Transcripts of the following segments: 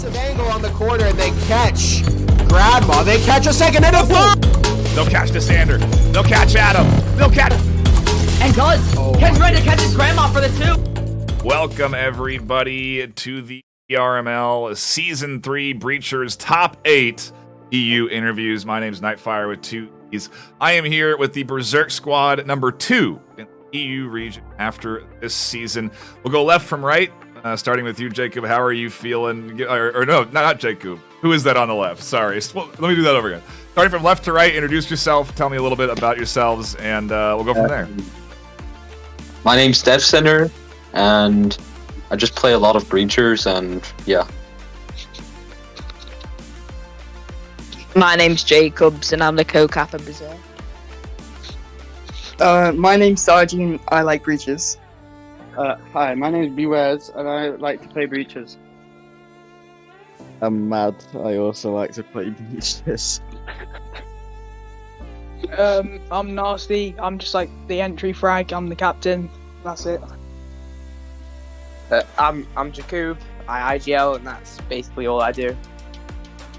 aggressive angle on the corner and they catch Grandma. They catch a second and a third. They'll catch Desander. They'll catch Adam. They'll catch... And Ken's ready to catch his grandma for the 2. Welcome, everybody, to the VRML Season 3 Breachers Top 8 EU interviews. My name's Nightfire with 2 E's. I am here with the Berserk Squad number 2 in the EU region after this season. We'll go left from right, starting with you, Jacob. How are you feeling? Or no, not Jacob. Who is that on the left? Sorry. Well, let me do that over again. Starting from left to right, introduce yourself, tell me a little bit about yourselves, and we'll go from there. My name's Dev Center, and I just play a lot of Breachers, and yeah. My name's Jacobs, and I'm the co-cap of Berserk. My name's Sergeant. I like Breaches. Hi, my name's Bewares, and I like to play Breaches. I'm Mad. I also like to play Breaches. I'm Nasty. I'm just like the entry frag. I'm the captain. That's it. I'm Jakub. I IGL, and that's basically all I do.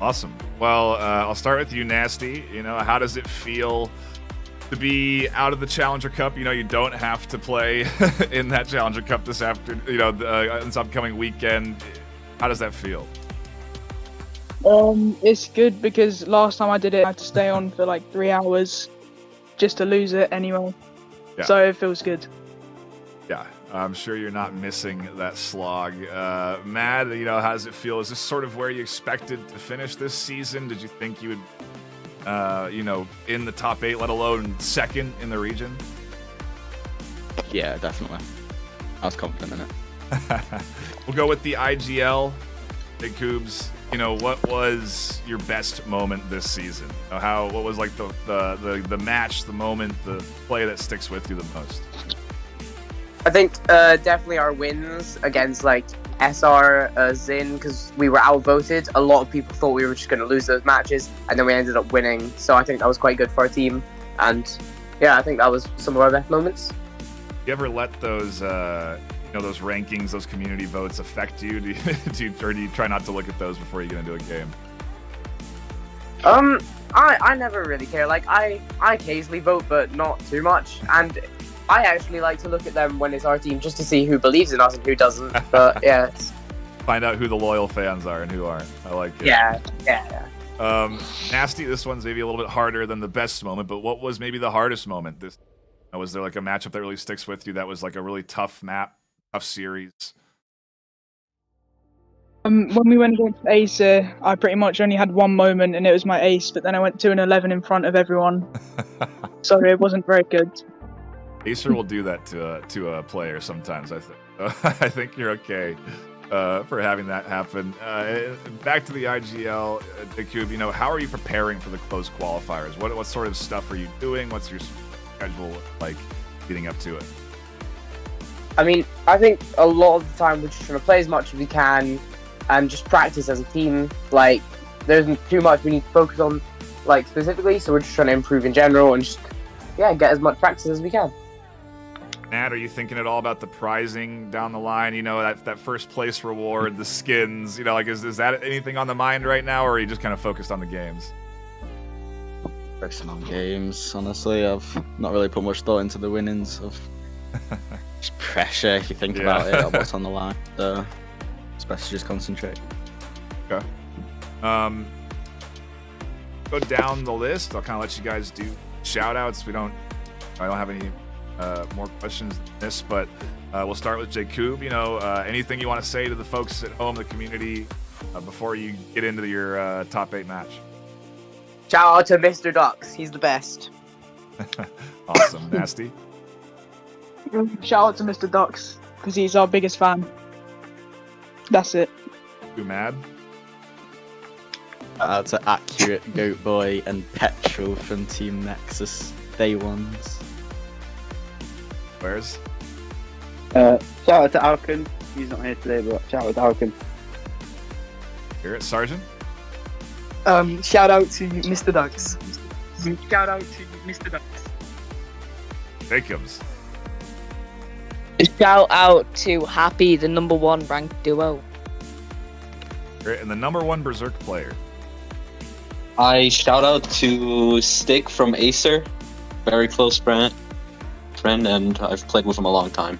Awesome. Well, I'll start with you, Nasty. You know, how does it feel to be out of the Challenger Cup? You know, you don't have to play in that Challenger Cup this this upcoming weekend. How does that feel? It's good because last time I did it, I had to stay on for like 3 hours just to lose it anyway. Yeah. So it feels good. Yeah, I'm sure you're not missing that slog. Mad, you know, how does it feel? Is this sort of where you expected to finish this season? Did you think you would, in the top 8, let alone second in the region? Yeah, definitely. I was confident in it. We'll go with the IGL. Big Coobs, you know, what was your best moment this season? What was like the match, the moment, the play that sticks with you the most? I think definitely our wins against like SR Zin, because we were outvoted. A lot of people thought we were just going to lose those matches, and then we ended up winning. So I think that was quite good for our team. And yeah, I think that was some of our best moments. You ever let those those rankings, those community votes affect you? Do you try not to look at those before you get into a game? I never really care. Like I occasionally vote, but not too much. And I actually like to look at them when it's our team, just to see who believes in us and who doesn't. But yeah, find out who the loyal fans are and who aren't. I like it. Yeah. Nasty, this one's maybe a little bit harder than the best moment, but what was maybe the hardest moment? Was there like a matchup that really sticks with you that was like a really tough map, tough series? When we went against Acer, I pretty much only had one moment, and it was my ace. But then I went 2-11 in front of everyone, so it wasn't very good. Acer will do that to a player sometimes, I think. I think you're okay for having that happen. Back to the IGL, Jakub, you know, how are you preparing for the close qualifiers? What sort of stuff are you doing? What's your schedule like leading up to it? I mean, I think a lot of the time we're just trying to play as much as we can and just practice as a team. Like, there isn't too much we need to focus on, like, specifically, so we're just trying to improve in general and just, yeah, get as much practice as we can. Nat, are you thinking at all about the prizing down the line? You know, that first place reward, the skins, you know, like, is that anything on the mind right now, or are you just kind of focused on the games? Focusing on games, honestly. I've not really put much thought into the winnings of just pressure, if you think about it, of what's on the line. So it's best to just concentrate. Okay. Go down the list. I'll kind of let you guys do shout-outs. I don't have any more questions than this, but we'll start with Jakub. You know, anything you want to say to the folks at home, the community, before you get into your top 8 match? Shout out to Mr. Ducks. He's the best. Awesome. Nasty? Shout out to Mr. Ducks, because he's our biggest fan. That's it. You mad? To Accurate, Goat Boy, and Petrol from Team Nexus Day Ones. Where's? Shout out to Alkin. He's not here today, but shout out to Alkin. Hear it, Sergeant? Shout out to Mr. Ducks. Shout out to Mr. Ducks. Jacobs. Shout out to Happy, the #1 ranked duo. Great. And the number one Berserk player. I shout out to Stick from Acer, very close friend, and I've played with him a long time.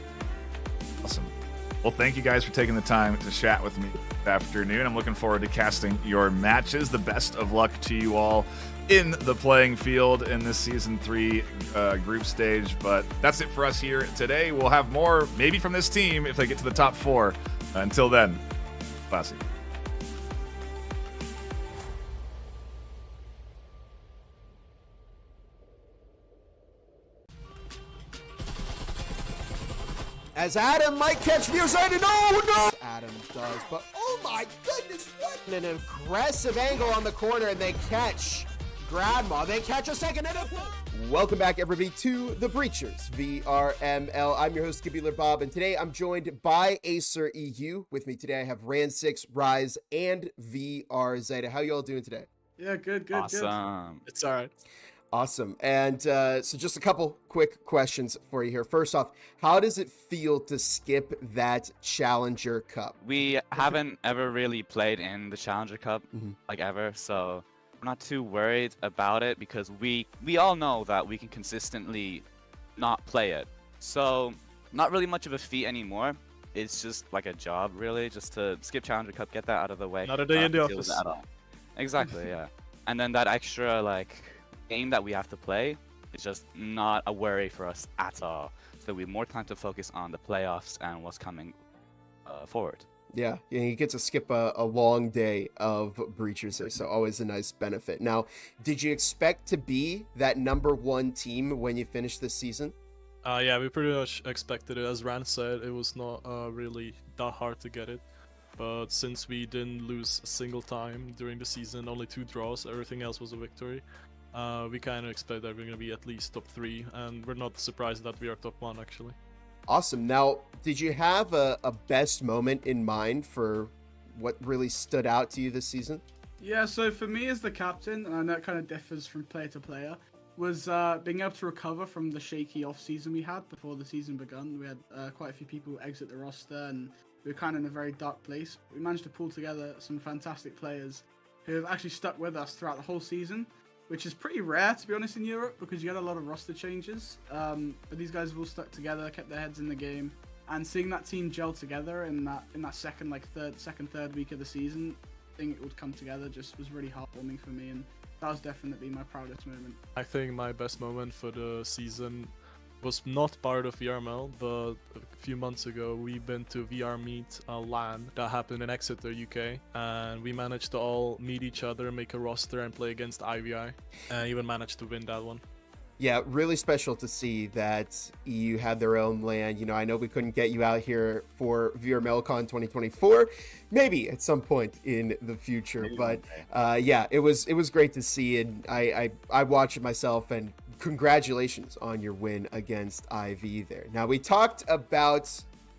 Awesome. Well, thank you guys for taking the time to chat with me this afternoon. I'm looking forward to casting your matches. The best of luck to you all in the playing field in this Season 3 group stage. But that's it for us here today. We'll have more, maybe from this team, if they get to the top 4. Until then, classy. As Adam might catch nearsighted. No! Adam does, but oh my goodness, what an aggressive angle on the corner, and they catch Grandma. They catch a second and a Welcome back, everybody, to the Breachers VRML. I'm your host, Skibular Bob, and today I'm joined by Acer EU. With me today, I have Ran6, Rise, and VR Zeta. How you all doing today? Yeah, good. Awesome. It's all right. Awesome. And so just a couple quick questions for you here. First off, how does it feel to skip that Challenger Cup? We haven't ever really played in the Challenger Cup, like ever, so we're not too worried about it because we all know that we can consistently not play it. So not really much of a feat anymore. It's just like a job, really, just to skip Challenger Cup, get that out of the way. Not a day in the office. Exactly, yeah. And then that extra, like, game that we have to play is just not a worry for us at all. So we have more time to focus on the playoffs and what's coming forward. Yeah, you get to skip a long day of Breachers there, so always a nice benefit. Now, did you expect to be that #1 team when you finished this season? Yeah, we pretty much expected it. As Rand said, it was not really that hard to get it. But since we didn't lose a single time during the season, only 2 draws, everything else was a victory. We kind of expect that we're going to be at least top 3, and we're not surprised that we are top 1, actually. Awesome. Now, did you have a best moment in mind for what really stood out to you this season? Yeah, so for me as the captain, and I know it kind of differs from player to player, was being able to recover from the shaky off-season we had before the season begun. We had quite a few people exit the roster, and we were kind of in a very dark place. We managed to pull together some fantastic players who have actually stuck with us throughout the whole season, which is pretty rare, to be honest, in Europe, because you get a lot of roster changes. But these guys have all stuck together, kept their heads in the game, and seeing that team gel together in that second third week of the season, I think it would come together, just was really heartwarming for me, and that was definitely my proudest moment. I think my best moment for the season was not part of VRML, but a few months ago we've been to VR Meet LAN that happened in Exeter, UK, and we managed to all meet each other, make a roster, and play against IVI, and even managed to win that one. Yeah, really special to see that EU had their own LAN. You know, I know we couldn't get you out here for VRMLCon 2024, maybe at some point in the future, but yeah, it was great to see, and I watched it myself, and congratulations on your win against IV there. Now, we talked about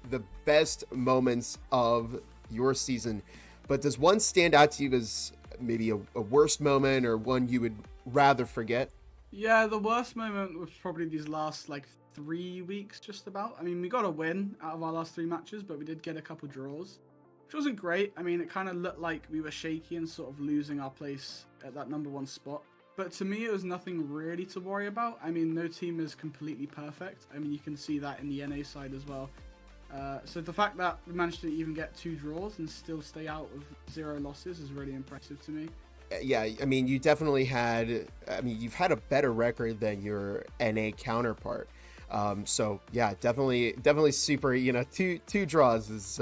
the best moments of your season, but does one stand out to you as maybe a worst moment or one you would rather forget? Yeah, the worst moment was probably these last 3 weeks, just about. I mean, we got a win out of our last 3 matches, but we did get a couple draws, which wasn't great. I mean, it kind of looked like we were shaky and sort of losing our place at that #1 spot. But to me, it was nothing really to worry about. I mean, no team is completely perfect. I mean, you can see that in the NA side as well. So the fact that we managed to even get 2 draws and still stay out of 0 losses is really impressive to me. Yeah, I mean, you definitely had, you've had a better record than your NA counterpart. So yeah, definitely super, 2 draws is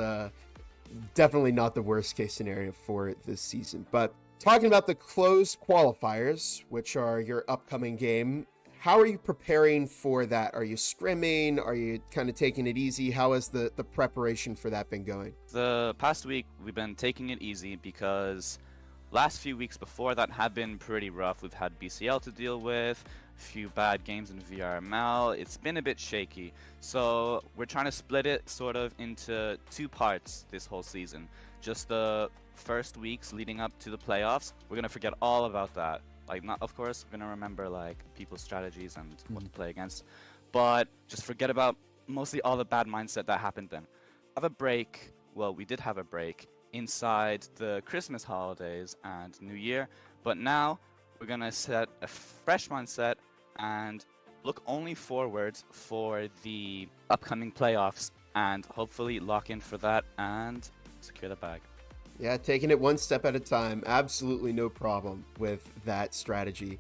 definitely not the worst case scenario for this season. But talking about the closed qualifiers, which are your upcoming game, how are you preparing for that? Are you scrimming? Are you kind of taking it easy? How has the preparation for that been going? The past week, we've been taking it easy because last few weeks before that have been pretty rough. We've had BCL to deal with, a few bad games in VRML. It's been a bit shaky. So we're trying to split it sort of into 2 parts this whole season. Just the first weeks leading up to the playoffs, we're going to forget all about that. Of course, we're going to remember people's strategies and what to play against. But just forget about mostly all the bad mindset that happened then. Have a break. Well, we did have a break inside the Christmas holidays and New Year. But now we're going to set a fresh mindset and look only forward for the upcoming playoffs and hopefully lock in for that and secure the bag. Yeah, taking it one step at a time. Absolutely no problem with that strategy.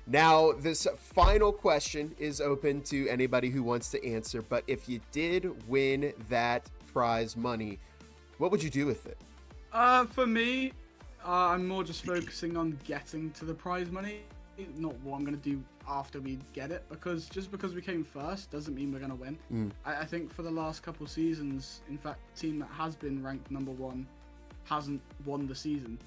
Now, this final question is open to anybody who wants to answer, but if you did win that prize money, what would you do with it? For me, I'm more just focusing on getting to the prize money, not what I'm going to do after we get it, because just because we came first doesn't mean we're going to win. I think for the last couple seasons, in fact, the team that has been ranked number one hasn't won the season,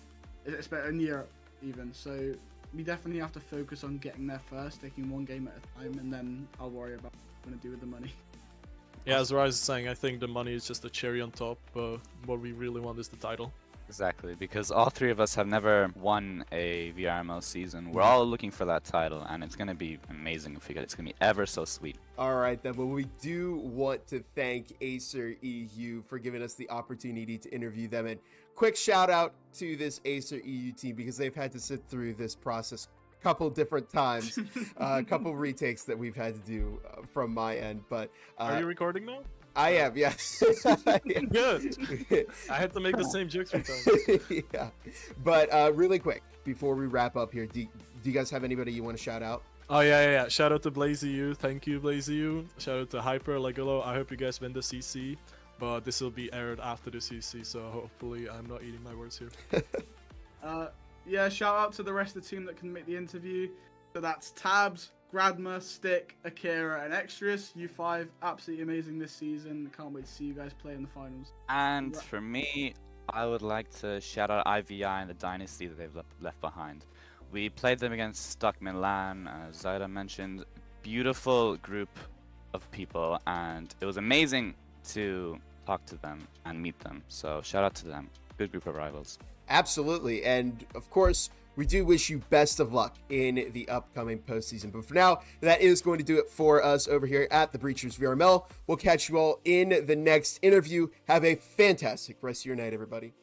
in Europe even. So we definitely have to focus on getting there first, taking one game at a time, and then I'll worry about what I'm going to do with the money. Yeah, as Rise is saying, I think the money is just a cherry on top. What we really want is the title. Exactly, because all three of us have never won a VRML season. We're all looking for that title, and it's going to be amazing if we get it. It's going to be ever so sweet. All right, then. Well, we do want to thank Acer EU for giving us the opportunity to interview them. And quick shout out to this Acer EU team because they've had to sit through this process a couple different times, a couple retakes that we've had to do from my end. But are you recording now? I am, yes. Good. I had to make the same jokes 3 times. Yeah. But really quick, before we wrap up here, do you guys have anybody you want to shout out? Oh, yeah. Shout out to BlazeU. Thank you, BlazeU. Shout out to Hyper, Legolo. I hope you guys win the CC. But this will be aired after the CC, so hopefully I'm not eating my words here. Yeah, shout out to the rest of the team that can make the interview. So that's Tabs, Gradma, Stick, Akira, and Extras. You 5, absolutely amazing this season. Can't wait to see you guys play in the finals. And for me, I would like to shout out IVI and the dynasty that they've left behind. We played them against Stuck Milan, as Zaida mentioned. Beautiful group of people, and it was amazing to talk to them and meet them. So shout out to them. Good group of rivals. Absolutely. And of course, we do wish you best of luck in the upcoming postseason. But for now, that is going to do it for us over here at the Breachers VRML. We'll catch you all in the next interview. Have a fantastic rest of your night, everybody.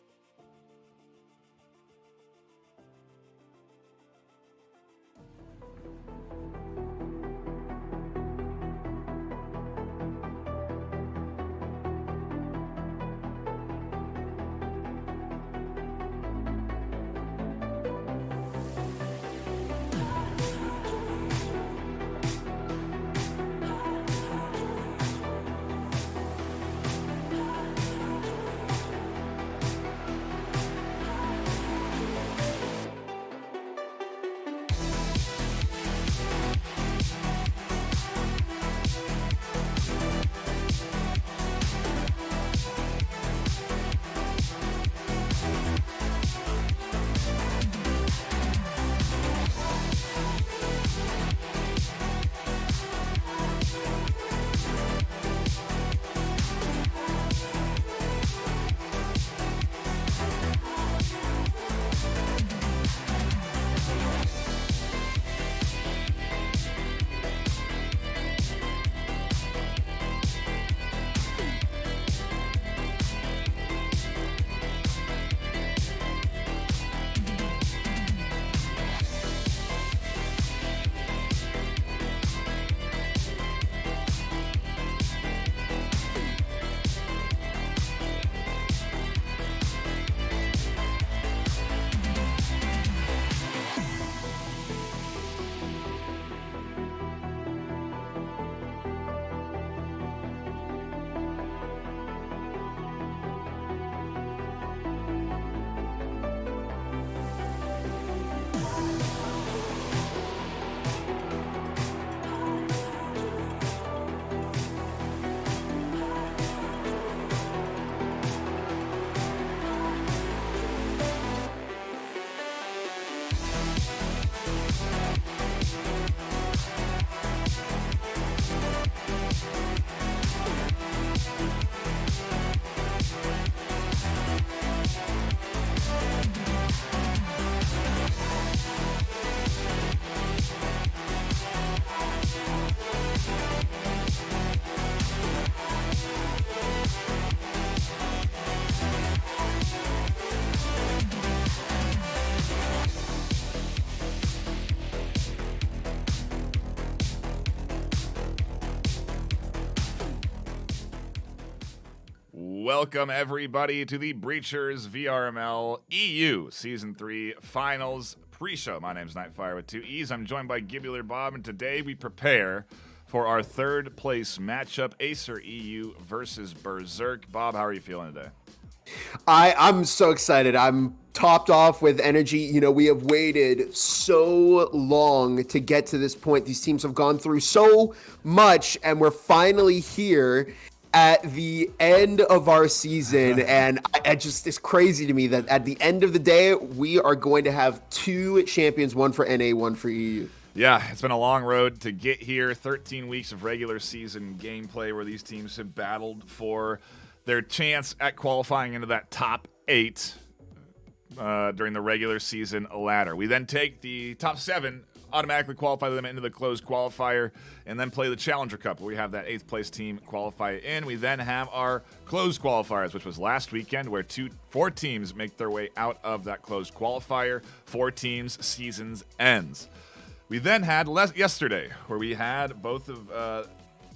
welcome everybody to the Breachers VRML EU Season 3 Finals pre-show. My name's Nightfire with 2 E's. I'm joined by Gibular Bob, and today we prepare for our third place matchup, Acer EU versus Berserk. Bob, how are you feeling today? I'm so excited. I'm topped off with energy. You know, we have waited so long to get to this point. These teams have gone through so much, and we're finally here at the end of our season. And it's crazy to me that at the end of the day, we are going to have 2 champions, one for NA, one for EU. Yeah, it's been a long road to get here. 13 weeks of regular season gameplay where these teams have battled for their chance at qualifying into that top 8 during the regular season ladder. We then take the top 7, automatically qualify them into the closed qualifier, and then play the Challenger Cup, where we have that 8th place team qualify in. We then have our closed qualifiers, which was last weekend, where 4 teams make their way out of that closed qualifier. 4 teams, seasons ends. We then had yesterday, where we had both of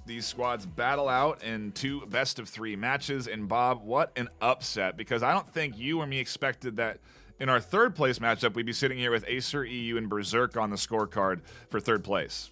these squads battle out in 2 best-of-3 matches. And Bob, what an upset, because I don't think you or me expected that in our third place matchup, we'd be sitting here with Acer EU and Berserk on the scorecard for third place.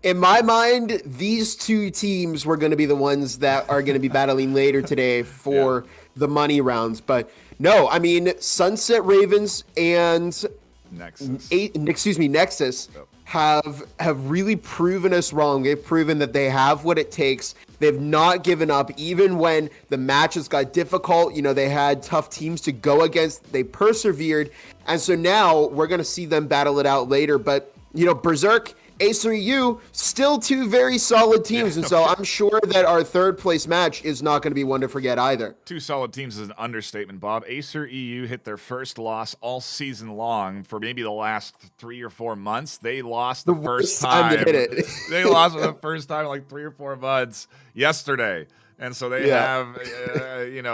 In my mind, these 2 teams were going to be the ones that are going to be battling later today for the money rounds. But no, I mean, Sunset Ravens and Nexus have really proven us wrong. They've proven that they have what it takes. They've not given up, even when the matches got difficult. You know, they had tough teams to go against. They persevered. And so now we're going to see them battle it out later. But, you know, Berserk, Acer EU, still 2 very solid teams. And so I'm sure that our third place match is not going to be one to forget either. 2 solid teams is an understatement, Bob. Acer EU hit their first loss all season long for maybe the last 3 or 4 months. They lost the first time. They lost for the first time in like 3 or 4 months yesterday. And so they have,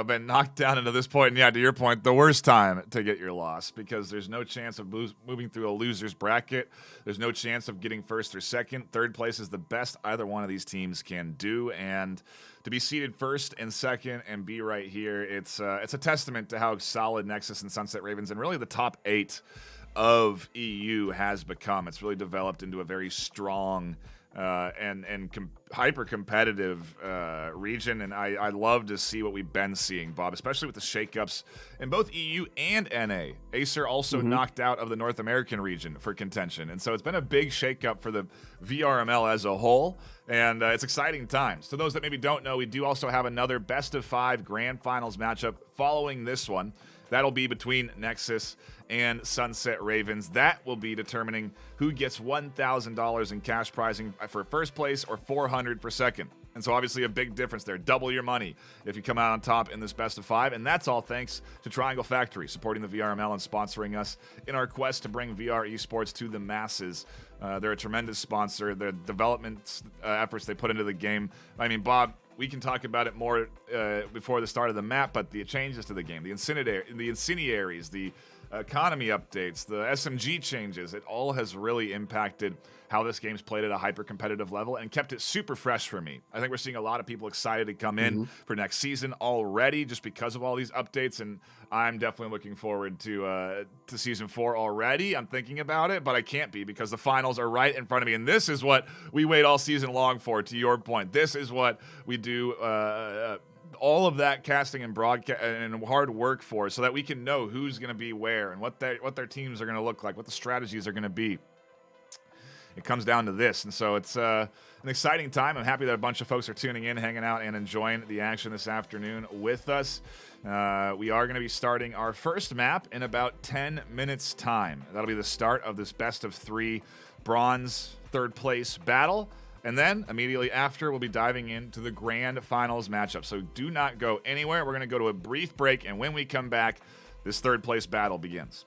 been knocked down into this point. And to your point, the worst time to get your loss, because there's no chance of moving through a loser's bracket. There's no chance of getting first or second. Third place is the best either one of these teams can do. And to be seated first and second and be right here, it's a testament to how solid Nexus and Sunset Ravens and really the top 8 of EU has become. It's really developed into a very strong hyper competitive region, and I love to see what we've been seeing, Bob, especially with the shakeups in both EU and NA. Acer also knocked out of the North American region for contention, and so it's been a big shakeup for the VRML as a whole, and it's exciting times. To those that maybe don't know, we do also have another best of 5 grand finals matchup following this one. That'll be between Nexus and Sunset Ravens. That will be determining who gets $1,000 in cash prizing for first place or $400 for second. And so obviously a big difference there. Double your money if you come out on top in this best of 5. And that's all thanks to Triangle Factory, supporting the VRML and sponsoring us in our quest to bring VR esports to the masses. They're a tremendous sponsor. The development efforts they put into the game. I mean, Bob, we can talk about it more before the start of the map, but the changes to the game, the incendiaries, the economy updates, the SMG changes, it all has really impacted how this game's played at a hyper-competitive level and kept it super fresh for me. I think we're seeing a lot of people excited to come in for next season already just because of all these updates, and I'm definitely looking forward to Season 4 already. I'm thinking about it, but I can't be because the finals are right in front of me, and this is what we wait all season long for, to your point. This is what we do all of that casting and broadcast and hard work for, so that we can know who's going to be where and what their teams are going to look like, what the strategies are going to be. It comes down to this, and so it's an exciting time. I'm happy that a bunch of folks are tuning in, hanging out, and enjoying the action this afternoon with us. We are going to be starting our first map in about 10 minutes' time. That'll be the start of this best of 3 bronze third place battle. And then immediately after, we'll be diving into the grand finals matchup. So do not go anywhere. We're going to go to a brief break, and when we come back, this third place battle begins.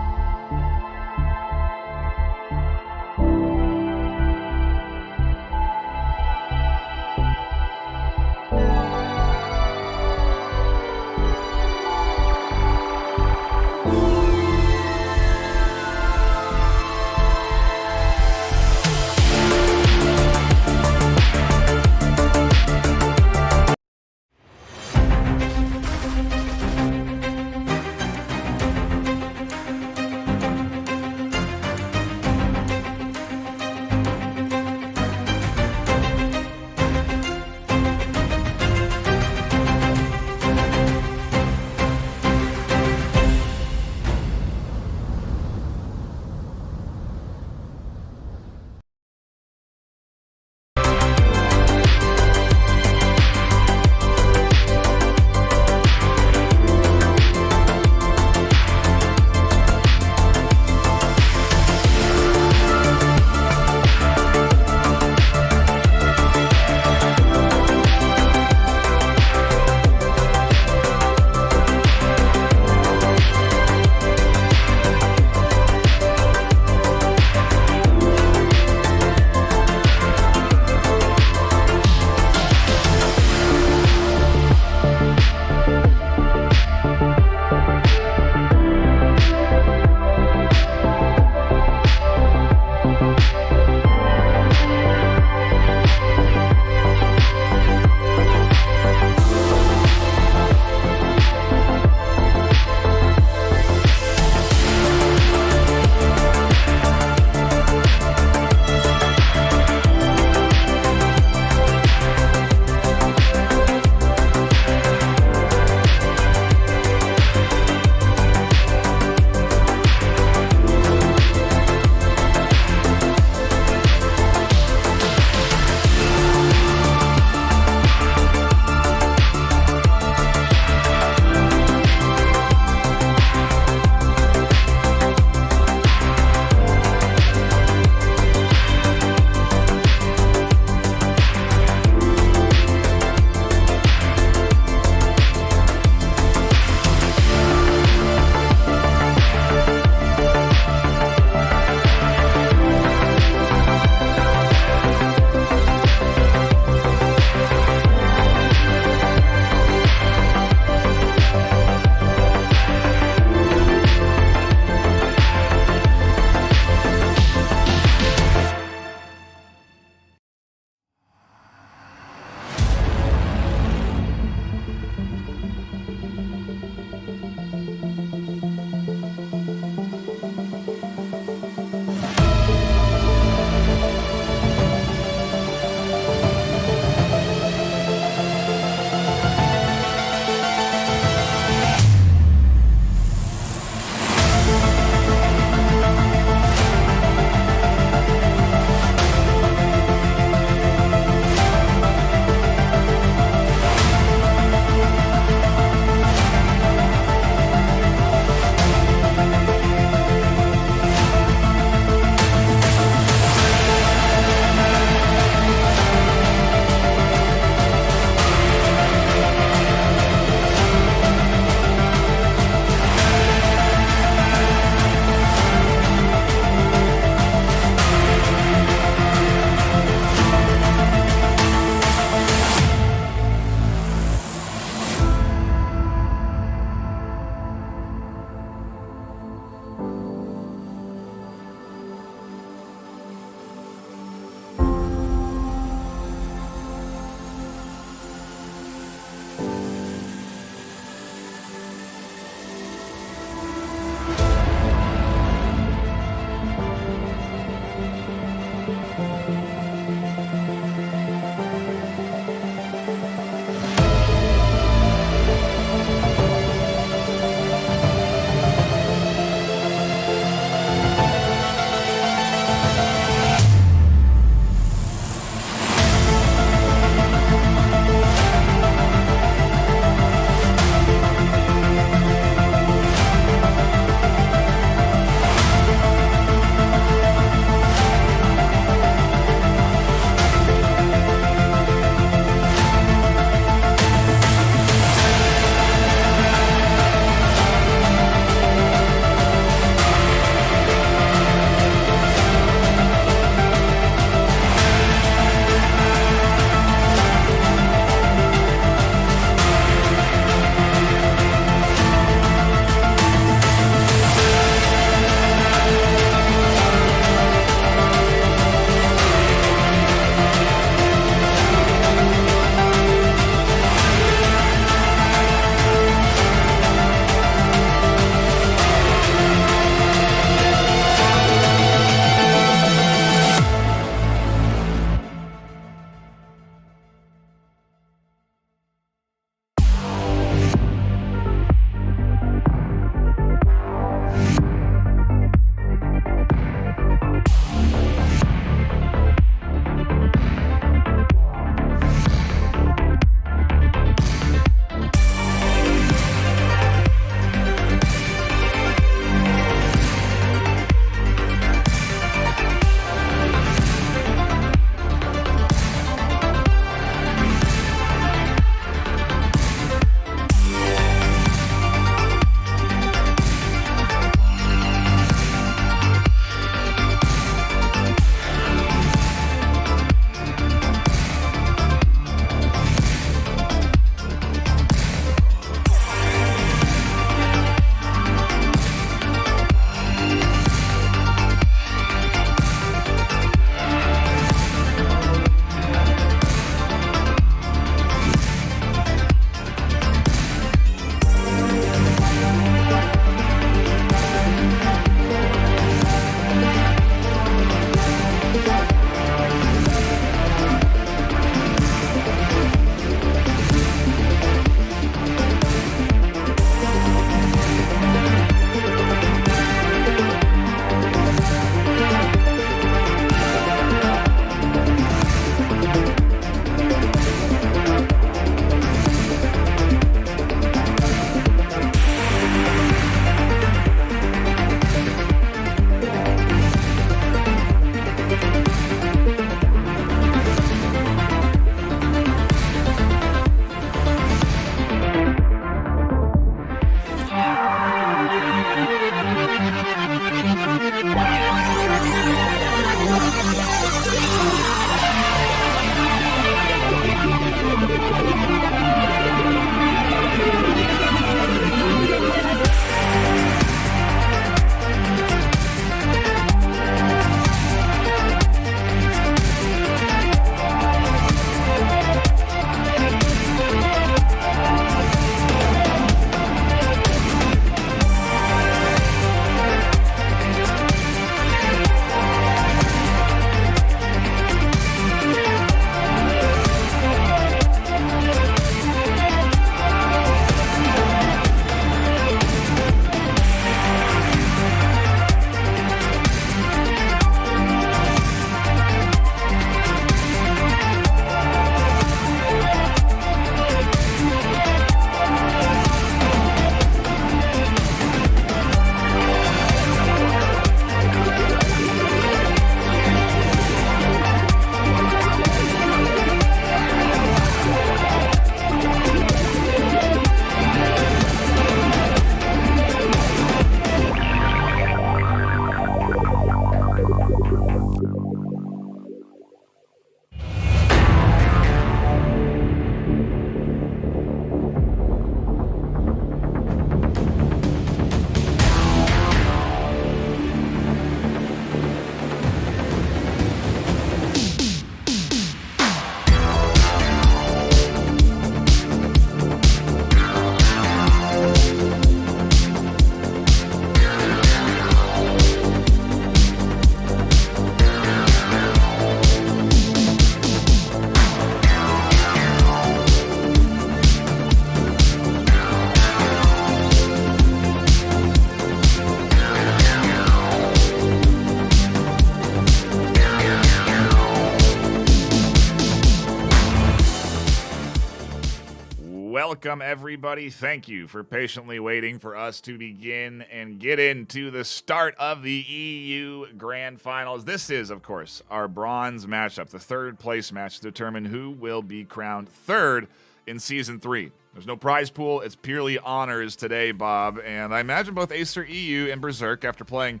welcome everybody. Thank you for patiently waiting for us to begin and get into the start of the EU Grand Finals. This is, of course, our bronze matchup, the third place match to determine who will be crowned third in Season 3. There's no prize pool. It's purely honors today, Bob. And I imagine both Acer EU and Berserk, after playing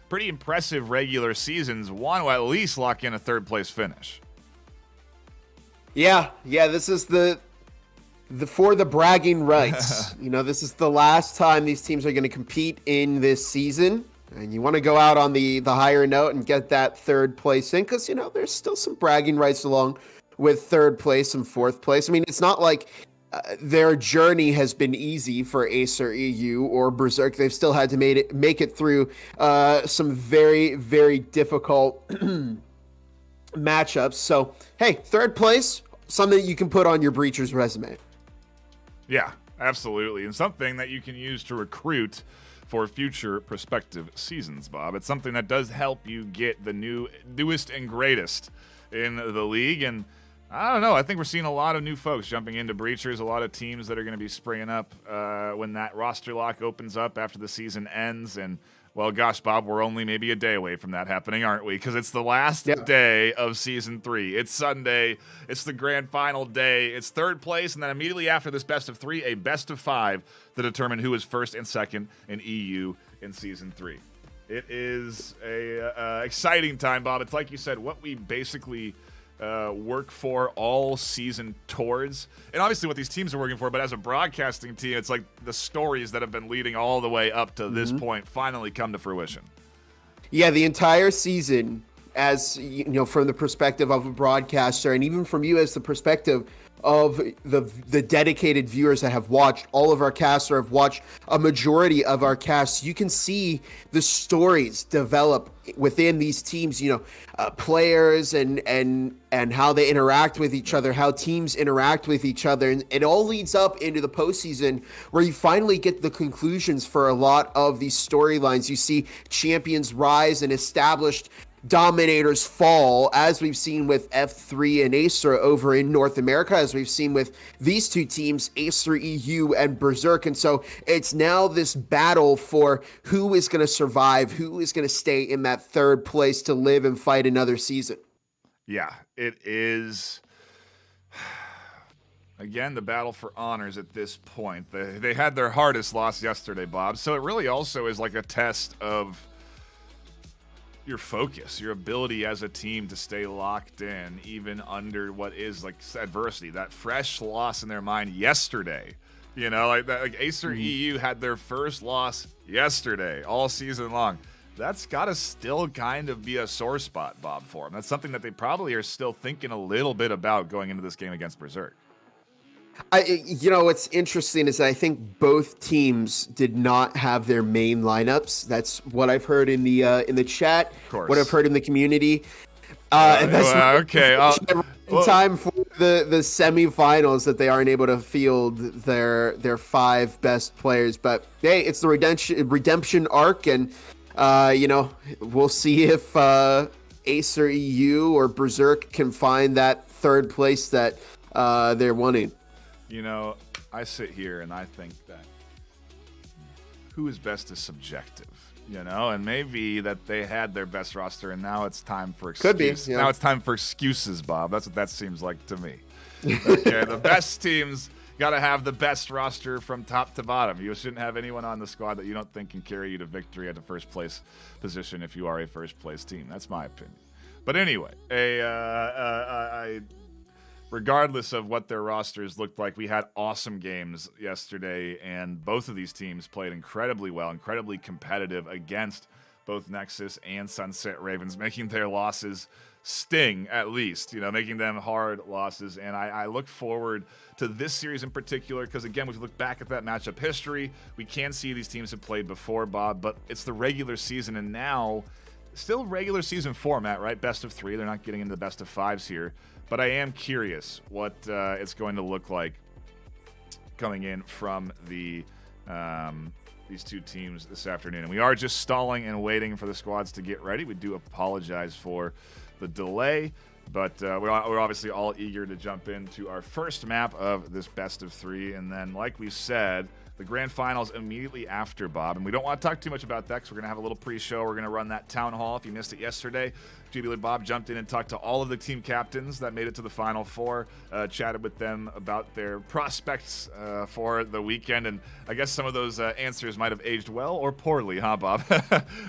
pretty impressive regular seasons, want to at least lock in a third place finish. Yeah, this is the for the bragging rights. This is the last time these teams are going to compete in this season, and you want to go out on the higher note and get that third place in, because there's still some bragging rights along with third place and fourth place. I mean, it's not like their journey has been easy for Acer EU or Berserk. They've still had to make it through some very, very difficult matchups. So, hey, third place, something that you can put on your Breachers resume. Yeah, absolutely. And something that you can use to recruit for future prospective seasons, Bob. It's something that does help you get the newest and greatest in the league. And I don't know, I think we're seeing a lot of new folks jumping into Breachers, a lot of teams that are going to be springing up when that roster lock opens up after the season ends. And, well, gosh, Bob, we're only maybe a day away from that happening, aren't we? Because it's the last day of Season 3. It's Sunday. It's the grand final day. It's third place, and then immediately after this best of 3, a best of 5 to determine who is first and second in EU in Season 3. It is a exciting time, Bob. It's like you said, what we basically work for all season towards, and obviously what these teams are working for, but as a broadcasting team, it's like the stories that have been leading all the way up to this point finally come to fruition. Yeah, the entire season, as from the perspective of a broadcaster, and even from you as the perspective of the dedicated viewers that have watched all of our casts or have watched a majority of our casts, you can see the stories develop within these teams, players and how they interact with each other, how teams interact with each other. And it all leads up into the postseason, where you finally get the conclusions for a lot of these storylines. You see champions rise and established dominators fall, as we've seen with F3 and Acer over in North America, as we've seen with these two teams, Acer EU and Berserk. And so it's now this battle for who is going to survive, who is going to stay in that third place to live and fight another season. Yeah, it is. Again, the battle for honors at this point. They had their hardest loss yesterday, Bob. So it really also is like a test of your focus, your ability as a team to stay locked in, even under what is like adversity. That fresh loss in their mind yesterday, like Acer EU had their first loss yesterday, all season long. That's got to still kind of be a sore spot, Bob, for them. That's something that they probably are still thinking a little bit about going into this game against Berserk. What's interesting is I think both teams did not have their main lineups. That's what I've heard in the chat, what I've heard in the community. That's time for the semifinals that they aren't able to field their 5 best players. But hey, it's the redemption arc, and we'll see if Acer EU or Berserk can find that third place that they're wanting. I sit here and I think that who is best is subjective, and maybe that they had their best roster and now it's time for excuses. Could be. Yeah. Now it's time for excuses, Bob. That's what that seems like to me. Okay, the best teams got to have the best roster from top to bottom. You shouldn't have anyone on the squad that you don't think can carry you to victory at the first place position if you are a first place team. That's my opinion. But anyway, regardless of what their rosters looked like, we had awesome games yesterday, and both of these teams played incredibly well, incredibly competitive against both Nexus and Sunset Ravens, making their losses sting, at least, making them hard losses. And I look forward to this series in particular because, again, if we look back at that matchup history, we can see these teams have played before, Bob, but it's the regular season, and now still regular season format, right? Best of 3. They're not getting into the best of 5s here. But I am curious what it's going to look like coming in from these two teams this afternoon. And we are just stalling and waiting for the squads to get ready. We do apologize for the delay. But we're obviously all eager to jump into our first map of this best of 3. And then, like we said, the grand finals immediately after, Bob. And we don't want to talk too much about that because we're going to have a little pre-show. We're going to run that town hall. If you missed it yesterday, GB Bob jumped in and talked to all of the team captains that made it to the Final Four, chatted with them about their prospects for the weekend. And I guess some of those answers might have aged well or poorly, huh, Bob?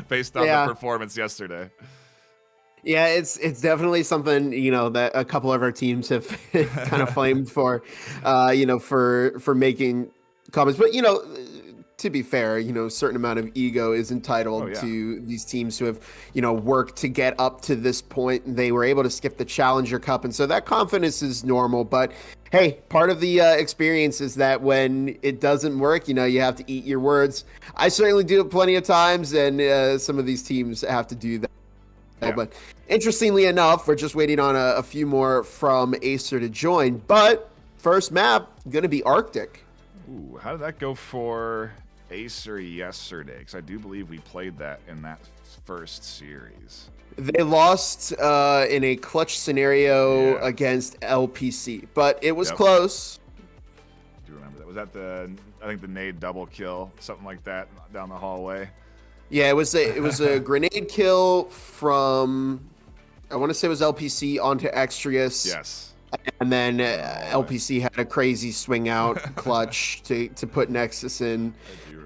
Based on the performance yesterday. Yeah, it's definitely something, that a couple of our teams have kind of flamed for, for making comments. But, to be fair, a certain amount of ego is entitled to these teams who have, worked to get up to this point. They were able to skip the Challenger Cup. And so that confidence is normal. But, hey, part of the experience is that when it doesn't work, you have to eat your words. I certainly do it plenty of times, and some of these teams have to do that. Yeah. But interestingly enough, we're just waiting on a few more from Acer to join. But first map, going to be Arctic. Ooh, how did that go for Acer yesterday? Because I do believe we played that in that first series. They lost in a clutch scenario against LPC, but it was close. I do remember that. Was that I think the nade double kill, something like that down the hallway? Yeah, it was a grenade kill from, I want to say it was LPC onto Extrius. Yes. And then LPC had a crazy swing out clutch to put Nexus in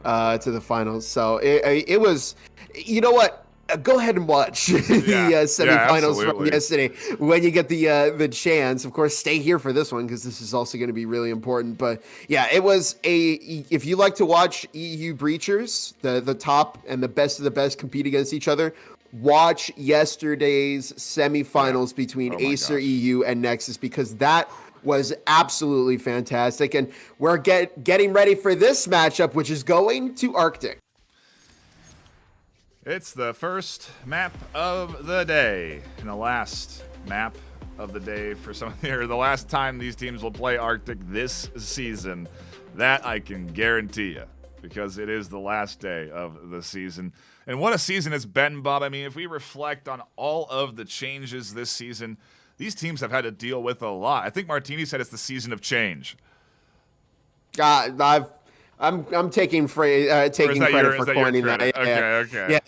to the finals. So it was, you know what? Go ahead and watch the semifinals from yesterday when you get the chance. Of course, stay here for this one because this is also going to be really important. But yeah, it was if you like to watch EU breachers, the top and the best of the best compete against each other, watch yesterday's semifinals between Acer EU and Nexus because that was absolutely fantastic. And we're getting ready for this matchup, which is going to Arctic. It's the first map of the day and the last map of the day for some or the last time these teams will play Arctic this season. That I can guarantee you because it is the last day of the season. And what a season it's been, Bob. I mean, if we reflect on all of the changes this season, these teams have had to deal with a lot. I think Martini said it's the season of change. I'm taking credit for coining that. Okay. Yeah,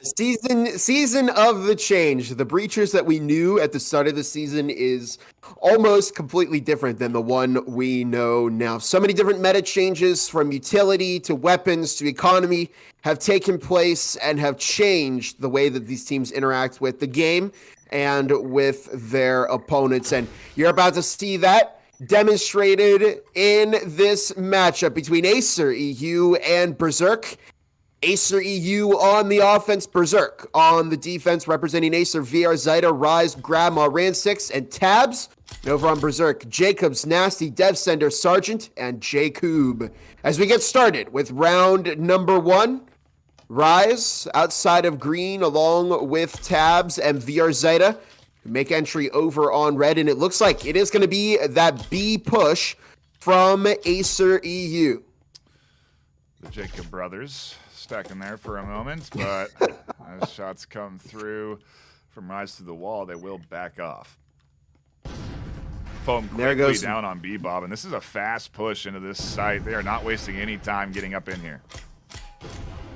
season of the change. The breachers that we knew at the start of the season is almost completely different than the one we know now. So many different meta changes from utility to weapons to economy have taken place and have changed the way that these teams interact with the game and with their opponents. And you're about to see that demonstrated in this matchup between Acer EU and Berserk. Acer EU on the offense, Berserk on the defense, representing Acer, VR, Zeta, Rise, Grandma, Ran6, and Tabs. And over on Berserk, Jacobs, Nasty, Devsender, Sergeant, and Jacob. As we get started with round number 1, Rise outside of green along with Tabs and VR Zeta make entry over on red, and it looks like it is going to be that B push from Acer EU. The Jacob brothers stuck in there for a moment, but as shots come through from Rise to the wall, they will back off. Foam quickly down on B, Bob, and this is a fast push into this site. They are not wasting any time getting up in here.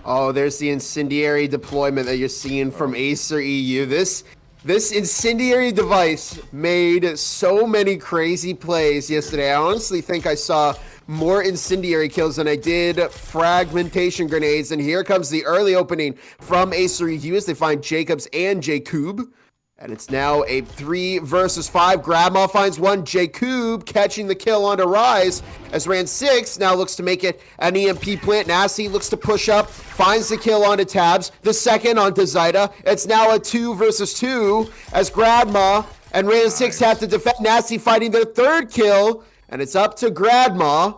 Oh, there's the incendiary deployment that you're seeing from Acer EU. This incendiary device made so many crazy plays yesterday. I honestly think I saw more incendiary kills than I did fragmentation grenades. And here comes the early opening from Acer EU as they find Jacobs and Jacob. And it's now a 3 versus 5. Grandma finds one. Jacob catching the kill onto Rise as Ran6 now looks to make it an EMP plant. Nasty looks to push up, finds the kill onto Tabs. The second onto Zeta. It's now a 2 versus 2 as Grandma and Ran6 have to defend. Nasty fighting their third kill. And it's up to Grandma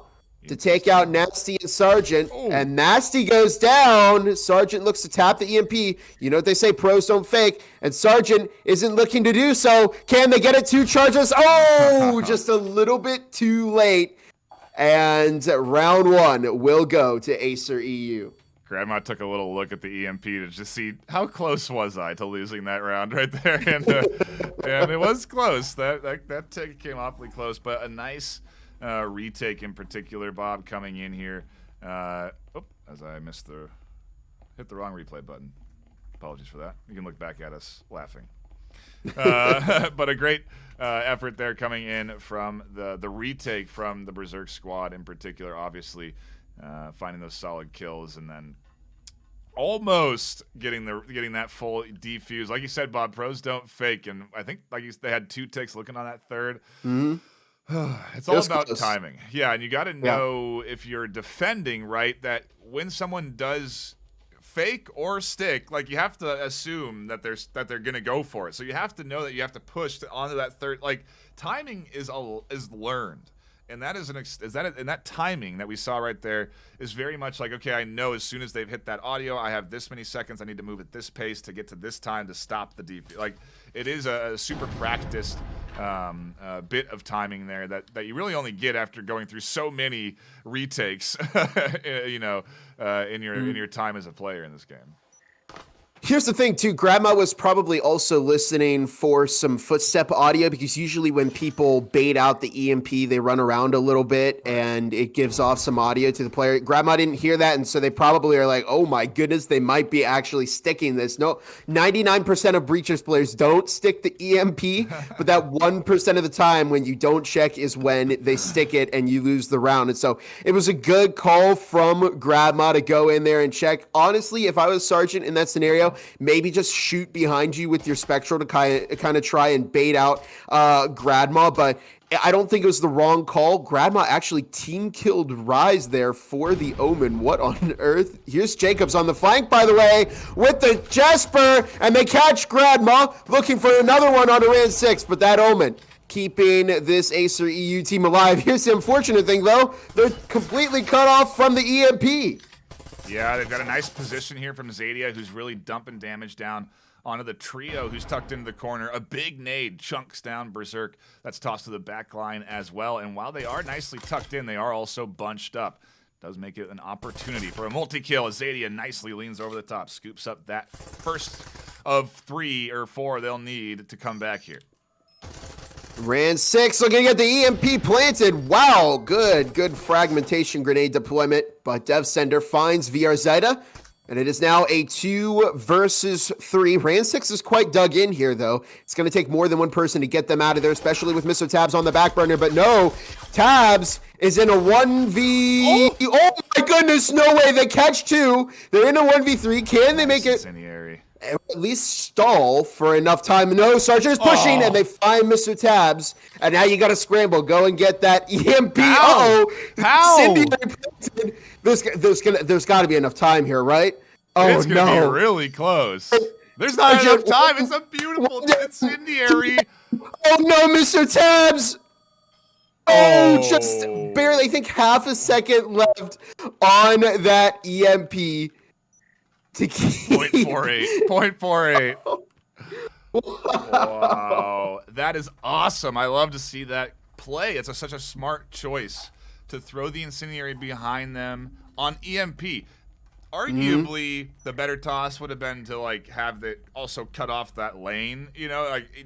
to take out Nasty and Sergeant. And Nasty goes down. Sergeant looks to tap the EMP. You know what they say, pros don't fake. And Sergeant isn't looking to do so. Can they get it? 2 charges? Oh, just a little bit too late. And round 1 will go to Acer EU. Grandma took a little look at the EMP to just see how close was I to losing that round right there, and it was close. That take came awfully close, but a nice retake in particular. Bob coming in here. As I hit the wrong replay button. Apologies for that. You can look back at us laughing. But a great effort there coming in from the retake from the Berserk squad in particular, obviously. Finding those solid kills and then almost getting that full defuse. Like you said, Bob, pros don't fake, and I think they had 2 ticks looking on that third. It's all about timing. Yeah, and you got to know if you're defending, right, that when someone does fake or stick, like you have to assume that they're gonna go for it. So you have to know that you have to push onto that third. Like timing is learned. And that that timing that we saw right there is very much like, okay, I know as soon as they've hit that audio, I have this many seconds. I need to move at this pace to get to this time to stop the deep. Like it is a super practiced bit of timing there that you really only get after going through so many retakes, in your time as a player in this game. Here's the thing, too. Grandma was probably also listening for some footstep audio because usually when people bait out the EMP, they run around a little bit and it gives off some audio to the player. Grandma didn't hear that, and so they probably are like, oh my goodness, they might be actually sticking this. No, 99% of Breachers players don't stick the EMP, but that 1% of the time when you don't check is when they stick it and you lose the round. And so it was a good call from Grandma to go in there and check. Honestly, if I was Sergeant in that scenario, maybe just shoot behind you with your Spectral to kind of try and bait out Grandma, but I don't think it was the wrong call. Grandma actually team killed Rise there for the Omen. What on earth? Here's Jacobs on the flank, by the way, with the Jesper, and they catch Grandma looking for another one on a Ran 6, but that Omen keeping this Acer EU team alive. Here's the unfortunate thing, though. They're completely cut off from the EMP. Yeah, they've got a nice position here from Zadia, who's really dumping damage down onto the trio, who's tucked into the corner. A big nade chunks down Berserk. That's tossed to the back line as well. And while they are nicely tucked in, they are also bunched up. Does make it an opportunity for a multi-kill as Zadia nicely leans over the top, scoops up that first of 3 or 4 they'll need to come back here. Ran 6 looking at the EMP planted. Wow, good fragmentation grenade deployment. But Dev Sender finds VRZeta, and it is now a 2 versus 3. Ran 6 is quite dug in here, though. It's going to take more than one person to get them out of there, especially with Mr. Tabs on the back burner. But no, Tabs is in a 1v. Oh my goodness, no way. They catch 2. They're in a 1v3. Can they make it? Incendiary. At least stall for enough time. No, Sarger is pushing, and they find Mr. Tabs. And now you got to scramble. Go and get that EMP. How? There's got to be enough time here, right? Oh, it's gonna be really close. There's not enough time. It's a beautiful incendiary. Oh, no, Mr. Tabs. Oh, just barely, I think half a second left on that EMP. To keep. 0.48. Wow. That is awesome. I love to see that play. It's such a smart choice to throw the incendiary behind them on EMP. Arguably, the better toss would have been to have it also cut off that lane,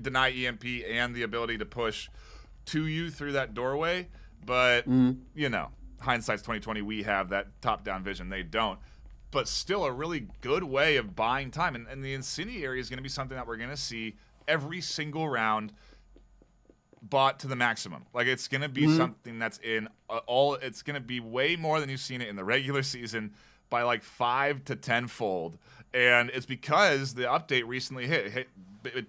deny EMP and the ability to push to you through that doorway. But, hindsight's 2020. We have that top-down vision. They don't. But still a really good way of buying time. And the incendiary is going to be something that we're going to see every single round bought to the maximum. It's going to be something that's in it's going to be way more than you've seen it in the regular season by 5 to 10-fold. And it's because the update recently hit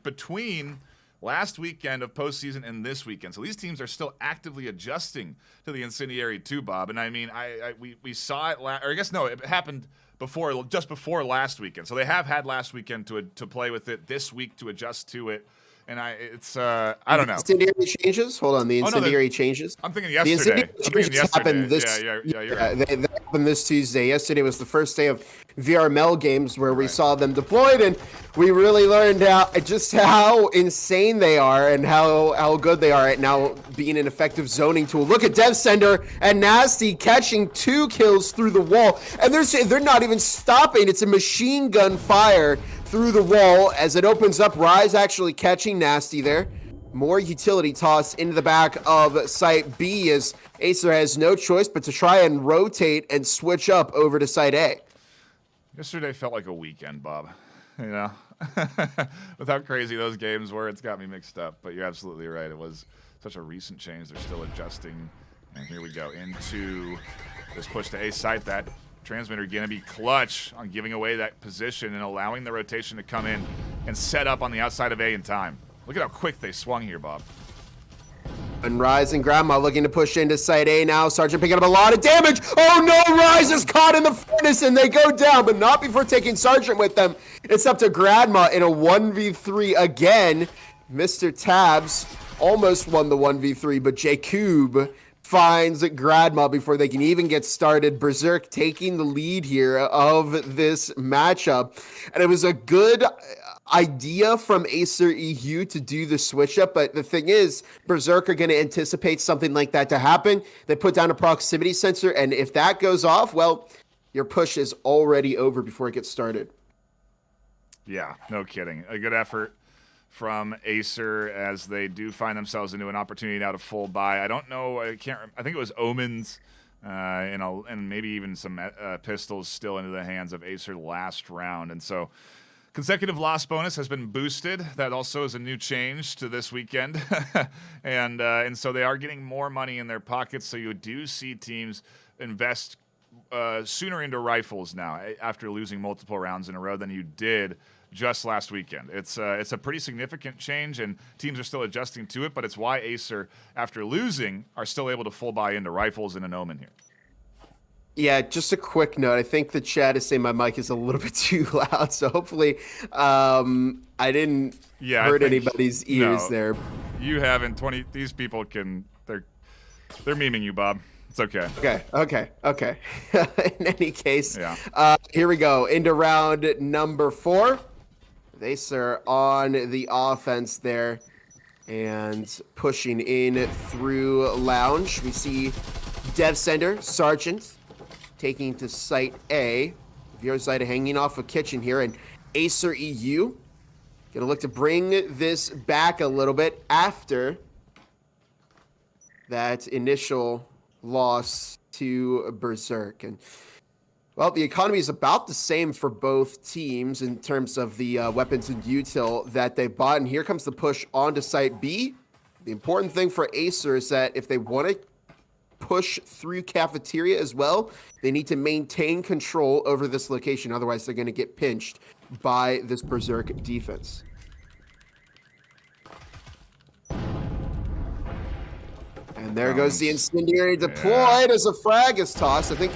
between last weekend of postseason and this weekend. So these teams are still actively adjusting to the incendiary too, Bob. And I mean, we saw it, or I guess no, it happened just before last weekend. So they have had last weekend to play with it, this week to adjust to it. And I don't know. Incendiary changes? Hold on, the incendiary changes. I'm thinking The yesterday. incendiary changes happened this. You're right. They happened this Tuesday. Yesterday was the first day of VRML games where we saw them deployed, and we really learned just how insane they are and how good they are at now being an effective zoning tool. Look at DevSender and Nasty catching 2 kills through the wall, and they're not even stopping. It's a machine gun fire through the wall as it opens up. Rise actually catching Nasty there. More utility toss into the back of Site B as Acer has no choice but to try and rotate and switch up over to Site A. Yesterday felt like a weekend, Bob. You know, with how crazy those games were, it's got me mixed up. But you're absolutely right. It was such a recent change. They're still adjusting. And here we go into this push to A site. That transmitter going to be clutch on giving away that position and allowing the rotation to come in and set up on the outside of A in time. Look at how quick they swung here, Bob. And Rise and Grandma looking to push into Site A now. Sergeant picking up a lot of damage. Oh no, Rise is caught in the furnace and they go down, but not before taking Sergeant with them. It's up to Grandma in a 1v3 again. Mr. Tabs almost won the 1v3, but Jacob finds Grandma before they can even get started. Berserk taking the lead here of this matchup. And it was a good idea from Acer EU to do the switch up, but the thing is, Berserk are going to anticipate something like that to happen. They put down a proximity sensor, and if that goes off, well, your push is already over before it gets started. Yeah, no kidding. A good effort from Acer as they do find themselves into an opportunity now to full buy. I don't know. I think it was Omens and maybe even some pistols still into the hands of Acer last round, and so consecutive loss bonus has been boosted. That also is a new change to this weekend. and so they are getting more money in their pockets. So you do see teams invest sooner into rifles now after losing multiple rounds in a row than you did just last weekend. It's a pretty significant change, and teams are still adjusting to it, but it's why Acer, after losing, are still able to full buy into rifles and an Omen here. Yeah, just a quick note. I think the chat is saying my mic is a little bit too loud, so hopefully I didn't hurt anybody's ears there. You haven't. These people they're memeing you, Bob. It's okay. Okay. In any case, here we go into round number 4. They are on the offense there and pushing in through Lounge. We see DevSender, Sergeant taking to Site A. VRZida hanging off a kitchen here, and Acer EU gonna look to bring this back a little bit after that initial loss to Berserk. And well, the economy is about the same for both teams in terms of the weapons and util that they bought. And here comes the push onto Site B. The important thing for Acer is that if they want to push through cafeteria as well, they need to maintain control over this location. Otherwise, they're going to get pinched by this Berserk defense. And there goes the incendiary deployed as a frag is tossed. I think,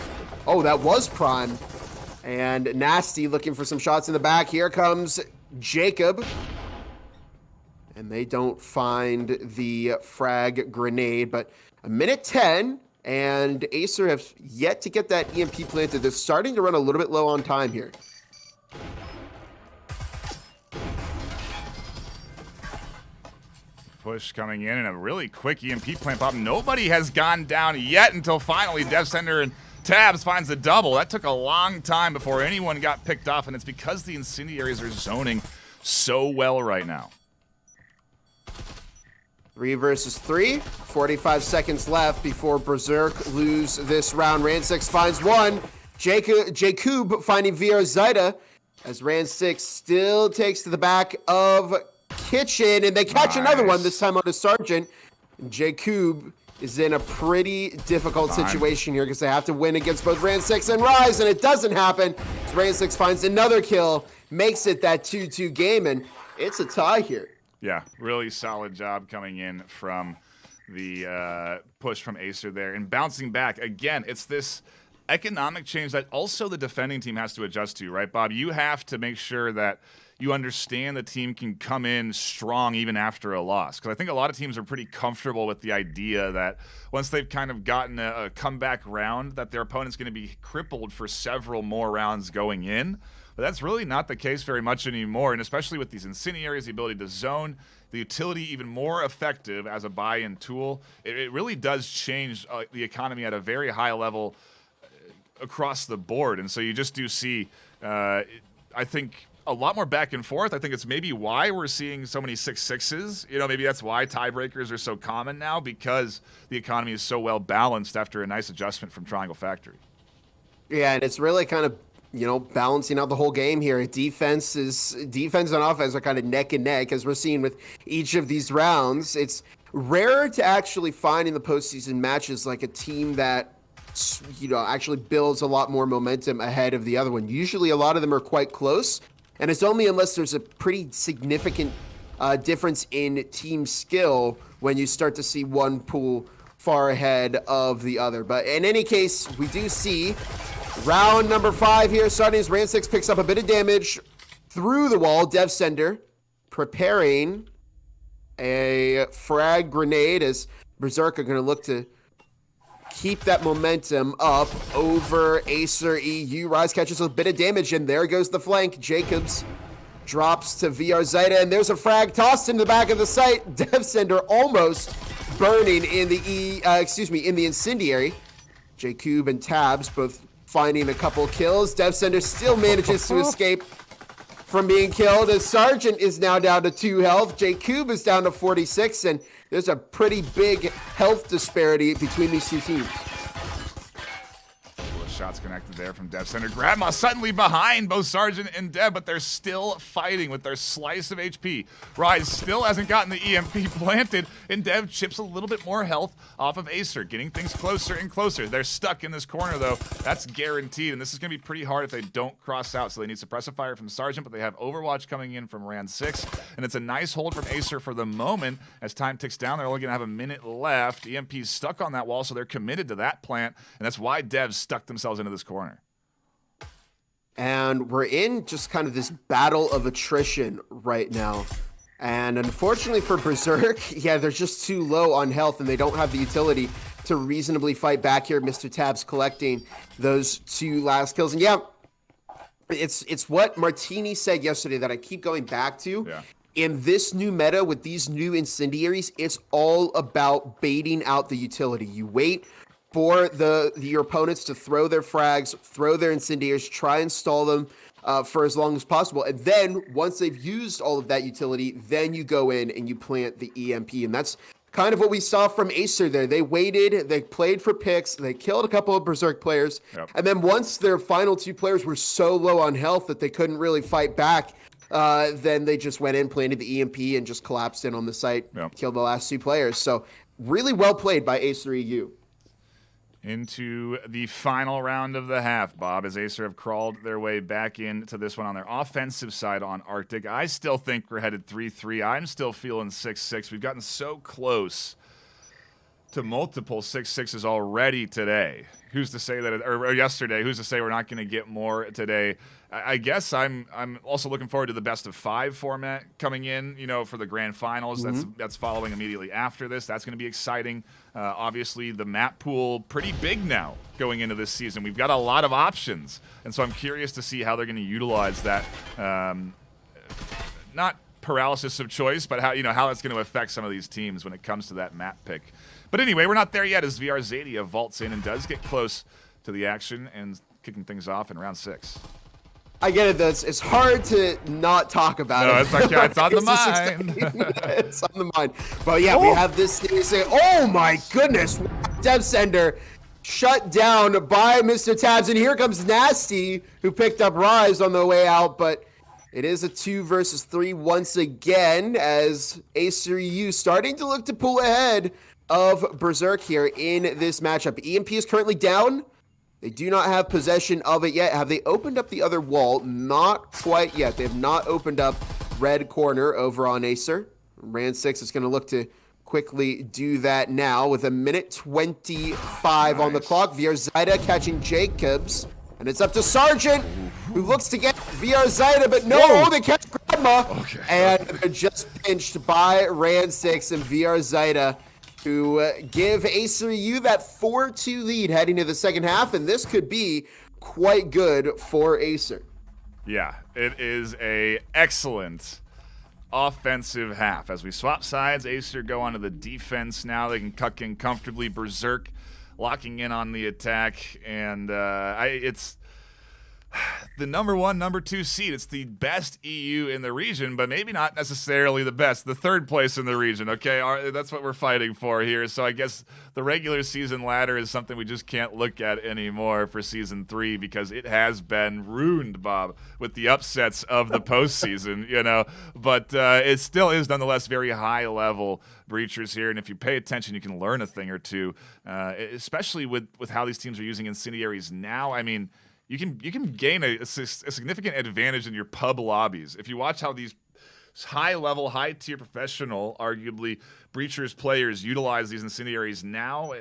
oh, that was Prime. And Nasty looking for some shots in the back. Here comes Jacob. And they don't find the frag grenade, but a minute 10, and Acer have yet to get that EMP planted. They're starting to run a little bit low on time here. Push coming in and a really quick EMP plant pop. Nobody has gone down yet until finally DevSender and Tabs finds the double. That took a long time before anyone got picked off, and it's because the incendiaries are zoning so well right now. 3 versus 3, 45 seconds left before Berserk lose this round. Ran6 finds one. Jacob finding VRZida as Ran6 still takes to the back of Kitchen, and they catch another one, this time on a Sergeant. Jacob is in a pretty difficult situation here because they have to win against both Ran6 and Rise, and it doesn't happen. So Ran6 finds another kill, makes it that 2-2 game, and it's a tie here. Yeah, really solid job coming in from the push from Acer there. And bouncing back, again, it's this economic change that also the defending team has to adjust to, right, Bob? You have to make sure that you understand the team can come in strong even after a loss. Because I think a lot of teams are pretty comfortable with the idea that once they've kind of gotten a comeback round, that their opponent's going to be crippled for several more rounds going in. But that's really not the case very much anymore, and especially with these incendiaries, the ability to zone, the utility even more effective as a buy-in tool. It really does change the economy at a very high level across the board. And so you just do see, I think, a lot more back and forth. I think it's maybe why we're seeing so many 6-6s. You know, maybe that's why tiebreakers are so common now, because the economy is so well balanced after a nice adjustment from Triangle Factory. Yeah, and it's really kind of, you know, balancing out the whole game here. Defense and offense are kind of neck and neck, as we're seeing with each of these rounds. It's rare to actually find in the postseason matches like a team that, you know, actually builds a lot more momentum ahead of the other one. Usually a lot of them are quite close, and it's only unless there's a pretty significant difference in team skill when you start to see one pool far ahead of the other. But in any case, we do see round number 5 here starting as Ran 6 picks up a bit of damage through the wall. Dev Sender preparing a frag grenade as Berserk are going to look to keep that momentum up over Acer EU. Rise catches a bit of damage, and there goes the flank. Jacobs drops to VR Zeta, and there's a frag tossed into the back of the site. Dev Sender almost burning in the in the incendiary. Jacob and Tabs both finding a couple kills. Dev Sender still manages to escape from being killed, as Sergeant is now down to 2 health. Jacob is down to 46, and there's a pretty big health disparity between these two teams. Shots connected there from Dev Center. Grandma suddenly behind both Sergeant and Dev, but they're still fighting with their slice of HP. Rise still hasn't gotten the EMP planted, and Dev chips a little bit more health off of Acer, getting things closer and closer. They're stuck in this corner, though. That's guaranteed, and this is going to be pretty hard if they don't cross out. So they need suppressive fire from Sergeant, but they have Overwatch coming in from Ran 6, and it's a nice hold from Acer for the moment. As time ticks down, they're only going to have a minute left. EMP's stuck on that wall, so they're committed to that plant, and that's why Dev stuck themselves into this corner. And we're in just kind of this battle of attrition right now. And unfortunately for Berserk, yeah, they're just too low on health, and they don't have the utility to reasonably fight back here. Mr. Tabs collecting those 2 last kills. And yeah, it's what Martini said yesterday that I keep going back to. Yeah. In this new meta with these new incendiaries, it's all about baiting out the utility. You wait for your opponents to throw their frags, throw their incendiaries, try and stall them for as long as possible. And then once they've used all of that utility, then you go in and you plant the EMP. And that's kind of what we saw from Acer there. They waited, they played for picks, they killed a couple of Berserk players. Yep. And then once their final 2 players were so low on health that they couldn't really fight back, then they just went in, planted the EMP, and just collapsed in on the site, Yep. killed the last 2 players. So really well played by Acer EU. Into the final round of the half, Bob, as Acer have crawled their way back into this one on their offensive side on Arctic. I still think we're headed 3-3. I'm still feeling 6-6. We've gotten so close to multiple 6-6s already today. Who's to say that, or yesterday, who's to say we're not going to get more today? I guess I'm also looking forward to the best of 5 format coming in, you know, for the grand finals. That's following immediately after this. That's going to be exciting. Obviously, the map pool pretty big now going into this season. We've got a lot of options, and so I'm curious to see how they're going to utilize that. Not paralysis of choice, but how that's going to affect some of these teams when it comes to that map pick. But anyway, we're not there yet as VR Zadia vaults in and does get close to the action and kicking things off in round 6. I get it, though. It's hard to not talk about it. It's like, yeah, it's on the mind. It's on the mind. But yeah, we have this thing say, oh my goodness, Dev Sender shut down by Mr. Tabs. And here comes Nasty, who picked up Rise on the way out. But it is a 2 versus 3 once again, as Acer EU starting to look to pull ahead of Berserk here in this matchup. EMP is currently down. They do not have possession of it yet. Have they opened up the other wall? Not quite yet. They have not opened up red corner over on Acer. Ran 6 is going to look to quickly do that now with a minute 25 on the clock. VR Zaida catching Jacobs. And it's up to Sergeant, who looks to get VR Zaida, but no, they catch Grandma. Okay. And they're just pinched by Ran6 and VR Zeta, to give ACU that 4-2 lead heading to the second half, and this could be quite good for Acer. Yeah, it is a excellent offensive half. As we swap sides, Acer go onto the defense now. They can cuck in comfortably. Berserk locking in on the attack, and it's the number 1, number 2 seed. It's the best EU in the region, but maybe not necessarily the best. The third place in the region, okay? That's what we're fighting for here. So I guess the regular season ladder is something we just can't look at anymore for Season 3 because it has been ruined, Bob, with the upsets of the postseason, you know? But it still is nonetheless very high-level breachers here, and if you pay attention, you can learn a thing or two, especially with how these teams are using incendiaries now. I mean, you can gain a significant advantage in your pub lobbies. If you watch how these high-level, high-tier professional, arguably, breachers players utilize these incendiaries now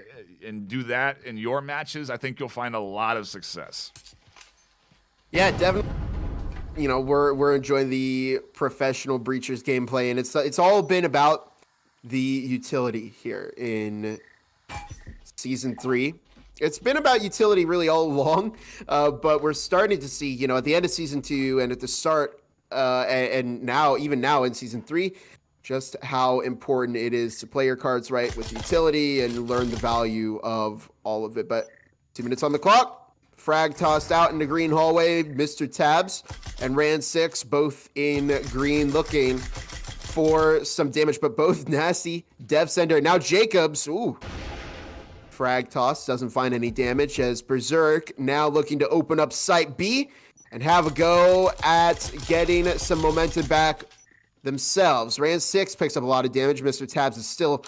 and do that in your matches, I think you'll find a lot of success. Yeah, definitely. You know, we're enjoying the professional breachers gameplay, and it's all been about the utility here in Season 3. It's been about utility really all along, but we're starting to see, you know, at the end of Season 2 and at the start, and now, even now in Season 3, just how important it is to play your cards right with utility and learn the value of all of it. But 2 minutes on the clock, frag tossed out in the green hallway, Mr. Tabs and Ran6 both in green looking for some damage, but both nasty. Dev Sender, now Jacobs, ooh. Frag toss doesn't find any damage as Berserk now looking to open up Site B and have a go at getting some momentum back themselves. Ran6 picks up a lot of damage. Mr. Tabs is still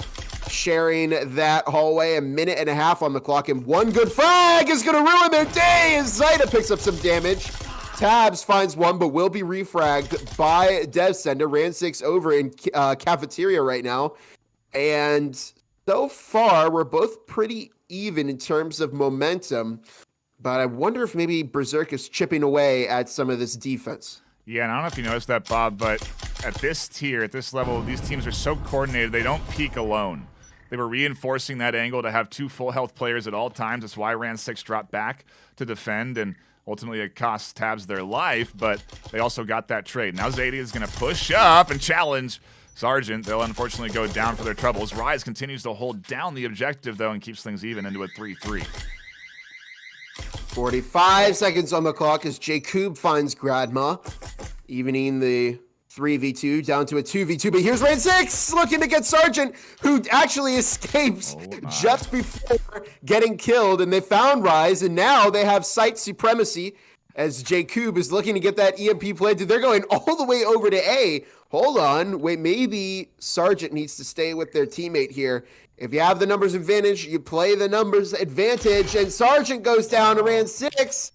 sharing that hallway. 1.5 minutes on the clock, and one good frag is going to ruin their day as Zeta picks up some damage. Tabs finds one, but will be refragged by Dev Sender. Ran6 over in cafeteria right now, and so far, we're both pretty even in terms of momentum, but I wonder if maybe Berserk is chipping away at some of this defense. Yeah, and I don't know if you noticed that, Bob, but at this tier, at this level, these teams are so coordinated, they don't peek alone. They were reinforcing that angle to have 2 full health players at all times. That's why Ran6 dropped back to defend, and ultimately it costs Tabs their life, but they also got that trade. Now Zadie is going to push up and challenge Sargent. They'll unfortunately go down for their troubles. Rise continues to hold down the objective, though, and keeps things even into a 3-3. 45 seconds on the clock as Jacob finds Gradma, evening the 3v2 down to a 2v2. But here's Ran6 looking to get Sargent, who actually escapes just before getting killed. And they found Rise, and now they have site supremacy as Jacob is looking to get that EMP planted. They're going all the way over to A. Hold on, wait, maybe Sargent needs to stay with their teammate here. If you have the numbers advantage, you play the numbers advantage, and Sargent goes down to Ran6.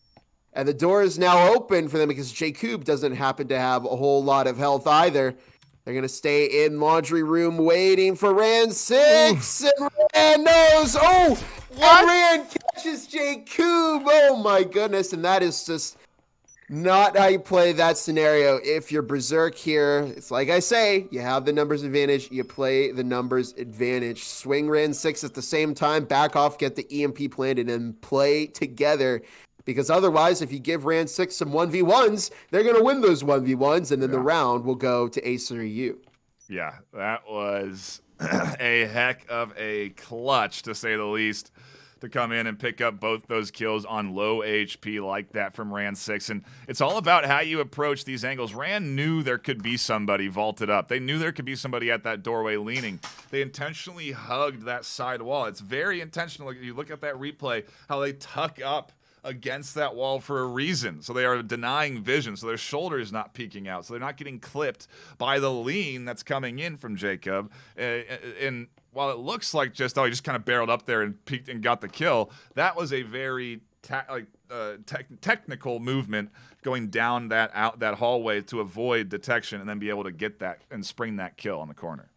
And the door is now open for them because Jacob doesn't happen to have a whole lot of health either. They're going to stay in laundry room waiting for Ran6. And Ran knows. Oh, and Ran catches Jacob. Oh, my goodness. And that is just not how you play that scenario. If you're Berserk here, it's like I say, you have the numbers advantage, you play the numbers advantage. Swing Ran6 at the same time, back off, get the EMP planted, and play together. Because otherwise, if you give Ran6 some 1v1s, they're going to win those 1v1s, and then the round will go to Acer EU. Yeah, that was a heck of a clutch, to say the least, to come in and pick up both those kills on low HP like that from Ran6. And it's all about how you approach these angles. Ran knew there could be somebody vaulted up. They knew there could be somebody at that doorway leaning. They intentionally hugged that side wall. It's very intentional. You look at that replay, how they tuck up against that wall for a reason. So they are denying vision, so their shoulder is not peeking out. So they're not getting clipped by the lean that's coming in from Jacob. And while it looks like just, he just kind of barreled up there and peeked and got the kill, that was a very technical movement going down that hallway to avoid detection and then be able to get that and spring that kill on the corner.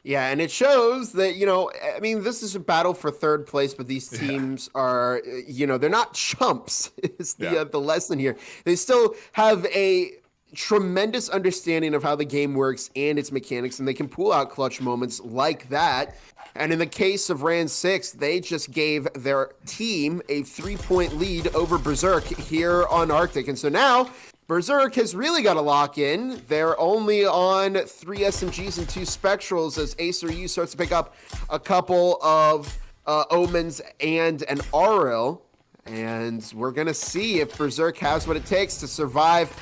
Yeah, and it shows that, I mean, this is a battle for third place, but these teams are, they're not chumps, is the lesson here. They still have a tremendous understanding of how the game works and its mechanics, and they can pull out clutch moments like that. And in the case of Ran 6, they just gave their team a 3-point lead over Berserk here on Arctic. And so now Berserk has really got to lock in. They're only on 3 SMGs and 2 Spectrals as Acer U starts to pick up a couple of Omens and an Auril. And we're going to see if Berserk has what it takes to survive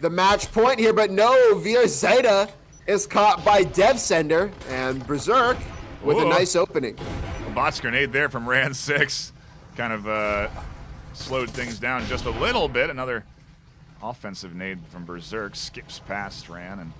the match point here. But no, VRML is caught by Devsender, and Berserk with a nice opening. A bot's grenade there from Ran 6. Kind of slowed things down just a little bit. Another offensive nade from Berserk skips past Ran, and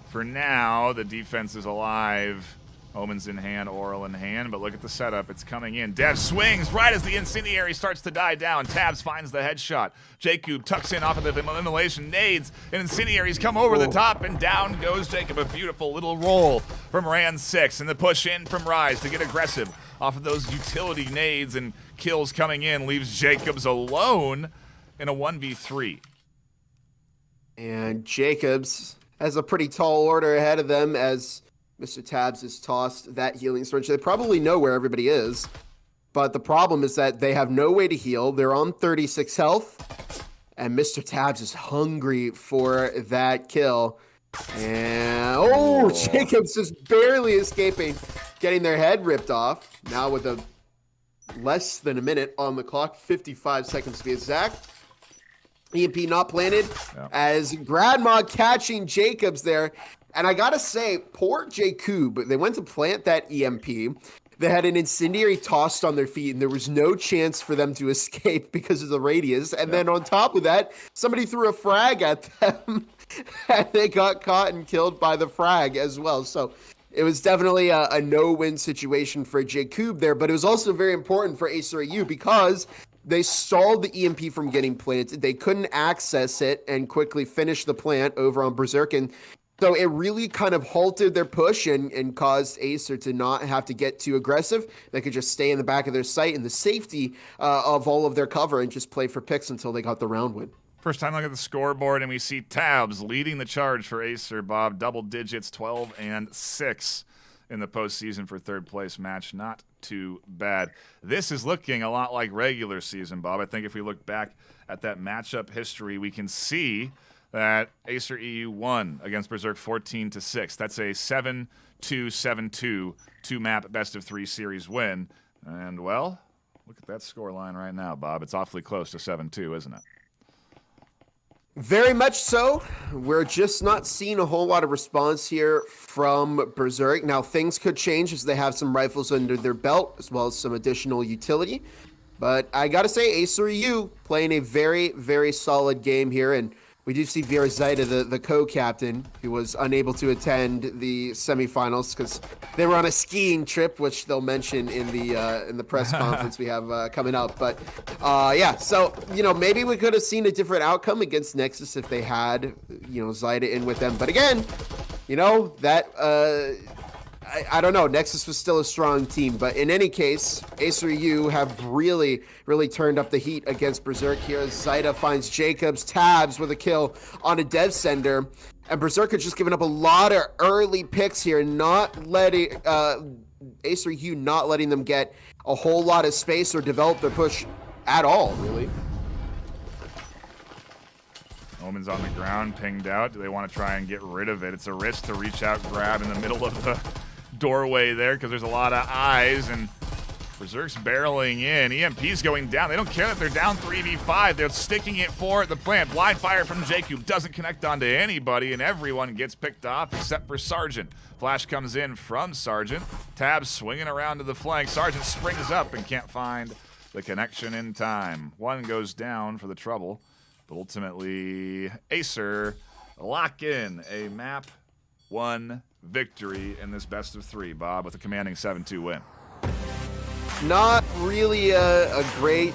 for now the defense is alive. Omen's in hand, Auril in hand, but look at the setup. It's coming in. Dev swings right as the incendiary starts to die down. Tabs finds the headshot. Jacob tucks in off of the immolation, nades, and incendiaries come over the top, and down goes Jacob. A beautiful little roll from Ran 6, and the push in from Rise to get aggressive off of those utility nades, and kills coming in leaves Jacobs alone in a 1v3. And Jacobs has a pretty tall order ahead of them as Mr. Tabs has tossed that healing syringe. They probably know where everybody is, but the problem is that they have no way to heal. They're on 36 health, and Mr. Tabs is hungry for that kill. And Jacobs is barely escaping, getting their head ripped off. Now with a less than a minute on the clock, 55 seconds to be exact. EMP not planted as Gradmog catching Jacobs there. And I gotta say, poor Jacob, they went to plant that EMP. They had an incendiary tossed on their feet, and there was no chance for them to escape because of the radius. And then on top of that, somebody threw a frag at them, and they got caught and killed by the frag as well. So it was definitely a no-win situation for Jacob there, but it was also very important for Acer AU because they stalled the EMP from getting planted. They couldn't access it and quickly finish the plant over on Berserk, and so it really kind of halted their push and caused Acer to not have to get too aggressive. They could just stay in the back of their site in the safety of all of their cover and just play for picks until they got the round win. First time look at the scoreboard, and we see Tabs leading the charge for Acer, Bob. Double digits, 12 and 6 in the postseason for third place match. Not too bad. This is looking a lot like regular season, Bob. I think if we look back at that matchup history, we can see that Acer EU won against Berserk 14-6. That's a 7-2, 7-2, 2-map best-of-3 series win. And, well, look at that score line right now, Bob. It's awfully close to 7-2, isn't it? Very much so. We're just not seeing a whole lot of response here from Berserk. Now, things could change as they have some rifles under their belt, as well as some additional utility. But I gotta say, Acer EU playing a very, very solid game here, and we do see VRML, the co-captain, who was unable to attend the semifinals because they were on a skiing trip, which they'll mention in the press conference we have coming up. But yeah, so maybe we could have seen a different outcome against Nexus if they had Zyda in with them. But again, that I don't know. Nexus was still a strong team, but in any case, Acer EU have really, really turned up the heat against Berserk here. Zyda finds Jacobs, Tabs with a kill on a Devsender, and Berserk has just given up a lot of early picks here, not letting Acer EU not letting them get a whole lot of space or develop their push at all, really. Omen's on the ground, pinged out. Do they want to try and get rid of it? It's a risk to reach out, grab in the middle of the doorway there because there's a lot of eyes, and Berserk's barreling in. EMP's going down. They don't care that they're down 3v5. They're sticking it for the plant. Blind fire from Jacob doesn't connect onto anybody, and everyone gets picked off except for Sargent. Flash comes in from Sargent. Tabs swinging around to the flank. Sargent springs up and can't find the connection in time. One goes down for the trouble, but ultimately Acer lock in a map 1 victory in this best of 3, Bob, with a commanding 7-2 win. Not really a great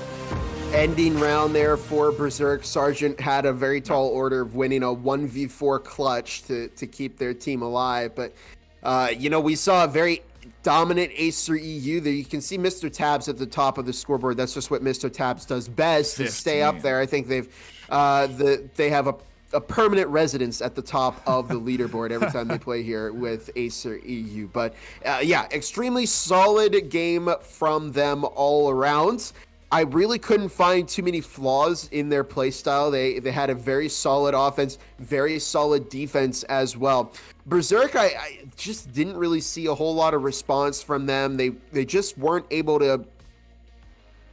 ending round there for Berserk. Sargent had a very tall order of winning a 1v4 clutch to keep their team alive. But, we saw a very dominant Acer EU there. You can see Mr. Tabs at the top of the scoreboard. That's just what Mr. Tabs does best, to stay up there. I think they have a a permanent residence at the top of the leaderboard every time they play here with Acer EU. But yeah, extremely solid game from them all around. I really couldn't find too many flaws in their play style. They had a very solid offense, very solid defense as well. Berserk, I just didn't really see a whole lot of response from them. They just weren't able to,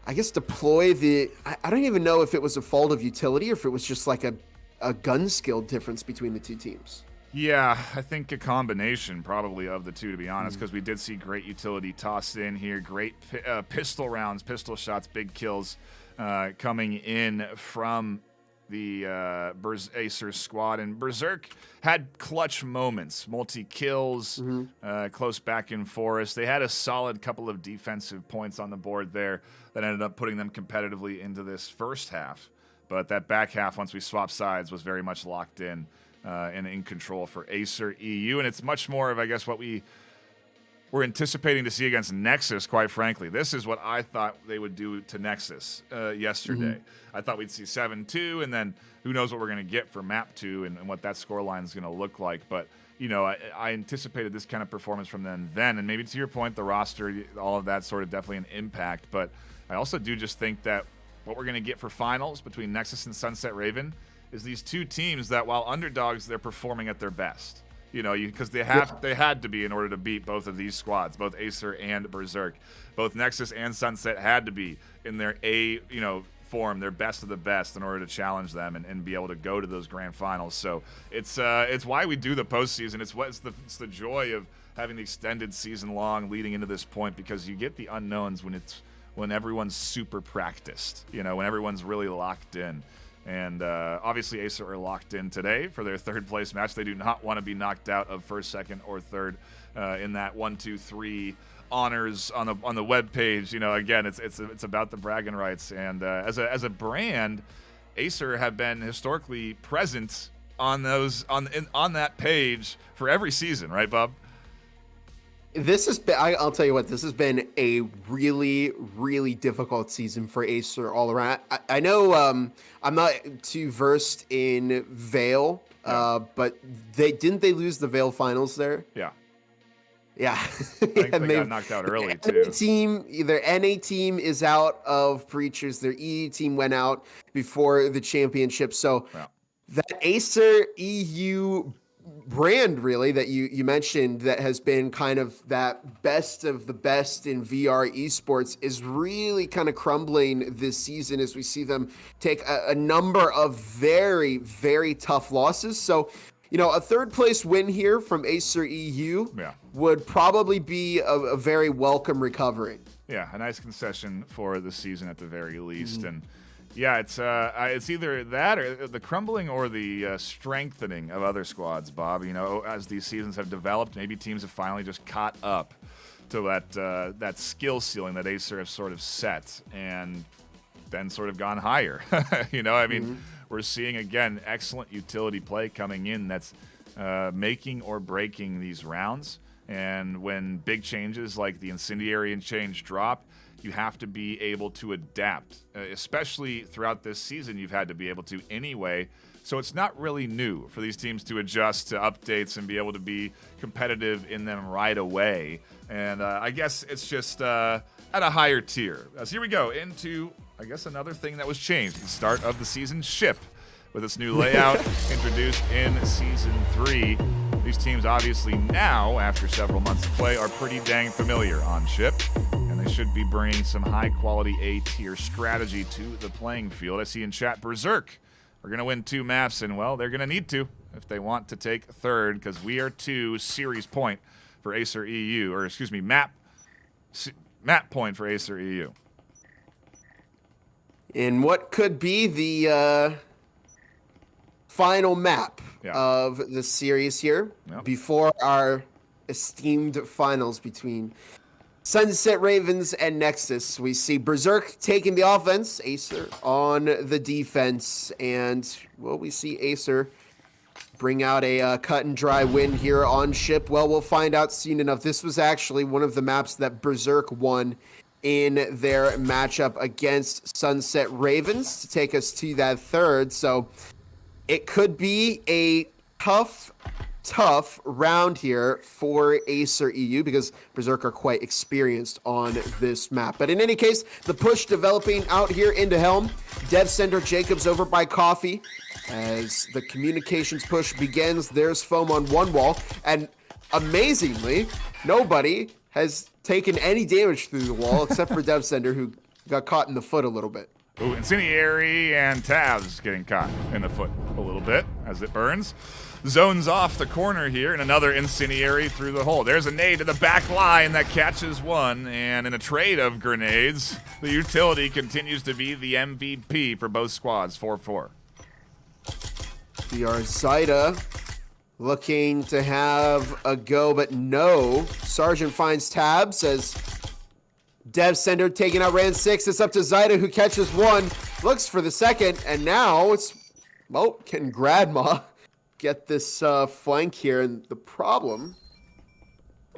I guess, deploy the... I don't even know if it was a fault of utility or if it was just like a gun skill difference between the two teams. Yeah, I think a combination probably of the two, to be honest, because we did see great utility tossed in here, great pistol rounds, pistol shots, big kills coming in from the Acer squad. And Berserk had clutch moments, multi-kills, close back in Forest. They had a solid couple of defensive points on the board there that ended up putting them competitively into this first half. But that back half, once we swapped sides, was very much locked in. And in control for Acer EU. And it's much more of, I guess, what we were anticipating to see against Nexus, quite frankly. This is what I thought they would do to Nexus yesterday. I thought we'd see 7-2, and then who knows what we're going to get for Map 2 and what that scoreline is going to look like. But, you know, I anticipated this kind of performance from them then. And maybe to your point, the roster, all of that sort of definitely an impact. But I also do just think that what we're going to get for finals between Nexus and Sunset Raven is these two teams that, while underdogs, they're performing at their best. You know, because they had to be in order to beat both of these squads, both Acer and Berserk. Both Nexus and Sunset had to be in their form, their best of the best, in order to challenge them and be able to go to those grand finals. So it's why we do the postseason. It's the joy of having the extended season long leading into this point, because you get the unknowns when everyone's super practiced. You know, when everyone's really locked in. And obviously Acer are locked in today for their third place match. They do not want to be knocked out of first, second, or third in that 1, 2, 3 honors on the web page. You know, again, it's about the bragging rights. And as a brand, Acer have been historically present on that page for every season, right, Bob? This has been, I'll tell you what, this has been a really, really difficult season for Acer all around. I know I'm not too versed in Veil, but didn't they lose the Veil finals there? Yeah. Yeah. I think they got knocked out early, too. Their NA team is out of Breachers. Their EU team went out before the championship. So that Acer EU brand, really, that you mentioned, that has been kind of that best of the best in VR esports, is really kind of crumbling this season as we see them take a number of very, very tough losses. So, you know, a third place win here from Acer EU would probably be a very welcome recovery. Yeah, a nice concession for the season at the very least. And yeah, it's either that or the crumbling or the strengthening of other squads, Bob. You know, as these seasons have developed, maybe teams have finally just caught up to that skill ceiling that Acer have sort of set and then sort of gone higher. You know, I mean, we're seeing, again, excellent utility play coming in that's making or breaking these rounds. And when big changes like the Incendiary change drop, you have to be able to adapt, especially throughout this season. You've had to be able to anyway. So it's not really new for these teams to adjust to updates and be able to be competitive in them right away. And I guess it's just at a higher tier. So here we go into, I guess, another thing that was changed. The start of the season, Ship, with its new layout introduced in Season 3. These teams obviously now, after several months of play, are pretty dang familiar on Ship. They should be bringing some high-quality A-tier strategy to the playing field. I see in chat, Berserk are going to win 2 maps, and, well, they're going to need to if they want to take third, because we are 2 series point for Acer EU, or excuse me, map point for Acer EU. In what could be the final map of the series here before our esteemed finals between Sunset Ravens and Nexus. We see Berserk taking the offense, Acer on the defense, and, well, we see Acer bring out a cut and dry win here on Ship. Well, we'll find out soon enough. This was actually one of the maps that Berserk won in their matchup against Sunset Ravens to take us to that third. So it could be a tough round here for Acer EU because Berserk are quite experienced on this map. But in any case, the push developing out here into Helm. Dev Sender Jacobs over by Coffee. As the communications push begins, there's foam on one wall. And amazingly, nobody has taken any damage through the wall except for Dev Sender, who got caught in the foot a little bit. Ooh, Incendiary and Tabs getting caught in the foot a little bit as it burns. Zones off the corner here, and another Incendiary through the hole. There's a nade to the back line that catches one, and in a trade of grenades, the utility continues to be the MVP for both squads, 4-4. VR Zyda looking to have a go, but no. Sergeant finds Tabs as Dev Sender taking out Rand 6. It's up to Zyda, who catches one, looks for the second, and now it's, well, can Gradma get this flank here? And the problem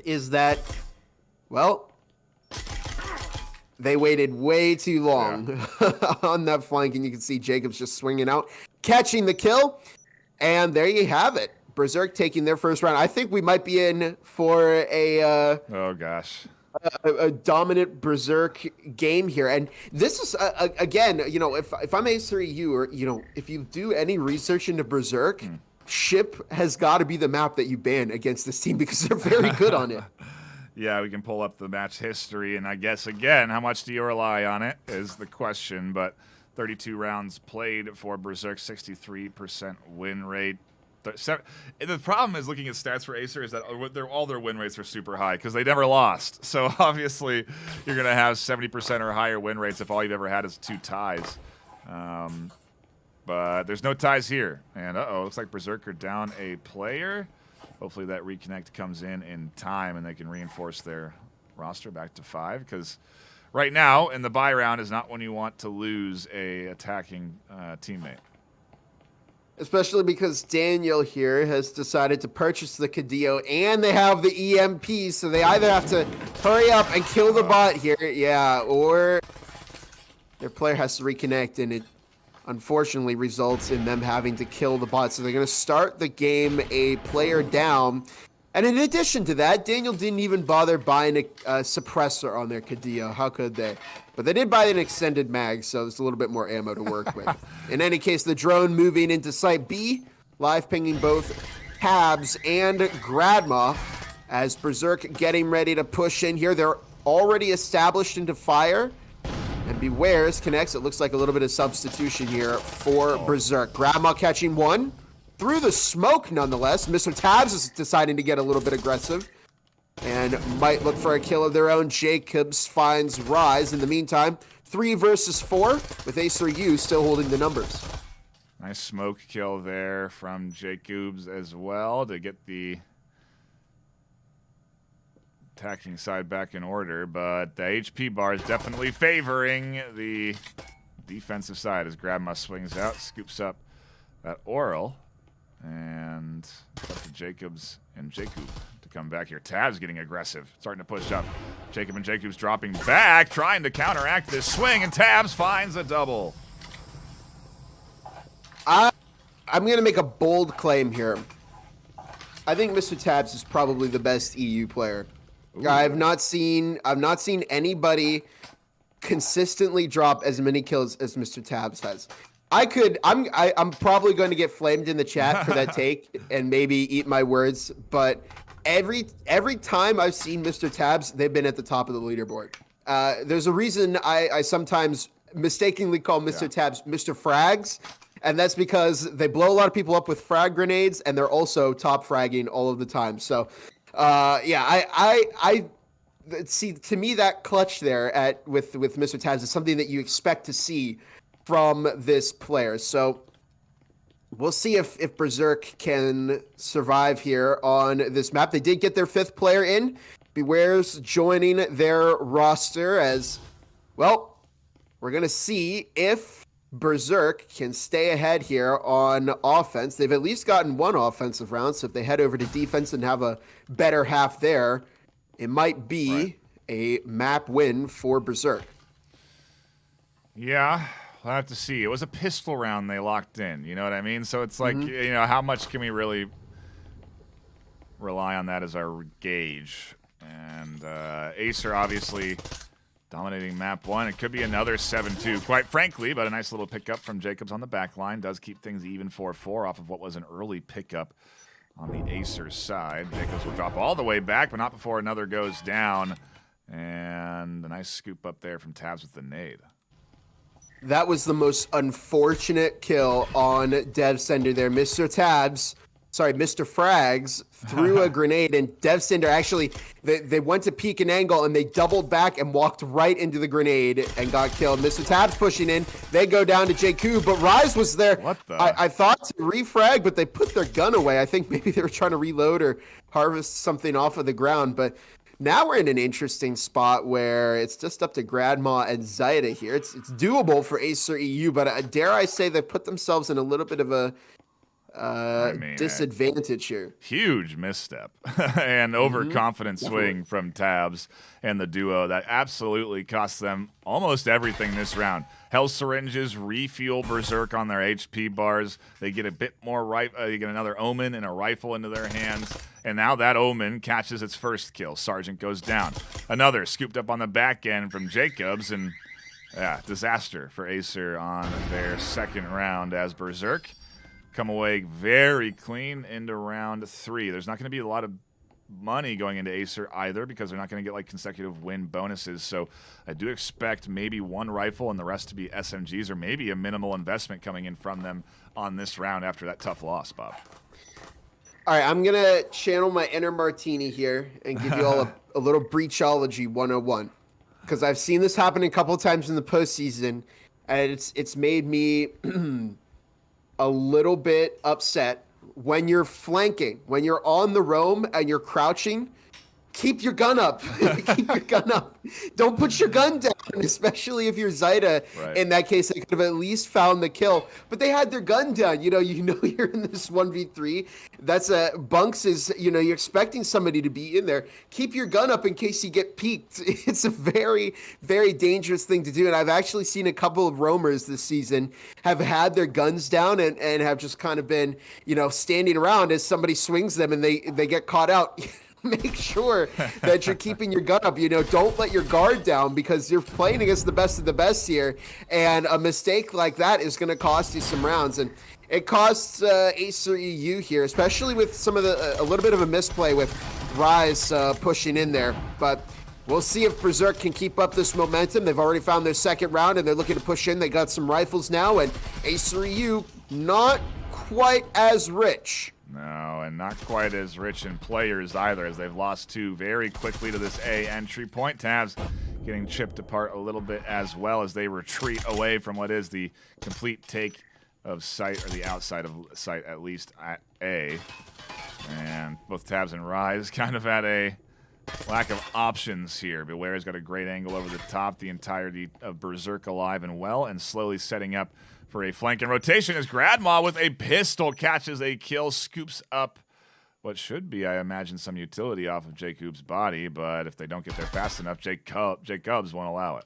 is that, well, they waited way too long on that flank, and you can see Jacobs just swinging out, catching the kill, and there you have it. Berserk taking their first round. I think we might be in for a oh gosh, a dominant Berserk game here. And this is again, you know, if I'm Acer EU, or you know, if you do any research into Berserk, Ship has got to be the map that you ban against this team because they're very good on it. Yeah, we can pull up the match history, and I guess again, how much do you rely on it is the question. But 32 rounds played for Berserk, 63% win rate. The problem is looking at stats for Acer is that all their win rates are super high because they never lost. So obviously you're going to have 70% or higher win rates if all you've ever had is 2 ties. But there's no ties here. And looks like Berserk are down a player. Hopefully that reconnect comes in time and they can reinforce their roster back to 5, because right now in the bye round is not when you want to lose a attacking teammate. Especially because Daniel here has decided to purchase the Cadillo, and they have the EMP, so they either have to hurry up and kill the bot here, yeah, or their player has to reconnect, and it unfortunately results in them having to kill the bot. So they're going to start the game a player down. And in addition to that, Daniel didn't even bother buying a suppressor on their Cadillo. How could they? But they did buy an extended mag, so there's a little bit more ammo to work with. In any case, the drone moving into Site B, live pinging both Tabs and Gradma as Berserk getting ready to push in here. They're already established into fire. And Bewares connects. It looks like a little bit of substitution here for Berserk. Gradma catching one. Through the smoke, nonetheless. Mr. Tabs is deciding to get a little bit aggressive and might look for a kill of their own. Jacobs finds Rise. In the meantime, 3 versus 4 with Acer U still holding the numbers. Nice smoke kill there from Jacobs as well to get the attacking side back in order, but the HP bar is definitely favoring the defensive side as Gradma swings out, scoops up that Oral. And it's up to Jacobs and Jacob to come back here. Tabs getting aggressive, starting to push up. Jacob and Jacobs dropping back, trying to counteract this swing, and Tabs finds a double. I'm going to make a bold claim here. I think Mr. Tabs is probably the best EU player. Ooh. I've not seen anybody consistently drop as many kills as Mr. Tabs has. I'm probably going to get flamed in the chat for that take and maybe eat my words, but every time I've seen Mr. Tabs, they've been at the top of the leaderboard. There's a reason I sometimes mistakenly call Mr. Tabs Mr. Frags, and that's because they blow a lot of people up with frag grenades, and they're also top fragging all of the time. So, I see, to me, that clutch there with Mr. Tabs is something that you expect to see from this player. So we'll see if Berserk can survive here on this map. They did get their 5th player in. Beware's joining their roster as, well, we're going to see if Berserk can stay ahead here on offense. They've at least gotten 1 offensive round, so if they head over to defense and have a better half there, it might be a map win for Berserk. Yeah. We'll have to see. It was a pistol round they locked in. You know what I mean? So it's like, you know, how much can we really rely on that as our gauge? And Acer obviously dominating map 1. It could be another 7-2, quite frankly, but a nice little pickup from Jacobs on the back line does keep things even 4-4 off of what was an early pickup on the Acer side. Jacobs will drop all the way back, but not before another goes down. And a nice scoop up there from Tabs with the nade. That was the most unfortunate kill on DevSender there. Mr. Frags threw a grenade, and DevSender actually, they went to peek an angle, and they doubled back and walked right into the grenade and got killed. Mr. Tabs pushing in. They go down to Jakub, but Rise was there. What the? I thought to refrag, but they put their gun away. I think maybe they were trying to reload or harvest something off of the ground, but now we're in an interesting spot where it's just up to Grandma and Zaida here. It's doable for Acer EU, but dare I say they've put themselves in a little bit of a disadvantage here. Huge misstep and overconfident swing from Tabs and the duo that absolutely cost them almost everything this round. Hell syringes refuel Berserk on their HP bars. They get a bit more they get another Omen and a rifle into their hands. And now that Omen catches its first kill. Sergeant goes down. Another scooped up on the back end from Jacobs, and yeah, disaster for Acer on their second round as Berserk come away very clean into round 3. There's not going to be a lot of money going into Acer either because they're not going to get like consecutive win bonuses. So I do expect maybe one rifle and the rest to be SMGs, or maybe a minimal investment coming in from them on this round after that tough loss, Bob. All right, I'm going to channel my inner Martini here and give you all a little Breachology 101, because I've seen this happen a couple times in the postseason, and it's made me a little bit upset. When you're flanking, when you're on the roam and you're crouching, keep your gun up. Keep your gun up. Don't put your gun down, especially if you're Zaida. Right. In that case, they could have at least found the kill. But they had their gun down. You know you're in this 1v3. That's Bunks is, you're expecting somebody to be in there. Keep your gun up in case you get peeked. It's a very, very dangerous thing to do. And I've actually seen a couple of roamers this season have had their guns down and have just kind of been, standing around as somebody swings them and they get caught out. Make sure that you're keeping your gun up. Don't let your guard down, because you're playing against the best of the best here, and a mistake like that is going to cost you some rounds. And it costs Acer EU here, especially with some of a little bit of a misplay with Rise pushing in there. But we'll see if Berserk can keep up this momentum. They've already found their second round, and they're looking to push in. They got some rifles now, and Acer EU not quite as rich. No, and not quite as rich in players either, as they've lost 2 very quickly to this A entry point. Tabs getting chipped apart a little bit as well as they retreat away from what is the complete take of site, or the outside of site at least at A. And both Tabs and Rise kind of had a lack of options here. Beware's got a great angle over the top, the entirety of Berserk alive and well, and slowly setting up for a flank and rotation as Gradma with a pistol catches a kill, scoops up what should be, I imagine, some utility off of Jakub's body, but if they don't get there fast enough, Jacobs won't allow it.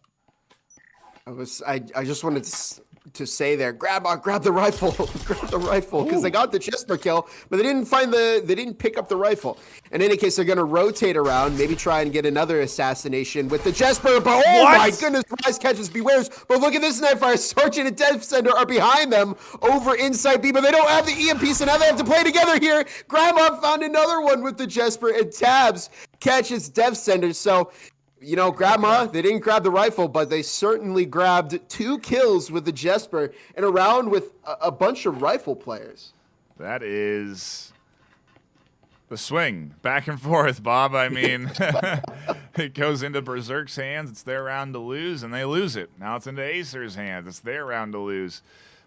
I just wanted to say there, grab the rifle, because they got the Jesper kill, but they didn't pick up the rifle. In any case, they're going to rotate around, maybe try and get another assassination with the Jesper. But my goodness, Rise catches Bewares. But look at this Nightfire. Sergeant and DevSender are behind them over inside B, but they don't have the EMP, so now they have to play together here. Grandma found another one with the Jesper, and Tabs catches DevSender. So, Grandma, they didn't grab the rifle, but they certainly grabbed 2 kills with the Jesper in a round with a bunch of rifle players. That is the swing back and forth, Bob. I mean, it goes into Berserk's hands. It's their round to lose, and they lose it. Now it's into Acer's hands. It's their round to lose.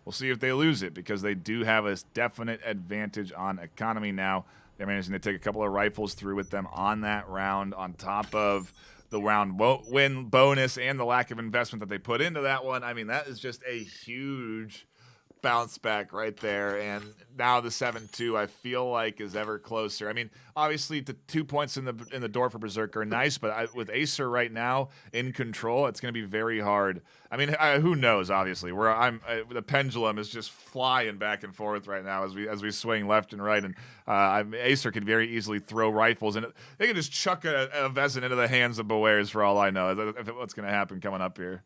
We'll see if they lose it, because they do have a definite advantage on economy now. They're managing to take a couple of rifles through with them on that round, on top of the round win bonus and the lack of investment that they put into that one. I mean, that is just a huge bounce back right there, and now the 7-2 I feel like is ever closer. I mean, obviously the 2 points in the door for Berserk are nice, but with Acer right now in control, it's going to be very hard. I mean, who knows? Obviously, the pendulum is just flying back and forth right now as we swing left and right, and Acer could very easily throw rifles, and they can just chuck a Vezin into the hands of Bewares for all I know. What's going to happen coming up here?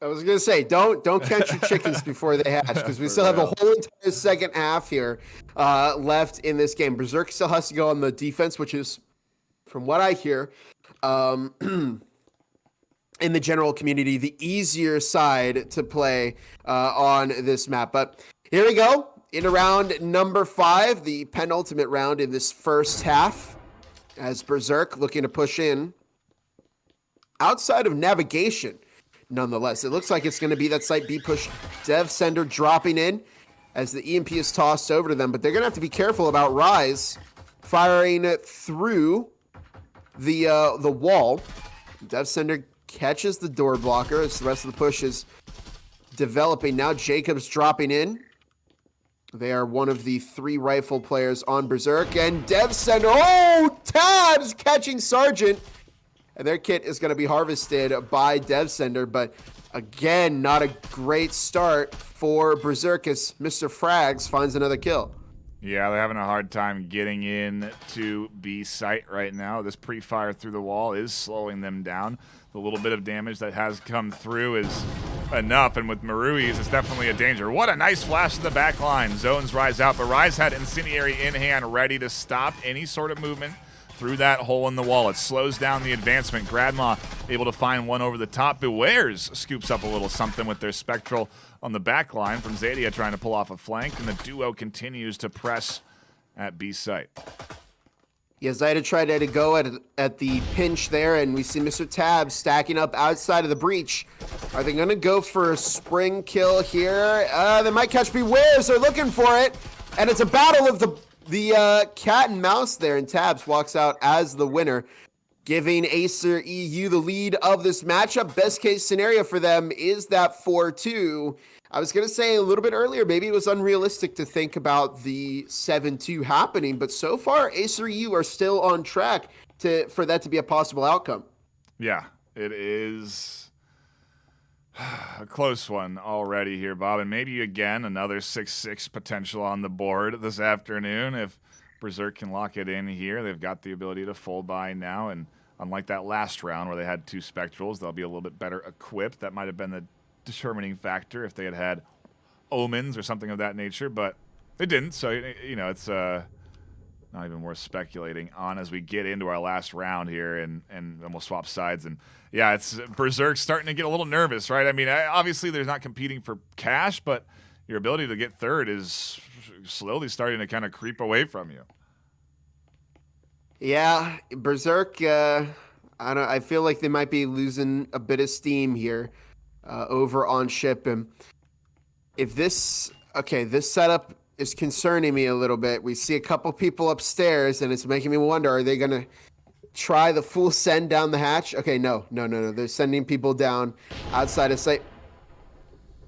I was gonna say, don't catch your chickens before they hatch, because we still have a whole entire second half here left in this game. Berserk still has to go on the defense, which is, from what I hear, in the general community, the easier side to play on this map. But here we go, into round number 5, the penultimate round in this first half, as Berserk looking to push in outside of navigation. Nonetheless, it looks like it's going to be that site B push. Dev Sender dropping in as the EMP is tossed over to them, but they're going to have to be careful about Rise firing through the wall. Dev Sender catches the door blocker as the rest of the push is developing. Now Jacob's dropping in. They are one of the 3 rifle players on Berserk, and Dev Sender, Tabs catching Sergeant. And their kit is going to be harvested by DevSender, but again, not a great start for Berserk as Mr. Frags finds another kill. Yeah, they're having a hard time getting in to B site right now. This pre-fire through the wall is slowing them down. The little bit of damage that has come through is enough, and with Marui's, it's definitely a danger. What a nice flash to the back line. Zones Rise out, but Rise had Incendiary in hand, ready to stop any sort of movement through that hole in the wall. It slows down the advancement. Gradma able to find one over the top. Bewares scoops up a little something with their Spectral on the back line from Zadia trying to pull off a flank, and the duo continues to press at B site. Yeah, Zaida tried to go at the pinch there, and we see Mr. Tab stacking up outside of the breach. Are they going to go for a spring kill here? They might catch Bewares. They're looking for it, and it's a battle of the cat and mouse there, and Tabs walks out as the winner, giving Acer EU the lead of this matchup. Best case scenario for them is that 4-2. I was going to say a little bit earlier, maybe it was unrealistic to think about the 7-2 happening, but so far Acer EU are still on track for that to be a possible outcome. Yeah, it is a close one already here, Bob, and maybe again another 6-6 potential on the board this afternoon. If Berserk can lock it in here, they've got the ability to full buy now, and unlike that last round where they had 2 Spectrals, they'll be a little bit better equipped. That might have been the determining factor if they had Omens or something of that nature, but they didn't, so you know, it's not even worth speculating on as we get into our last round here, and then we'll swap sides. And yeah, it's Berserk starting to get a little nervous, right? I mean, obviously there's not competing for cash, but your ability to get third is slowly starting to kind of creep away from you. Yeah, Berserk, I feel like they might be losing a bit of steam here over on ship. And if this setup is concerning me a little bit. We see a couple people upstairs, and it's making me wonder, are they going to try the full send down the hatch? Okay, no. They're sending people down outside of sight.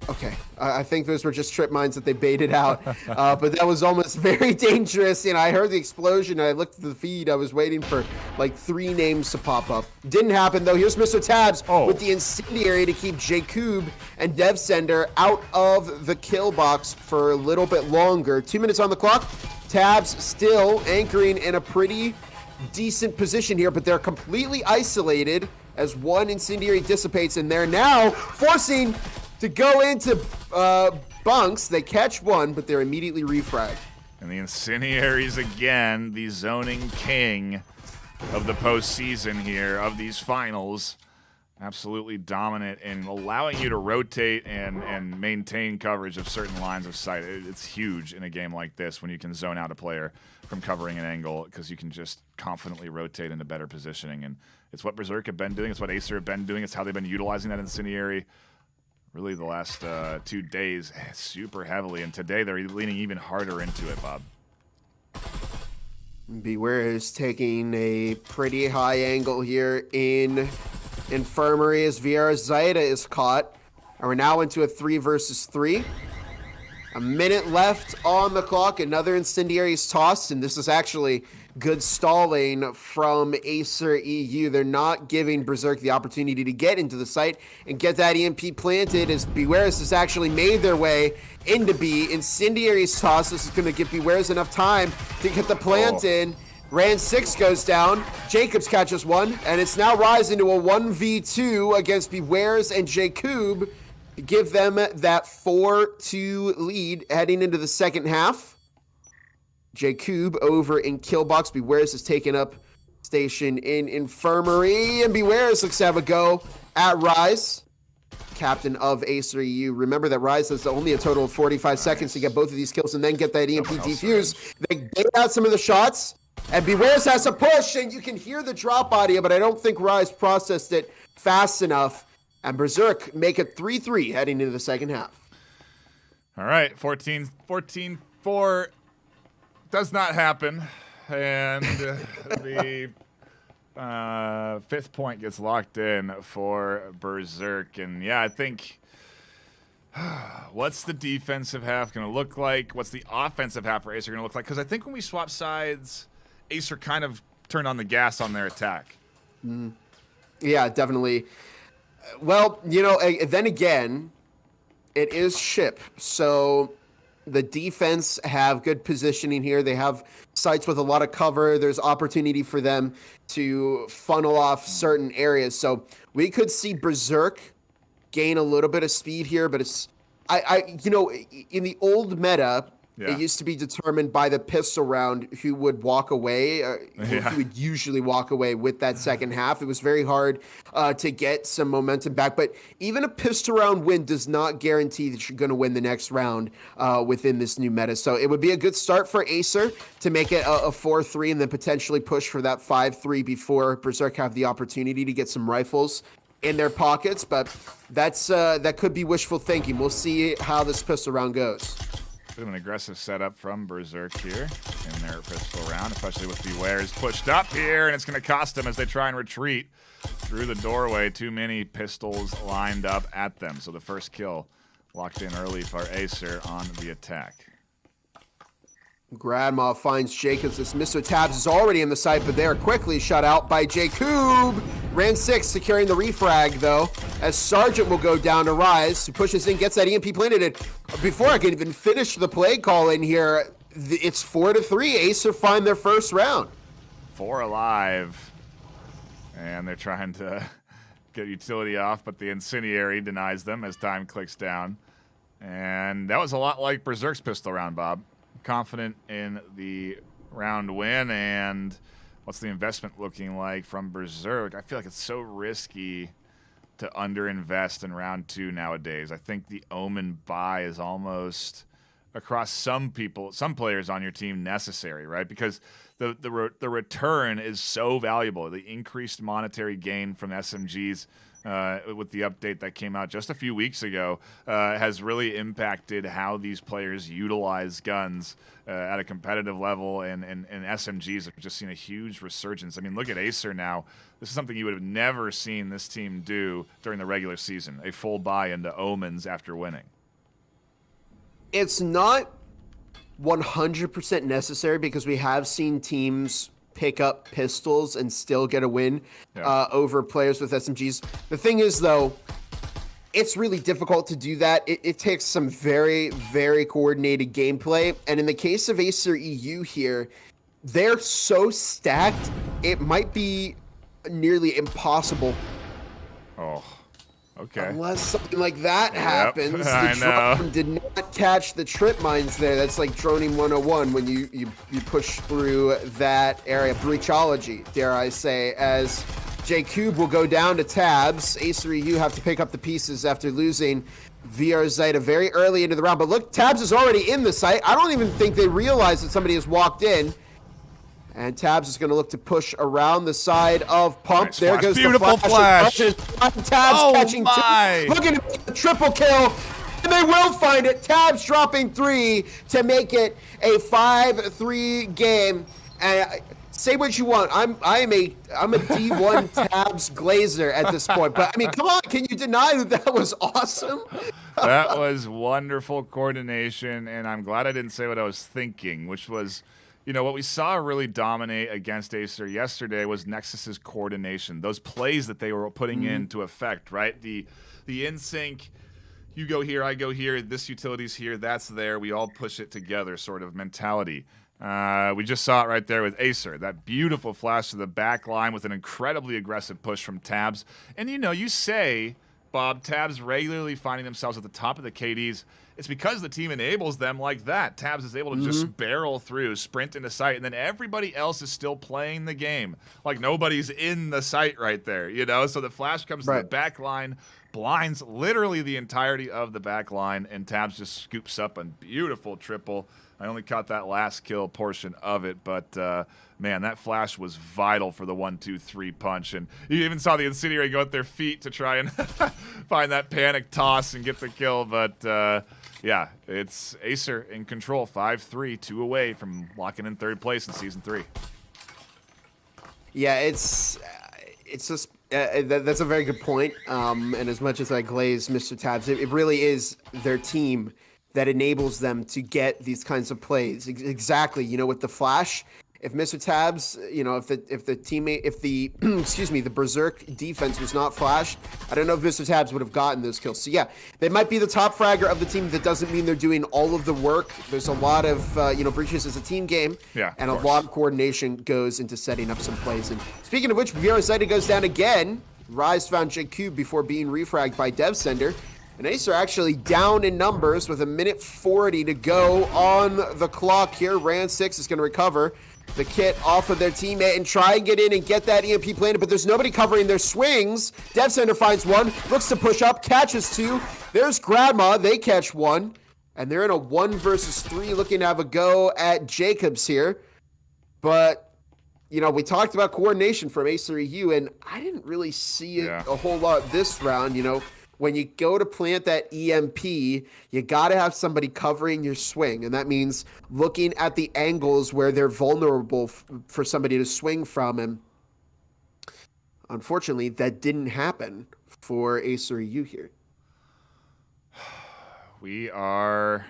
Okay, I think those were just trip mines that they baited out, but that was almost very dangerous. You know, I heard the explosion, and I looked at the feed. I was waiting for like 3 names to pop up. Didn't happen, though. Here's Mr. Tabs with the Incendiary to keep Jacob and DevSender out of the kill box for a little bit longer. 2 minutes on the clock. Tabs still anchoring in a pretty decent position here, but they're completely isolated as one Incendiary dissipates, and they're now forcing to go into bunks. They catch one, but they're immediately refragged. And the Incendiaries again, the zoning king of the postseason here, of these finals. Absolutely dominant in allowing you to rotate and maintain coverage of certain lines of sight. It's huge in a game like this when you can zone out a player from covering an angle, because you can just confidently rotate into better positioning. And it's what Berserk have been doing. It's what Acer have been doing. It's how they've been utilizing that Incendiary really the last 2 days super heavily, and today they're leaning even harder into it, Bob. Beware is taking a pretty high angle here in Infirmary as VR Zaida is caught, and we're now into a 3 versus 3. A minute left on the clock. Another incendiary is tossed, and this is actually good stalling from Acer EU. They're not giving Berserk the opportunity to get into the site and get that EMP planted as Bewares has actually made their way into B. Incendiary's toss. This is going to give Bewares enough time to get the plant in. Ran 6 goes down. Jacobs catches one, and it's now rising to a 1v2 against Bewares and Jacob to give them that 4-2 lead heading into the second half. Jacob over in Killbox. Bewares has taken up station in Infirmary, and Bewares looks to have a go at Rise, captain of Acer EU. Remember that Rise has only a total of 45 seconds to get both of these kills and then get that EMP defuse. They get out some of the shots, and Bewares has a push, and you can hear the drop audio, but I don't think Rise processed it fast enough. And Berserk make it 3-3 heading into the second half. All right, 14-4 does not happen. And the fifth point gets locked in for Berserk. And yeah, I think, what's the defensive half going to look like? What's the offensive half for Acer going to look like? Because I think when we swap sides, Acer kind of turned on the gas on their attack. Yeah, definitely. Well, you know, then again, it is ship, so the defense have good positioning here. They have sites with a lot of cover. There's opportunity for them to funnel off certain areas. So we could see Berserk gain a little bit of speed here, but it's, you know, in the old meta, it used to be determined by the pistol round who would walk away, who would usually walk away with that second half. It was very hard to get some momentum back, but even a pistol round win does not guarantee that you're going to win the next round within this new meta. So it would be a good start for Acer to make it a 4-3 and then potentially push for that 5-3 before Berserk have the opportunity to get some rifles in their pockets, but that's that could be wishful thinking. We'll see how this pistol round goes. Bit of an aggressive setup from Berserk here in their pistol round, especially with Bewares pushed up here, and it's going to cost them as they try and retreat through the doorway. Too many pistols lined up at them, so the first kill locked in early for Acer on the attack. Gradma finds Jacobs as Mr. Tabs is already in the site, but they are quickly shut out by Jacob. Ran 6, securing the refrag, though, as Sergeant will go down to Rise, who pushes in, gets that EMP planted. And before I can even finish the play call in here, it's 4-3. Acer find their first round. 4 alive, and they're trying to get utility off, but the Incendiary denies them as time clicks down. And that was a lot like Berserk's pistol round, Bob. Confident in the round win, and what's the investment looking like from Berserk? I feel like it's so risky to underinvest in round 2 nowadays. I think the Omen buy is almost, across some players on your team, necessary, right? Because the return is so valuable. The increased monetary gain from SMGs with the update that came out just a few weeks ago has really impacted how these players utilize guns at a competitive level, and SMGs have just seen a huge resurgence. I mean, look at Acer now. This is something you would have never seen this team do during the regular season, a full buy into Omens after winning. It's not 100% necessary because we have seen teams pick up pistols and still get a win over players with SMGs. The thing is, though, it's really difficult to do that. It takes some very, very coordinated gameplay. And in the case of Acer EU here, they're so stacked, it might be nearly impossible. Oh, okay. Unless something like that happens. I The know. drone did not catch the trip mines there. That's like droning 101 when you push through that area. Breachology, dare I say, as Jacob will go down to Tabs. Acer EU have to pick up the pieces after losing VR Zeta very early into the round. But look, Tabs is already in the site. I don't even think they realize that somebody has walked in. And Tabs is going to look to push around the side of Pump. Nice there flash. goes Beautiful the flash. Tabs catching 2. Looking to make a triple kill. And they will find it. Tabs dropping 3 to make it a 5-3 game. And say what you want. I'm a D1 Tabs Glazer at this point. But I mean, come on, can you deny that was awesome? That was wonderful coordination, and I'm glad I didn't say what I was thinking, which was, you know, what we saw really dominate against Acer yesterday was Nexus's coordination. Those plays that they were putting into effect, right? The in sync. You go here, I go here, this utility's here, that's there, we all push it together sort of mentality. We just saw it right there with Acer, that beautiful flash to the back line with an incredibly aggressive push from Tabs. And you know, you say, Bob, Tabs regularly finding themselves at the top of the KDs. It's because the team enables them like that. Tabs is able to just barrel through, sprint into sight, and then everybody else is still playing the game. Like nobody's in the sight right there, you know? So the flash comes to the back line, blinds literally the entirety of the back line, and Tabs just scoops up a beautiful triple. I only caught that last kill portion of it, but man, that flash was vital for the 1-2-3 punch. And you even saw the Incendiary go at their feet to try and find that panic toss and get the kill. But yeah, it's Acer in control, 5-3, 2 away from locking in third place in Season 3. Yeah, it's just that's a very good point. And as much as I glaze Mr. Tabs, it really is their team that enables them to get these kinds of plays. Exactly, you know, with the flash. If Mr. Tabs, you know, if the excuse me, the Berserk defense was not flashed, I don't know if Mr. Tabs would have gotten those kills. So yeah, they might be the top fragger of the team. That doesn't mean they're doing all of the work. There's a lot of, you know, Breaches is a team game, and a lot of coordination goes into setting up some plays. And speaking of which, VRML goes down again. Rise found J-Cube before being refragged by DevSender. And Acer actually down in numbers with 1:40 to go on the clock here. Ran6 is going to recover the kit off of their teammate and try and get in and get that EMP planted, but there's nobody covering their swings. DevSender finds one, looks to push up, catches two. There's Grandma, they catch one. And they're in a 1 versus 3 looking to have a go at Jacobs here. But, you know, we talked about coordination from Acer EU, and I didn't really see it a whole lot this round, you know. When you go to plant that EMP, you got to have somebody covering your swing. And that means looking at the angles where they're vulnerable for somebody to swing from. And unfortunately, that didn't happen for Acer EU here. We are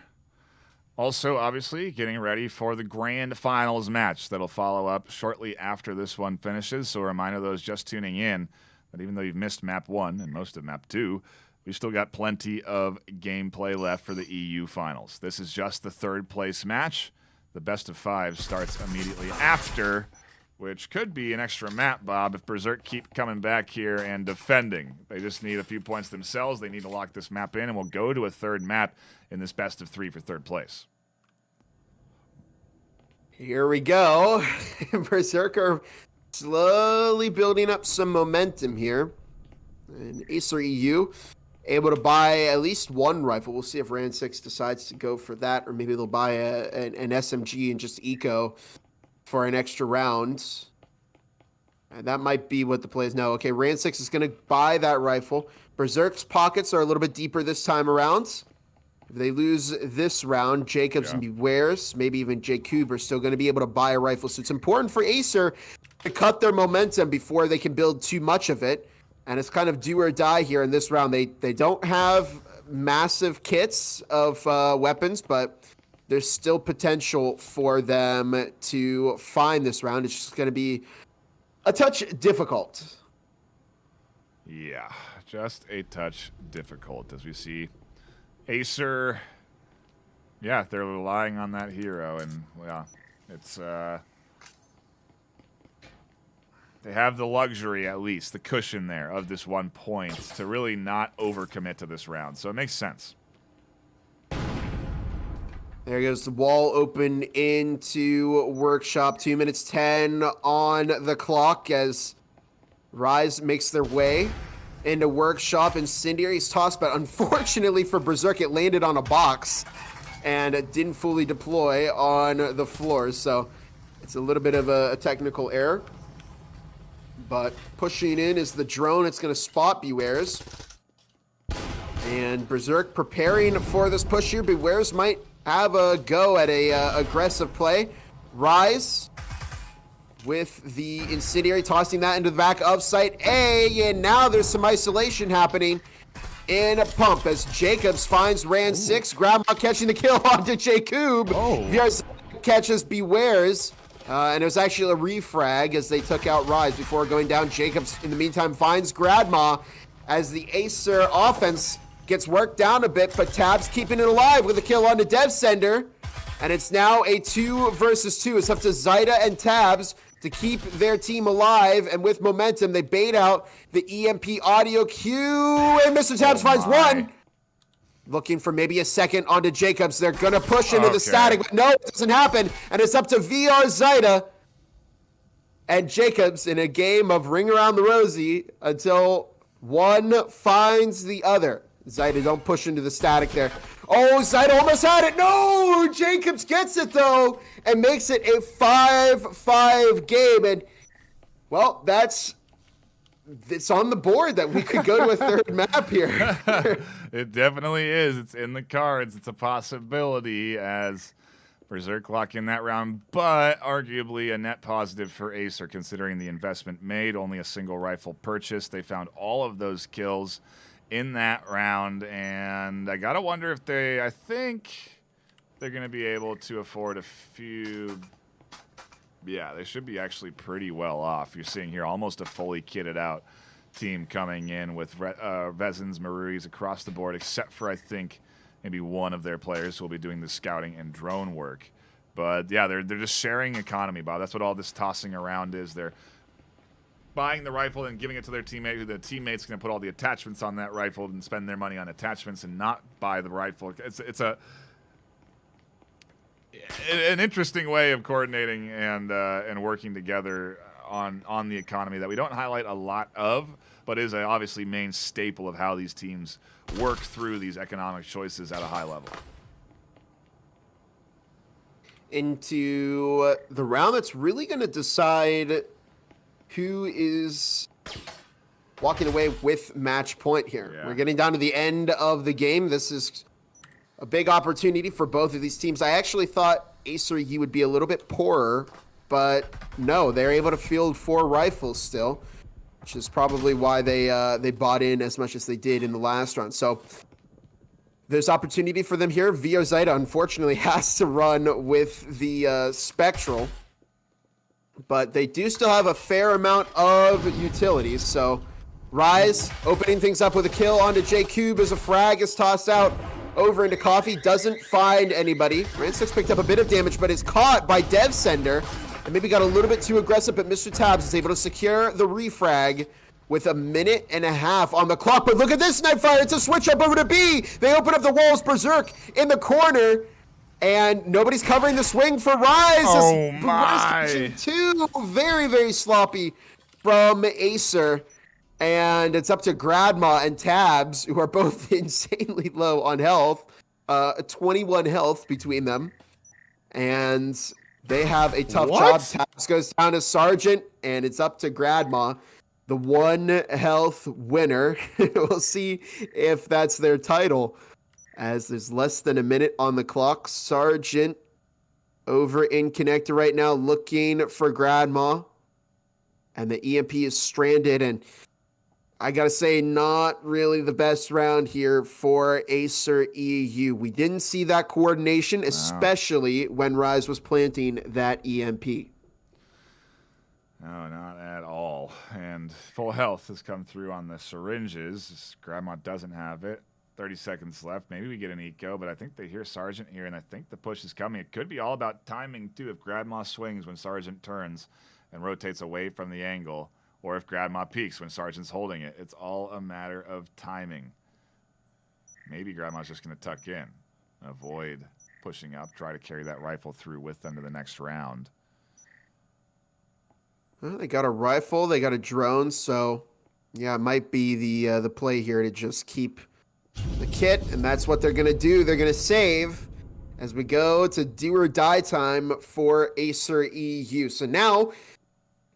also obviously getting ready for the grand finals match that'll follow up shortly after this one finishes. So a reminder to those just tuning in that even though you've missed map 1 and most of map 2, we've still got plenty of gameplay left for the EU finals. This is just the third place match. The best of 5 starts immediately after, which could be an extra map, Bob, if Berserk keep coming back here and defending. They just need a few points themselves. They need to lock this map in, and we'll go to a third map in this best of 3 for third place. Here we go. Berserker slowly building up some momentum here. And Acer EU able to buy at least one rifle. We'll see if Ran6 decides to go for that, or maybe they'll buy an SMG and just eco for an extra round. And that might be what the play is. No, okay, Ran6 is going to buy that rifle. Berserk's pockets are a little bit deeper this time around. If they lose this round, Jacobs and Bewares, maybe even J-Cube are still going to be able to buy a rifle. So it's important for Acer to cut their momentum before they can build too much of it. And it's kind of do or die here in this round. They don't have massive kits of weapons, but there's still potential for them to find this round. It's just going to be a touch difficult. Yeah, just a touch difficult as we see Acer. Yeah, they're relying on that hero, and yeah, it's they have the luxury, at least, the cushion there of this 1 point to really not overcommit to this round. So it makes sense. There goes the wall open into Workshop. 2 minutes 10 on the clock as Rise makes their way into Workshop. Incendiary's tossed, but unfortunately for Berserk, it landed on a box and it didn't fully deploy on the floor. So it's a little bit of a technical error. But pushing in is the drone. It's going to spot Bewares. And Berserk preparing for this push here. Bewares might have a go at a aggressive play. Rise with the Incendiary, tossing that into the back of site A, and now there's some isolation happening in a pump as Jacobs finds Ran 6. Grandma catching the kill onto Jacob. VRML catches Bewares. And it was actually a refrag as they took out Rise before going down. Jacobs, in the meantime, finds Gradma as the Acer offense gets worked down a bit, but Tabs keeping it alive with a kill onto DevSender. And it's now a 2 versus 2. It's up to Zyda and Tabs to keep their team alive. And with momentum, they bait out the EMP audio cue. And Mr. Tabs finds one. Looking for maybe a second onto Jacobs. They're going to push into the static. But no, it doesn't happen. And it's up to VR Zyda and Jacobs in a game of ring around the rosy until one finds the other. Zyda, don't push into the static there. Oh, Zyda almost had it. No, Jacobs gets it, though, and makes it a 5-5 game. And, well, it's on the board that we could go to a third map here. It definitely is. It's in the cards. It's a possibility as Berserk lock in that round, but arguably a net positive for Acer considering the investment made. Only a single rifle purchase. They found all of those kills in that round, and I gotta wonder if I think they're going to be able to afford a few. Yeah, they should be actually pretty well off. You're seeing here almost a fully kitted out team coming in with Vezins, Maruis across the board, except for, I think, maybe one of their players who will be doing the scouting and drone work. But, yeah, they're just sharing economy, Bob. That's what all this tossing around is. They're buying the rifle and giving it to their teammate, who the teammate's going to put all the attachments on that rifle and spend their money on attachments and not buy the rifle. It's an interesting way of coordinating and working together on the economy that we don't highlight a lot of, but is obviously main staple of how these teams work through these economic choices at a high level. Into the round that's really going to decide who is walking away with match point here. Yeah. We're getting down to the end of the game. This is a big opportunity for both of these teams. I actually thought Acer U would be a little bit poorer, but no, they're able to field 4 rifles still, which is probably why they bought in as much as they did in the last round. So there's opportunity for them here. VO Zyda, unfortunately, has to run with the Spectral, but they do still have a fair amount of utilities. So Rise opening things up with a kill onto J-Cube as a frag is tossed out over into Coffee, doesn't find anybody. Ran6 picked up a bit of damage, but is caught by DevSender, and maybe got a little bit too aggressive, but Mr. Tabs is able to secure the refrag with 1.5 minutes on the clock. But look at this, Nightfire, it's a switch up over to B. They open up the walls, Berserk in the corner, and nobody's covering the swing for Rise. Oh my. 2, very, very sloppy from Acer. And it's up to Gradma and Tabs, who are both insanely low on health. 21 health between them. And they have a tough job. Tabs goes down to Sergeant, and it's up to Gradma, the 1 health winner. We'll see if that's their title, as there's less than a minute on the clock. Sergeant over in Connector right now, looking for Gradma. And the EMP is stranded, and I gotta say, not really the best round here for Acer EU. We didn't see that coordination, especially when Rise was planting that EMP. No, not at all. And full health has come through on the syringes. Grandma doesn't have it. 30 seconds left. Maybe we get an eco, but I think they hear Sergeant here, and I think the push is coming. It could be all about timing, too, if Grandma swings when Sergeant turns and rotates away from the angle, or if Grandma peeks when Sergeant's holding it. It's all a matter of timing. Maybe Grandma's just going to tuck in, avoid pushing up, try to carry that rifle through with them to the next round. Well, they got a rifle, they got a drone, so yeah, it might be the play here to just keep the kit, and that's what they're going to do. They're going to save as we go to do or die time for Acer EU. So now,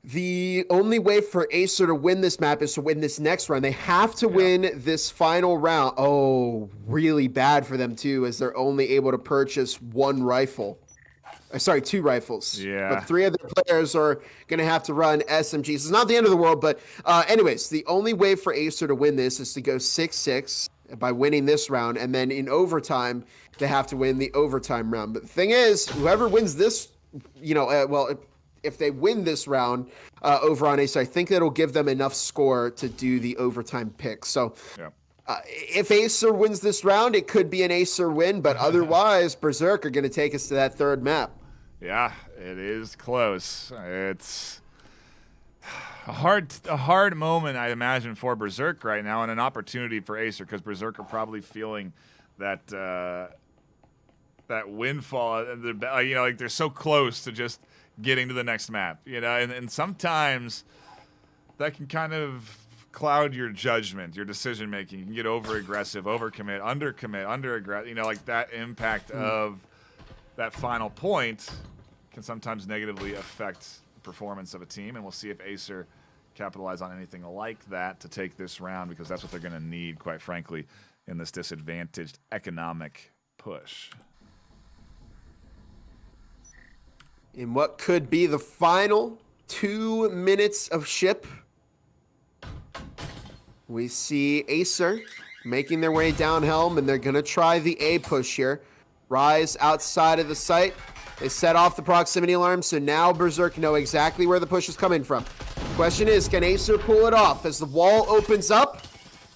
the only way for Acer to win this map is to win this next round. They have to win this final round. Oh, really bad for them, too, as they're only able to purchase 1 rifle. Sorry, 2 rifles. Yeah. But 3 of the players are going to have to run SMGs. It's not the end of the world, but anyways, the only way for Acer to win this is to go 6-6 by winning this round, and then in overtime, they have to win the overtime round. But the thing is, whoever wins this, if they win this round over on Acer, I think that'll give them enough score to do the overtime pick. So if Acer wins this round, it could be an Acer win, but otherwise, Berserk are going to take us to that 3rd map. Yeah, it is close. It's a hard moment, I imagine, for Berserk right now, and an opportunity for Acer, because Berserk are probably feeling that that windfall. Like they're so close to just getting to the next map, and sometimes that can kind of cloud your judgment, your decision making. You can get over aggressive, overcommit, undercommit, under aggressive. Like that impact of that final point can sometimes negatively affect the performance of a team, and we'll see if Acer capitalize on anything like that to take this round, because that's what they're going to need, quite frankly, in this disadvantaged economic push. In what could be the final 2 minutes of ship, we see Acer making their way down Helm, and they're going to try the A push here. Rise outside of the site. They set off the proximity alarm, so now Berserk know exactly where the push is coming from. Question is, can Acer pull it off? As the wall opens up,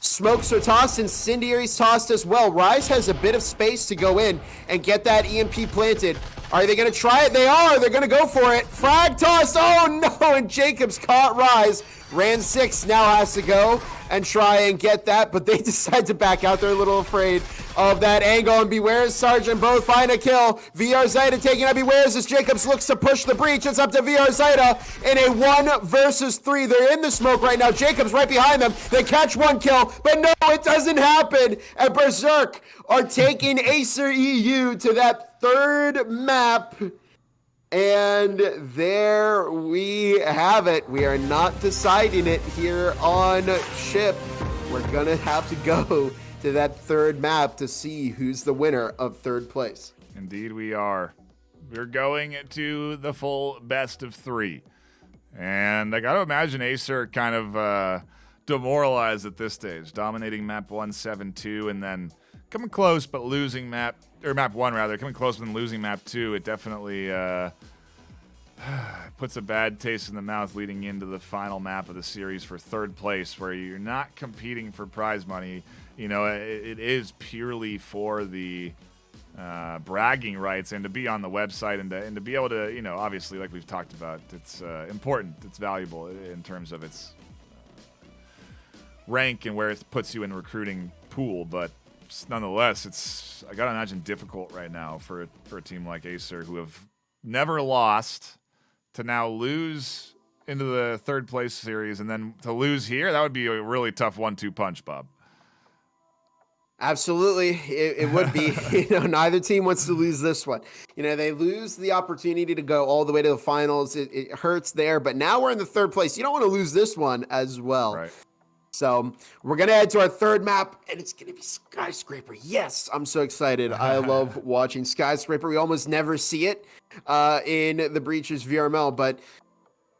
smokes are tossed, incendiaries tossed as well. Rise has a bit of space to go in and get that EMP planted. Are they going to try it? They are. They're going to go for it. Frag tossed. Oh, no. And Jacobs caught Rise. Ran 6 now has to go and try and get that, but they decide to back out. They're a little afraid of that angle, and Beware's Sergeant both find a kill. VR Zeta taking out Beware's as Jacobs looks to push the breach. It's up to VR Zeta in a 1 versus 3. They're in the smoke right now. Jacobs right behind them. They catch 1 kill, but no, it doesn't happen. And Berserk are taking Acer EU to that 3rd map. And there we have it. We are not deciding it here on Ship. We're going to have to go to that 3rd map to see who's the winner of 3rd place. Indeed we are. We're going to the full best of 3. And I got to imagine Acer kind of demoralized at this stage. Dominating map 1-7-2 and then coming close but losing map 1 rather, coming close and losing map 2. It definitely puts a bad taste in the mouth leading into the final map of the series for 3rd place, where you're not competing for prize money. It is purely for the bragging rights and to be on the website and to be able to, obviously, like we've talked about, it's important, it's valuable in terms of its rank and where it puts you in recruiting pool, but nonetheless, it's, I gotta imagine, difficult right now for a team like Acer, who have never lost, to now lose into the 3rd place series and then to lose here. That would be a really tough 1-2 punch, Bob. Absolutely, it would be. Neither team wants to lose this one. They lose the opportunity to go all the way to the finals. It hurts there, but now we're in the 3rd place. You don't want to lose this one as well. Right. So we're going to head to our 3rd map, and it's going to be Skyscraper. Yes, I'm so excited. I love watching Skyscraper. We almost never see it in the Breachers VRML, but,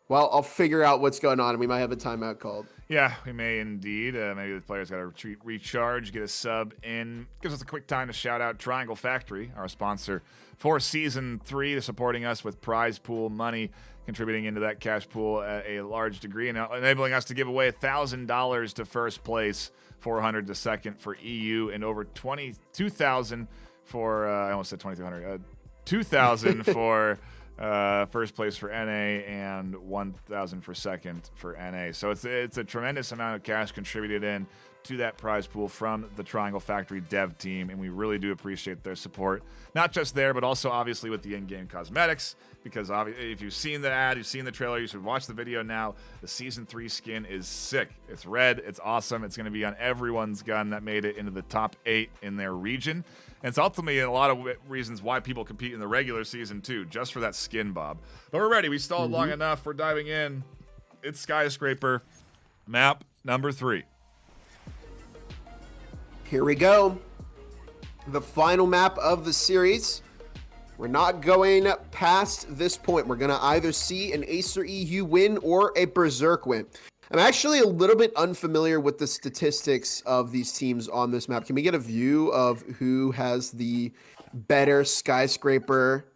well, I'll figure out what's going on, and we might have a timeout called. Yeah, we may indeed. Maybe the players got to recharge, get a sub in. Gives us a quick time to shout out Triangle Factory, our sponsor for Season 3. They're supporting us with prize pool money, contributing into that cash pool at a large degree, and enabling us to give away $1,000 to 1st place, $400 to 2nd for EU, and over $22,000 for, I almost said 2,200, $2,000 for 1st place for NA and $1,000 for 2nd for NA. So it's a tremendous amount of cash contributed in to that prize pool from the Triangle Factory dev team, and we really do appreciate their support. Not just there, but also obviously with the in-game cosmetics, because if you've seen the ad, you've seen the trailer, you should watch the video now. The Season 3 skin is sick. It's red. It's awesome. It's going to be on everyone's gun that made it into the top 8 in their region. And it's ultimately a lot of reasons why people compete in the regular season too, just for that skin, Bob. But we're ready. We stalled long enough. We're diving in. It's Skyscraper, map number 3. Here we go. The final map of the series. We're not going past this point. We're going to either see an Acer EU win or a Berserk win. I'm actually a little bit unfamiliar with the statistics of these teams on this map. Can we get a view of who has the better Skyscraper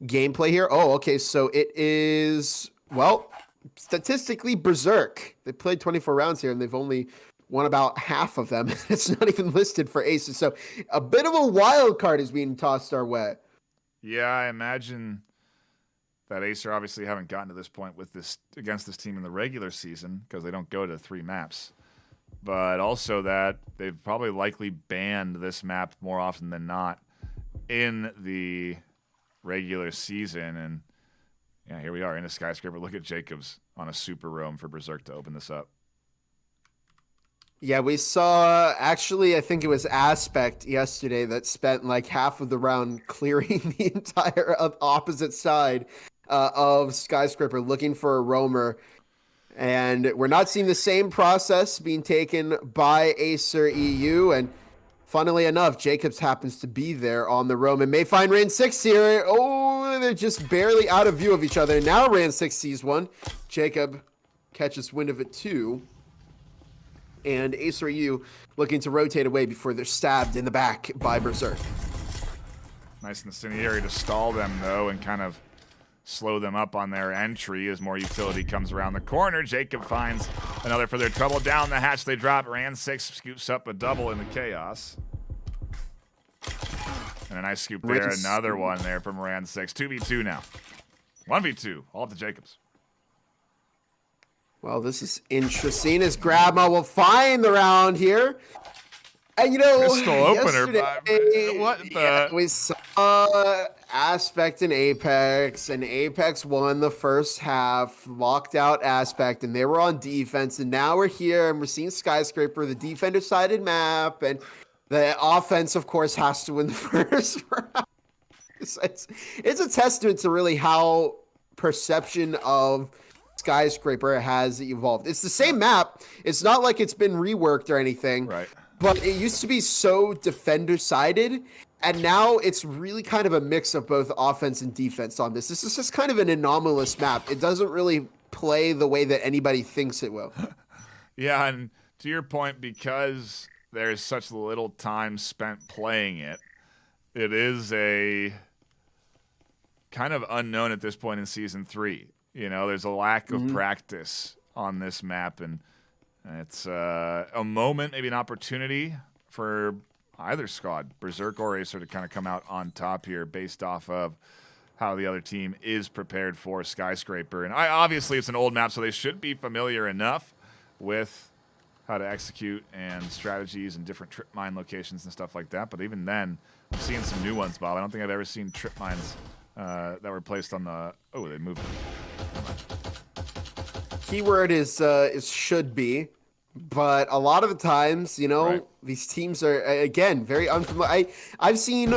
gameplay here? Oh, okay. So it is, well, statistically Berserk. They played 24 rounds here and they've only won about half of them. It's not even listed for Aces. So a bit of a wild card is being tossed our way. Yeah, I imagine that Acer obviously haven't gotten to this point with this against this team in the regular season because they don't go to 3 maps. But also that they've probably likely banned this map more often than not in the regular season. And yeah, here we are in a Skyscraper. Look at Jacobs on a super roam for Berserk to open this up. Yeah, we saw, actually, I think it was Aspect yesterday that spent like half of the round clearing the entire opposite side of Skyscraper looking for a roamer. And we're not seeing the same process being taken by Acer EU. And funnily enough, Jacobs happens to be there on the roam and may find Ran 6 here. Oh, they're just barely out of view of each other. Now Ran 6 sees one. Jacob catches wind of it too. And Acer EU looking to rotate away before they're stabbed in the back by Berserk. Nice incendiary to stall them, though, and kind of slow them up on their entry as more utility comes around the corner. Jacob finds another for their trouble. Down the hatch they drop. Ran 6 scoops up a double in the chaos. And a nice scoop there. Another one there from Ran 6. 2v2 now. 1v2. All up to Jacobs. Well, this is interesting as Grabma will find the round here. And, you know, pistol opener. What the? Yeah, we saw Aspect and Apex won the first half, locked out Aspect, and they were on defense. And now we're here, and we're seeing Skyscraper, the defender-sided map, and the offense, of course, has to win the first round. It's a testament to really how perception of Skyscraper has evolved. It's the same map. It's not like it's been reworked or anything. Right. But it used to be so defender-sided, and now it's really kind of a mix of both offense and defense on this. This is just kind of an anomalous map. It doesn't really play the way that anybody thinks it will. Yeah, and to your point, because there's such little time spent playing it, it is a kind of unknown at this point in Season 3. You know, there's a lack of practice on this map, and it's a moment, maybe an opportunity for either squad, Berserk or Acer, to kind of come out on top here based off of how the other team is prepared for Skyscraper. And obviously it's an old map, so they should be familiar enough with how to execute and strategies and different trip mine locations and stuff like that. But even then, I'm seeing some new ones, Bob. I don't think I've ever seen trip mines that were placed on the... Oh, they moved. Keyword is should be, but a lot of the times, you know, these teams are, again, very unfamiliar. I've seen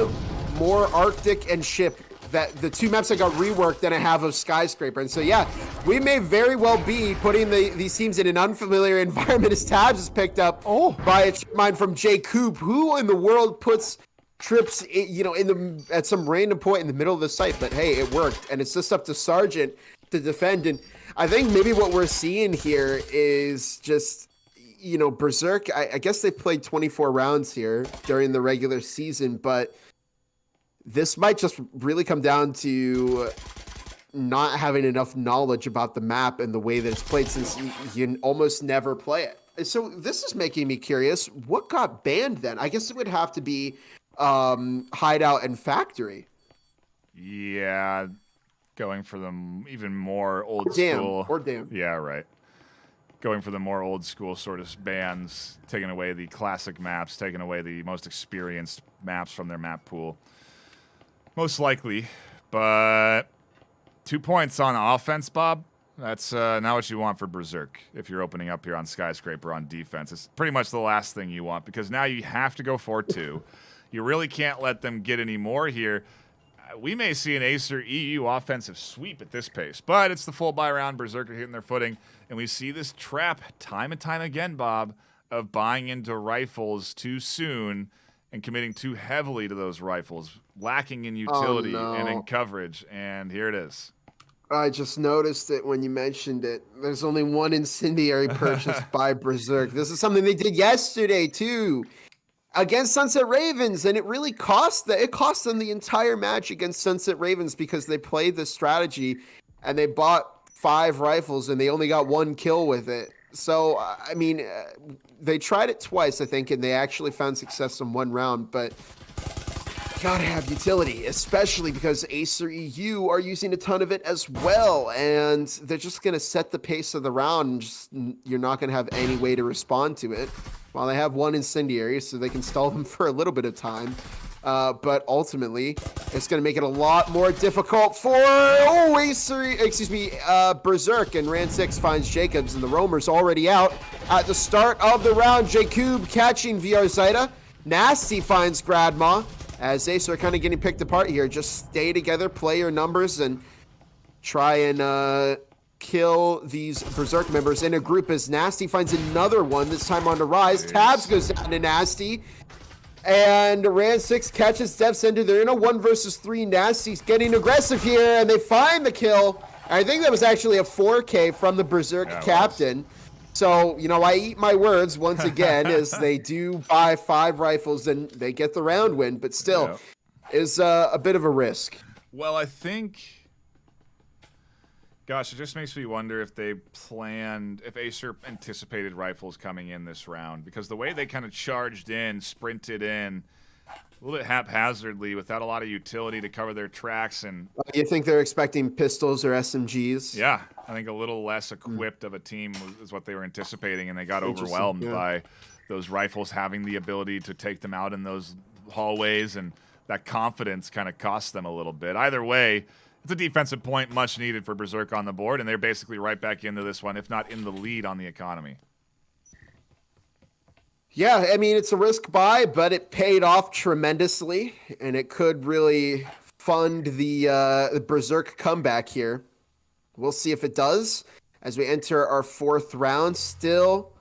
more Arctic and Ship, that the 2 maps that got reworked, than I have of Skyscraper. And so, yeah, we may very well be putting these teams in an unfamiliar environment as Tabs is picked up by a trip mine from Jay Coop. Who in the world puts trips, you know, at some random point in the middle of the site? But hey, it worked, and it's just up to Sargent to defend. And I think maybe what we're seeing here is just, you know, Berserk, I guess they played 24 rounds here during the regular season, but this might just really come down to not having enough knowledge about the map and the way that it's played, since you almost never play it. So this is making me curious. What got banned then? I guess it would have to be Hideout and Factory. Yeah, going for them even more old school. Or Dam. Yeah, right. Going for the more old school sort of bans, taking away the classic maps, taking away the most experienced maps from their map pool. Most likely, but 2 points on offense, Bob. That's not what you want for Berserk if you're opening up here on Skyscraper on defense. It's pretty much the last thing you want, because now you have to go 4-2. You really can't let them get any more here. We may see an Acer EU offensive sweep at this pace, but it's the full buy round. Berserk are hitting their footing, and we see this trap time and time again, Bob, of buying into rifles too soon and committing too heavily to those rifles, lacking in utility and in coverage. And here it is. I just noticed it when you mentioned it. There's only one incendiary purchased by Berserk. This is something they did yesterday too, against Sunset Ravens, and it really cost them the entire match against Sunset Ravens because they played this strategy and they bought 5 rifles and they only got 1 kill with it. So I mean, they tried it twice, I think, and they actually found success in 1 round, but gotta have utility, especially because Acer EU are using a ton of it as well, and they're just gonna set the pace of the round, and just, you're not gonna have any way to respond to it. While they have 1 incendiary, so they can stall them for a little bit of time, but ultimately, it's gonna make it a lot more difficult for Berserk, and Ran 6 finds Jacobs, and the Roamer's already out at the start of the round. Jacob catching VR Zeta. Nasty finds Gradma. As Ace are kind of getting picked apart here. Just stay together, play your numbers, and try and kill these Berserk members in a group as Nasty finds another one, this time on the rise. Tabs goes down to Nasty. And Ran 6 catches Dev Center. They're in a 1 versus 3. Nasty's getting aggressive here, and they find the kill. I think that was actually a 4K from the Berserk captain. So, you know, I eat my words once again as they do buy 5 rifles and they get the round win, but still is a bit of a risk. Well, I think, gosh, it just makes me wonder if they planned, if Acer anticipated rifles coming in this round, because the way they kind of charged in, sprinted in, a little bit haphazardly without a lot of utility to cover their tracks. And you think they're expecting pistols or SMGs? Yeah, I think a little less equipped of a team is what they were anticipating, and they got overwhelmed by those rifles having the ability to take them out in those hallways, and that confidence kind of cost them a little bit. Either way, it's a defensive point much needed for Berserk on the board, and they're basically right back into this one, if not in the lead on the economy. Yeah, I mean, it's a risk buy, but it paid off tremendously, and it could really fund the Berserk comeback here. We'll see if it does as we enter our 4th round. Still,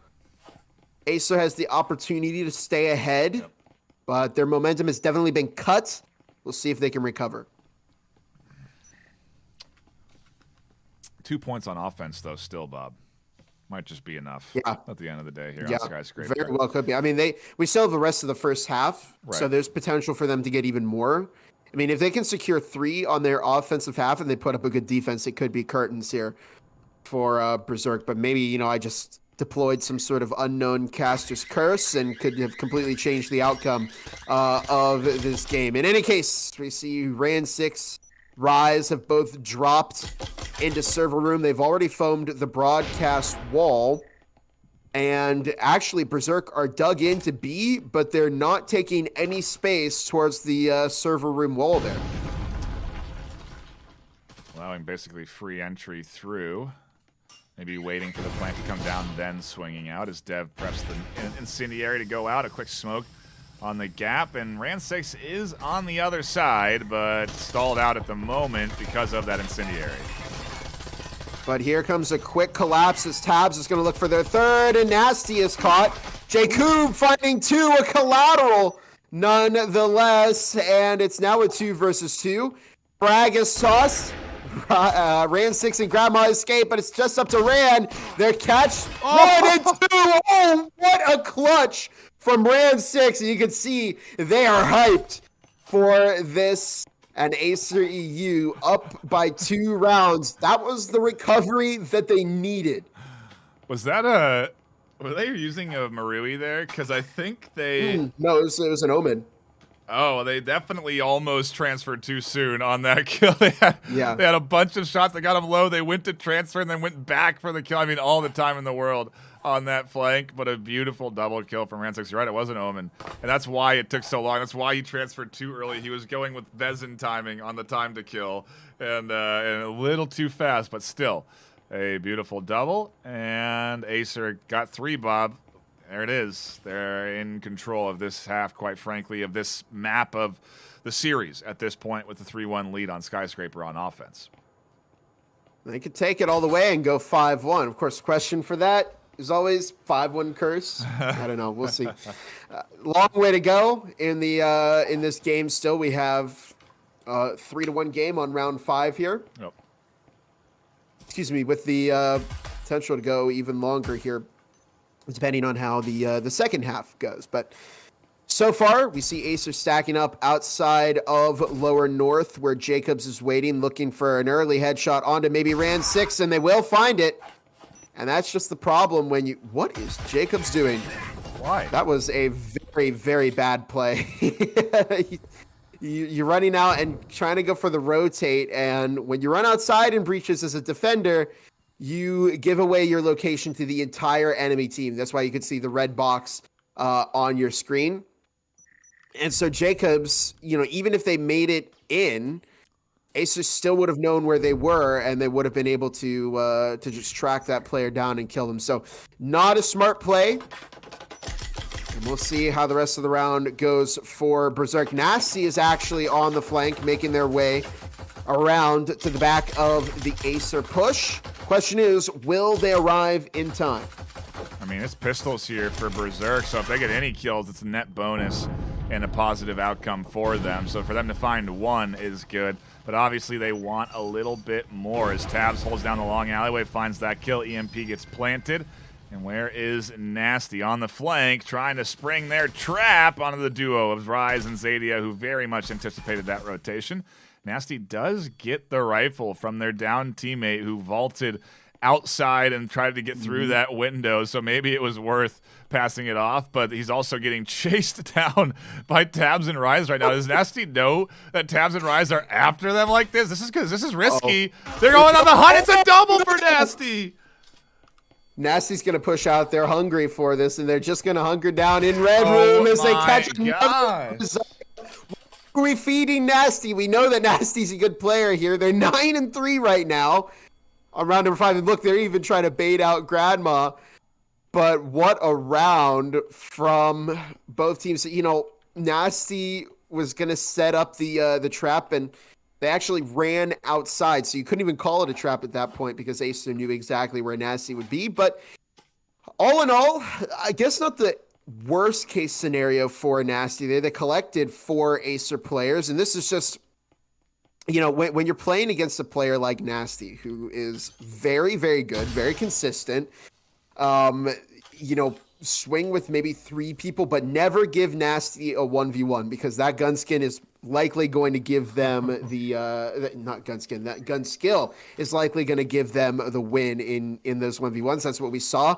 Acer has the opportunity to stay ahead, but their momentum has definitely been cut. We'll see if they can recover. 2 points on offense, though, still, Bob. Might just be enough at the end of the day here on Skyscraper. Very well could be. I mean, we still have the rest of the first half, so there's potential for them to get even more. I mean, if they can secure 3 on their offensive half and they put up a good defense, it could be curtains here for Berserk. But maybe, you know, I just deployed some sort of unknown caster's curse and could have completely changed the outcome of this game. In any case, we see Ran 6, Rise have both dropped into server room. They've already foamed the broadcast wall. And actually, Berserk are dug into B, but they're not taking any space towards the server room wall there. Allowing basically free entry through. Maybe waiting for the plant to come down, then swinging out as Dev preps the incendiary to go out. A quick smoke on the gap, and Ran 6 is on the other side, but stalled out at the moment because of that incendiary. But here comes a quick collapse as Tabs is going to look for their 3rd, and Nasty is caught. Jacob finding 2, a collateral nonetheless, and it's now a 2 versus 2. Frag is tossed. Ran 6 and Grandma escape, but it's just up to Ran. Their catch, 1 and 2. Oh, what a clutch from Ran 6. And you can see they are hyped for this. And Acer EU up by 2 rounds. That was the recovery that they needed. Was that were they using a Marui there? Because I think they... No, it was an Omen. Oh, they definitely almost transferred too soon on that kill. They had a bunch of shots that got them low. They went to transfer and then went back for the kill. I mean, all the time in the world on that flank, but a beautiful double kill from Ran 6. You're right, it was an Omen. And that's why it took so long. That's why he transferred too early. He was going with Vezin timing on the time to kill. And a little too fast, but still a beautiful double. And Acer got 3, Bob. There it is. They're in control of this half, quite frankly, of this map of the series at this point with the 3-1 lead on Skyscraper on offense. They could take it all the way and go 5-1. Of course, question for that, There's always 5-1 curse. I don't know. We'll see. Long way to go in the in this game. Still, we have 3-1 game on round 5 here. Yep. Excuse me, with the potential to go even longer here, depending on how the second half goes. But so far, we see Acer stacking up outside of lower north, where Jacobs is waiting, looking for an early headshot onto maybe Ran 6, and they will find it. And that's just the problem when you... What is Jacobs doing? Why? That was a very, very bad play. You're running out and trying to go for the rotate, and when you run outside in breaches as a defender, you give away your location to the entire enemy team. That's why you could see the red box on your screen. And so Jacobs, you know, even if they made it in, Acer still would have known where they were, and they would have been able to just track that player down and kill them. So not a smart play. And we'll see how the rest of the round goes for Berserk. Nasty is actually on the flank, making their way around to the back of the Acer push. Question is, will they arrive in time? I mean, it's pistols here for Berserk, so if they get any kills, it's a net bonus and a positive outcome for them. So for them to find one is good, but obviously they want a little bit more. As Tabs holds down the long alleyway, finds that kill, EMP gets planted. And where is Nasty? On the flank, trying to spring their trap onto the duo of Rise and Zadia, who very much anticipated that rotation. Nasty does get the rifle from their down teammate who vaulted outside and tried to get through that window, so maybe it was worth passing it off, but he's also getting chased down by Tabs and Rise right now. Does Nasty know that Tabs and Rise are after them like this? This is good. This is risky. They're going on the hunt. It's a double for Nasty. Nasty's going to push out. They're hungry for this, and they're just going to hunker down in red room as they catch another. We're feeding Nasty. We know that Nasty's a good player here. They're 9-3 right now on round number 5. And look, they're even trying to bait out Grandma. But what a round from both teams. You know, Nasty was going to set up the trap, and they actually ran outside. So you couldn't even call it a trap at that point because Acer knew exactly where Nasty would be. But all in all, I guess not the worst case scenario for Nasty. They collected 4 Acer players, and this is just, you know, when you're playing against a player like Nasty, who is very, very good, very consistent, you know, swing with maybe 3 people, but never give Nasty a 1v1 because that gun skin is likely going to give them not gun skin, that gun skill is likely going to give them the win in those 1v1s. That's what we saw.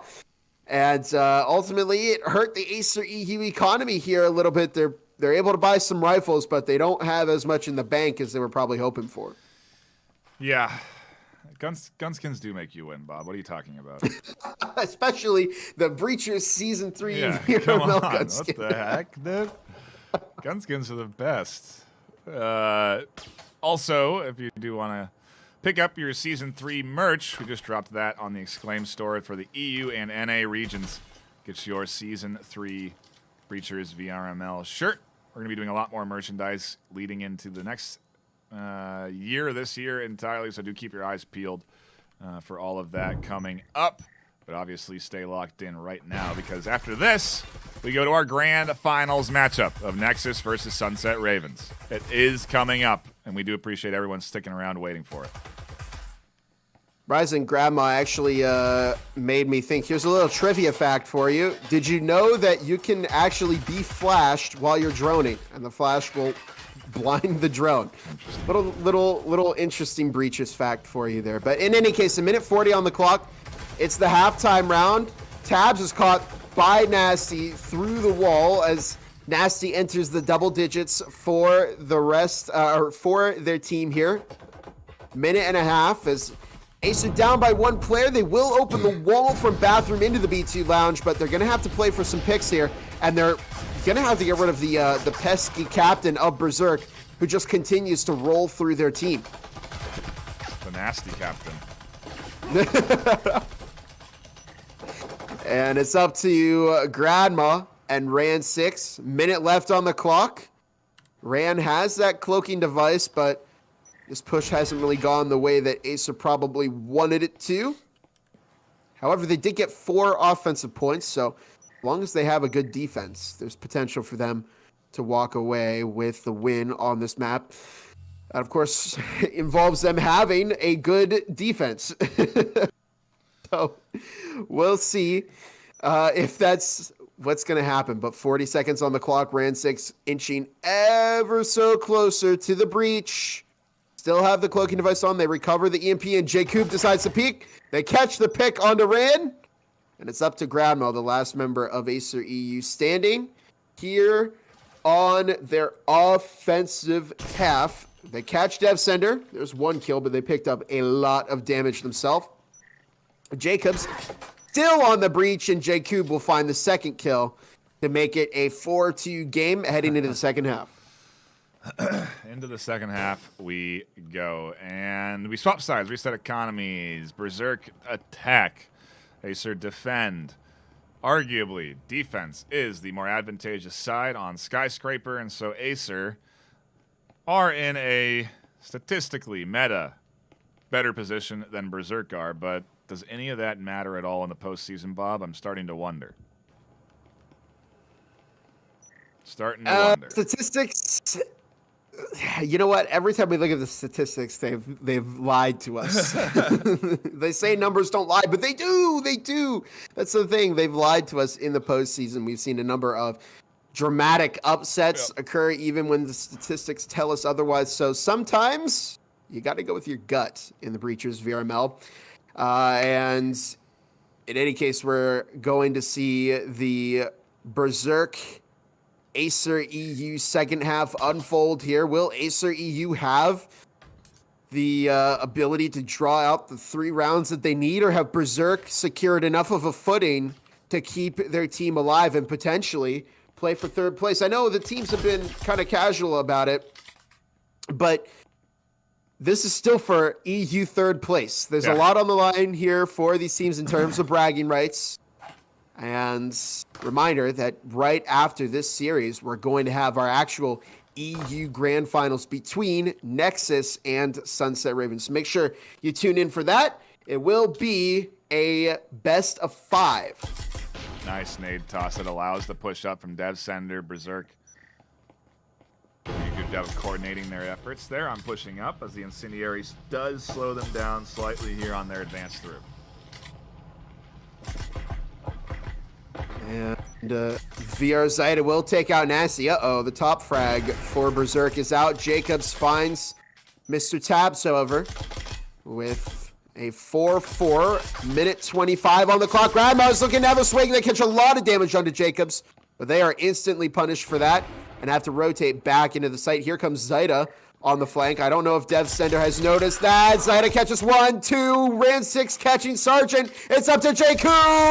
And ultimately, it hurt the Acer EU economy here a little bit. They're able to buy some rifles, but they don't have as much in the bank as they were probably hoping for. Yeah. Gun skins do make you win, Bob. What are you talking about? Especially the Breachers Season 3 VRML gun skin. What the heck, dude? Gun skins are the best. Also, if you do want to pick up your Season 3 merch, we just dropped that on the Exclaim store for the EU and NA regions. Get your Season 3 Breachers VRML shirt. We're going to be doing a lot more merchandise leading into the next this year entirely, so do keep your eyes peeled for all of that coming up. But obviously stay locked in right now, because after this, we go to our grand finals matchup of Nexus versus Sunset Ravens. It is coming up, and we do appreciate everyone sticking around waiting for it. Rising Grandma actually made me think. Here's a little trivia fact for you. Did you know that you can actually be flashed while you're droning, and the flash will blind the drone? Little interesting Breaches fact for you there. But in any case, a minute 40 on the clock. It's the halftime round. Tabs is caught by Nasty through the wall as Nasty enters the double digits for the rest, or for their team here. Minute and a half as Acer down by 1 player. They will open the wall from bathroom into the B2 lounge, but they're going to have to play for some picks here, and they're going to have to get rid of the pesky captain of Berserk, who just continues to roll through their team. The nasty captain. And it's up to Grandma and Ran 6. Minute left on the clock. Ran has that cloaking device, but this push hasn't really gone the way that Acer probably wanted it to. However, they did get 4 offensive points, so as long as they have a good defense, there's potential for them to walk away with the win on this map. That, of course, involves them having a good defense. So we'll see if that's what's going to happen. But 40 seconds on the clock, Ran6 inching ever so closer to the breach. Still have the cloaking device on. They recover the EMP, and Jacob decides to peek. They catch the pick onto Ran, and it's up to Grandma, the last member of Acer EU, standing here on their offensive half. They catch DevSender. There's 1 kill, but they picked up a lot of damage themselves. Jacobs still on the breach, and Jacob will find the 2nd kill to make it a 4-2 game heading into the second half. Into the second half we go, and we swap sides, reset economies. Berserk attack, Acer defend. Arguably, defense is the more advantageous side on Skyscraper, and so Acer are in a statistically meta better position than Berserk are, but does any of that matter at all in the postseason, Bob? I'm starting to wonder. Statistics. You know what? Every time we look at the statistics, they've lied to us. They say numbers don't lie, but they do. They do. That's the thing. They've lied to us in the postseason. We've seen a number of dramatic upsets occur, even when the statistics tell us otherwise. So sometimes you got to go with your gut in the Breachers VRML. And in any case, we're going to see the Berserk Acer EU second half unfold here. Will Acer EU have the ability to draw out the 3 rounds that they need, or have Berserk secured enough of a footing to keep their team alive and potentially play for 3rd place? I know the teams have been kind of casual about it, but this is still for EU 3rd place. There's a lot on the line here for these teams in terms of bragging rights. And reminder that right after this series, we're going to have our actual EU Grand Finals between Nexus and Sunset Ravens. So make sure you tune in for that. It will be a best of 5. Nice nade toss. It allows the push up from DevSender. Berserk doing a good job of coordinating their efforts there on pushing up, as the Incendiaries does slow them down slightly here on their advance through. And VR Zeta will take out Nasty. Uh-oh, the top frag for Berserk is out. Jacobs finds Mr. Tabs, however, with a 4-4, minute 25 on the clock. Grandma's looking to have a swing. They catch a lot of damage onto Jacobs, but they are instantly punished for that and have to rotate back into the site. Here comes Zeta on the flank. I don't know if DevSender has noticed that. Zeta catches 1, 2, Ran6 catching Sergeant. It's up to Jacob,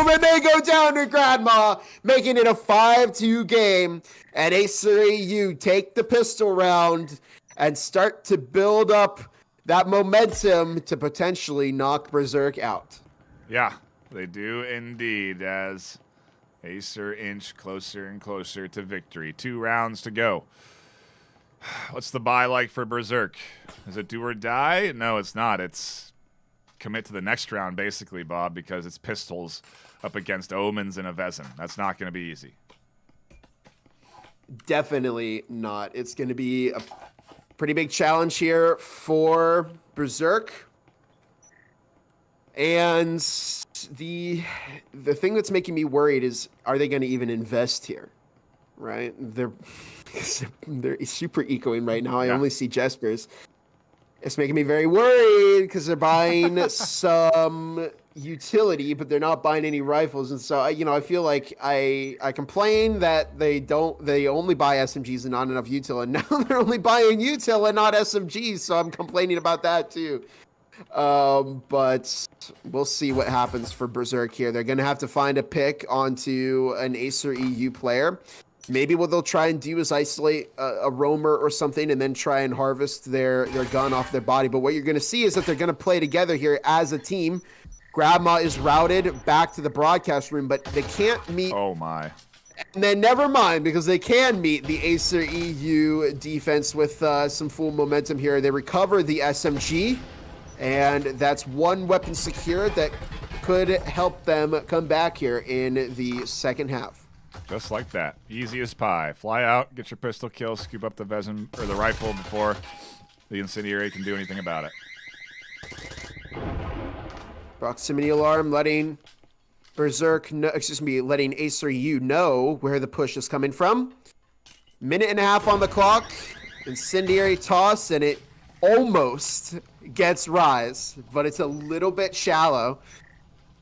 and they go down to Grandma, making it a 5-2 game. And Acer EU take the pistol round and start to build up that momentum to potentially knock Berserk out. Yeah, they do indeed, as Acer inch closer and closer to victory. 2 rounds to go. What's the buy like for Berserk? Is it do or die? No, it's not. It's commit to the next round, basically, Bob, because it's pistols up against Omens and a Vezin. That's not going to be easy. Definitely not. It's going to be a pretty big challenge here for Berserk. And the thing that's making me worried is, are they going to even invest here? Right? They're super ecoing right now. I only see Jespers. It's making me very worried because they're buying some utility, but they're not buying any rifles. And so, I feel like I complain that they only buy SMGs and not enough util, and now they're only buying util and not SMGs. So I'm complaining about that too. But we'll see what happens for Berserk here. They're going to have to find a pick onto an Acer EU player. Maybe what they'll try and do is isolate a roamer or something and then try and harvest their gun off their body. But what you're going to see is that they're going to play together here as a team. Grandma is routed back to the broadcast room, but they can't meet. Oh, my. And then never mind, because they can meet the Acer EU defense with some full momentum here. They recover the SMG, and that's 1 weapon secured that could help them come back here in the second half. Just like that. Easy as pie. Fly out, get your pistol kill, scoop up the Vezin or the rifle before the incendiary can do anything about it. Proximity alarm letting Berserk know, letting Acer U know where the push is coming from. Minute and a half on the clock. Incendiary toss, and it almost gets Rise, but it's a little bit shallow.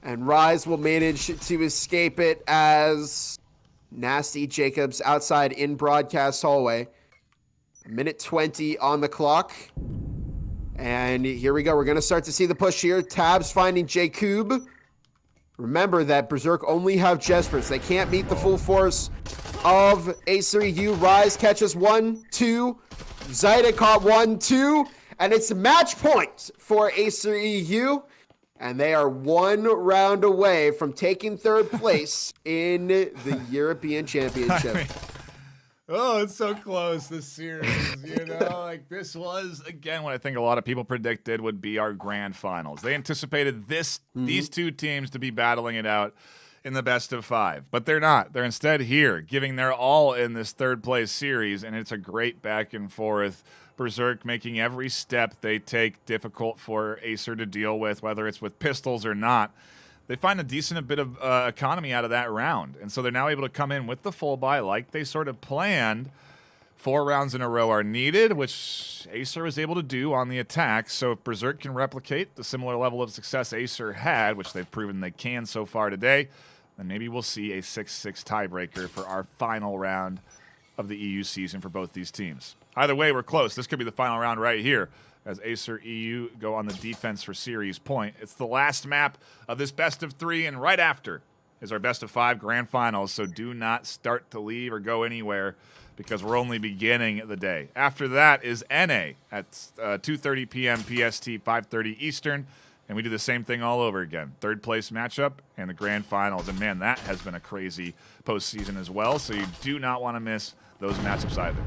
And Rise will manage to escape it as Nasty Jacobs outside in broadcast hallway. Minute 20 on the clock. And here we go. We're going to start to see the push here. Tabs finding Jacob. Remember that Berserk only have Jespers. They can't meet the full force of Acer EU. Rise catches 1, 2. Zaida caught 1, 2. And it's a match point for Acer EU. And they are 1 round away from taking third place in the European Championship. I mean, oh, it's so close, this series, you know? Like, this was, again, what I think a lot of people predicted would be our grand finals. They anticipated these two teams to be battling it out in the best of 5. But they're not. They're instead here, giving their all in this third-place series, and it's a great back and forth. Berserk making every step they take difficult for Acer to deal with, whether it's with pistols or not. They find a decent bit of economy out of that round. And so they're now able to come in with the full buy like they sort of planned. 4 rounds in a row are needed, which Acer was able to do on the attack. So if Berserk can replicate the similar level of success Acer had, which they've proven they can so far today, then maybe we'll see a 6-6 tiebreaker for our final round of the EU season for both these teams. Either way, we're close. This could be the final round right here as Acer EU go on the defense for series point. It's the last map of this best of 3, and right after is our best of 5 grand finals, so do not start to leave or go anywhere because we're only beginning the day. After that is NA at 2:30 p.m. PST, 5:30 Eastern, and we do the same thing all over again. Third place matchup and the grand finals, and man, that has been a crazy postseason as well, so you do not want to miss those matchups either.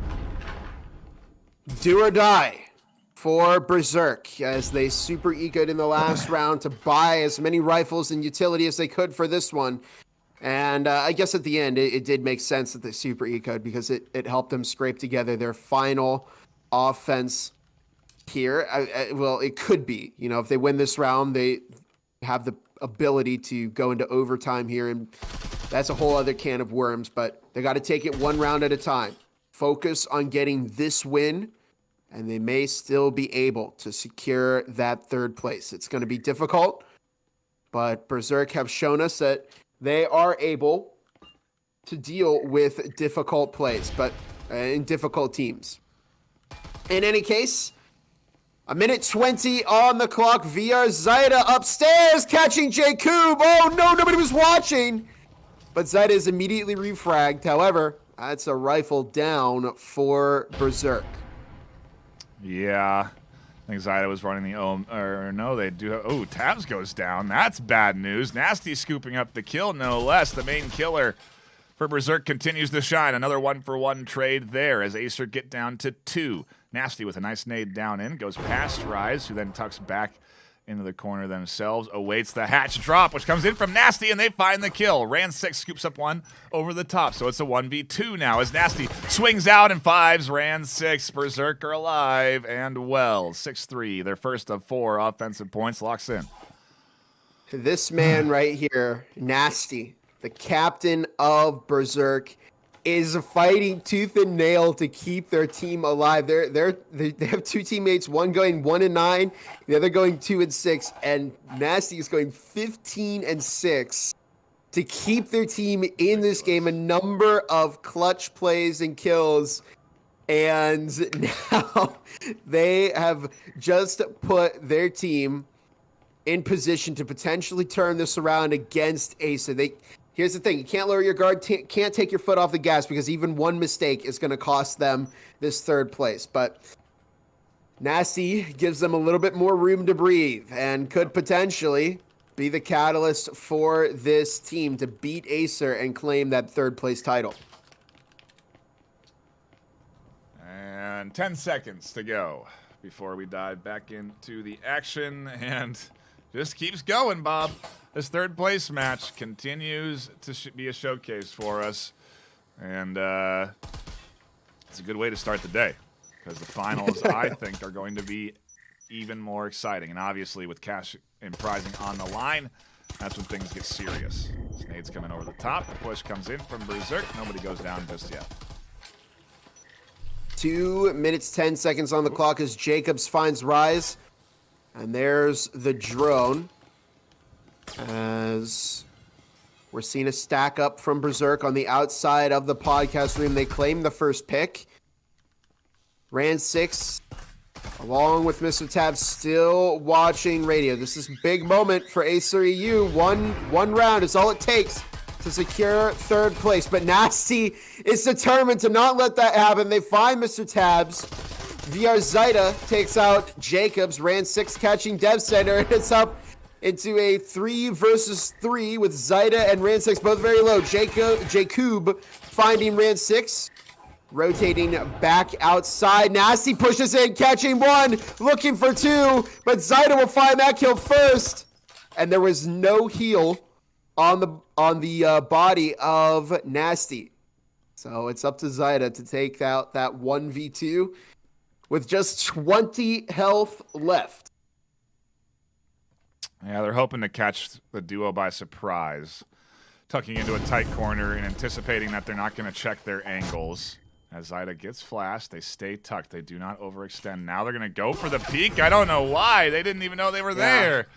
Do or die for Berserk as they super ecoed in the last round to buy as many rifles and utility as they could for this one. And I guess at the end, it did make sense that they super ecoed because it helped them scrape together their final offense here. Well, it could be. You know, if they win this round, they have the ability to go into overtime here, and that's a whole other can of worms, but they got to take it 1 round at a time. Focus on getting this win, and they may still be able to secure that third place. It's going to be difficult, but Berserk have shown us that they are able to deal with difficult plays, but in difficult teams. In any case, a minute 20 on the clock. VR Zaida upstairs catching Jacob. Oh no, nobody was watching. But Zaida is immediately refragged. However, that's a rifle down for Berserk. Yeah. I think Zaida was running they do. Oh, Tabs goes down. That's bad news. Nasty scooping up the kill, no less. The main killer for Berserk continues to shine. Another 1-for-1 trade there as Acer get down to 2. Nasty with a nice nade down in. Goes past Rise, who then tucks back into the corner themselves. Awaits the hatch drop, which comes in from Nasty, and they find the kill. Ran 6 scoops up 1 over the top, so it's a 1v2 now as Nasty swings out and 5s. Ran 6. Berserker alive and well. 6-3, their first of 4 offensive points, locks in. This man right here, Nasty, the captain of Berserk, is fighting tooth and nail to keep their team alive. They have 2 teammates, one going 1-9, the other going 2-6, and Nasty is going 15-6 to keep their team in this game. A number of clutch plays and kills, and now they have just put their team in position to potentially turn this around against Acer. Here's the thing. You can't lower your guard, can't take your foot off the gas because even one mistake is going to cost them this third place. But Nasty gives them a little bit more room to breathe and could potentially be the catalyst for this team to beat Acer and claim that third place title. And 10 seconds to go before we dive back into the action, and just keeps going, Bob. this third place match continues to be a showcase for us. And it's a good way to start the day because the finals, I think, are going to be even more exciting. And obviously with cash and prizing on the line, that's when things get serious. Snade's coming over the top. The push comes in from Berserk. Nobody goes down just yet. 2 minutes, 10 seconds on the clock as Jacobs finds Rise. And there's the drone. As we're seeing a stack up from Berserk on the outside of the podcast room. They claim the first pick. Ran 6, along with Mr. Tab, still watching radio. This is a big moment for Acer EU. One round is all it takes to secure third place. But Nasty is determined to not let that happen. They find Mr. Tabs. VR Zaida takes out Jacobs. Ran 6 catching Dev Center. And it's up into a 3 versus 3 with Zaida and Ran 6 both very low. Jacob finding Ran 6. Rotating back outside. Nasty pushes in, catching 1, looking for 2, but Zaida will find that kill first. And there was no heal on the body of Nasty. So it's up to Zaida to take out that 1v2 with just 20 health left. Yeah, they're hoping to catch the duo by surprise, tucking into a tight corner and anticipating that they're not going to check their angles. As Zaida gets flashed, they stay tucked. They do not overextend. Now they're going to go for the peek. I don't know why. They didn't even know they were there.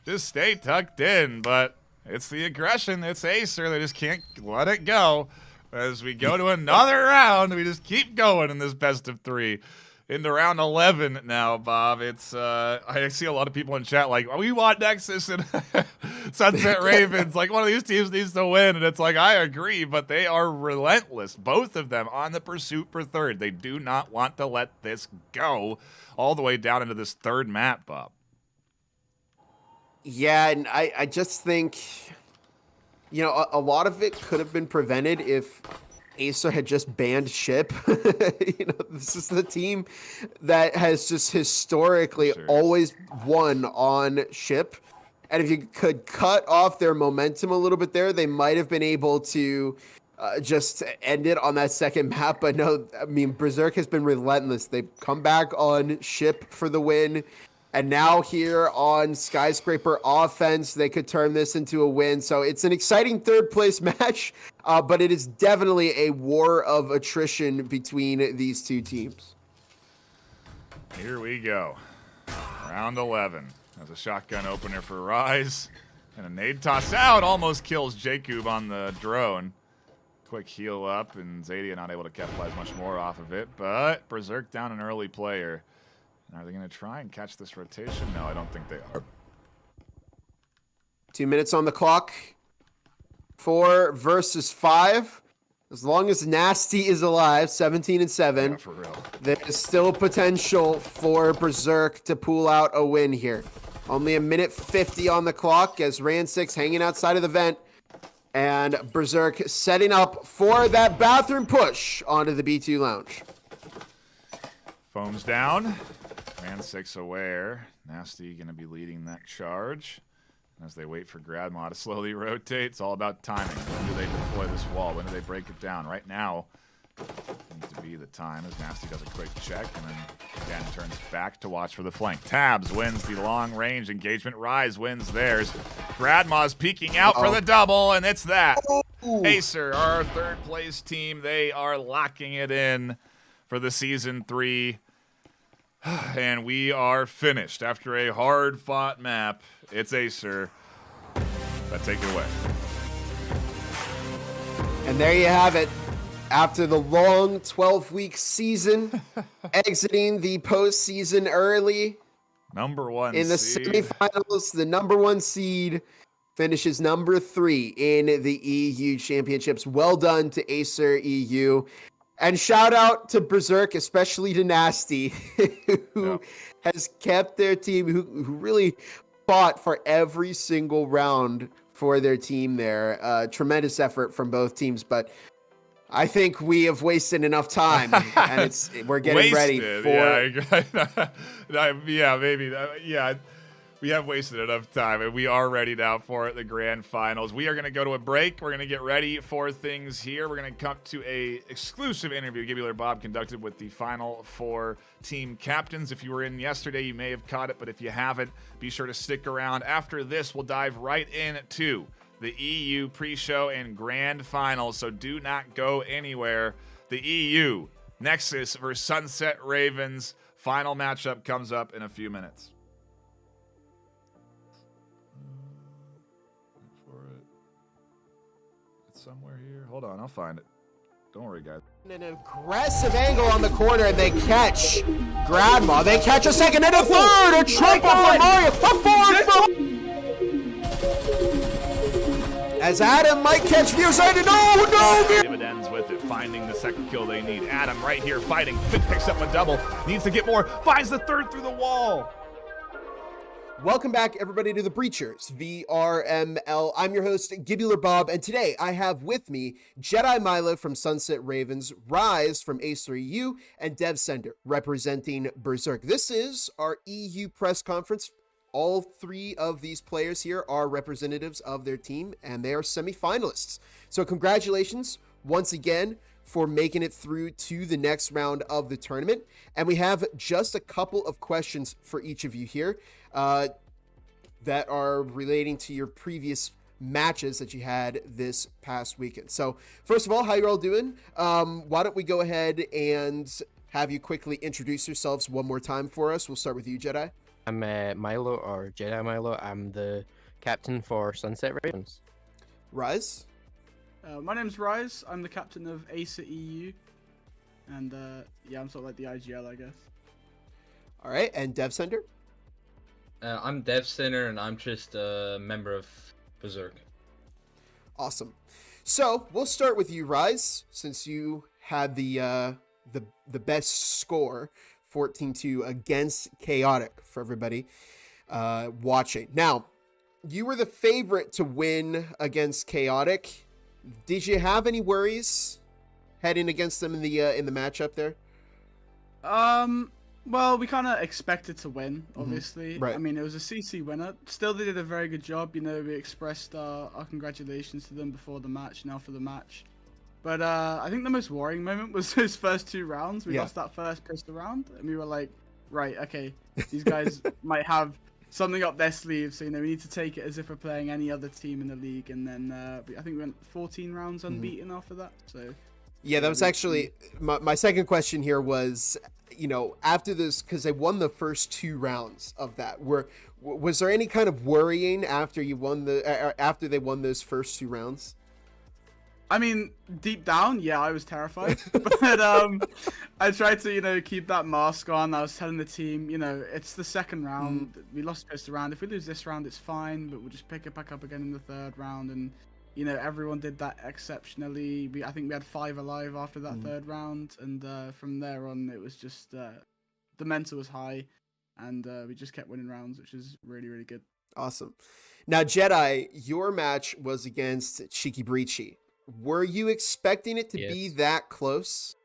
Just stay tucked in, but it's the aggression. It's Acer. They just can't let it go. As we go to another round, we just keep going in this best of 3. Into round 11 now, Bob. It's I see a lot of people in chat like, we want Nexus and Sunset Ravens. Like, one of these teams needs to win. And it's like, I agree, but they are relentless. Both of them on the pursuit for third. They do not want to let this go all the way down into this third map, Bob. Yeah, and I just think, you know, a lot of it could have been prevented if Acer had just banned Ship. You know, this is the team that has just historically always won on Ship. And if you could cut off their momentum a little bit there, they might have been able to just end it on that second map. But no, I mean, Berserk has been relentless. They've come back on Ship for the win. And now here on Skyscraper offense, they could turn this into a win. So it's an exciting third place match, but it is definitely a war of attrition between these two teams. Here we go. Round 11. As a shotgun opener for Rise. And a nade toss out almost kills Jacob on the drone. Quick heal up, and Zadia not able to capitalize much more off of it. But Berserk down an early player. Are they going to try and catch this rotation? No, I don't think they are. 2 minutes on the clock. 4 versus 5. As long as Nasty is alive, 17 and 7, yeah, for real. There's still potential for Berserk to pull out a win here. Only 1:50 on the clock as Ran 6 hanging outside of the vent. And Berserk setting up for that bathroom push onto the B2 lounge. Foams down. Ran 6 aware. Nasty going to be leading that charge. As they wait for Gradma to slowly rotate, it's all about timing. When do they deploy this wall? When do they break it down? Right now, needs to be the time as Nasty does a quick check and then again turns back to watch for the flank. Tabs wins the long range engagement. Rise wins theirs. Gradma's peeking out for the double, and it's that. Acer, our third place team, they are locking it in for the Season 3. And we are finished after a hard-fought map. It's Acer. Let's take it away. And there you have it. After the long 12-week season, exiting the postseason early. Number 1 in the seed. semifinals, the number 1 seed finishes number 3 in the EU Championships. Well done to Acer EU. And shout out to Berserk, especially to Nasty, who has kept their team, who really fought for every single round for their team there. Tremendous effort from both teams, but I think we have wasted enough time, and we're getting ready for. Yeah, maybe. Yeah, We have wasted enough time, and we are ready now for the grand finals. We are going to go to a break. We're going to get ready for things here. We're going to come to a exclusive interview Gibular Bob conducted with the final 4 team captains. If you were in yesterday, you may have caught it, but if you haven't, be sure to stick around. After this, we'll dive right into the EU pre-show and grand finals, so do not go anywhere. The EU, Nexus versus Sunset Ravens. Final matchup comes up in a few minutes. Somewhere here. Hold on, I'll find it. Don't worry, guys. An aggressive angle on the corner, and they catch Grandma. They catch a second and a third. A triple for Mario. A fourth for... As Adam might catch Viewside. No! Dividends with it, finding the second kill they need. Adam right here fighting. Fit picks up a double. Needs to get more. Finds the third through the wall. Welcome back, everybody, to the Breachers VRML. I'm your host, Gibular Bob, and today I have with me Jedi Milo from Sunset Ravens, Rise from Acer EU, and Dev Sender representing Berserk. This is our EU press conference. All 3 of these players here are representatives of their team, and they are semifinalists. So congratulations once again for making it through to the next round of the tournament. And we have just a couple of questions for each of you here that are relating to your previous matches that you had this past weekend. So first of all, how you all doing? Why don't we go ahead and have you quickly introduce yourselves one more time for us. We'll start with you, Jedi. I'm Milo, or Jedi Milo. I'm the captain for Sunset Ravens. Rise? My name's Rise. I'm the captain of Acer EU. And yeah, I'm sort of like the IGL, I guess. All right, and Dev Sender? I'm Dev Sender, and I'm just a member of Berserk. Awesome. So we'll start with you, Rise, since you had the best score, 14-2 against Chaotic for everybody watching. Now, you were the favorite to win against Chaotic. Did you have any worries heading against them in the matchup there? Well, we kind of expected to win, obviously. Right. I mean, it was a CC winner. Still, they did a very good job. You know, we expressed our congratulations to them before the match and after the match. But I think the most worrying moment was those first 2 rounds. We lost that first pistol round, and we were like, right, okay, these guys might have something up their sleeve. So, you know, we need to take it as if we're playing any other team in the league. And then I think we went 14 rounds unbeaten after that. So yeah, that was actually my second question here was, you know, after this, because they won the first 2 rounds of that, was there any kind of worrying after you won after they won those first 2 rounds? I mean, deep down, yeah, I was terrified, but I tried to, you know, keep that mask on. I was telling the team, you know, it's the second round. We lost pistol round. If we lose this round, it's fine, but we'll just pick it back up again in the 3rd round. And you know, everyone did that exceptionally. I think we had 5 alive after that 3rd round, and from there on, it was just the mental was high, and we just kept winning rounds, which is really, really good. Awesome. Now, Jedi, your match was against Cheeky Breachy. Were you expecting it to be that close?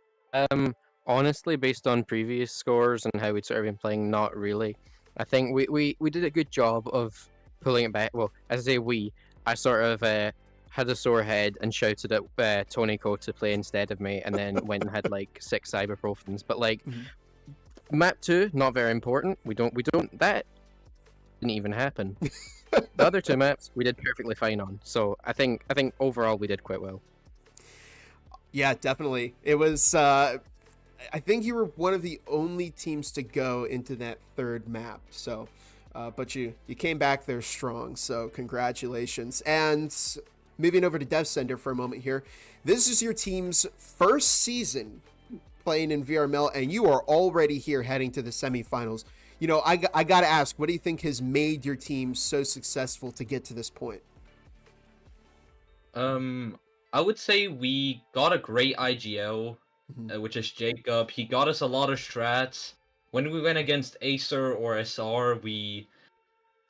Honestly, based on previous scores and how we'd sort of been playing, not really. I think we did a good job of pulling it back. Well, as I say I sort of had a sore head and shouted at Tony Co to play instead of me, and then went and had like 6 ibuprofens. But like, map 2, not very important. We don't that didn't even happen. The other 2 maps we did perfectly fine on. So I think overall we did quite well. Yeah, definitely. It was I think you were one of the only teams to go into that 3rd map. So but you came back there strong. So congratulations. And moving over to Dev Sender for a moment here. This is your team's first season playing in VRML, and you are already here heading to the semifinals. You know, I got to ask, what do you think has made your team so successful to get to this point? I would say we got a great IGL, which is Jacob. He got us a lot of strats. When we went against Acer or SR, we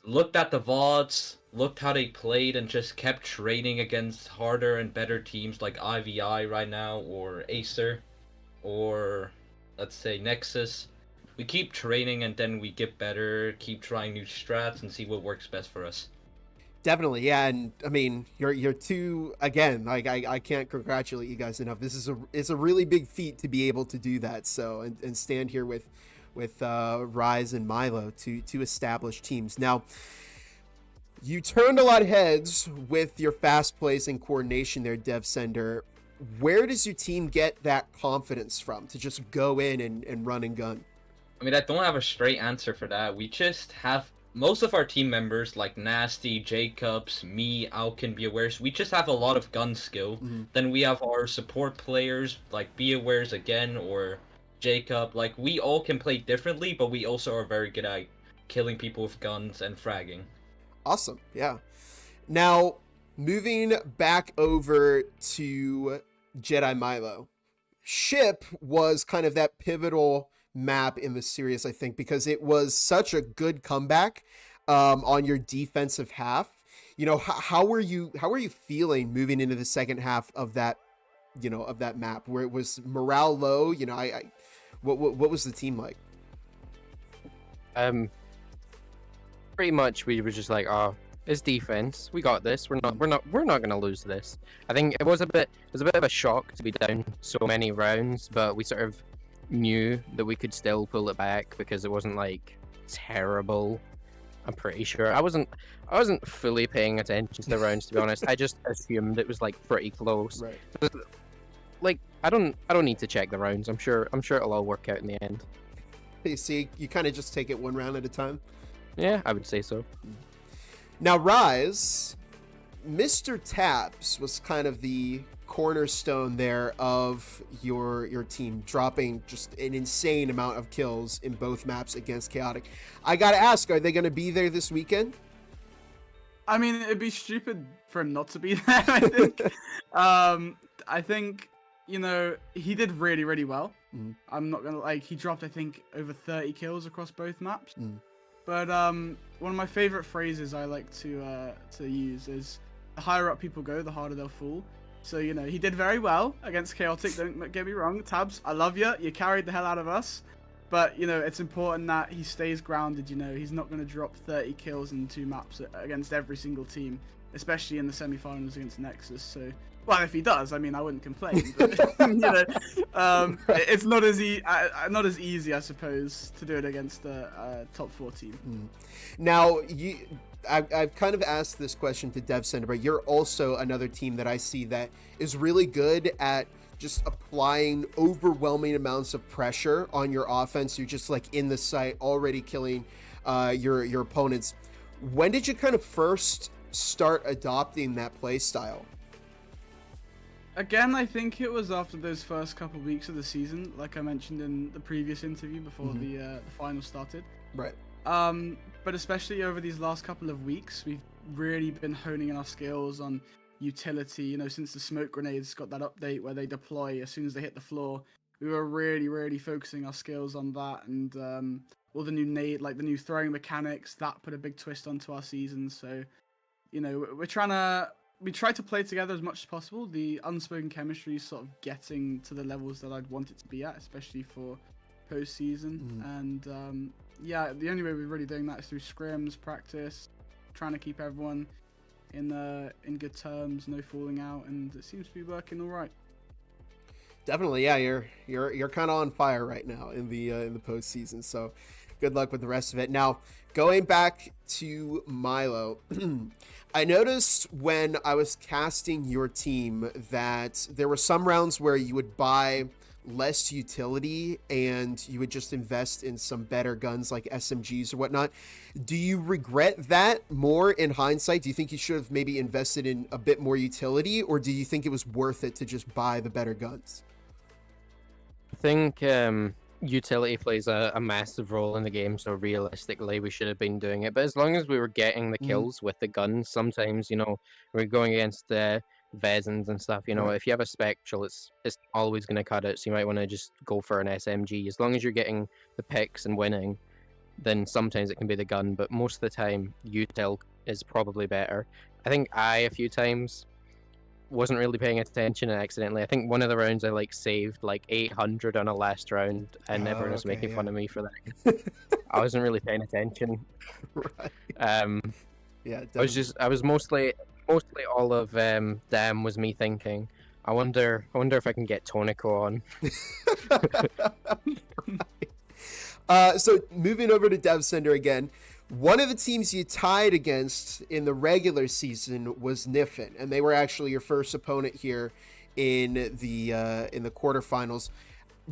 looked at the VODs, looked how they played, and just kept trading against harder and better teams like IVI right now, or Acer, or let's say Nexus. we keep training and then we get better, keep trying new strats and see what works best for us. Definitely, yeah, and I mean, you're two again. Like I can't congratulate you guys enough. This is it's a really big feat to be able to do that. So and stand here with Rise and Milo to establish teams. Now, you turned a lot of heads with your fast plays and coordination there, Dev Sender. Where does your team get that confidence from to just go in and run and gun? I mean, I don't have a straight answer for that. We just have most of our team members, like Nasty, Jacobs, me, Alkin, BeAwares, we just have a lot of gun skill. Then we have our support players, like BeAwares again, or Jacob. Like, we all can play differently, but we also are very good at killing people with guns and fragging. Awesome, yeah. Now, moving back over to Jedi Milo. Ship was kind of that pivotal map in the series, I think, because it was such a good comeback on your defensive half. You know, how were you feeling moving into the second half of that, you know, of that map where it was morale low? You know, what was the team like? Pretty much we were just like, oh, it's defense. We got this. We're not gonna lose this. I think it was a bit of a shock to be down so many rounds, but we sort of knew that we could still pull it back because it wasn't like terrible. I'm pretty sure. I wasn't fully paying attention to the rounds, to be honest. I just assumed it was like pretty close. Right. Like I don't need to check the rounds. I'm sure it'll all work out in the end. You see, you kind of just take it one round at a time. Yeah, I would say so. Now, Rise, Mr. Tabs was kind of the cornerstone there of your team, dropping just an insane amount of kills in both maps against Chaotic. I gotta ask, are they gonna be there this weekend? I mean, it'd be stupid for him not to be there, I think. I think, you know, he did really, really well. I'm not gonna, like, he dropped, I think, over 30 kills across both maps. But one of my favorite phrases I like to use is, the higher up people go, the harder they'll fall. So, you know, he did very well against Chaotic, don't get me wrong. Tabs, I love you. You carried the hell out of us. But, you know, it's important that he stays grounded, you know. He's not going to drop 30 kills in 2 maps against every single team, especially in the semi-finals against Nexus. So, well, if he does, I mean, I wouldn't complain. But, you know, it's not as easy, I suppose, to do it against a top 4 team. Now, I've kind of asked this question to Dev Center, but you're also another team that I see that is really good at just applying overwhelming amounts of pressure on your offense. You're just like in the site, already killing your opponents. When did you kind of first start adopting that play style? Again, I think it was after those first couple of weeks of the season, like I mentioned in the previous interview before the final started. Right. But especially over these last couple of weeks, we've really been honing in our skills on utility. You know, since the smoke grenades got that update where they deploy as soon as they hit the floor, we were really focusing our skills on that. And all the new the new throwing mechanics, that put a big twist onto our season. So, you know, we try to play together as much as possible. The unspoken chemistry is sort of getting to the levels that I'd want it to be at, especially for postseason. And yeah, the only way we're really doing that is through scrims, practice, trying to keep everyone in good terms, no falling out, and it seems to be working all right. Definitely, yeah. You're kind of on fire right now in the postseason. So, good luck with the rest of it. Now, going back to Milo, I noticed when I was casting your team that there were some rounds where you would buy less utility and you would just invest in some better guns like SMGs or whatnot. Do you regret that more in hindsight? Do you think you should have maybe invested in a bit more utility, or do you think it was worth it to just buy the better guns? I think utility plays a massive role in the game, so realistically we should have been doing it. But as long as we were getting the kills with the guns, sometimes, you know, we're going against the Vezins and stuff, you know, if you have a Spectral, it's always going to cut it, so you might want to just go for an SMG. As long as you're getting the picks and winning, then sometimes it can be the gun, but most of the time util is probably better. I think a few times wasn't really paying attention and accidentally. I think one of the rounds I like saved like 800 on a last round, and everyone was making fun of me for that. I wasn't really paying attention. Right. Yeah. I was mostly all of damn was me thinking. I wonder if I can get Tonico on. Right. So moving over to Dev Sender again. One of the teams you tied against in the regular season was Niffin, and they were actually your first opponent here in the quarterfinals.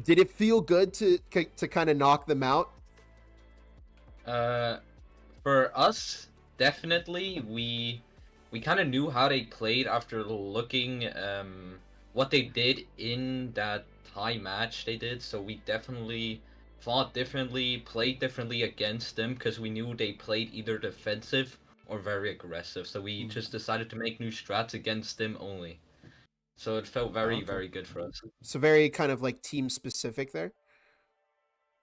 Did it feel good to kind of knock them out? For us, definitely. We kind of knew how they played after looking what they did in that tie match they did. So we definitely fought differently, played differently against them because we knew they played either defensive or very aggressive. So we just decided to make new strats against them only. So it felt very, very good for us. So very kind of like team specific there.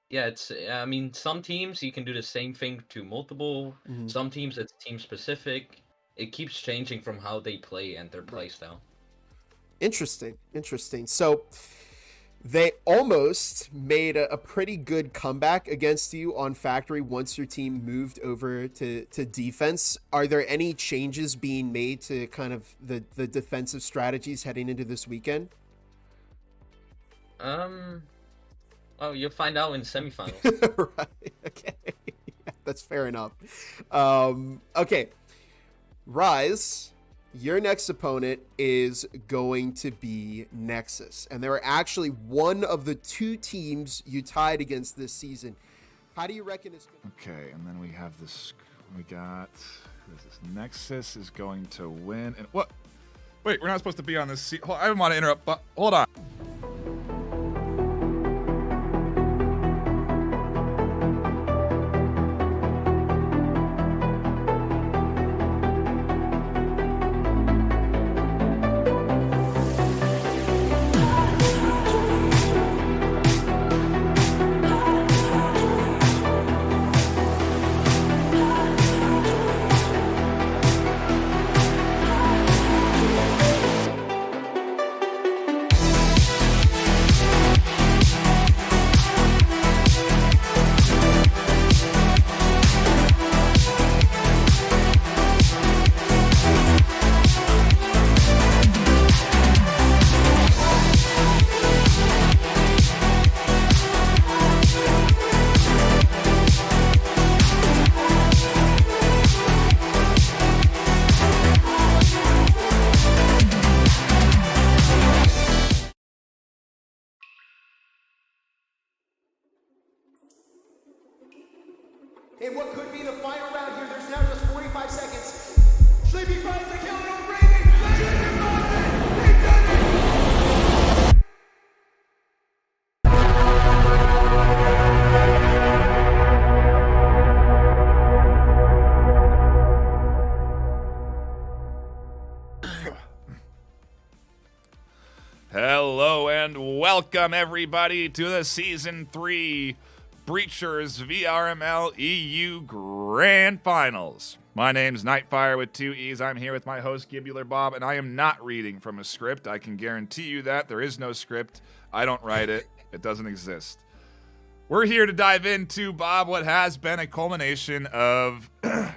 Yeah, I mean, some teams you can do the same thing to multiple. Some teams it's team specific. It keeps changing from how they play and their play style. Interesting. So they almost made a pretty good comeback against you on Factory once your team moved over to defense. Are there any changes being made to kind of the defensive strategies heading into this weekend? Oh, you'll find out in the semifinals. Right. Okay. Yeah, that's fair enough. Okay. Rise, your next opponent is going to be Nexus. And they were actually one of the two teams you tied against this season. How do you reckon it's going to... Okay, and then we have this... We got... Who is this? Nexus is going to win. And what? Wait, we're not supposed to be on this... I didn't want to interrupt, but hold on. In what could be the final round here, there's now just 45 seconds. Sleepy finds the kill on Raven. Junior Gauntlet. They done it. Hello and welcome everybody to the Season 3 Breachers VRML EU Grand Finals. My name's Nightfire with 2 E's. I'm here with my host, Gibular Bob, and I am not reading from a script. I can guarantee you that. There is no script. I don't write it. It doesn't exist. We're here to dive into, Bob, what has been a culmination of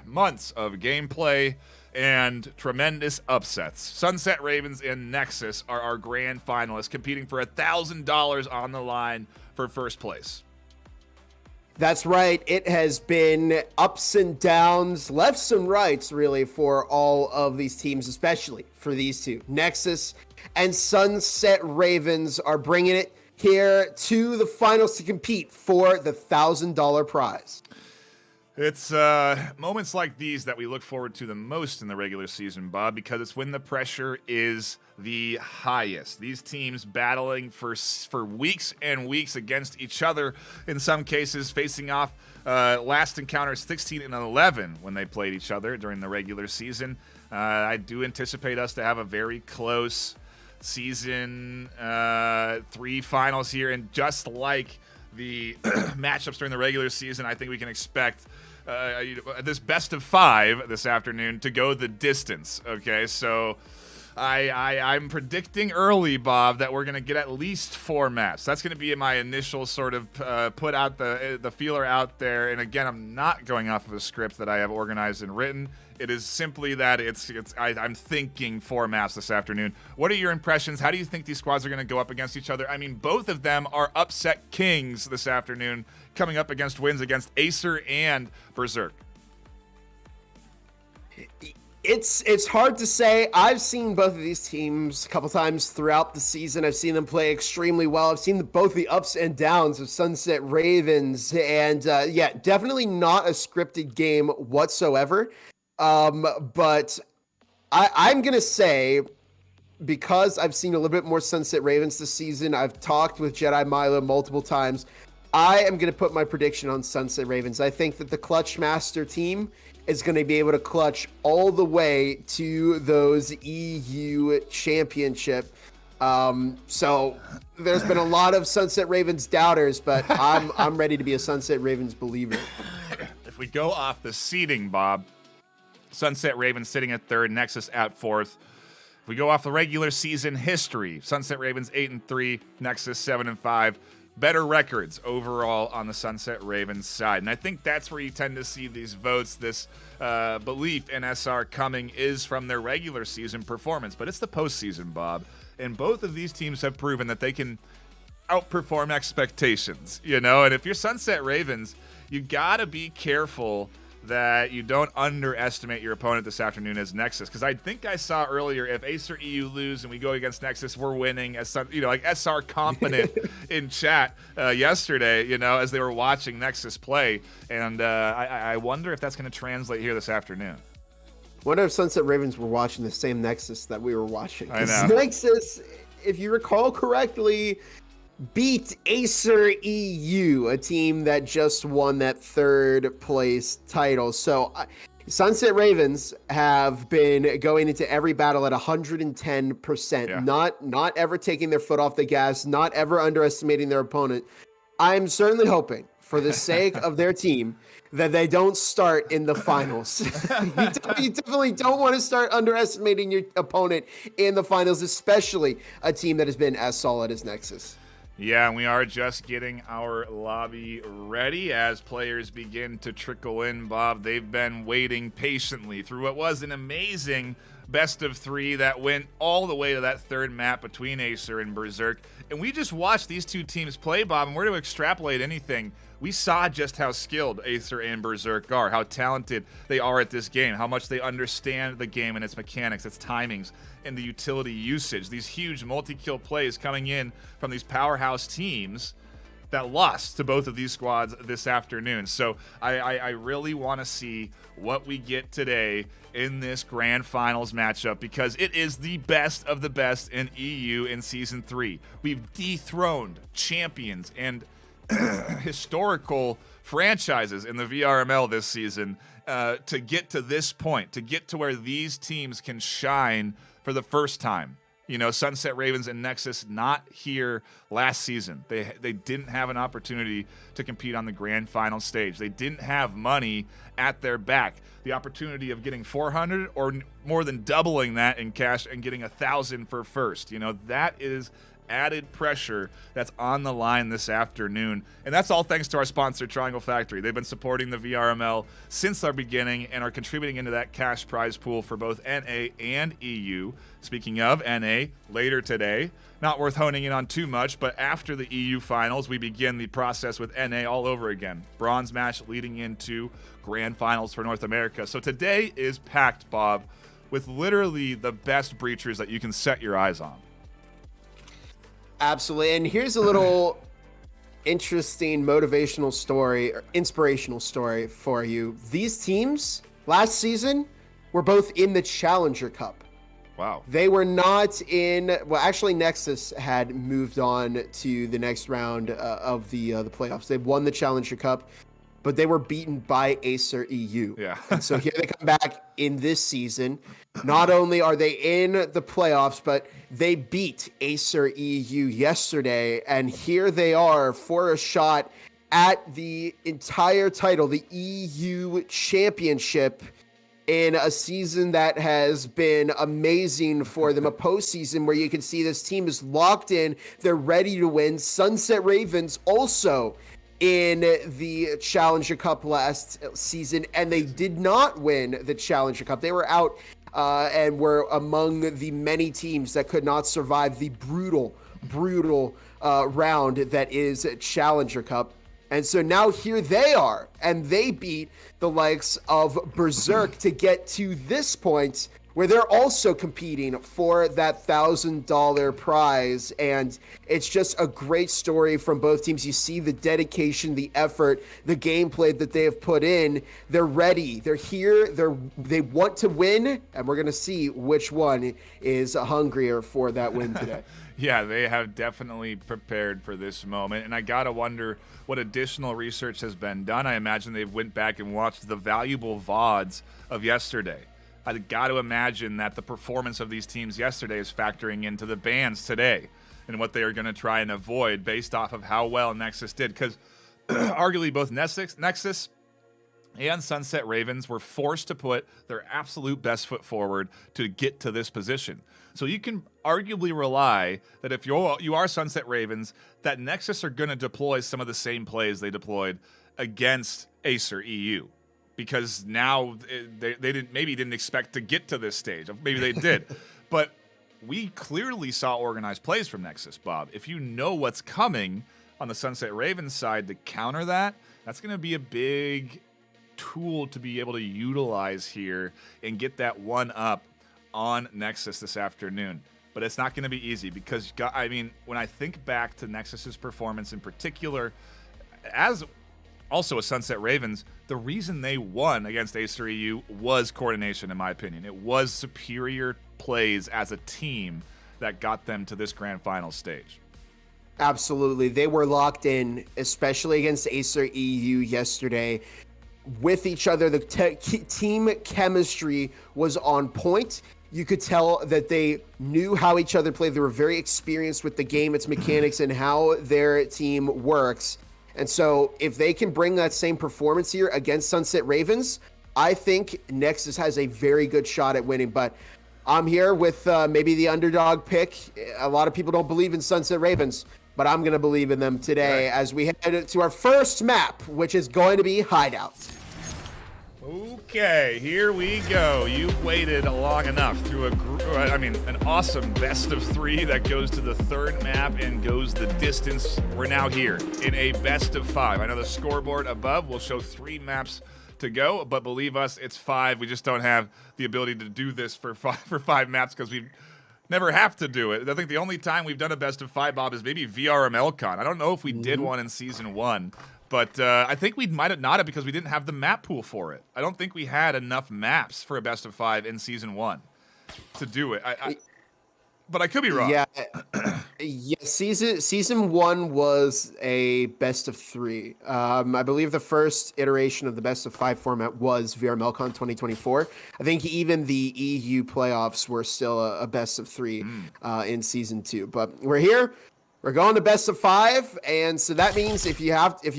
months of gameplay and tremendous upsets. Sunset Ravens and Nexus are our grand finalists, competing for $1,000 on the line for first place. That's right. It has been ups and downs, lefts and rights, really, for all of these teams, especially for these two. Nexus and Sunset Ravens are bringing it here to the finals to compete for the $1,000 prize. It's moments like these that we look forward to the most in the regular season, Bob, because it's when the pressure is the highest. These teams battling for weeks and weeks against each other, in some cases facing off last encounter 16 and 11 when they played each other during the regular season. I do anticipate us to have a very close Season 3 finals here, and just like the matchups during the regular season, I think we can expect this best of 5 this afternoon to go the distance. Okay, so I'm predicting early, Bob, that we're going to get at least 4 maps. That's going to be my initial sort of put out the feeler out there. And again, I'm not going off of a script that I have organized and written. It is simply that I'm thinking 4 maps this afternoon. What are your impressions? How do you think these squads are going to go up against each other? I mean, both of them are upset kings this afternoon, coming up against wins against Acer and Berserk. It's hard to say. I've seen both of these teams a couple times throughout the season. I've seen them play extremely well. I've seen both the ups and downs of Sunset Ravens, and yeah, definitely not a scripted game whatsoever. But I'm gonna say, because I've seen a little bit more Sunset Ravens this season, I've talked with Jedi Milo multiple times. I am gonna put my prediction on Sunset Ravens. I think that the Clutch Master team is going to be able to clutch all the way to those EU championship. So there's been a lot of Sunset Ravens doubters, but I'm ready to be a Sunset Ravens believer. If we go off the seeding, Bob, Sunset Ravens sitting at 3rd, Nexus at 4th. If we go off the regular season history, Sunset Ravens 8-3, Nexus 7-5. Better records overall on the Sunset Ravens side. And I think that's where you tend to see these votes, this belief in SR coming is from their regular season performance. But it's the postseason, Bob. And both of these teams have proven that they can outperform expectations, you know? And if you're Sunset Ravens, you gotta be careful that you don't underestimate your opponent this afternoon as Nexus, because I think I saw earlier, if Ace or EU lose and we go against Nexus, we're winning, as some, you know, like SR confident in chat yesterday, you know, as they were watching Nexus play, and I wonder if that's going to translate here this afternoon. Wonder if Sunset Ravens were watching the same Nexus that we were watching. I know. Nexus, if you recall correctly, beat Acer EU, a team that just won that 3rd place title. So Sunset Ravens have been going into every battle at 110%, Yeah. not ever taking their foot off the gas, not ever underestimating their opponent. I'm certainly hoping, for the sake of their team, that they don't start in the finals. You definitely don't want to start underestimating your opponent in the finals, especially a team that has been as solid as Nexus. Yeah, and we are just getting our lobby ready as players begin to trickle in, Bob. They've been waiting patiently through what was an amazing best of 3 that went all the way to that 3rd map between Acer and Berserk. And we just watched these two teams play, Bob, and we're to extrapolate anything. We saw just how skilled Acer and Berserk are, how talented they are at this game, how much they understand the game and its mechanics, its timings, and the utility usage. These huge multi-kill plays coming in from these powerhouse teams that lost to both of these squads this afternoon. So I really want to see what we get today in this grand finals matchup, because it is the best of the best in EU in Season 3. We've dethroned champions and historical franchises in the VRML this season to get to this point, to get to where these teams can shine for the first time. You know, Sunset Ravens and Nexus not here last season. They didn't have an opportunity to compete on the grand final stage. They didn't have money at their back. The opportunity of getting 400 or more than doubling that in cash and getting 1,000 for first. You know, that is added pressure that's on the line this afternoon. And that's all thanks to our sponsor, Triangle Factory. They've been supporting the VRML since our beginning and are contributing into that cash prize pool for both NA and EU. Speaking of NA, later today, not worth honing in on too much, but after the EU finals, we begin the process with NA all over again. Bronze match leading into grand finals for North America. So today is packed, Bob, with literally the best breachers that you can set your eyes on. Absolutely. And here's a little interesting motivational story or inspirational story for you. These teams last season were both in the Challenger Cup. Wow. They were not in, well, actually Nexus had moved on to the next round of the playoffs. They won the Challenger Cup, but they were beaten by Acer EU. Yeah. And so here they come back in this season. Not only are they in the playoffs, but they beat Acer EU yesterday. And here they are for a shot at the entire title, the EU championship. in a season that has been amazing for them, a postseason where you can see this team is locked in, they're ready to win. Sunset Ravens also in the Challenger Cup last season, and they did not win the Challenger Cup. They were out and were among the many teams that could not survive the brutal round that is Challenger Cup. And so now here they are, and they beat the likes of Berserk to get to this point where they're also competing for that $1,000 prize. And it's just a great story from both teams. You see the dedication, the effort, the gameplay that they have put in. They're ready. They're here. They want to win, and we're going to see which one is hungrier for that win today. Yeah, they have definitely prepared for this moment, and I gotta wonder what additional research has been done. I imagine they've went back and watched the valuable VODs of yesterday. I got to imagine that the performance of these teams yesterday is factoring into the bans today and what they are going to try and avoid based off of how well Nexus did, because arguably both Nexus and Sunset Ravens were forced to put their absolute best foot forward to get to this position. So you can arguably rely that if you are Sunset Ravens, that Nexus are going to deploy some of the same plays they deployed against Acer EU, because now they didn't expect to get to this stage. Maybe they did, but we clearly saw organized plays from Nexus, Bob. If you know what's coming on the Sunset Ravens side to counter that, that's going to be a big tool to be able to utilize here and get that one up on Nexus this afternoon. But it's not going to be easy, because when I think back to Nexus's performance in particular, as also a Sunset Ravens, the reason they won against Acer EU was coordination, in my opinion. It was superior plays as a team that got them to this grand final stage. Absolutely. They were locked in, especially against Acer EU yesterday. With each other, the team chemistry was on point. You could tell that they knew how each other played. They were very experienced with the game, its mechanics, and how their team works. And so if they can bring that same performance here against Sunset Ravens, I think Nexus has a very good shot at winning. But I'm here with maybe the underdog pick. A lot of people don't believe in Sunset Ravens, but I'm going to believe in them today as we head to our first map, which is going to be Hideout. Okay, here we go. You've waited long enough through an awesome best of 3 that goes to the third map and goes the distance. We're now here in a best of 5. I know the scoreboard above will show 3 maps to go, but believe us, it's 5. We just don't have the ability to do this for 5 maps because we never have to do it. I think the only time we've done a best of 5, Bob, is maybe VRML Con. I don't know if we did one in Season 1. But I think we might have not have, because we didn't have the map pool for it. I don't think we had enough maps for a best of 5 in Season 1 to do it. But I could be wrong. Yeah, season 1 was a best of 3. I believe the first iteration of the best of 5 format was VRMLCon 2024. I think even the EU playoffs were still a best of 3 in Season 2. But we're here. We're going to best of 5, and so that means if you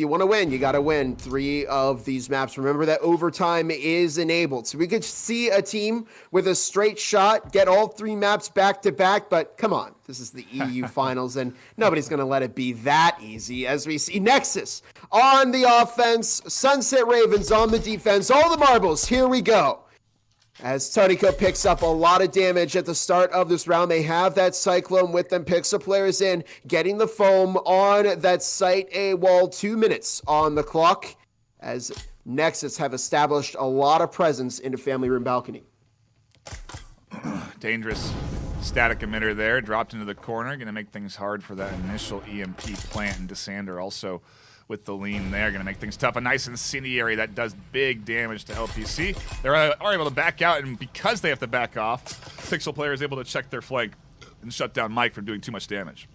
want to win, you got to win 3 of these maps. Remember that overtime is enabled, so we could see a team with a straight shot get all 3 maps back to back. But come on, this is the EU finals, and nobody's going to let it be that easy. As we see Nexus on the offense, Sunset Ravens on the defense. All the marbles. Here we go. As Toniko picks up a lot of damage at the start of this round, they have that Cyclone with them, picks the players in, getting the foam on that site A wall, 2 minutes on the clock, as Nexus have established a lot of presence into Family Room Balcony. Dangerous static emitter there, dropped into the corner, going to make things hard for that initial EMP plant, and Desander also with the lean there, going to make things tough. A nice incendiary that does big damage to LPC. They are able to back out, and because they have to back off, Pixel player is able to check their flank and shut down Mike from doing too much damage.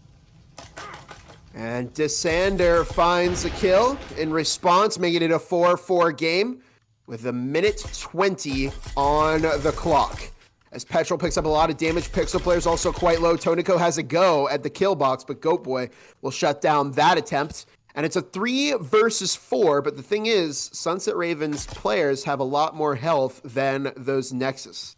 And Desander finds a kill in response, making it a 4-4 game with 1:20 on the clock. As Petrol picks up a lot of damage, Pixel player's also quite low. Toniko has a go at the kill box, but Goat Boy will shut down that attempt. And it's a 3 versus 4, but the thing is, Sunset Ravens players have a lot more health than those Nexus.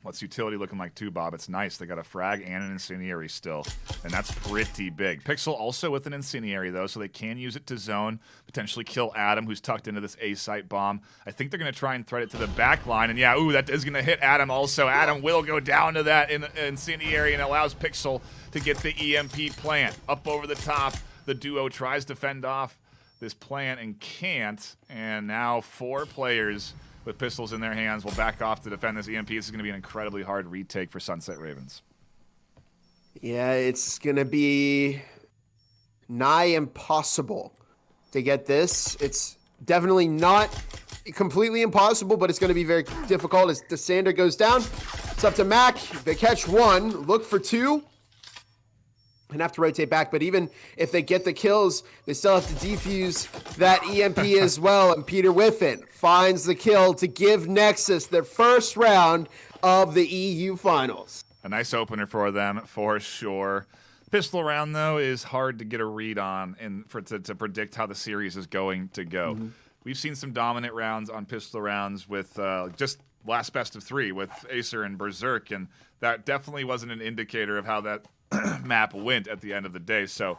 What's utility looking like too, Bob? It's nice. They got a frag and an incendiary still, and that's pretty big. Pixel also with an incendiary, though, so they can use it to zone, potentially kill Adam, who's tucked into this A-site bomb. I think they're going to try and thread it to the back line, and yeah, ooh, that is going to hit Adam also. Adam will go down to that incendiary and allows Pixel to get the EMP plant. Up over the top, the duo tries to fend off this plant and can't, and now 4 players with pistols in their hands will back off to defend this EMP. This is going to be an incredibly hard retake for Sunset Ravens. Yeah, it's going to be nigh impossible to get this. It's definitely not completely impossible, but it's going to be very difficult as DeSander goes down. It's up to Mac. They catch 1, look for 2. And have to rotate back, but even if they get the kills, they still have to defuse that EMP as well. And Peter Whiffen finds the kill to give Nexus their first round of the EU Finals. A nice opener for them, for sure. Pistol round, though, is hard to get a read on and to predict how the series is going to go. We've seen some dominant rounds on pistol rounds with just last best of 3 with Acer and Berserk, and that definitely wasn't an indicator of how that map went at the end of the day. So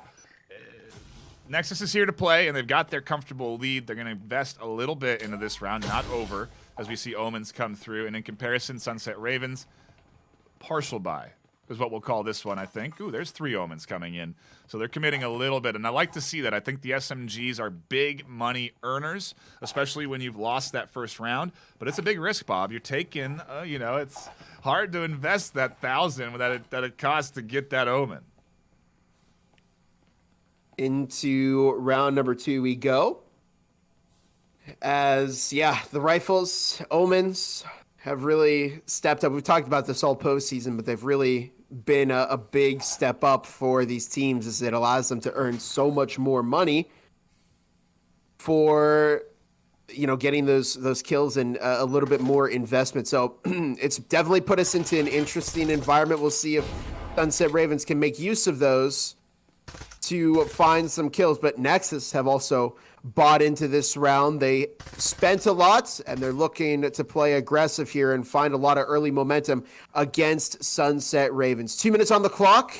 Nexus is here to play, and they've got their comfortable lead. They're going to invest a little bit into this round, not over, as we see Omens come through. And in comparison, Sunset Ravens, partial buy is what we'll call this one, I think. Ooh, there's 3 Omens coming in. So they're committing a little bit, and I like to see that. I think the SMGs are big money earners, especially when you've lost that first round. But it's a big risk, Bob. You're taking, it's hard to invest that 1,000 that it costs to get that Omen. Into round number 2 we go. As, the Rifles, Omens have really stepped up. We've talked about this all postseason, but they've really been a big step up for these teams as it allows them to earn so much more money for, getting those kills and a little bit more investment. So it's definitely put us into an interesting environment. We'll see if Sunset Ravens can make use of those to find some kills, but Nexus have also bought into this round. They spent a lot, and they're looking to play aggressive here and find a lot of early momentum against Sunset Ravens. 2 minutes on the clock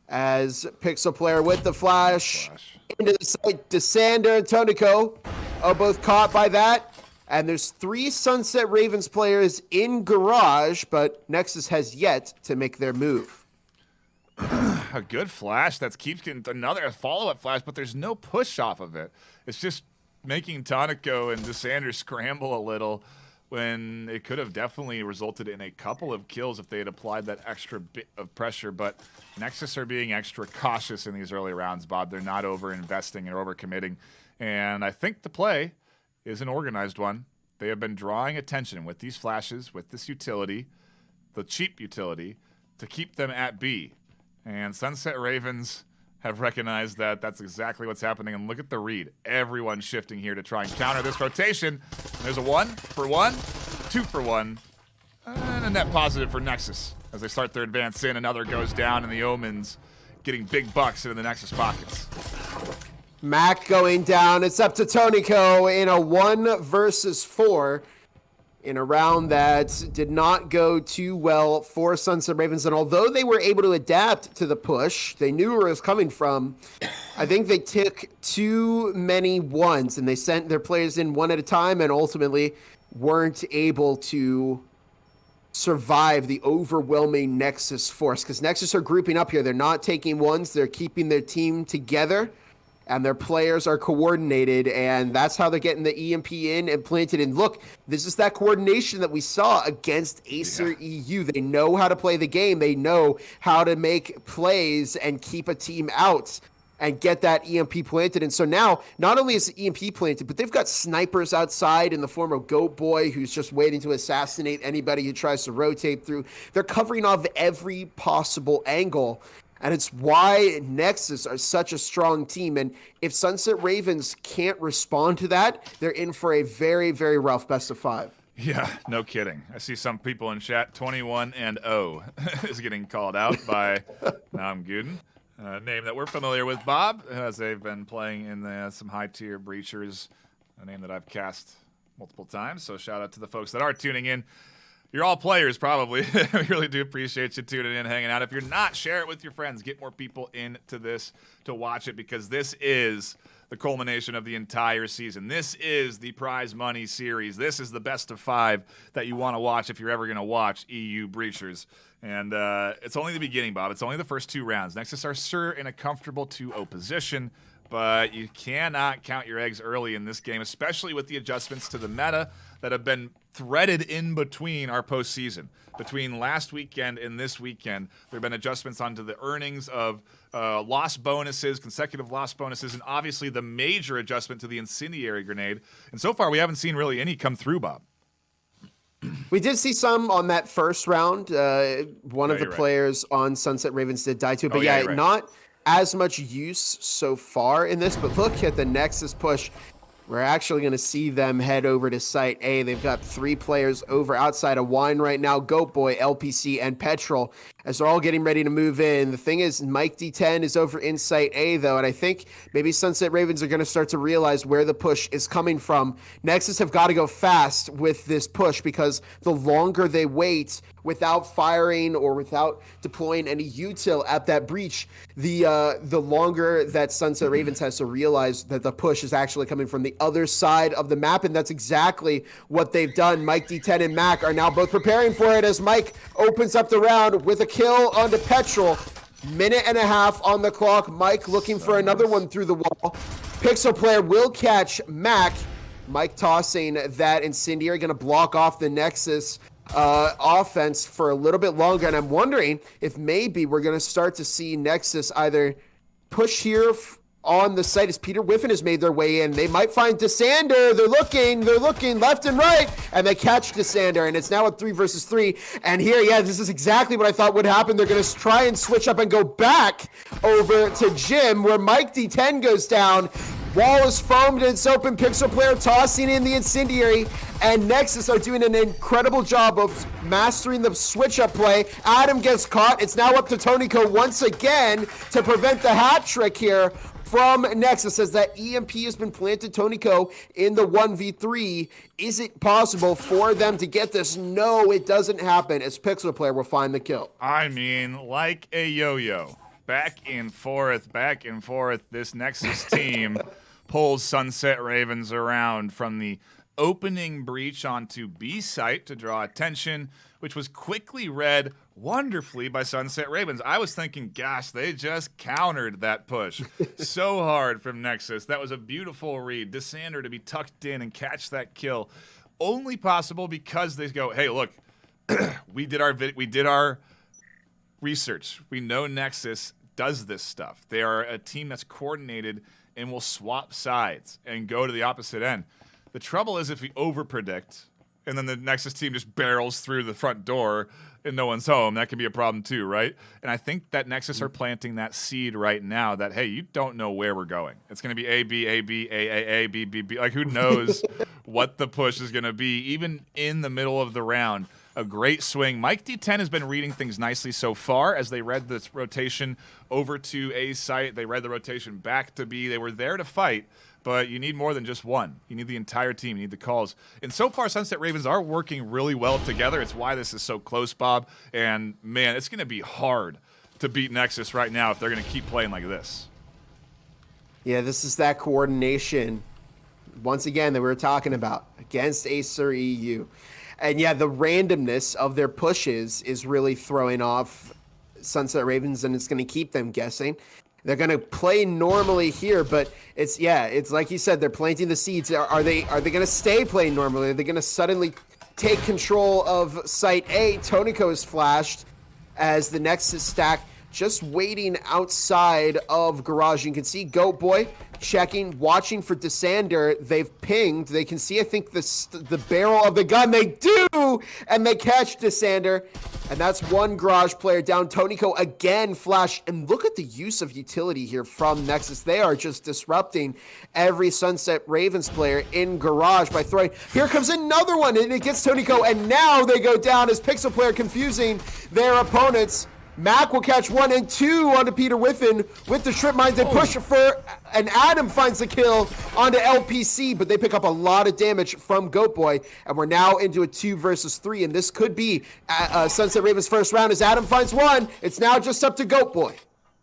as Pixel player with the flash into the site. DeSander and Tonico are both caught by that. And there's 3 Sunset Ravens players in garage, but Nexus has yet to make their move. A good flash that keeps getting another follow-up flash, but there's no push off of it. It's just making Tonico and DeSander scramble a little when it could have definitely resulted in a couple of kills if they had applied that extra bit of pressure. But Nexus are being extra cautious in these early rounds, Bob. They're not over-investing or over-committing. And I think the play is an organized one. They have been drawing attention with these flashes, with this utility, the cheap utility, to keep them at B. And Sunset Ravens have recognized that that's exactly what's happening. And look at the read. Everyone's shifting here to try and counter this rotation. There's a 1 for 1, 2 for 1, and a net positive for Nexus. As they start their advance in, another goes down, and the Omens getting big bucks into the Nexus pockets. Mac going down. It's up to Tonico in a 1 versus 4. In a round that did not go too well for Sunset Ravens. And although they were able to adapt to the push, they knew where it was coming from. I think they took too many ones, and they sent their players in one at a time and ultimately weren't able to survive the overwhelming Nexus force. Because Nexus are grouping up here. They're not taking ones. They're keeping their team together. And their players are coordinated, and that's how they're getting the EMP in and planted. And look, this is that coordination that we saw against Acer EU. They know how to play the game. They know how to make plays and keep a team out and get that EMP planted. And so now, not only is the EMP planted, but they've got snipers outside in the form of Goat Boy, who's just waiting to assassinate anybody who tries to rotate through. They're covering off every possible angle. And it's why Nexus are such a strong team. And if Sunset Ravens can't respond to that, they're in for a very, very rough best of 5. Yeah, no kidding. I see some people in chat, 21-0 is getting called out by Namguden. Name that we're familiar with, Bob, as they've been playing in some high-tier breachers, a name that I've cast multiple times. So shout out to the folks that are tuning in. You're all players, probably. We really do appreciate you tuning in, hanging out. If you're not, share it with your friends. Get more people into this to watch it, because this is the culmination of the entire season. This is the prize money series. This is the best of 5 that you want to watch if you're ever going to watch EU Breachers. And it's only the beginning, Bob. It's only the first 2 rounds. Nexus are sure in a comfortable 2-0 position, but you cannot count your eggs early in this game, especially with the adjustments to the meta that have been threaded in between our postseason. Between last weekend and this weekend, there have been adjustments onto the earnings of loss bonuses, consecutive loss bonuses, and obviously the major adjustment to the incendiary grenade. And so far, we haven't seen really any come through, Bob. We did see some on that first round. One of the players on Sunset Ravens did die to it, but not as much use so far in this. But look at the Nexus push. We're actually going to see them head over to Site A. They've got 3 players over outside of Wine right now, Goat Boy, LPC, and Petrol, as they're all getting ready to move in. The thing is, Mike D10 is over in Site A, though, and I think maybe Sunset Ravens are going to start to realize where the push is coming from. Nexus have got to go fast with this push, because the longer they wait without firing or without deploying any util at that breach, the longer that Sunset Ravens has to realize that the push is actually coming from the other side of the map, and that's exactly what they've done. Mike D10 and Mac are now both preparing for it as Mike opens up the round with a kill onto Petrol. Minute and a half on the clock. Mike looking for another one through the wall. Pixel player will catch Mac. Mike tossing that incendiary, going to block off the Nexus offense for a little bit longer, and I'm wondering if maybe we're going to start to see Nexus either push here on the site as Peter Whiffen has made their way in. They might find Desander. They're looking left and right, and they catch Desander, and it's now a 3 versus 3. And here, this is exactly what I thought would happen. They're going to try and switch up and go back over to Jim, where Mike D10 goes down. Wall is foamed and it's open. Pixel player tossing in the incendiary, and Nexus are doing an incredible job of mastering the switch-up play. Adam gets caught. It's now up to Tonico once again to prevent the hat trick here from Nexus, as that EMP has been planted. Tonico in the 1v3. Is it possible for them to get this? No, it doesn't happen, as Pixel player will find the kill. I mean, like a yo-yo. Back and forth, this Nexus team pulls Sunset Ravens around from the opening breach onto B site to draw attention, which was quickly read wonderfully by Sunset Ravens. I was thinking, gosh, they just countered that push so hard from Nexus. That was a beautiful read. Desander to be tucked in and catch that kill. Only possible because they go, hey, look, we did our research. We know Nexus does this stuff. They are a team that's coordinated and will swap sides and go to the opposite end. The trouble is if we overpredict and then the Nexus team just barrels through the front door and no one's home, that can be a problem too, right? And I think that Nexus are planting that seed right now that, hey, you don't know where we're going. It's going to be A, B, A, B, A, B, B, B. Like, who knows what the push is going to be, even in the middle of the round. A great swing. Mike D10 has been reading things nicely so far as they read this rotation over to A site. They read the rotation back to B. They were there to fight, but you need more than just one. You need the entire team. You need the calls. And so far, Sunset Ravens are working really well together. It's why this is so close, Bob. And, man, it's going to be hard to beat Nexus right now if they're going to keep playing like this. Yeah, this is that coordination, once again, that we were talking about against Acer EU. And yeah, the randomness of their pushes is really throwing off Sunset Ravens, and it's going to keep them guessing. They're going to play normally here, but it's like you said, they're planting the seeds. Are they going to stay playing normally? Are they going to suddenly take control of Site A? Tonico is flashed as the Nexus stack just waiting outside of Garage. You can see Goat Boy checking, watching for Desander. They've pinged. They can see, I think, the barrel of the gun. They do, and they catch Desander. And that's one Garage player down. Tonico again flash. And look at the use of utility here from Nexus. They are just disrupting every Sunset Ravens player in Garage by throwing. Here comes another one, and it gets Tonico. And now they go down as Pixel player confusing their opponents. Mac will catch 1 and 2 onto Peter Whiffen with the trip mines. They push for, and Adam finds the kill onto LPC, but they pick up a lot of damage from Goat Boy, and we're now into a 2 versus 3, and this could be Sunset Ravens' first round as Adam finds 1. It's now just up to Goat Boy.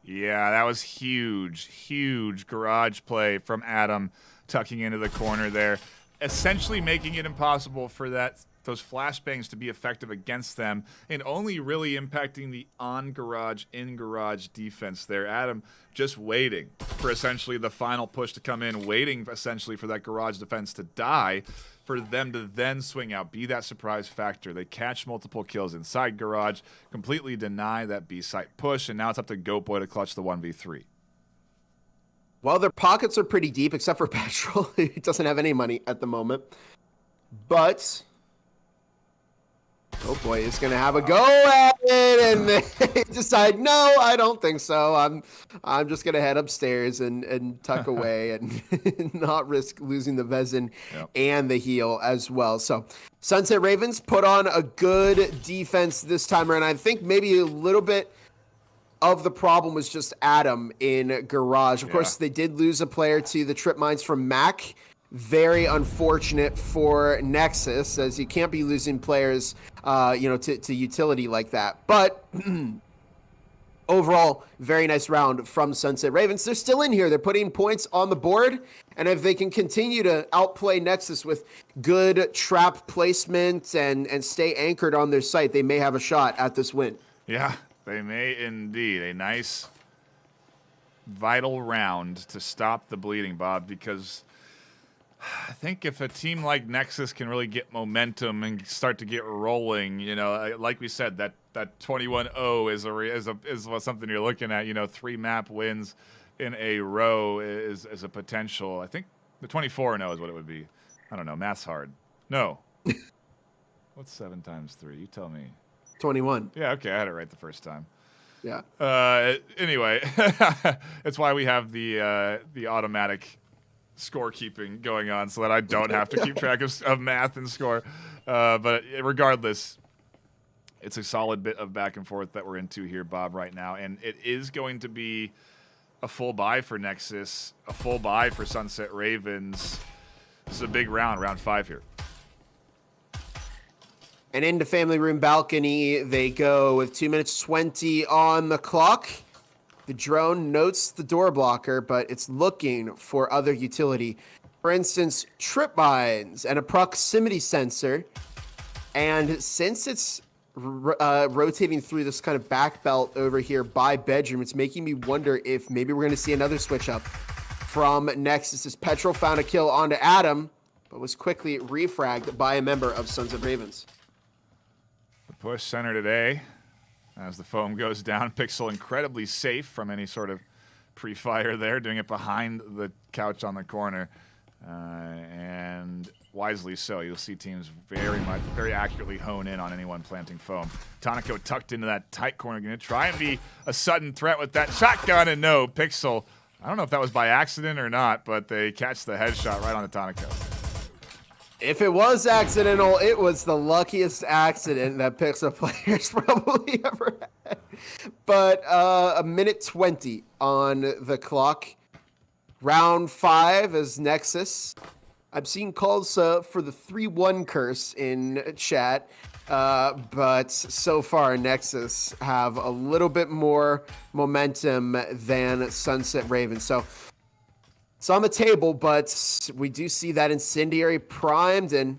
Yeah, that was huge garage play from Adam, tucking into the corner there, essentially making it impossible for those flashbangs to be effective against them, and only really impacting the on-garage, in-garage defense there. Adam just waiting for essentially the final push to come in, waiting essentially for that garage defense to die, for them to then swing out, be that surprise factor. They catch multiple kills inside garage, completely deny that B-site push, and now it's up to Goat Boy to clutch the 1v3. Well, their pockets are pretty deep, except for Petrol. He doesn't have any money at the moment. But Goat Boy is going to have a go at it, and they decide, no, I don't think so. I'm just going to head upstairs and tuck away and not risk losing the Vezin and the heal as well. So Sunset Ravens put on a good defense this time around. I think maybe a little bit of the problem was just Adam in garage. Of course, they did lose a player to the trip mines from Mac. Very unfortunate for Nexus, as you can't be losing players, to utility like that. But overall, very nice round from Sunset Ravens. They're still in here. They're putting points on the board. And if they can continue to outplay Nexus with good trap placement and stay anchored on their site, they may have a shot at this win. Yeah, they may indeed. A nice, vital round to stop the bleeding, Bob, because I think if a team like Nexus can really get momentum and start to get rolling, like we said, that 21-0 is something you're looking at. 3 map wins in a row is a potential. I think the 24-0 is what it would be. I don't know. Math's hard. No. What's 7 times 3? You tell me. 21. Yeah, okay. I had it right the first time. Yeah. Anyway, it's why we have the automatic scorekeeping going on, so that I don't have to keep track of math and score. But regardless, it's a solid bit of back and forth that we're into here, Bob, right now. And it is going to be a full buy for Nexus, a full buy for Sunset Ravens. This is a big round 5 here. And into family room balcony they go with 2 minutes 20 on the clock. The drone notes the door blocker, but it's looking for other utility. For instance, trip mines and a proximity sensor. And since it's rotating through this kind of back belt over here by bedroom, it's making me wonder if maybe we're going to see another switch up from Nexus. As Petrol found a kill onto Adam, but was quickly refragged by a member of Sons of Ravens. The push center today, as the foam goes down. Pixel incredibly safe from any sort of pre-fire there, doing it behind the couch on the corner. And wisely so. You'll see teams very accurately hone in on anyone planting foam. Tonico tucked into that tight corner, going to try and be a sudden threat with that shotgun, and no, Pixel, I don't know if that was by accident or not, but they catch the headshot right on the Tonico. If it was accidental, it was the luckiest accident that Pixel players probably ever had. But a minute 20 on the clock. Round 5 as Nexus. I've seen calls for the 3-1 curse in chat. But so far, Nexus have a little bit more momentum than Sunset Ravens. So it's on the table, but we do see that Incendiary primed, and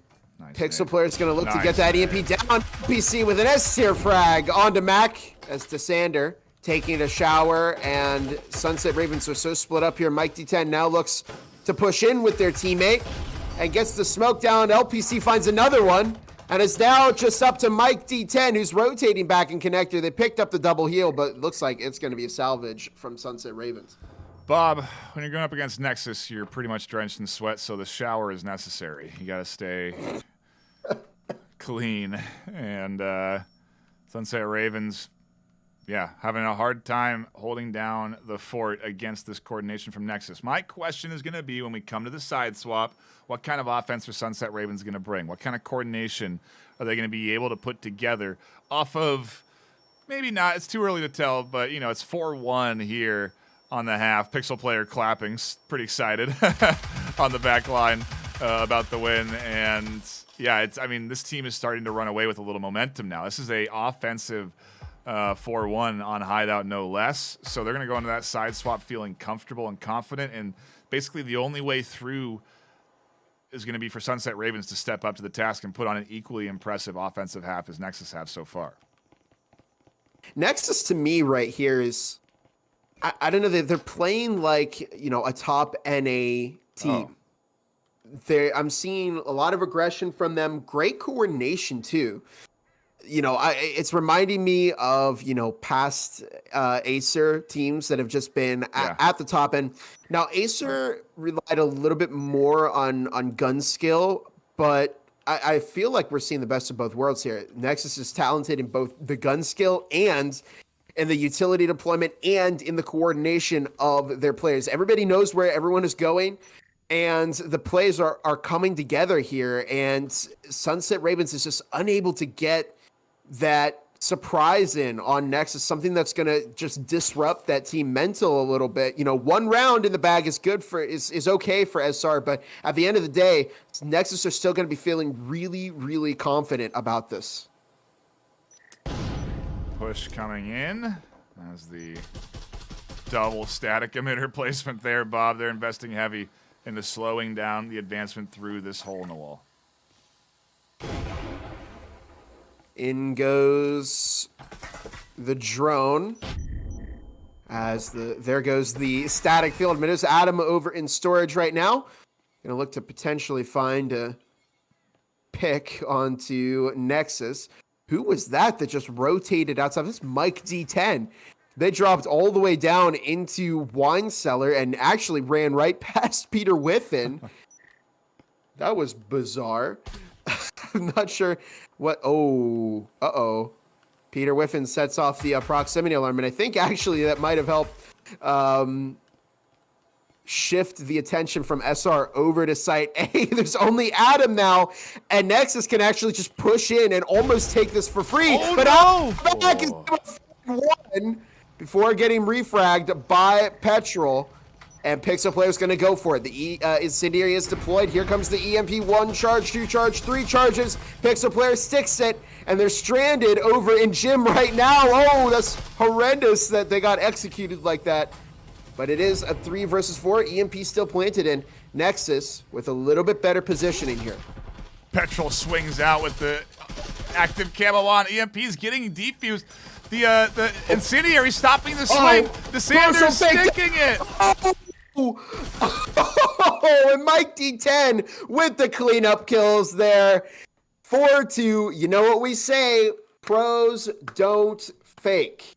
Pixel player is going to look to get that EMP down. PC with an S-tier frag onto Mac as Desander taking a shower, and Sunset Ravens are so split up here. Mike D10 now looks to push in with their teammate and gets the smoke down. LPC finds another one, and it's now just up to Mike D10, who's rotating back in connector. They picked up the double heal, but it looks like it's going to be a salvage from Sunset Ravens. Bob, when you're going up against Nexus, you're pretty much drenched in sweat, so the shower is necessary. You got to stay clean. And Sunset Ravens, having a hard time holding down the fort against this coordination from Nexus. My question is going to be, when we come to the side swap, what kind of offense are Sunset Ravens going to bring? What kind of coordination are they going to be able to put together off of Maybe not. It's too early to tell, but, you know, it's 4-1 here on the half. Pixel player clapping, pretty excited on the back line about the win. And, yeah, I mean, this team is starting to run away with a little momentum now. This is a offensive 4-1 on Hideout, no less. So they're going to go into that side swap feeling comfortable and confident. And basically the only way through is going to be for Sunset Ravens to step up to the task and put on an equally impressive offensive half as Nexus have so far. Nexus to me right here is, I don't know, they're playing like, you know, a top NA team. I'm seeing a lot of aggression from them, great coordination too. You know, it's reminding me of, you know, past Acer teams that have just been at the top end. Now, Acer relied a little bit more on gun skill, but I feel like we're seeing the best of both worlds here. Nexus is talented in both the gun skill and in the utility deployment and in the coordination of their players. Everybody knows where everyone is going, and the plays are coming together here, and Sunset Ravens is just unable to get that surprise in on Nexus, something that's going to just disrupt that team mental a little bit. You know, one round in the bag is good for is okay for SR, but at the end of the day, Nexus are still going to be feeling really, really confident about this. Push coming in as the double static emitter placement there, Bob. They're investing heavy into slowing down the advancement through this hole in the wall. In goes the drone as there goes the static field. Minutes Adam over in storage right now. Gonna look to potentially find a pick onto Nexus. Who was that just rotated outside? This is Mike D10. They dropped all the way down into Wine Cellar and actually ran right past Peter Whiffen. That was bizarre. I'm not sure what. Oh, Peter Whiffen sets off the proximity alarm, and I think actually that might have helped shift the attention from SR over to Site A. There's only Adam now, and Nexus can actually just push in and almost take this for free. Oh, but no! Back is one before getting refragged by Petrol. And Pixel player's going to go for it. The incendiary is deployed. Here comes the EMP. 1 charge, 2 charge, 3 charges. Pixel player sticks it, and they're stranded over in Gym right now. Oh, that's horrendous that they got executed like that. But it is a 3 versus 4. EMP still planted in. Nexus with a little bit better positioning here. Petrol swings out with the active camo on. EMP's getting defused. The incendiary stopping the swing. The Sanders sticking it. Oh, and Mike D10 with the cleanup kills there. 4-2. You know what we say? Pros don't fake.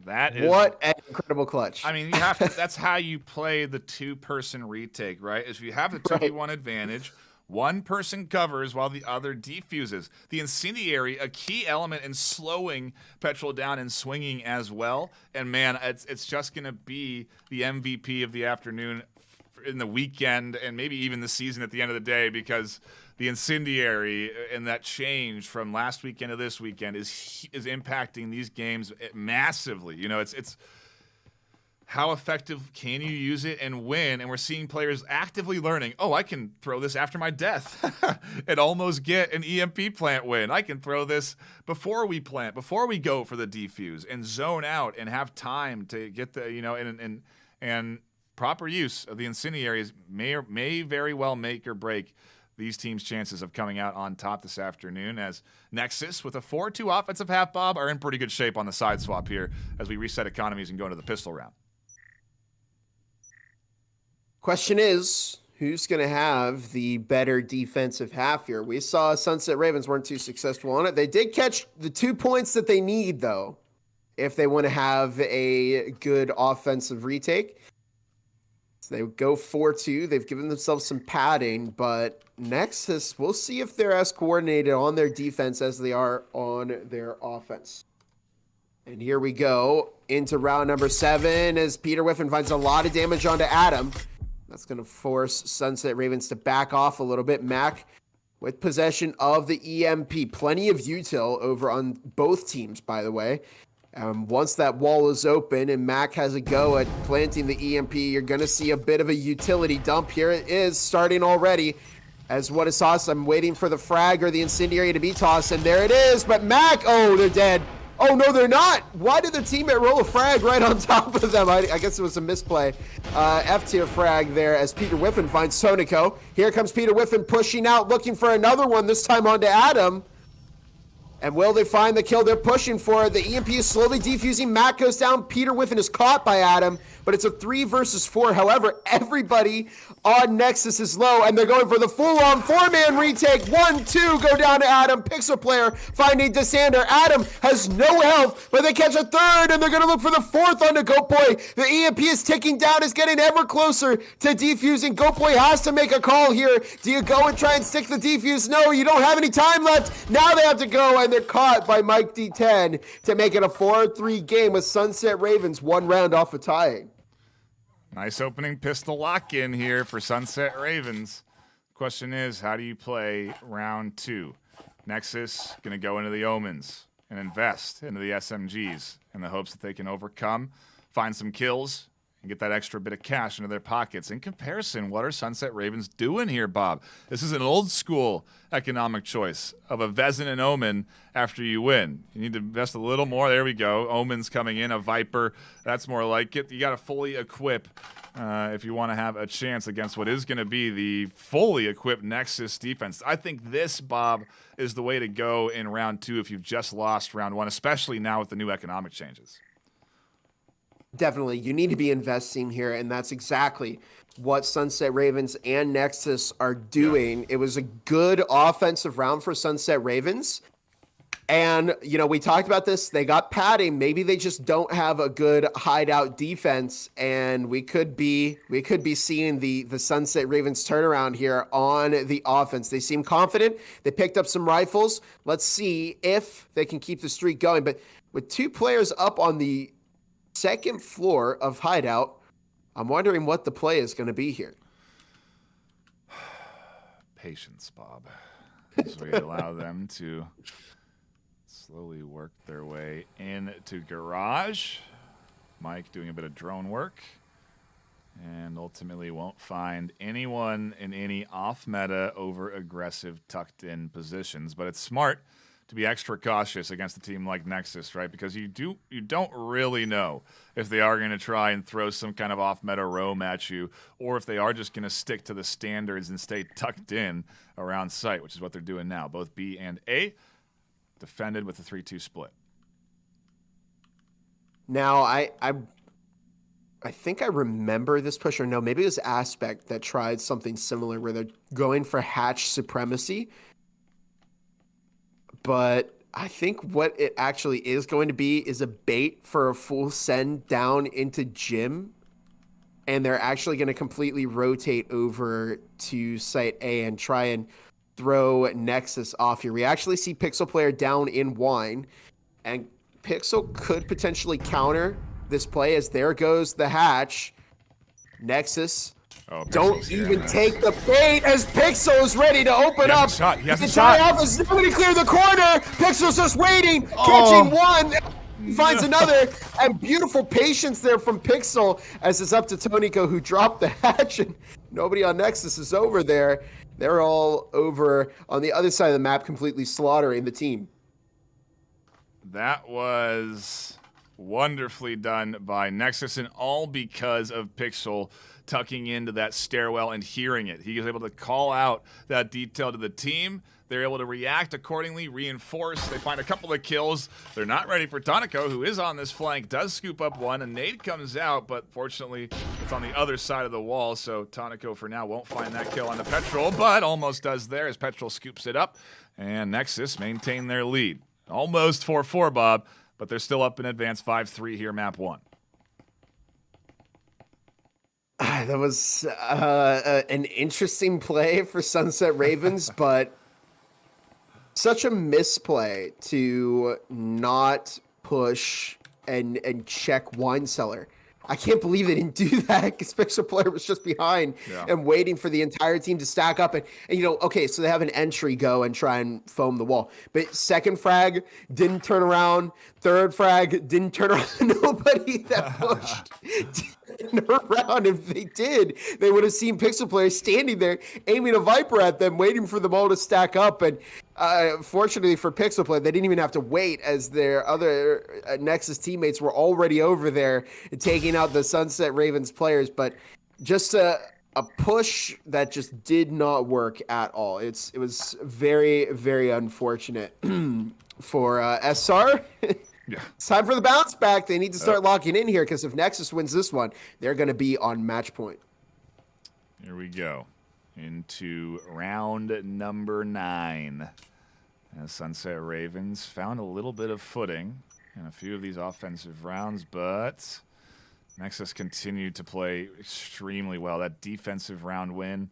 That is what an incredible clutch. I mean, you have to. That's how you play the 2-person retake, right? If you have the 2v1 advantage, one person covers while the other defuses. The incendiary, a key element in slowing Petrol down and swinging as well. And man, it's just going to be the MVP of the afternoon in the weekend and maybe even the season at the end of the day, because the incendiary and that change from last weekend to this weekend is impacting these games massively. You know, it's how effective can you use it and when? And we're seeing players actively learning, oh, I can throw this after my death and almost get an EMP plant win. I can throw this before we plant, before we go for the defuse and zone out and have time to get the, you know, and proper use of the incendiaries may very well make or break these teams' chances of coming out on top this afternoon, as Nexus, with a 4-2 offensive half, Bob, are in pretty good shape on the side swap here as we reset economies and go into the pistol round. Question is, who's going to have the better defensive half here? We saw Sunset Ravens weren't too successful on it. They did catch the 2 points that they need, though, if they want to have a good offensive retake. So they go 4-2. They've given themselves some padding, but Nexus, we'll see if they're as coordinated on their defense as they are on their offense. And here we go into round number 7 as Peter Whiffen finds a lot of damage onto Adam. That's going to force Sunset Ravens to back off a little bit. Mac with possession of the EMP. Plenty of util over on both teams, by the way. Once that wall is open and Mac has a go at planting the EMP, you're going to see a bit of a utility dump. Here it is starting already. As what is tossed, I'm waiting for the frag or the incendiary to be tossed, and there it is. But Mac, oh, they're dead. Oh, no, they're not. Why did their teammate roll a frag right on top of them? I guess it was a misplay. F-tier frag there as Peter Whiffen finds Tonico. Here comes Peter Whiffen pushing out, looking for another one, this time onto Adam. And will they find the kill? They're pushing for it. The EMP is slowly defusing. Matt goes down. Peter Whiffen is caught by Adam, but it's a 3 versus 4. However, everybody on Nexus is low, and they're going for the full-on 4-man retake. 1-2 go down to Adam. Pixel player finding Desander. Adam has no health, but they catch a third, and they're going to look for the fourth onto Goatboy. The EMP is ticking down. It's getting ever closer to defusing. Goatboy has to make a call here. Do you go and try and stick the defuse? No, you don't have any time left. Now they have to go, and they're caught by Mike D10 to make it a 4-3 game with Sunset Ravens 1 round off of tying. Nice opening pistol lock in here for Sunset Ravens. Question is, how do you play round 2? Nexus going to go into the Omens and invest into the SMGs in the hopes that they can overcome, find some kills, and get that extra bit of cash into their pockets. In comparison, what are Sunset Ravens doing here, Bob? This is an old school economic choice of a Vezin and Omen after you win. You need to invest a little more. There we go. Omen's coming in, a Viper. That's more like it. You got to fully equip if you want to have a chance against what is going to be the fully equipped Nexus defense. I think this, Bob, is the way to go in round 2 if you've just lost round 1, especially now with the new economic changes. Definitely. You need to be investing here, and that's exactly what Sunset Ravens and Nexus are doing. It was a good offensive round for Sunset Ravens. And, you know, we talked about this. They got padding. Maybe they just don't have a good hideout defense, and we could be seeing the Sunset Ravens turnaround here on the offense. They seem confident. They picked up some rifles. Let's see if they can keep the streak going. But with 2 players up on the second floor of hideout, I'm wondering what the play is going to be here. Patience, Bob. As we allow them to slowly work their way into garage. Mike doing a bit of drone work, and ultimately won't find anyone in any off-meta, over-aggressive, tucked-in positions. But it's smart to be extra cautious against a team like Nexus, right? Because you don't really know if they are going to try and throw some kind of off-meta roam at you, or if they are just going to stick to the standards and stay tucked in around site, which is what they're doing now. Both B and A defended with a 3-2 split. Now, I think I remember this push, or no, maybe it was Aspect that tried something similar where they're going for hatch supremacy. But I think what it actually is going to be is a bait for a full send down into gym. And they're actually going to completely rotate over to site A and try and throw Nexus off here. We actually see Pixel player down in wine. And Pixel could potentially counter this play as there goes the hatch. Nexus. Don't even take the bait as Pixel is ready to open up. He has a tie shot. off as nobody clear the corner. Pixel's just waiting, catching one, finds another, and beautiful patience there from Pixel as it's up to Tonico, who dropped the hatch, and nobody on Nexus is over there. They're all over on the other side of the map, completely slaughtering the team. That was wonderfully done by Nexus, and all because of Pixel tucking into that stairwell and hearing it. He was able to call out that detail to the team. They're able to react accordingly, reinforce. They find a couple of kills. They're not ready for Tonico, who is on this flank, does scoop up one. A nade comes out, but fortunately, it's on the other side of the wall, so Tonico for now won't find that kill on the Petrol, but almost does there as Petrol scoops it up, and Nexus maintain their lead. Almost 4-4, Bob, but they're still up in advance 5-3 here, map 1. That was an interesting play for Sunset Ravens, but such a misplay to not push and check Wine Cellar. I can't believe they didn't do that because Pixel Player was just behind and waiting for the entire team to stack up. And, you know, okay, so they have an entry go and try and foam the wall. But second frag didn't turn around. Third frag didn't turn around. Nobody that pushed didn't turn around. If they did, they would have seen Pixel Player standing there aiming a Viper at them, waiting for them all to stack up. And fortunately for Pixel Player, they didn't even have to wait as their other Nexus teammates were already over there taking out the Sunset Ravens players. But just a push that just did not work at all. It was very, very unfortunate for SR. Yeah. It's time for the bounce back. They need to start locking in here because if Nexus wins this one, they're going to be on match point. Here we go. Into round number 9. As Sunset Ravens found a little bit of footing in a few of these offensive rounds, but Nexus continued to play extremely well. That defensive round win,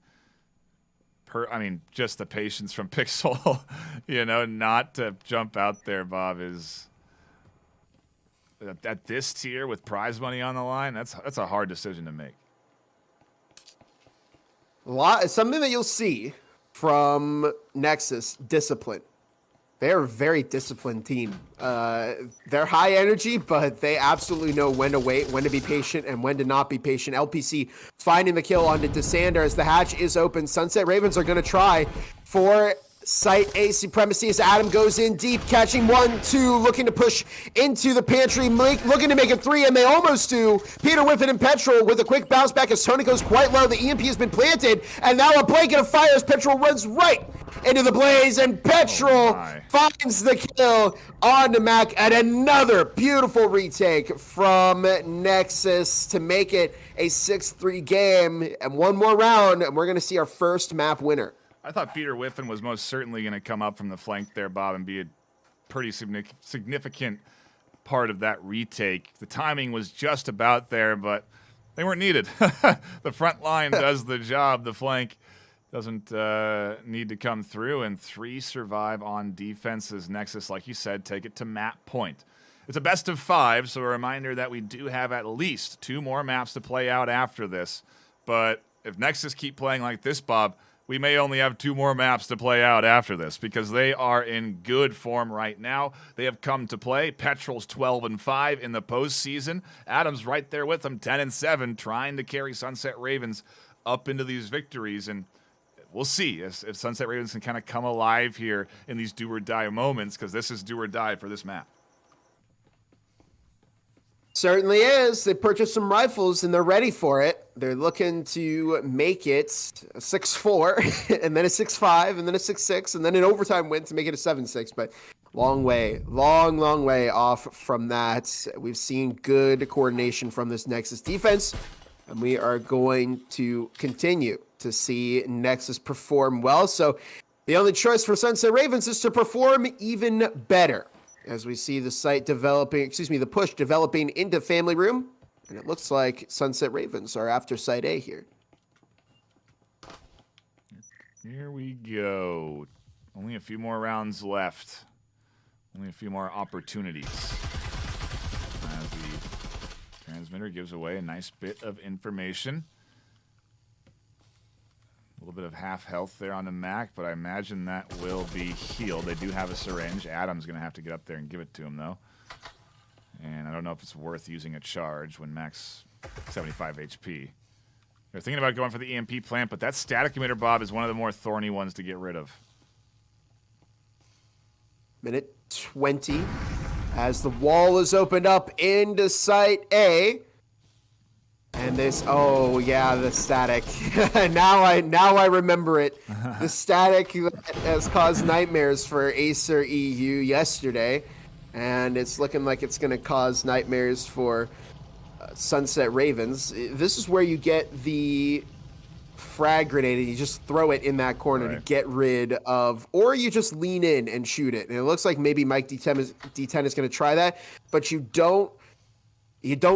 just the patience from Pixel, not to jump out there, Bob, is at this tier with prize money on the line. That's a hard decision to make. Something that you'll see from Nexus, discipline. They're a very disciplined team. They're high energy, but they absolutely know when to wait, when to be patient, and when to not be patient. LPC finding the kill onto Desander as the hatch is open. Sunset Ravens are going to try for Site A supremacy as Adam goes in deep, catching 1, 2, looking to push into the pantry, looking to make it 3, and they almost do. Peter Whiffen and Petrol with a quick bounce back as Tony goes quite low. The EMP has been planted, and now a blanket of fire as Petrol runs right into the blaze, and Petrol finds the kill on the Mac at another beautiful retake from Nexus to make it a 6-3 game, and one more round, and we're going to see our first map winner. I thought Peter Whiffen was most certainly going to come up from the flank there, Bob, and be a pretty significant part of that retake. The timing was just about there, but they weren't needed. The front line does the job. The flank doesn't need to come through, and 3 survive on defense as Nexus, like you said, take it to map point. It's a best of 5, so a reminder that we do have at least 2 more maps to play out after this. But if Nexus keep playing like this, Bob, we may only have 2 more maps to play out after this because they are in good form right now. They have come to play. Petrol's 12-5 in the postseason. Adam's right there with them, 10-7, trying to carry Sunset Ravens up into these victories. And we'll see if Sunset Ravens can kind of come alive here in these do-or-die moments, because this is do-or-die for this map. Certainly is. They purchased some rifles and they're ready for it. They're looking to make it a 6-4 and then a 6-5 and then a 6-6 and then an overtime win to make it a 7-6. But long way off from that. We've seen good coordination from this Nexus defense, and we are going to continue to see Nexus perform well. So the only choice for Sunset Ravens is to perform even better. As we see the the push developing into Family Room. And it looks like Sunset Ravens are after Site A here. Here we go. Only a few more rounds left. Only a few more opportunities. As the transmitter gives away a nice bit of information. A little bit of half health there on the Mac, but I imagine that will be healed. They do have a syringe. Adam's going to have to get up there and give it to him, though. And I don't know if it's worth using a charge when Mac's 75 HP. They're thinking about going for the EMP plant, but that static emitter, Bob, is one of the more thorny ones to get rid of. Minute 20 as the wall is opened up into Site A. And this, oh yeah, the static. now I remember it. The static that has caused nightmares for Acer EU yesterday, and it's looking like it's going to cause nightmares for Sunset Ravens. This is where you get the frag grenade and you just throw it in that corner to get rid of, or you just lean in and shoot it. And it looks like maybe Mike D10 is going to try that, but you don't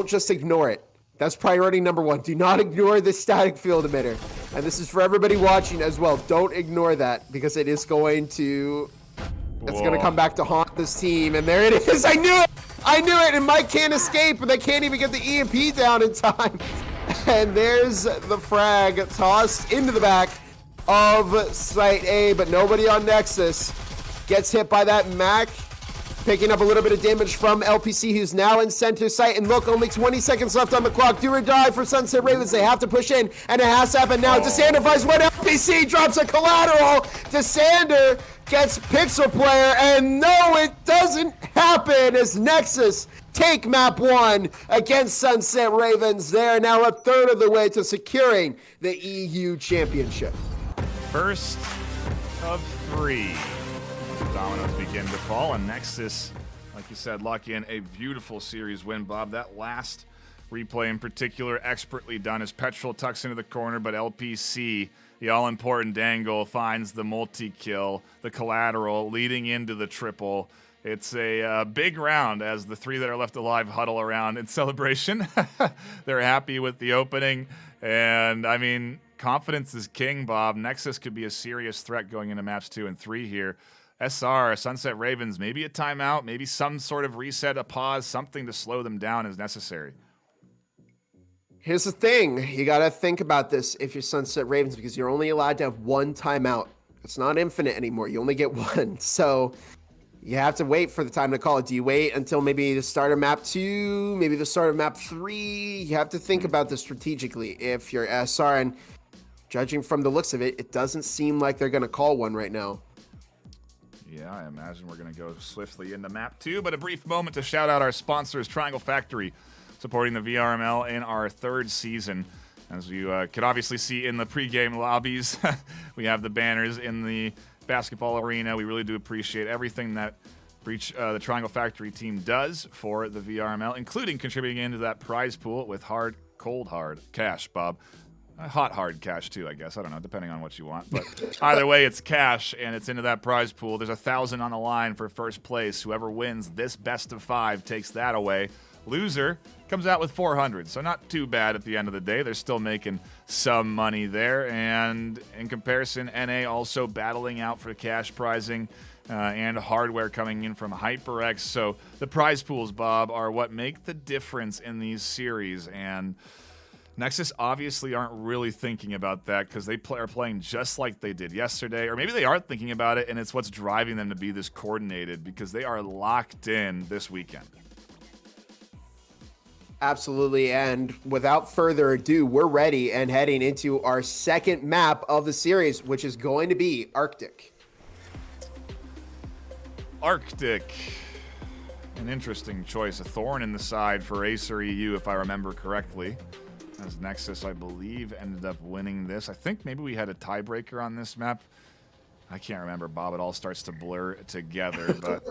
just ignore it. That's priority number 1. Do not ignore the static field emitter. And this is for everybody watching as well. Don't ignore that because it is going to... It's going to come back to haunt this team. And there it is. I knew it! I knew it, and Mike can't escape, but they can't even get the EMP down in time. And there's the frag tossed into the back of Site A, but nobody on Nexus gets hit by that Mac. Picking up a little bit of damage from LPC, who's now in center site. And look, only 20 seconds left on the clock. Do or die for Sunset Ravens. They have to push in, and it has to happen now. Desander finds one. LPC drops a collateral. Desander gets Pixel Player, and no, it doesn't happen as Nexus take map 1 against Sunset Ravens. They're now a third of the way to securing the EU championship. First of 3. Dominoes begin to fall, and Nexus, like you said, lock in a beautiful series win, Bob. That last replay in particular, expertly done as Petrol tucks into the corner, but LPC, the all-important dangle, finds the multi-kill, the collateral, leading into the triple. It's a big round as the 3 that are left alive huddle around in celebration. They're happy with the opening, and, I mean, confidence is king, Bob. Nexus could be a serious threat going into match 2 and 3 here. SR, Sunset Ravens, maybe a timeout, maybe some sort of reset, a pause, something to slow them down is necessary. Here's the thing. You got to think about this if you're Sunset Ravens, because you're only allowed to have 1 timeout. It's not infinite anymore. You only get 1. So you have to wait for the time to call it. Do you wait until maybe the start of map 2, maybe the start of map 3? You have to think about this strategically if you're SR. And judging from the looks of it, it doesn't seem like they're going to call one right now. Yeah, I imagine we're going to go swiftly into map 2, but a brief moment to shout out our sponsors, Triangle Factory, supporting the VRML in our 3rd season. As you could obviously see in the pregame lobbies, we have the banners in the basketball arena. We really do appreciate everything that the Triangle Factory team does for the VRML, including contributing into that prize pool with cold hard cash, Bob. Hot hard cash too, I guess. I don't know, depending on what you want. But either way, it's cash, and it's into that prize pool. There's 1,000 on the line for first place. Whoever wins this best of 5 takes that away. Loser comes out with 400, so not too bad at the end of the day. They're still making some money there. And in comparison, NA also battling out for cash prizing and hardware coming in from HyperX. So the prize pools, Bob, are what make the difference in these series. And Nexus obviously aren't really thinking about that because they are playing just like they did yesterday. Or maybe they are thinking about it, and it's what's driving them to be this coordinated because they are locked in this weekend. Absolutely, and without further ado, we're ready and heading into our 2nd map of the series, which is going to be Arctic. Arctic. An interesting choice. A thorn in the side for Acer EU, if I remember correctly. As Nexus, I believe, ended up winning this. I think maybe we had a tiebreaker on this map. I can't remember, Bob. It all starts to blur together, but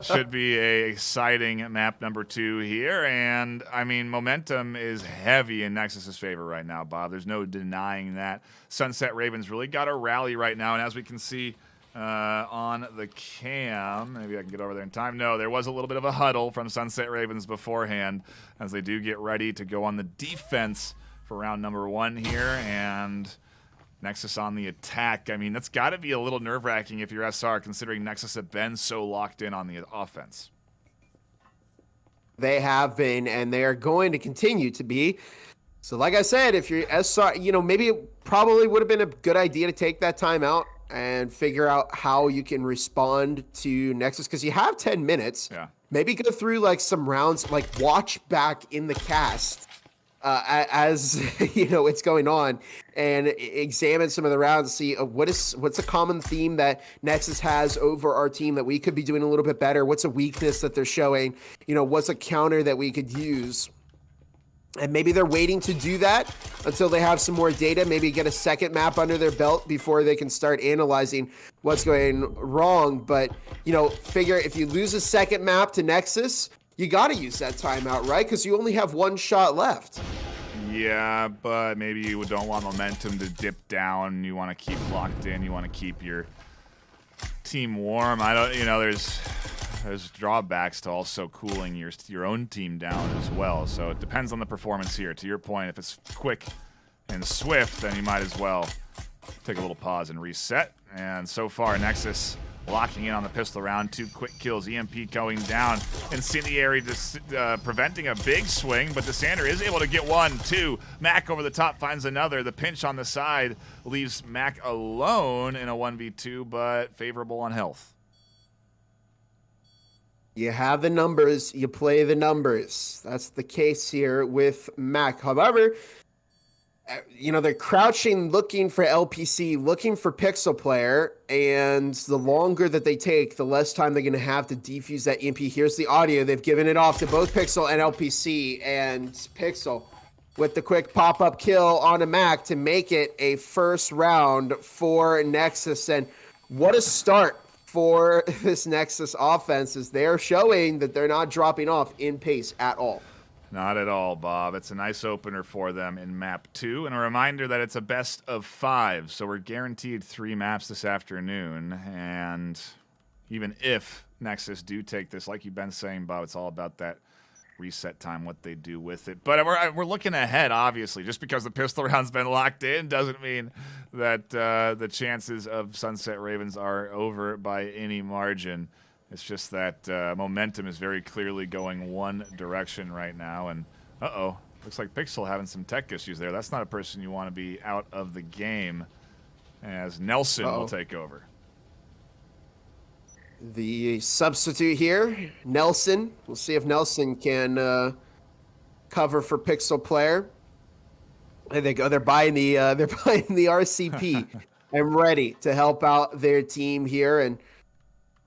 should be a exciting map number 2 here. And, I mean, momentum is heavy in Nexus's favor right now, Bob. There's no denying that. Sunset Ravens really got a rally right now, and as we can see on the cam, maybe I can get over there in time. No, there was a little bit of a huddle from Sunset Ravens beforehand as they do get ready to go on the defense for round number 1 here, and Nexus on the attack. I mean, that's got to be a little nerve-wracking if you're SR, considering Nexus have been so locked in on the offense. They have been, and they are going to continue to be. So like I said, if you're SR, maybe it probably would have been a good idea to take that time out and figure out how you can respond to Nexus, because you have 10 minutes. Yeah. Maybe go through like some rounds, like watch back in the cast as it's going on, and examine some of the rounds, see what's a common theme that Nexus has over our team that we could be doing a little bit better. What's a weakness that they're showing? What's a counter that we could use? And maybe they're waiting to do that until they have some more data, maybe get a 2nd map under their belt before they can start analyzing what's going wrong. But, figure if you lose a 2nd map to Nexus, you got to use that timeout, right? Because you only have 1 shot left. Yeah, but maybe you don't want momentum to dip down. You want to keep locked in. You want to keep your team warm. There's drawbacks to also cooling your own team down as well. So it depends on the performance here. To your point, if it's quick and swift, then you might as well take a little pause and reset. And so far, Nexus locking in on the pistol round. 2 quick kills. EMP going down. Incendiary just preventing a big swing, but Desander is able to get 1, 2. Mac over the top finds another. The pinch on the side leaves Mac alone in a 1v2, but favorable on health. You have the numbers, you play the numbers. That's the case here with Mac. However, you know, they're crouching, looking for LPC, looking for Pixel Player, and the longer that they take, the less time they're going to have to defuse that EMP. Here's the audio. They've given it off to both Pixel and LPC, and Pixel with the quick pop-up kill on a Mac to make it a first round for Nexus. And what a start for this Nexus offense, is they're showing that they're not dropping off in pace at all. Not at all, Bob. It's a nice opener for them in map 2, and a reminder that it's a best of 5, so we're guaranteed 3 maps this afternoon. And even if Nexus do take this, like you've been saying, Bob, it's all about that reset time, what they do with it. But we're looking ahead, obviously. Just because the pistol round's been locked in doesn't mean that the chances of Sunset Ravens are over by any margin. It's just that momentum is very clearly going one direction right now. And looks like Pixel having some tech issues there. That's not a person you want to be out of the game, as Nelson will take over. The substitute here, Nelson. We'll see if Nelson can cover for Pixel Player. There they go. They're buying the RCP and ready to help out their team here, and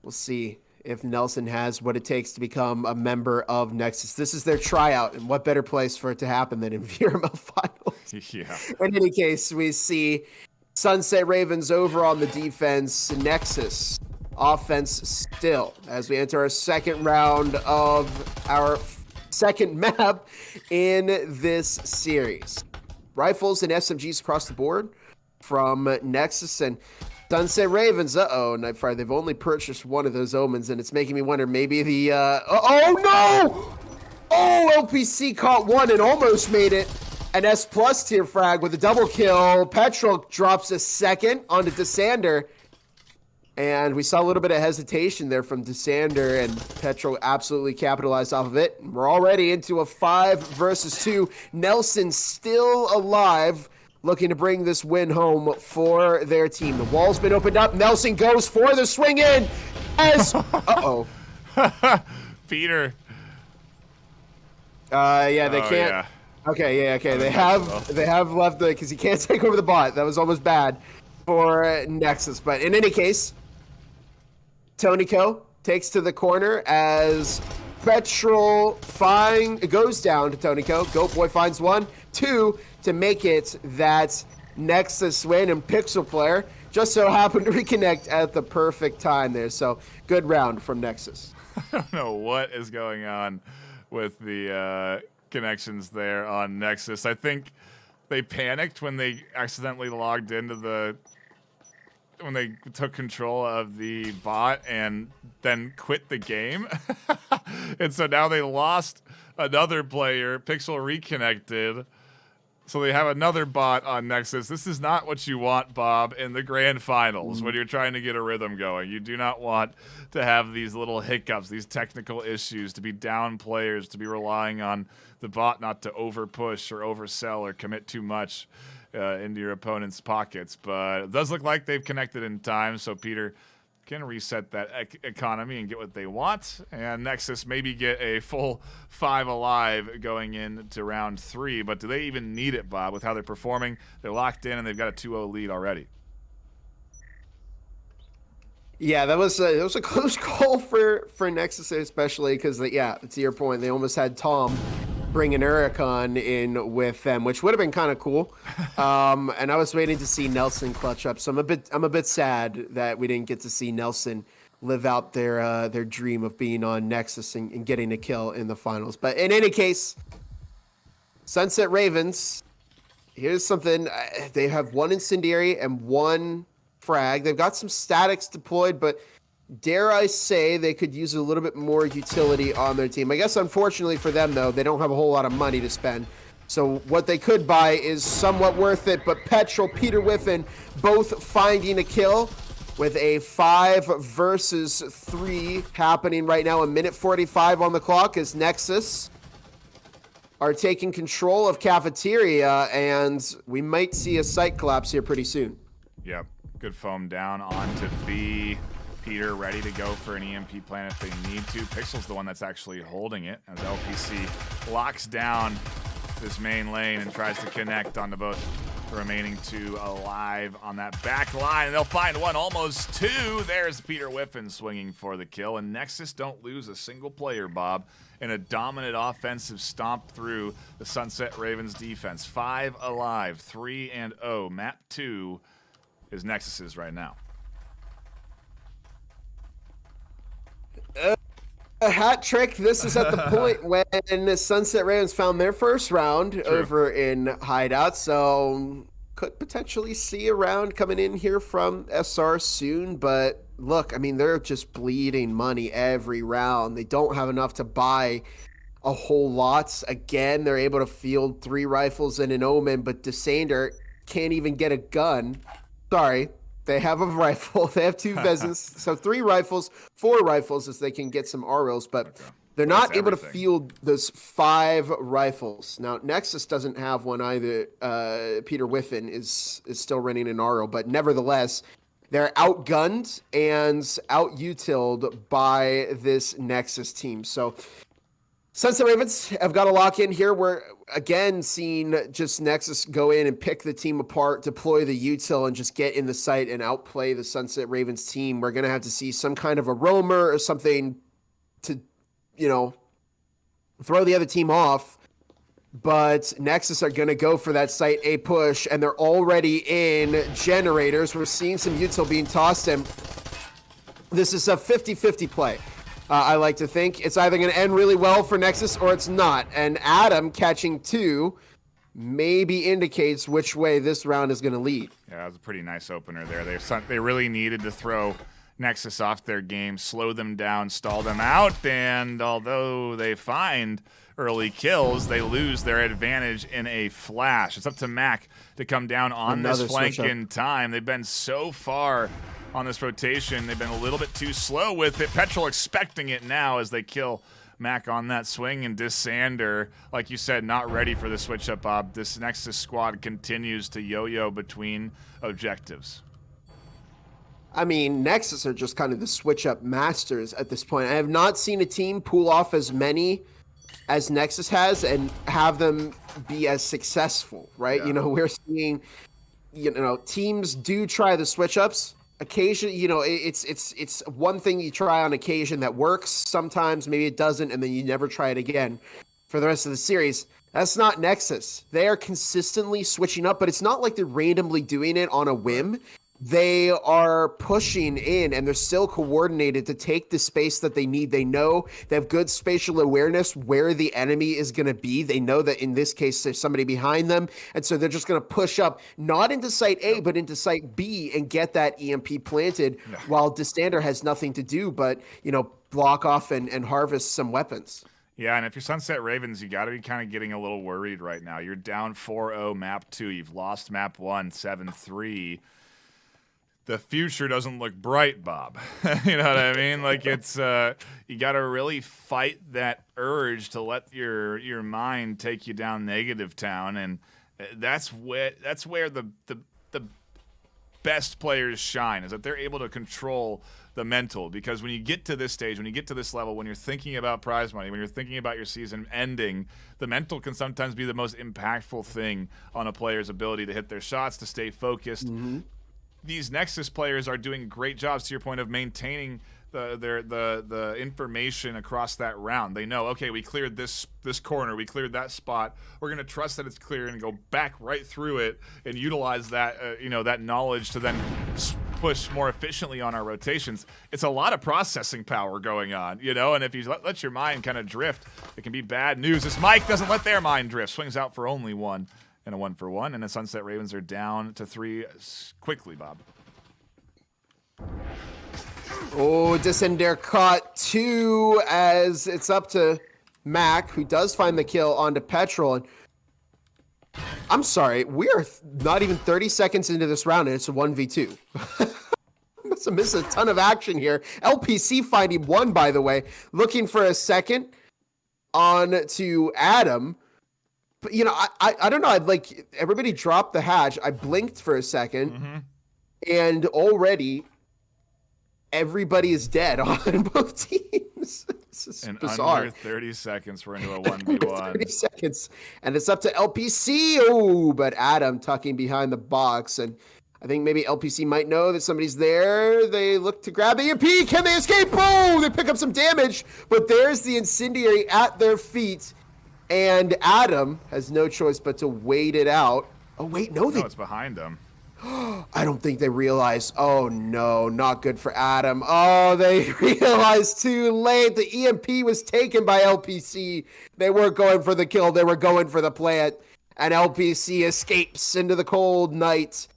we'll see if Nelson has what it takes to become a member of Nexus. This is their tryout, and what better place for it to happen than in VRML Finals? Yeah. In any case, we see Sunset Ravens over on the defense, Nexus offense still, as we enter our second round of our second map in this series. Rifles and SMGs across the board from Nexus, and Sunset Ravens, Nightfire, they've only purchased one of those Omens, and it's making me wonder, maybe the, oh no! Oh, LPC caught one and almost made it an S+ tier frag with a double kill. Petrol drops a second onto Desander, and we saw a little bit of hesitation there from Desander, and Petrol absolutely capitalized off of it. We're already into a 5 versus 2. Nelson still alive, looking to bring this win home for their team. The wall's been opened up. Nelson goes for the swing in as Peter. Yeah, they can't. Yeah. Okay, yeah, okay. They have left because he can't take over the bot. That was almost bad for Nexus. But in any case, Tonico takes to the corner as Petrol goes down to Tonico. Goat Boy finds 1, 2 to make it that Nexus win, and Pixel Player just so happened to reconnect at the perfect time there. So good round from Nexus. I don't know what is going on with the connections there on Nexus. I think they panicked when they accidentally logged into when they took control of the bot and then quit the game. And so now they lost another player. Pixel reconnected. So they have another bot on Nexus. This is not what you want, Bob, in the grand finals when you're trying to get a rhythm going. You do not want to have these little hiccups, these technical issues, to be down players, to be relying on the bot not to over-push or oversell or commit too much into your opponent's pockets. But it does look like they've connected in time, so Peter can reset that economy and get what they want, and Nexus maybe get a full 5 alive going into round 3. But do they even need it, Bob, with how they're performing? They're locked in and they've got a 2-0 lead already. Yeah, that was a close call for Nexus, especially because, to your point, they almost had Tom bringing Uricon in with them, which would have been kind of cool. And I was waiting to see Nelson clutch up, so I'm a bit sad that we didn't get to see Nelson live out their dream of being on Nexus and getting a kill in the finals. But in any case, Sunset Ravens, here's something. They have 1 incendiary and 1 frag. They've got some statics deployed, but dare I say they could use a little bit more utility on their team. I guess unfortunately for them, though, they don't have a whole lot of money to spend. So what they could buy is somewhat worth it, but Petrol, Peter Whiffen, both finding a kill with a 5 versus 3 happening right now. A minute 45 on the clock as Nexus are taking control of Cafeteria, and we might see a site collapse here pretty soon. Yep. Good foam down onto B. Peter ready to go for an EMP plant if they need to. Pixel's the one that's actually holding it as LPC locks down this main lane and tries to connect onto both the remaining 2 alive on that back line. And they'll find one, almost 2. There's Peter Whiffen swinging for the kill. And Nexus don't lose a single player, Bob, in a dominant offensive stomp through the Sunset Ravens defense. 5 alive, 3-0. Map 2 is Nexus's right now. A hat trick. This is at the point when the Sunset Ravens found their first round over in Hideout, so could potentially see a round coming in here from SR soon. But look, I mean, they're just bleeding money every round. They don't have enough to buy a whole lot. Again, they're able to field 3 rifles and an Omen, but Desander can't even get a gun. Sorry. They have a rifle. They have 2 Vezens. So 3 rifles, 4 rifles as they can get some RLs, but they're not able to field those 5 rifles. Now, Nexus doesn't have one either. Peter Whiffen is still running an RL, but nevertheless, they're outgunned and out-utiled by this Nexus team. So Sunset Ravens have got to lock in here. We're, again, seeing just Nexus go in and pick the team apart, deploy the util, and just get in the site and outplay the Sunset Ravens team. We're going to have to see some kind of a roamer or something to, throw the other team off. But Nexus are going to go for that site A push, and they're already in generators. We're seeing some util being tossed, and this is a 50-50 play. I like to think it's either going to end really well for Nexus or it's not. And Adam catching 2 maybe indicates which way this round is going to lead. Yeah, that was a pretty nice opener there. They really needed to throw Nexus off their game, slow them down, stall them out. And although they find early kills, they lose their advantage in a flash. It's up to Mac to come down on this flank in time. They've been so far on this rotation. They've been a little bit too slow with it. Petrol expecting it now as they kill Mac on that swing, and Disander, like you said, not ready for the switch up, Bob. This Nexus squad continues to yo-yo between objectives. I mean, Nexus are just kind of the switch up masters at this point. I have not seen a team pull off as many as Nexus has and have them be as successful, right? Yeah. We're seeing, teams do try the switch ups. Occasion, it's one thing you try on occasion that works. Sometimes maybe it doesn't, and then you never try it again for the rest of the series. That's not Nexus. They are consistently switching up, but it's not like they're randomly doing it on a whim. They are pushing in, and they're still coordinated to take the space that they need. They know they have good spatial awareness where the enemy is going to be. They know that in this case, there's somebody behind them, and so they're just going to push up, not into site A, but into site B and get that EMP planted, while Distander has nothing to do but, block off and harvest some weapons. Yeah, and if you're Sunset Ravens, you got to be kind of getting a little worried right now. You're down 4-0 map 2. You've lost map 1, 7-3. The future doesn't look bright, Bob. You know what I mean? Like, it's you got to really fight that urge to let your mind take you down negative town, and that's where the best players shine, is that they're able to control the mental. Because when you get to this stage, when you get to this level, when you're thinking about prize money, when you're thinking about your season ending, the mental can sometimes be the most impactful thing on a player's ability to hit their shots, to stay focused. Mm-hmm. These Nexus players are doing great jobs, to your point, of maintaining the information across that round. They know, okay, we cleared this corner, we cleared that spot. We're going to trust that it's clear and go back right through it and utilize that that knowledge to then push more efficiently on our rotations. It's a lot of processing power going on, and if you let your mind kind of drift, it can be bad news. This Mike doesn't let their mind drift, swings out for only 1. And a 1-for-1, and the Sunset Ravens are down to 3 quickly, Bob. Oh, Disander caught 2 as it's up to Mac, who does find the kill onto Petrol. And I'm sorry, we are not even 30 seconds into this round, and it's a 1v2. must have missed a ton of action here. LPC finding one, by the way. Looking for a second on to Adam. But, you know, I don't know. I'd like everybody dropped the hatch. I blinked for a second, and already everybody is dead on both teams. This is bizarre. Under 30 seconds, we're into a 1v1. 30 seconds, and it's up to LPC. Oh, but Adam tucking behind the box, and I think maybe LPC might know that somebody's there. They look to grab the EMP. Can they escape? Oh, they pick up some damage, but there's the incendiary at their feet. And Adam has no choice but to wait it out. Oh, wait, no, it's behind them. I don't think they realized. Oh, no, not good for Adam. Oh, they realized too late. The EMP was taken by LPC. They weren't going for the kill. They were going for the plant. And LPC escapes into the cold night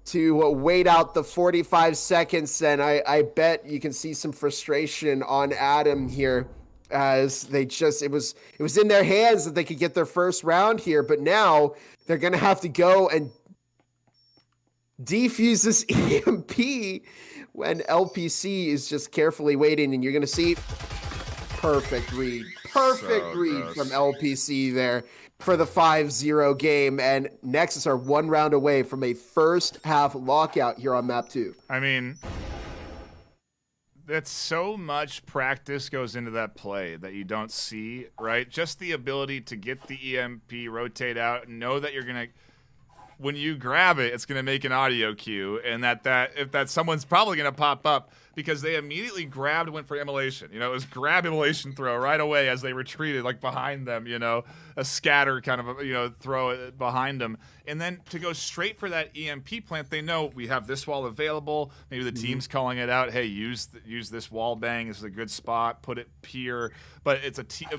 to wait out the 45 seconds. And I bet you can see some frustration on Adam here, as they just it was in their hands that they could get their first round here, but now they're gonna have to go and defuse this EMP when LPC is just carefully waiting, and you're gonna see perfect read from LPC there for the 5-0 game, and Nexus are one round away from a first half lockout here on map 2. I mean, that's so much practice goes into that play that you don't see, right? Just the ability to get the EMP, rotate out, know that you're going to, when you grab it, it's going to make an audio cue, and that someone's probably going to pop up, because they immediately grabbed, went for immolation. You know, it was grab, immolation, throw right away as they retreated, like behind them, you know, a scatter kind of, throw behind them. And then to go straight for that EMP plant, they know we have this wall available. Maybe the team's calling it out. Hey, use this wall bang. This is a good spot. Put it here. But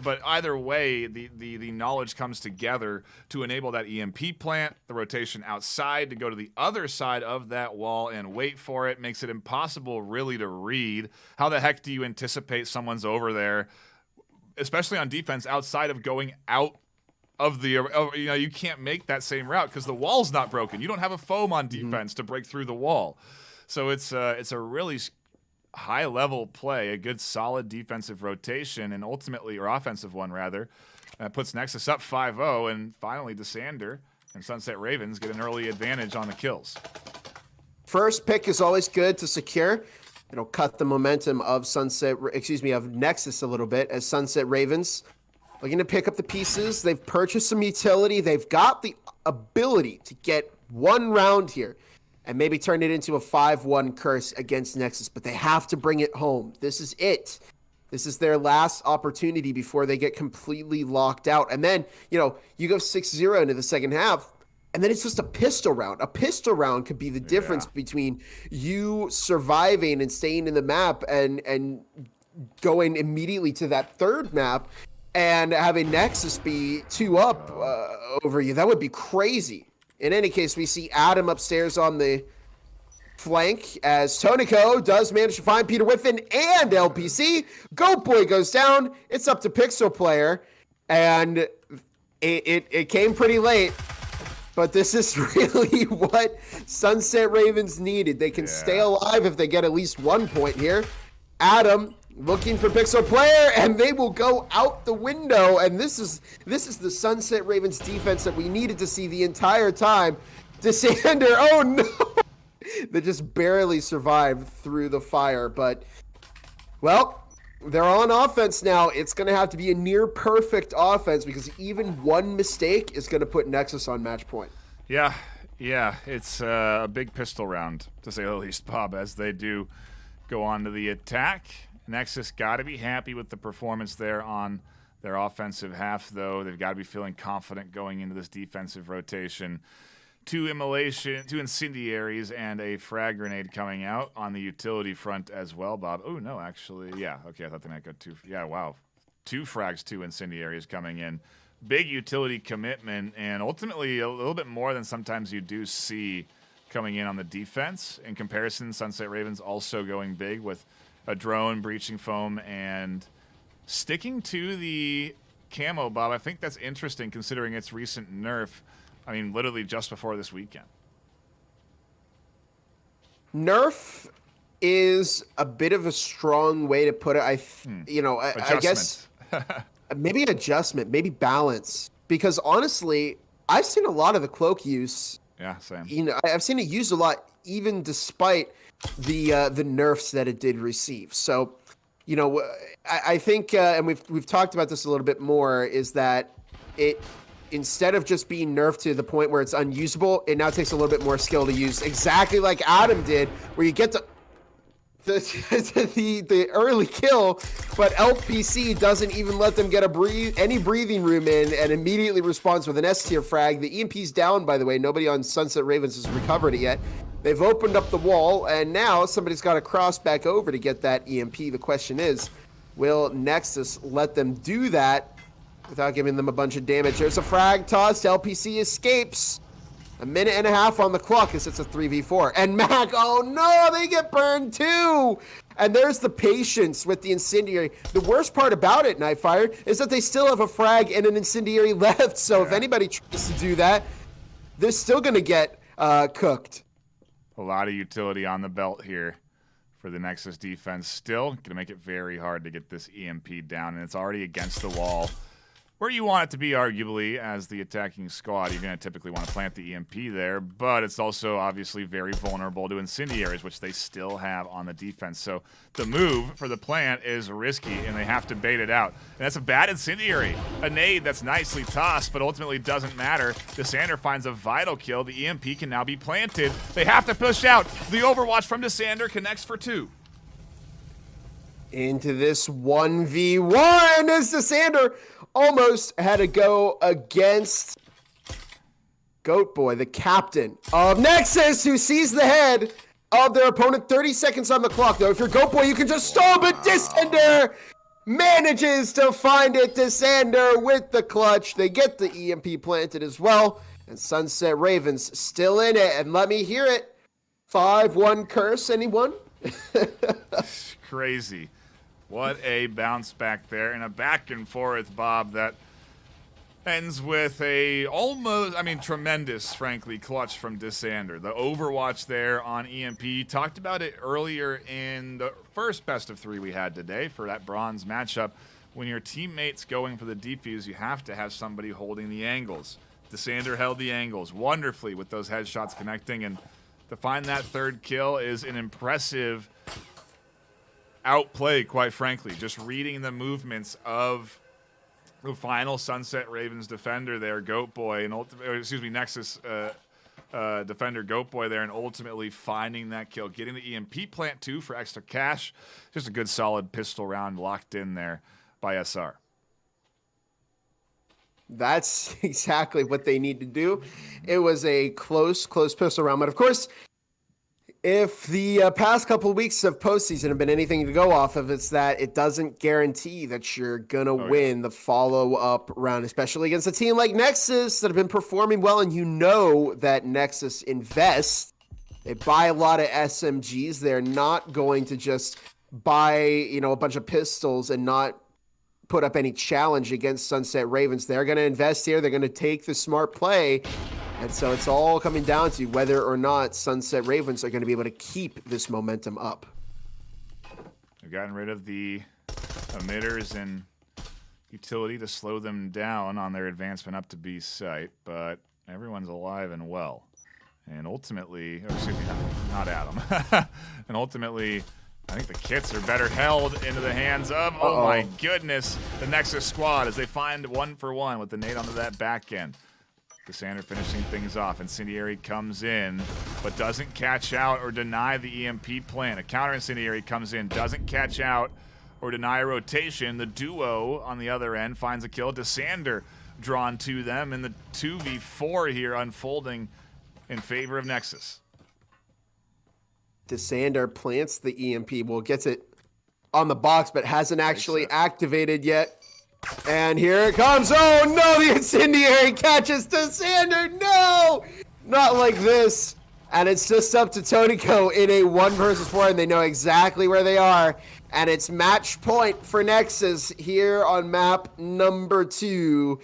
but either way, the knowledge comes together to enable that EMP plant, the rotation outside to go to the other side of that wall and wait for it. Makes it impossible really to read. How the heck do you anticipate someone's over there, especially on defense, outside of going out of the, you can't make that same route because the wall's not broken. You don't have a foam on defense to break through the wall. So it's a really high level play, a good solid defensive rotation, and ultimately, or offensive one rather, puts Nexus up 5-0, and finally DeSander and Sunset Ravens get an early advantage on the kills. First pick is always good to secure. It'll cut the momentum of Nexus a little bit, as Sunset Ravens looking to pick up the pieces. They've purchased some utility. They've got the ability to get one round here and maybe turn it into a 5-1 curse against Nexus, but they have to bring it home. This is it. This is their last opportunity before they get completely locked out. And then, you go 6-0 into the second half, and then it's just a pistol round. A pistol round could be the difference between you surviving and staying in the map and going immediately to that third map and having Nexus be 2 up over you. That would be crazy. In any case, we see Adam upstairs on the flank as Tonico does manage to find Peter Whiffen and LPC. Goat Boy goes down. It's up to Pixel Player, and it came pretty late. But this is really what Sunset Ravens needed. They can stay alive if they get at least 1 point here. Adam looking for Pixel Player, and they will go out the window. And this is the Sunset Ravens defense that we needed to see the entire time. DeSander, oh no! They just barely survived through the fire. But, well, they're on offense now. It's going to have to be a near perfect offense, because even one mistake is going to put Nexus on match point. Yeah, it's a big pistol round, to say the least, Bob, as they do go on to the attack. Nexus got to be happy with the performance there on their offensive half, though. They've got to be feeling confident going into this defensive rotation. 2 immolation, 2 incendiaries, and a frag grenade coming out on the utility front as well, Bob. Oh, no, actually, yeah. Okay, I thought they might go 2. Yeah, wow. 2 frags, 2 incendiaries coming in. Big utility commitment, and ultimately a little bit more than sometimes you do see coming in on the defense. In comparison, Sunset Ravens also going big with a drone, breaching foam, and sticking to the camo, Bob. I think that's interesting considering its recent nerf. I mean, literally just before this weekend. Nerf is a bit of a strong way to put it. I guess maybe adjustment, maybe balance. Because honestly, I've seen a lot of the cloak use. Yeah, same. I've seen it used a lot, even despite the nerfs that it did receive. So, I think, and we've talked about this a little bit more, is that it, instead of just being nerfed to the point where it's unusable, it now takes a little bit more skill to use, exactly like Adam did, where you get to the early kill, but LPC doesn't even let them get any breathing room in, and immediately responds with an S tier frag. The EMP's down, by the way. Nobody on Sunset Ravens has recovered it yet. They've opened up the wall, and now somebody's got to cross back over to get that EMP. The question is, will Nexus let them do that without giving them a bunch of damage? There's a frag tossed. LPC escapes. A minute and a half on the clock as it's a 3v4. And Mac, oh no, they get burned too! And there's the patience with the incendiary. The worst part about it, Nightfire, is that they still have a frag and an incendiary left. So if anybody tries to do that, they're still going to get cooked. A lot of utility on the belt here for the Nexus defense. Still going to make it very hard to get this EMP down, and it's already against the wall. Where you want it to be, arguably, as the attacking squad, you're going to typically want to plant the EMP there, but it's also obviously very vulnerable to incendiaries, which they still have on the defense. So the move for the plant is risky, and they have to bait it out. And that's a bad incendiary. A nade that's nicely tossed, but ultimately doesn't matter. Desandr finds a vital kill. The EMP can now be planted. They have to push out. The Overwatch from Desandr connects for 2. Into this 1v1 as Desandr almost had to go against Goat Boy, the captain of Nexus, who sees the head of their opponent. 30 seconds on the clock, though. If you're Goat Boy, you can just stall, but Desandr manages to find it. Desandr with the clutch. They get the EMP planted as well, and Sunset Ravens still in it. And let me hear it. 5-1 curse, anyone? Crazy. What a bounce back there, and a back and forth, Bob, that ends with a tremendous, frankly, clutch from Desandr. The Overwatch there on EMP. Talked about it earlier in the first best of 3 we had today for that bronze matchup. When your teammate's going for the defuse, you have to have somebody holding the angles. Desandr held the angles wonderfully with those headshots connecting, and to find that third kill is an impressive outplay, quite frankly. Just reading the movements of the final Sunset Ravens defender there, Goat Boy, and Nexus defender Goat Boy there, and ultimately finding that kill, getting the EMP plant too for extra cash. Just a good solid pistol round locked in there by SR. That's exactly what they need to do. It was a close pistol round, but of course, if the past couple of weeks of postseason have been anything to go off of, it's that it doesn't guarantee that you're going to win the follow-up round, especially against a team like Nexus that have been performing well, and you know that Nexus invests. They buy a lot of SMGs. They're not going to just buy, a bunch of pistols and not put up any challenge against Sunset Ravens. They're going to invest here. They're going to take the smart play. And so it's all coming down to whether or not Sunset Ravens are going to be able to keep this momentum up. They've gotten rid of the emitters and utility to slow them down on their advancement up to B site, but everyone's alive and well. And ultimately, not Adam. And ultimately, I think the kits are better held into the hands of, oh my goodness, the Nexus squad as they find 1-for-1 with the nade onto that back end. Desandr finishing things off. Incendiary comes in, but doesn't catch out or deny the EMP plant. A counter Incendiary comes in, doesn't catch out or deny a rotation. The duo on the other end finds a kill. Desandr drawn to them, and the 2v4 here unfolding in favor of Nexus. Desandr plants the EMP. Well, gets it on the box, but hasn't actually activated yet. And here it comes. Oh no, the Incendiary catches Desandr. No, not like this. And it's just up to Tonico in a 1-versus-4, and they know exactly where they are. And it's match point for Nexus here on map number 2.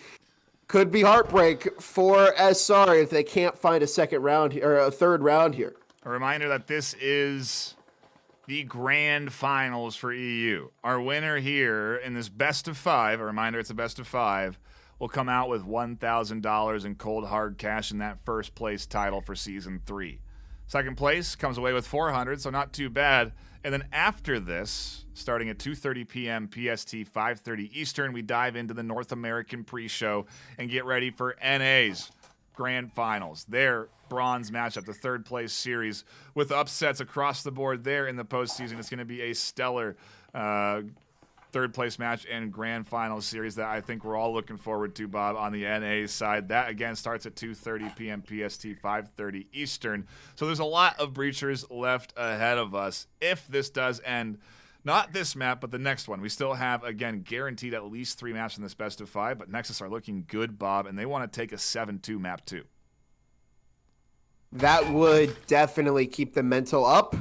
Could be heartbreak for SR if they can't find a second round here, or a third round here. A reminder that this is the grand finals for EU. Our winner here in this best of 5, a reminder it's a best of 5, will come out with $1,000 in cold hard cash in that first place title for season 3. Second place comes away with $400, so not too bad. And then after this, starting at 2:30 p.m. PST, 5:30 Eastern, we dive into the North American pre-show and get ready for NA's grand finals. Their bronze matchup, the third place series, with upsets across the board there in the postseason. It's going to be a stellar third place match and grand final series that I think we're all looking forward to, Bob, on the NA side. That, again, starts at 2:30 p.m. PST, 5:30 Eastern. So there's a lot of breachers left ahead of us. If this does end, not this map, but the next one, we still have, again, guaranteed at least 3 maps in this best of 5, but Nexus are looking good, Bob, and they want to take a 7-2 map too. That would definitely keep the mental up.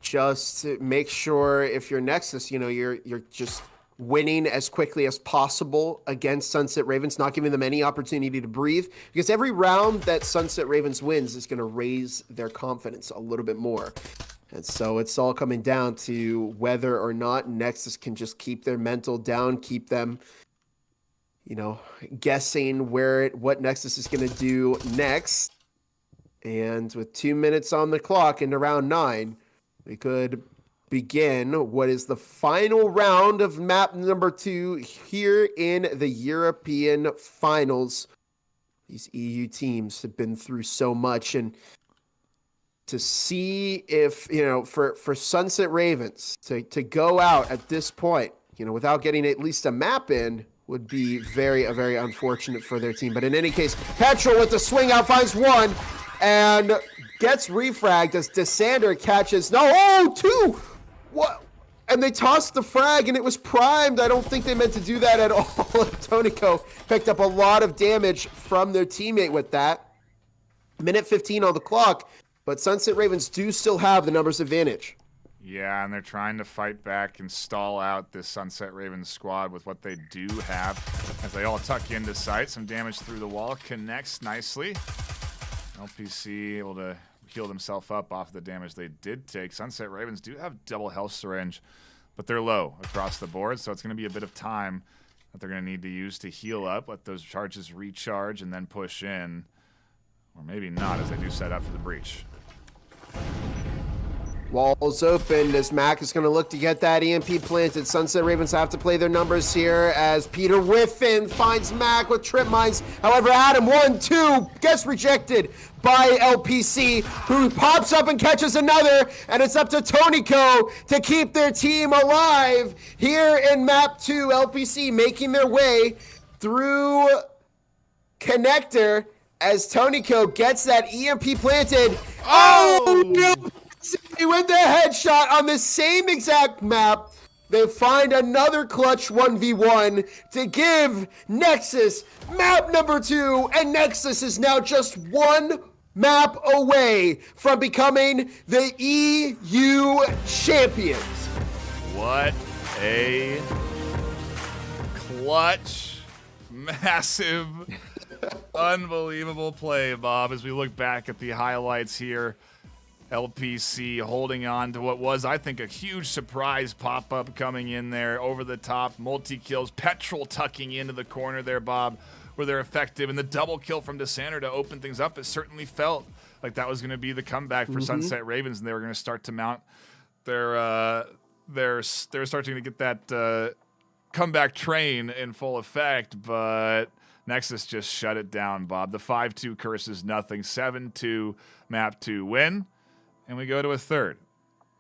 Just make sure if you're Nexus, you're just winning as quickly as possible against Sunset Ravens, not giving them any opportunity to breathe, because every round that Sunset Ravens wins is going to raise their confidence a little bit more. And so it's all coming down to whether or not Nexus can just keep their mental down, keep them, guessing what Nexus is going to do next. And with 2 minutes on the clock into round 9, we could begin what is the final round of map number 2 here in the European finals. These EU teams have been through so much, and to see if, for Sunset Ravens to go out at this point, without getting at least a map in would be very unfortunate for their team. But in any case, Petrol with the swing out finds one and gets refragged as Desander catches. No, 2! What? And they tossed the frag and it was primed. I don't think they meant to do that at all. Tonico picked up a lot of damage from their teammate with that. Minute 15 on the clock, but Sunset Ravens do still have the numbers advantage. Yeah, and they're trying to fight back and stall out this Sunset Ravens squad with what they do have as they all tuck into sight. Some damage through the wall, connects nicely. LPC able to heal themselves up off the damage they did take. Sunset Ravens do have double health syringe, but they're low across the board, so it's going to be a bit of time that they're going to need to use to heal up, let those charges recharge, and then push in. Or maybe not, as they do set up for the breach. Walls open as Mac is going to look to get that EMP planted. Sunset Ravens have to play their numbers here as Peter Whiffin finds Mac with trip mines. However, Adam 1-2 gets rejected by LPC, who pops up and catches another, and it's up to Tonico to keep their team alive here in map 2. LPC making their way through connector as Tonico gets that EMP planted. Oh no! With the headshot on the same exact map, they find another clutch 1v1 to give Nexus map number 2, and Nexus is now just 1 map away from becoming the EU champions. What a clutch, massive, unbelievable play, Bob, as we look back at the highlights here. LPC holding on to what was, I think, a huge surprise pop-up coming in there, over the top, multi-kills, Petrol tucking into the corner there, Bob, where they're effective, and the double kill from Desander to open things up. It certainly felt like that was going to be the comeback for Sunset Ravens, and they were going to start to mount they're starting to get that comeback train in full effect, but Nexus just shut it down, Bob. The 5-2 curse is nothing. 7-2 map 2 win. And we go to a third.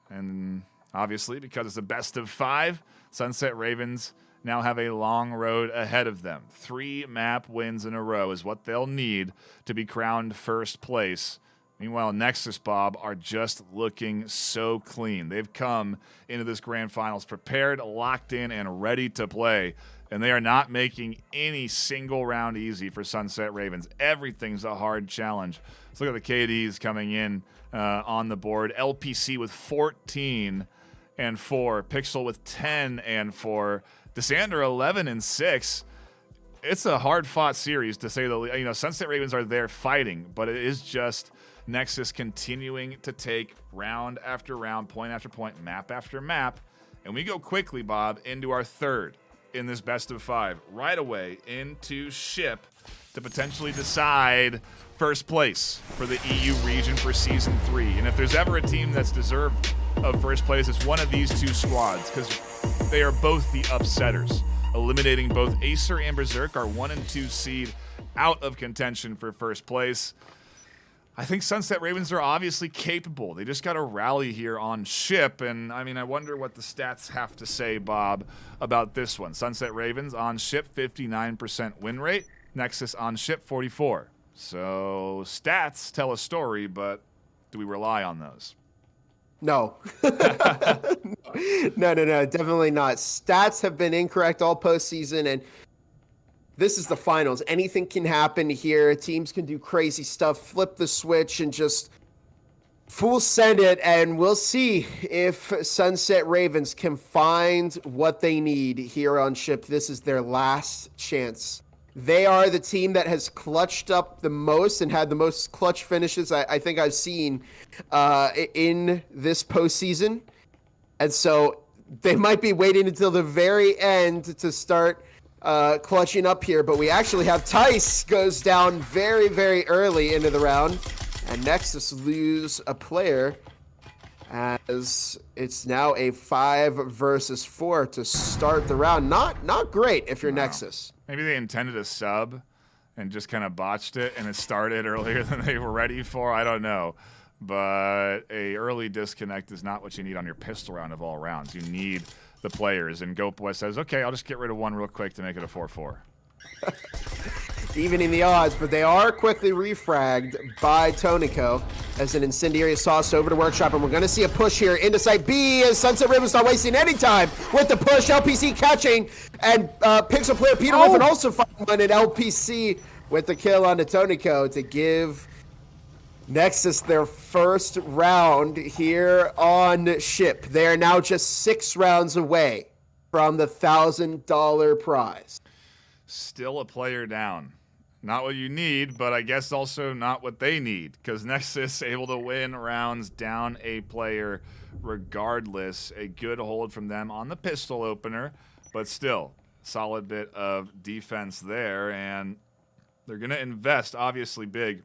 And obviously, because it's a best of 5, Sunset Ravens now have a long road ahead of them. 3 map wins in a row is what they'll need to be crowned first place. Meanwhile, Nexus, Bob, are just looking so clean. They've come into this grand finals prepared, locked in, and ready to play. And they are not making any single round easy for Sunset Ravens. Everything's a hard challenge. Let's look at the KDs coming in on the board. LPC with 14 and 4. Pixel with 10 and 4. Desander 11 and 6. It's a hard-fought series, to say the least. Sunset Ravens are there fighting, but it is just Nexus continuing to take round after round, point after point, map after map. And we go quickly, Bob, into our third in this best of 5. Right away into Ship to potentially decide first place for the EU region for Season 3. And if there's ever a team that's deserved of first place, it's one of these two squads, because they are both the upsetters. Eliminating both Acer and Berserk, our 1 and 2 seed, out of contention for first place. I think Sunset Ravens are obviously capable. They just got to rally here on Ship. And, I mean, I wonder what the stats have to say, Bob, about this one. Sunset Ravens on Ship, 59% win rate. Nexus on Ship, 44. So stats tell a story, but do we rely on those? No. No, definitely not. Stats have been incorrect all postseason, and this is the finals. Anything can happen here. Teams can do crazy stuff, flip the switch, and just full send it, and we'll see if Sunset Ravens can find what they need here on Ship. This is their last chance. They are the team that has clutched up the most and had the most clutch finishes I think I've seen in this postseason. And so they might be waiting until the very end to start clutching up here. But we actually have Tice goes down very, very early into the round. And Nexus lose a player as it's now a 5 versus 4 to start the round. Not great if you're Nexus. Maybe they intended a sub and just kind of botched it, and it started earlier than they were ready for. I don't know. But a early disconnect is not what you need on your pistol round of all rounds. You need the players. And Gopoy says, okay, I'll just get rid of one real quick to make it a 4-4. Evening the odds, but they are quickly refragged by Tonico as an incendiary is tossed over to Workshop, and we're going to see a push here into Site B as Sunset Ravens not wasting any time with the push. LPC catching, and Pixel player Peter Griffin also finding one, and LPC with the kill onto Tonico to give Nexus their first round here on Ship. They are now just 6 rounds away from the $1,000 prize. Still a player down. Not what you need, but I guess also not what they need, because Nexus able to win rounds down a player regardless. A good hold from them on the pistol opener, but still solid bit of defense there, and they're going to invest obviously big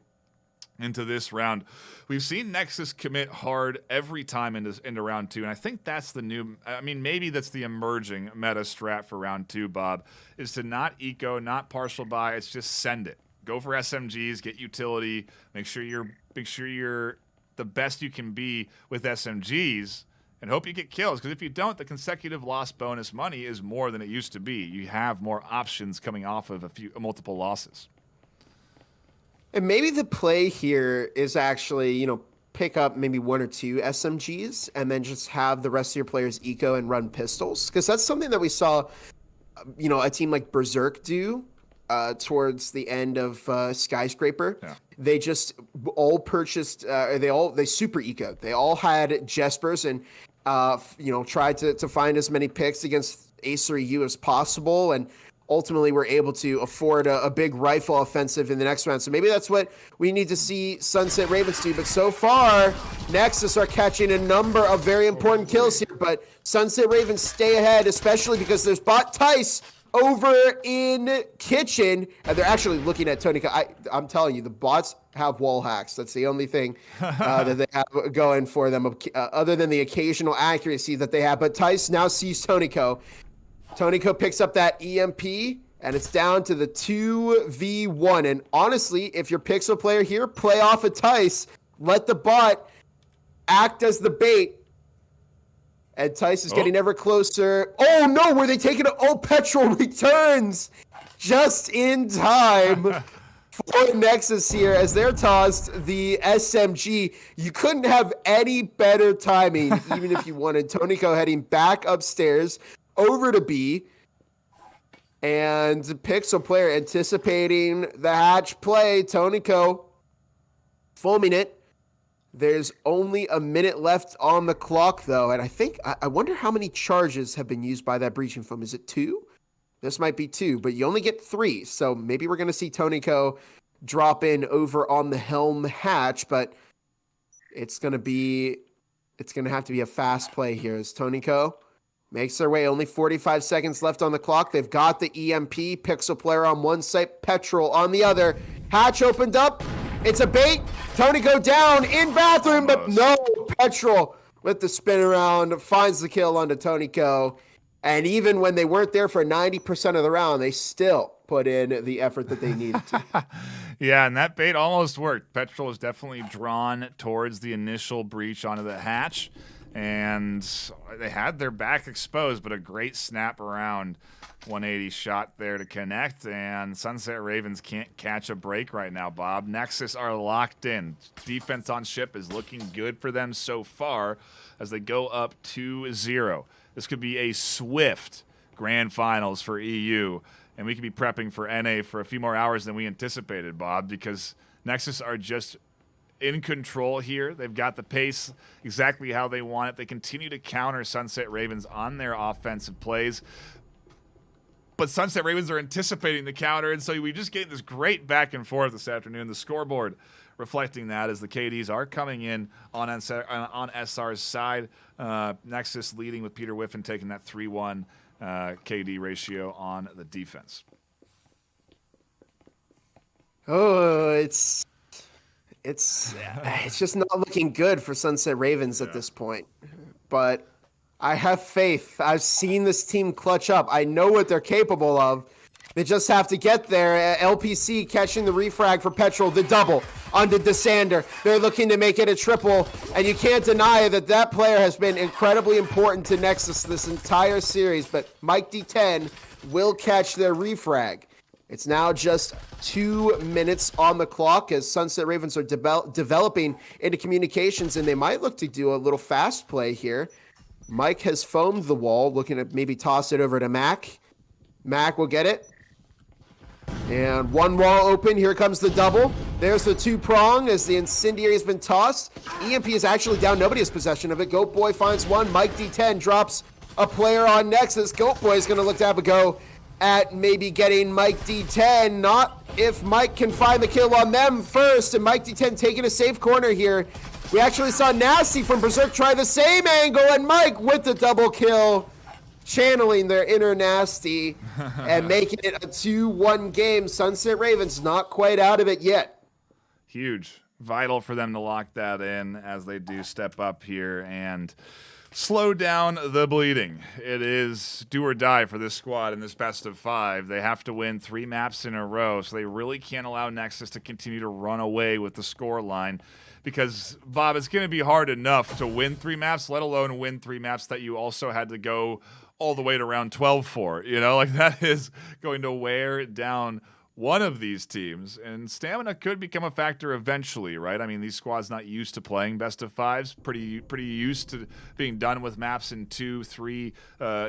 into this round. We've seen Nexus commit hard every time into round 2, and I think that's the new, I mean, maybe that's the emerging meta strat for round 2, Bob, is to not eco, not partial buy, it's just send it. Go for SMGs, get utility, make sure you're the best you can be with SMGs, and hope you get kills, because if you don't, the consecutive loss bonus money is more than it used to be. You have more options coming off of multiple losses. And maybe the play here is actually, pick up maybe 1 or 2 SMGs and then just have the rest of your players eco and run pistols. Because that's something that we saw, a team like Berserk do towards the end of Skyscraper. Yeah. They just all purchased, they super ecoed. They all had Jespers and, tried to find as many picks against Acer EU as possible. And ultimately we're able to afford a big rifle offensive in the next round. So maybe that's what we need to see Sunset Ravens do. But so far, Nexus are catching a number of very important kills here. But Sunset Ravens stay ahead, especially because there's bot Tice over in Kitchen. And they're actually looking at Tony. I'm telling you, the bots have wall hacks. That's the only thing that they have going for them, other than the occasional accuracy that they have. But Tice now sees Tonico. Tonico picks up that EMP, and it's down to the 2v1. And honestly, if you're Pixel player here, play off a Tice. Let the bot act as the bait. And Tice is getting ever closer. Oh, no, were they taking it? Oh, Petrol returns just in time for Nexus here as they're tossed the SMG. You couldn't have any better timing, even if you wanted. Tonico heading back upstairs over to B, and Pixel player anticipating the hatch play. Tonico foaming it. There's only a minute left on the clock, though, and I wonder how many charges have been used by that breaching foam. Is it 2? This might be 2, but you only get 3, so maybe we're going to see Tonico drop in over on the Helm hatch, but it's going to have to be a fast play here as Tonico makes their way. Only 45 seconds left on the clock. They've got the EMP. Pixel player on one side, Petrol on the other. Hatch opened up. It's a bait. Tonico down in bathroom, but no. Petrol with the spin around finds the kill onto Tonico. And even when they weren't there for 90% of the round, they still put in the effort that they needed to. Yeah, and that bait almost worked. Petrol was definitely drawn towards the initial breach onto the hatch, and they had their back exposed, but a great snap around 180 shot there to connect, and Sunset Ravens can't catch a break right now, Bob. Nexus are locked in. Defense on ship is looking good for them so far as they go up 2-0. This could be a swift grand finals for EU, and we could be prepping for NA for a few more hours than we anticipated, Bob, because Nexus are just in control here. They've got the pace exactly how they want it. They continue to counter Sunset Ravens on their offensive plays, but Sunset Ravens are anticipating the counter, and so we just get this great back and forth this afternoon. The scoreboard reflecting that as the KDs are coming in on SR's side. Nexus leading with Peter Whiffen taking that 3-1 KD ratio on the defense. Oh, it's just not looking good for Sunset Ravens at this point. But I have faith. I've seen this team clutch up. I know what they're capable of. They just have to get there. LPC catching the refrag for Petrol, the double onto Desander. They're looking to make it a triple, and you can't deny that that player has been incredibly important to Nexus this entire series, but Mike D10 will catch their refrag. It's now just 2 minutes on the clock as Sunset Ravens are developing into communications, and they might look to do a little fast play here. Mike has foamed the wall, looking to maybe toss it over to Mac. Mac will get it. And one wall open. Here comes the double. There's the two-prong as the incendiary has been tossed. EMP is actually down. Nobody has possession of it. Goat Boy finds one. Mike D10 drops a player on Nexus. Goat Boy is going to look to have a go at maybe getting Mike D10. Not if Mike can find the kill on them first. And Mike D10 taking a safe corner here. We actually saw Nasty from Berserk try the same angle. And Mike with the double kill, channeling their inner Nasty and making it a 2-1 game. Sunset Ravens not quite out of it yet. Huge. Vital for them to lock that in as they do step up here and slow down the bleeding. It is do or die for this squad in this best of 5. They have to win 3 maps in a row, so they really can't allow Nexus to continue to run away with the score line. Because, Bob, it's going to be hard enough to win 3 maps, let alone win 3 maps that you also had to go all the way to round 12 for. You know, like that is going to wear down one of these teams. And stamina could become a factor eventually, right? I mean, these squads not used to playing best of 5s, pretty used to being done with maps in 2, 3,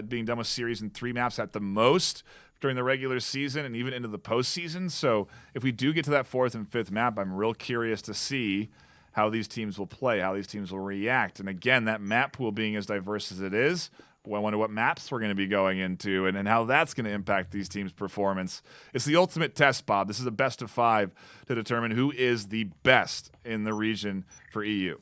being done with series in 3 maps at the most during the regular season and even into the postseason. So if we do get to that 4th and 5th map, I'm real curious to see how these teams will play, how these teams will react. And again, that map pool being as diverse as it is, well, I wonder what maps we're going to be going into and how that's going to impact these teams' performance. It's the ultimate test, Bob. This is a best of 5 to determine who is the best in the region for EU.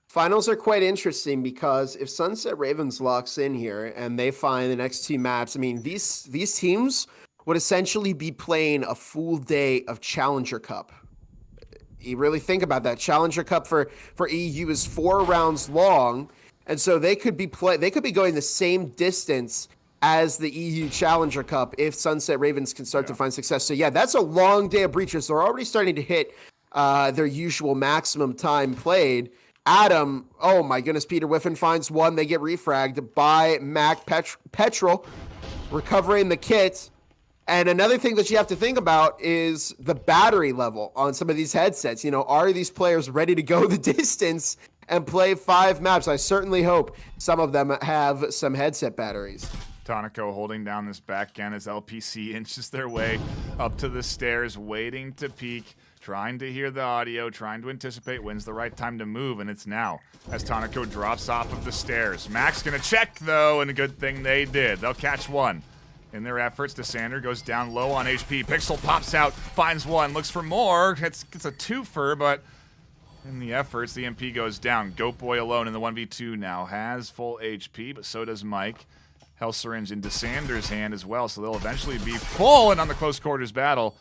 Finals are quite interesting because if Sunset Ravens locks in here and they find the next 2 maps, I mean, these teams would essentially be playing a full day of Challenger Cup. You really think about that. Challenger Cup for EU is 4 rounds long, and so they could be going the same distance as the EU Challenger Cup if Sunset Ravens can start to find success. So yeah, that's a long day of breachers. They're already starting to hit their usual maximum time played. Adam, oh my goodness, Peter Whiffen finds one. They get refragged by Mac Petrol, recovering the kit. And another thing that you have to think about is the battery level on some of these headsets. You know, are these players ready to go the distance and play 5 maps? I certainly hope some of them have some headset batteries. Tonico holding down this back end as LPC inches their way up to the stairs, waiting to peek, trying to hear the audio, trying to anticipate when's the right time to move, and it's now as Tonico drops off of the stairs. Mac's going to check, though, and a good thing they did. They'll catch one. In their efforts, Desander goes down low on HP. Pixel pops out, finds one, looks for more. It's a twofer, but in the efforts. The MP goes down. Goat Boy alone in the 1v2 now. Has full HP, but so does Mike. Health Syringe in Dessander's hand as well, so they'll eventually be full. And on the close quarters battle,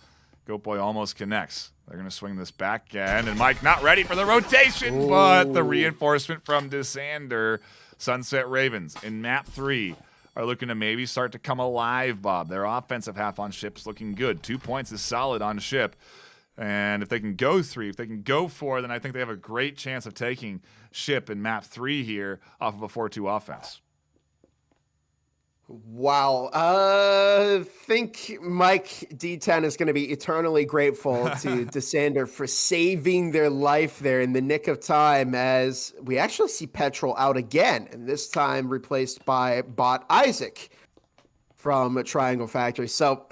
Goat Boy almost connects. They're going to swing this back end, and Mike not ready for the rotation, but the reinforcement from Dessander. Sunset Ravens in map 3 are looking to maybe start to come alive, Bob. Their offensive half on ship's looking good. 2 points is solid on ship. And if they can go 3, if they can go 4, then I think they have a great chance of taking ship in map 3 here off of a 4-2 offense. Wow. I think Mike D10 is going to be eternally grateful to Dessander for saving their life there in the nick of time, as we actually see Petrol out again, and this time replaced by Bot Isaac from Triangle Factory. So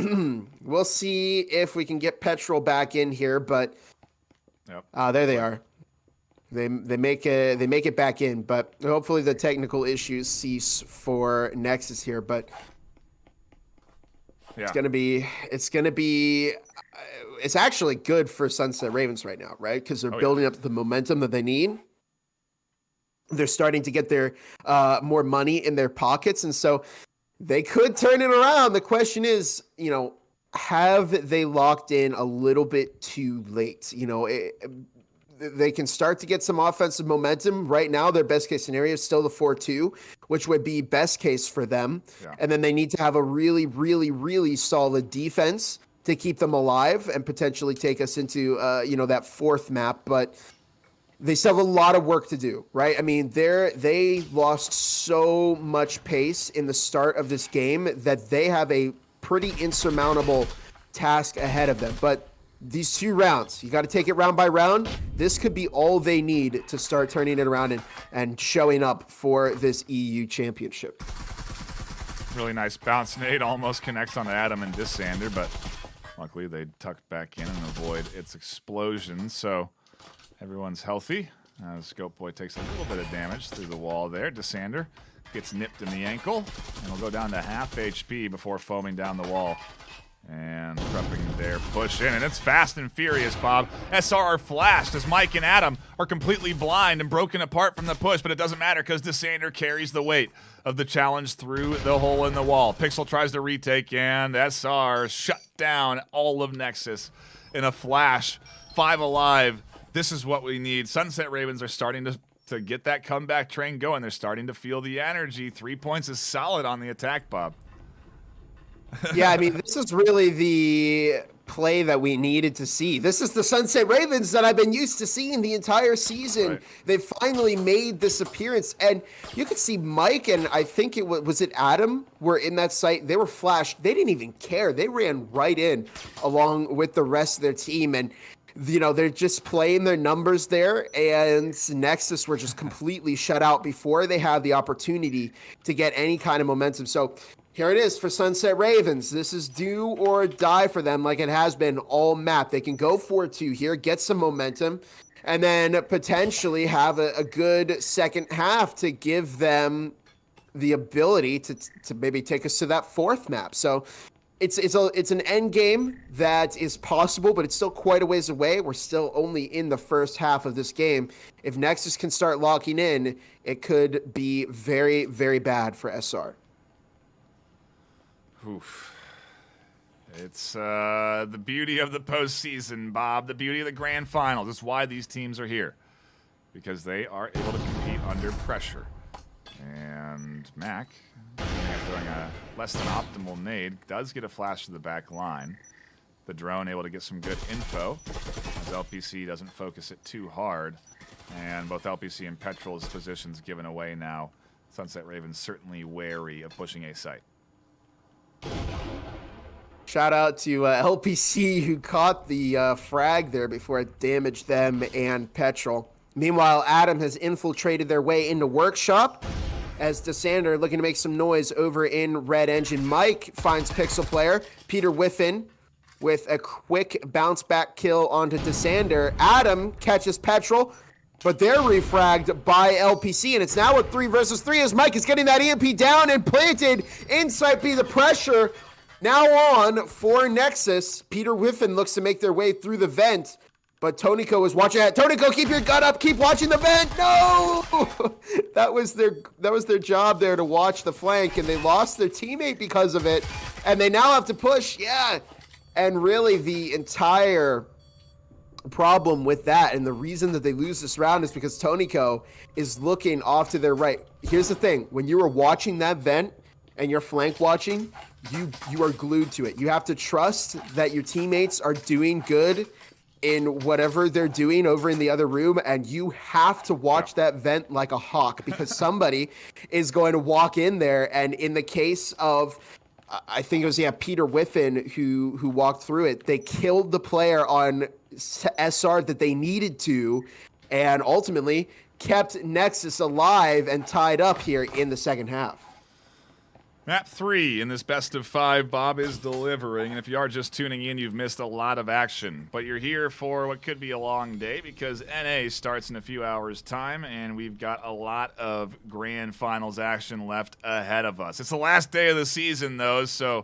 we'll see if we can get Petrol back in here, but there they are. They make it back in, but hopefully the technical issues cease for Nexus here. But it's gonna be it's actually good for Sunset Ravens right now, right? Because they're building up the momentum that they need. They're starting to get their more money in their pockets, and so they could turn it around. The question is, have they locked in a little bit too late? They can start to get some offensive momentum. Right now, their best case scenario is still the 4-2, which would be best case for them. Yeah. And then they need to have a really, really, really solid defense to keep them alive and potentially take us into, that 4th map. But they still have a lot of work to do, right? I mean, they lost so much pace in the start of this game that they have a pretty insurmountable task ahead of them. But these 2 rounds, you got to take it round by round. This could be all they need to start turning it around and showing up for this EU championship. Really nice bounce. Nade almost connects on Adam and Dessander, but luckily they tucked back in and avoid its explosion. So everyone's healthy. Scope Boy takes a little bit of damage through the wall there. Dessander gets nipped in the ankle and will go down to half HP before foaming down the wall. And prepping their push in, and it's fast and furious, Bob. SR are flashed as Mike and Adam are completely blind and broken apart from the push, but it doesn't matter because Dessander carries the weight of the challenge through the hole in the wall. Pixel tries to retake, and SR shut down all of Nexus in a flash. 5 alive. This is what we need. Sunset Ravens are starting to get that comeback train going. They're starting to feel the energy. 3 points is solid on the attack, Bob. Yeah, I mean, this is really the play that we needed to see. This is the Sunset Ravens that I've been used to seeing the entire season. Right. They finally made this appearance, and you could see Mike and I think was it Adam were in that site. They were flashed. They didn't even care. They ran right in along with the rest of their team, and they're just playing their numbers there, and Nexus were just completely shut out before they had the opportunity to get any kind of momentum. So here it is for Sunset Ravens. This is do or die for them like it has been all map. They can go 4-2 here, get some momentum, and then potentially have a good second half to give them the ability to maybe take us to that 4th map. So it's an end game that is possible, but it's still quite a ways away. We're still only in the first half of this game. If Nexus can start locking in, it could be very, very bad for SR. Oof. It's the beauty of the postseason, Bob. The beauty of the grand finals. That's why these teams are here, because they are able to compete under pressure. And Mac, throwing a less than optimal nade, does get a flash to the back line. The drone able to get some good info, as LPC doesn't focus it too hard. And both LPC and Petrol's positions given away now. Sunset Ravens certainly wary of pushing a site. Shout out to LPC who caught the frag there before it damaged them and Petrol. Meanwhile, Adam has infiltrated their way into Workshop as Dessander looking to make some noise over in Red Engine. Mike finds Pixel Player. Peter Whiffin with a quick bounce back kill onto Dessander. Adam catches Petrol, but they're refragged by LPC, and it's now a 3 versus 3 as Mike is getting that EMP down and planted inside B. The pressure now on for Nexus. Peter Whiffin looks to make their way through the vent, But Toniko was watching it. Toniko, keep your gun up. Keep watching the vent. No! that was their job there to watch the flank, and they lost their teammate because of it. And they now have to push. Yeah. And really the entire problem with that, and the reason that they lose this round, is because Toniko is looking off to their right. Here's the thing. When you are watching that vent and you're flank watching, you are glued to it. You have to trust that your teammates are doing good in whatever they're doing over in the other room, and you have to watch that vent like a hawk, because somebody is going to walk in there. And in the case of, I think it was, Peter Whiffen who walked through it, they killed the player on SR that they needed to, and ultimately kept Nexus alive and tied up here in the second half. Map 3 in this best of 5, Bob is delivering, and if you are just tuning in, you've missed a lot of action. But you're here for what could be a long day, because NA starts in a few hours' time, and we've got a lot of grand finals action left ahead of us. It's the last day of the season, though, so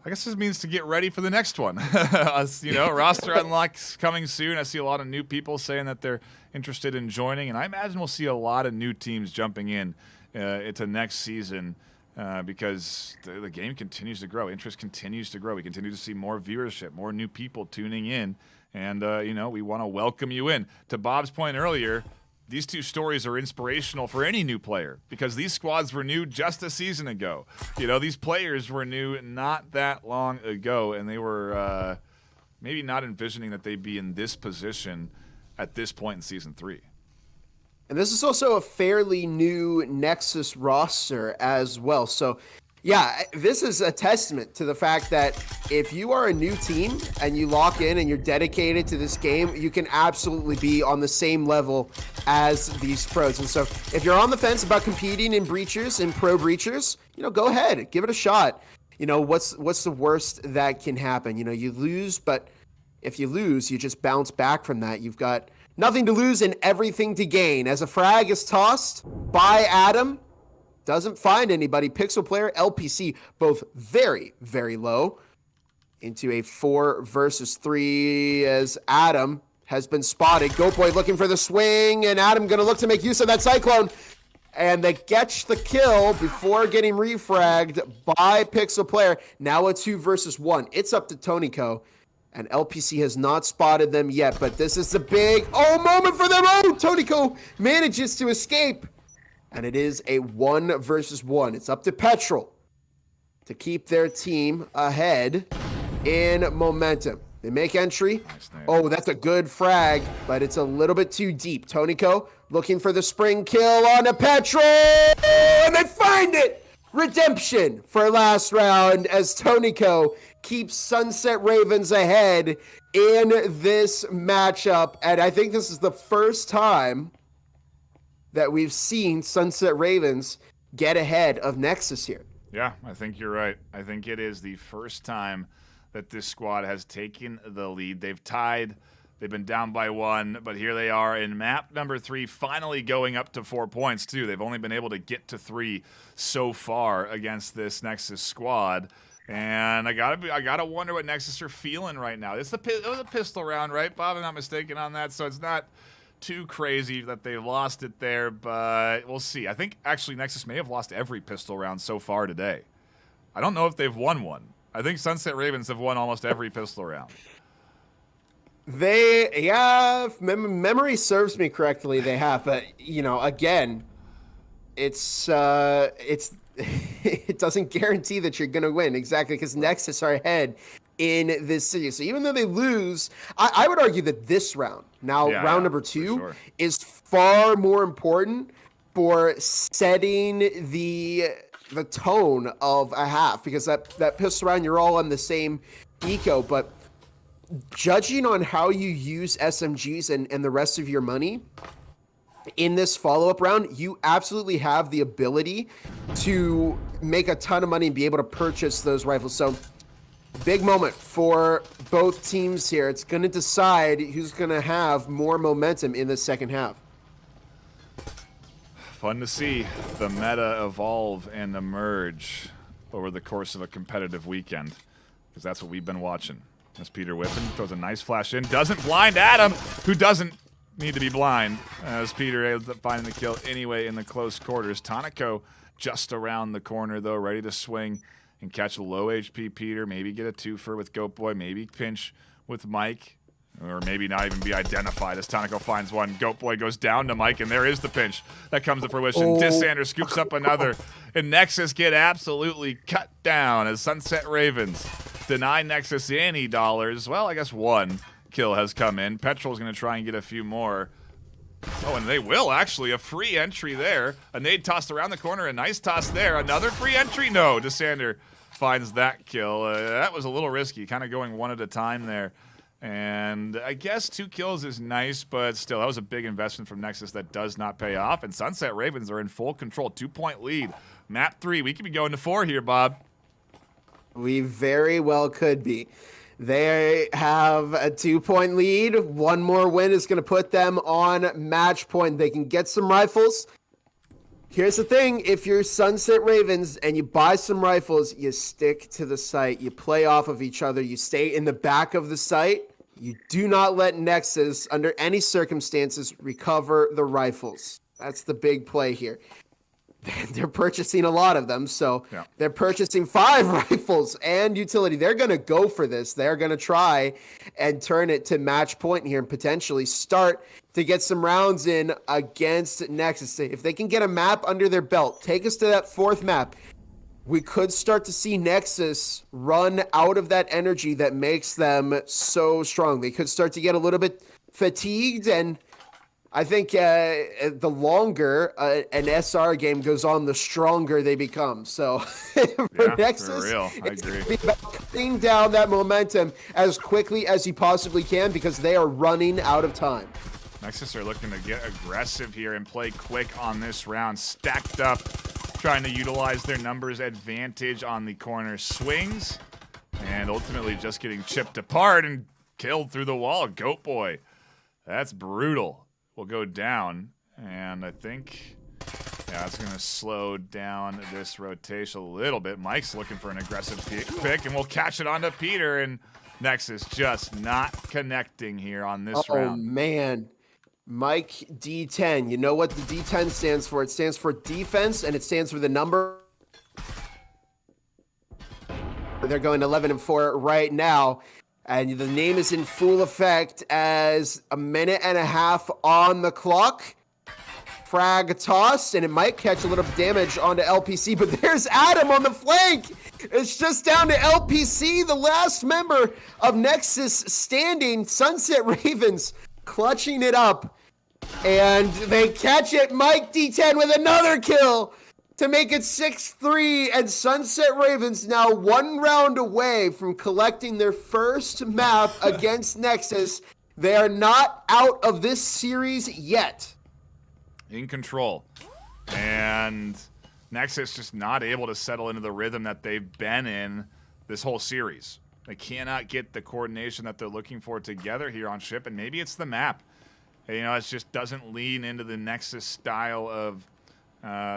I guess this means to get ready for the next one. Roster unlocks coming soon. I see a lot of new people saying that they're interested in joining, and I imagine we'll see a lot of new teams jumping in into next season. Because the game continues to grow. Interest continues to grow. We continue to see more viewership, more new people tuning in. And, we want to welcome you in. To Bob's point earlier, these two stories are inspirational for any new player, because these squads were new just a season ago. These players were new not that long ago, and they were maybe not envisioning that they'd be in this position at this point in Season 3. And this is also a fairly new Nexus roster as well. So, yeah, this is a testament to the fact that if you are a new team and you lock in and you're dedicated to this game, you can absolutely be on the same level as these pros. And so if you're on the fence about competing in Breachers and Pro Breachers, go ahead, give it a shot. What's the worst that can happen? You lose, but if you lose, you just bounce back from that. You've got nothing to lose and everything to gain. As a frag is tossed by Adam, doesn't find anybody. Pixel player, LPC, both very, very low, into a 4 versus 3 as Adam has been spotted. Goatboy looking for the swing, and Adam going to look to make use of that Cyclone. And they catch the kill before getting refragged by Pixel player. Now a 2 versus 1. It's up to Toniko. And LPC has not spotted them yet, but this is the big moment for them. Toniko manages to escape. And it is a 1 versus 1. It's up to Petrol to keep their team ahead in momentum. They make entry. Nice, that's a good frag, but it's a little bit too deep. Toniko looking for the spring kill on a Petrol, and they find it. Redemption for last round as Toniko keeps Sunset Ravens ahead in this matchup. And I think this is the first time that we've seen Sunset Ravens get ahead of Nexus here. Yeah, I think you're right. I think it is the first time that this squad has taken the lead. They've tied. They've been down by 1, but here they are in map number 3, finally going up to 4 points, too. They've only been able to get to 3 so far against this Nexus squad. And I gotta wonder what Nexus are feeling right now. It was a pistol round, right, Bob? I'm not mistaken on that, so it's not too crazy that they lost it there, but we'll see. I think, actually, Nexus may have lost every pistol round so far today. I don't know if they've won one. I think Sunset Ravens have won almost every pistol round. If memory serves me correctly, they have. But again, it's it doesn't guarantee that you're gonna win exactly, because Nexus are ahead in this city. So even though they lose, I would argue that this round, round number 2, is far more important for setting the tone of a half, because that pistol round, you're all on the same eco, but judging on how you use SMGs and the rest of your money in this follow-up round, you absolutely have the ability to make a ton of money and be able to purchase those rifles. So big moment for both teams here. It's going to decide who's going to have more momentum in the second half. Fun to see the meta evolve and emerge over the course of a competitive weekend, because that's what we've been watching. As Peter Whiffen throws a nice flash in. Doesn't blind Adam, who doesn't need to be blind. As Peter ends up finding the kill anyway in the close quarters. Tonico just around the corner, though, ready to swing and catch a low HP Peter. Maybe get a twofer with Goat Boy. Maybe pinch with Mike. Or maybe not even be identified as Tonico finds one. Goat Boy goes down to Mike, and there is the pinch that comes to fruition. Dissander scoops up another, and Nexus get absolutely cut down as Sunset Ravens deny Nexus any dollars. Well, I guess one kill has come in. Petrol's going to try and get a few more. Oh, and they will, actually. A free entry there. A nade tossed around the corner. A nice toss there. Another free entry. No, Dissander finds that kill. That was a little risky, kind of going one at a time there. And I guess 2 kills is nice, but still, that was a big investment from Nexus that does not pay off. And Sunset Ravens are in full control. 2-point lead. Map 3. We could be going to 4 here, Bob. We very well could be. They have a 2-point lead. One more win is going to put them on match point. They can get some rifles. Here's the thing. If you're Sunset Ravens and you buy some rifles, you stick to the site. You play off of each other. You stay in the back of the site. You do not let Nexus, under any circumstances, recover the rifles. That's the big play here. They're purchasing a lot of them, so they're purchasing 5 rifles and utility. They're going to go for this. They're going to try and turn it to match point here and potentially start to get some rounds in against Nexus. If they can get a map under their belt, take us to that 4th map, we could start to see Nexus run out of that energy that makes them so strong. They could start to get a little bit fatigued, and I think the longer an SR game goes on, the stronger they become. So for Nexus, for real. I agree. It's about cutting down that momentum as quickly as you possibly can because they are running out of time. Nexus are looking to get aggressive here and play quick on this round. Stacked up, trying to utilize their numbers advantage on the corner swings. And ultimately just getting chipped apart and killed through the wall. Goat Boy. That's brutal. Will go down, and I think, it's going to slow down this rotation a little bit. Mike's looking for an aggressive pick, and we'll catch it onto Peter, and Nexus just not connecting here on this round. Oh, man. Mike D10. You know what the D10 stands for? It stands for defense, and it stands for the number. They're going 11-4 right now. And the name is in full effect as a minute and a half on the clock. Frag toss, and it might catch a little damage onto LPC, but there's Adam on the flank. It's just down to LPC, the last member of Nexus standing. Sunset Ravens clutching it up, and they catch it. Mike D10 with another kill to make it 6-3, and Sunset Ravens now 1 round away from collecting their first map against Nexus. They are not out of this series yet. In control. And Nexus just not able to settle into the rhythm that they've been in this whole series. They cannot get the coordination that they're looking for together here on ship, and maybe it's the map. You know, it just doesn't lean into the Nexus style of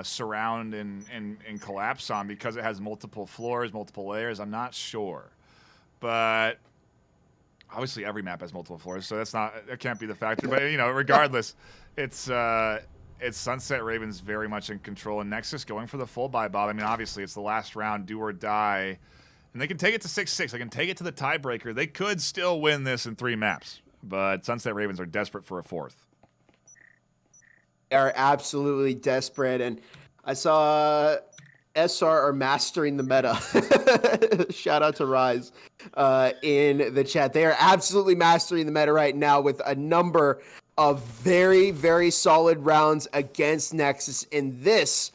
surround and collapse on because it has multiple floors, multiple layers. I'm not sure. But obviously every map has multiple floors, so that can't be the factor. But, you know, regardless, it's Sunset Ravens very much in control, and Nexus going for the full buy, Bob. I mean, obviously it's the last round, do or die. And they can take it to 6-6. They can take it to the tiebreaker. They could still win this in 3 maps, but Sunset Ravens are desperate for a 4th. Are absolutely desperate, and I saw SR are mastering the meta. Shout out to Rise in the chat. They are absolutely mastering the meta right now with a number of very, very solid rounds against Nexus, and this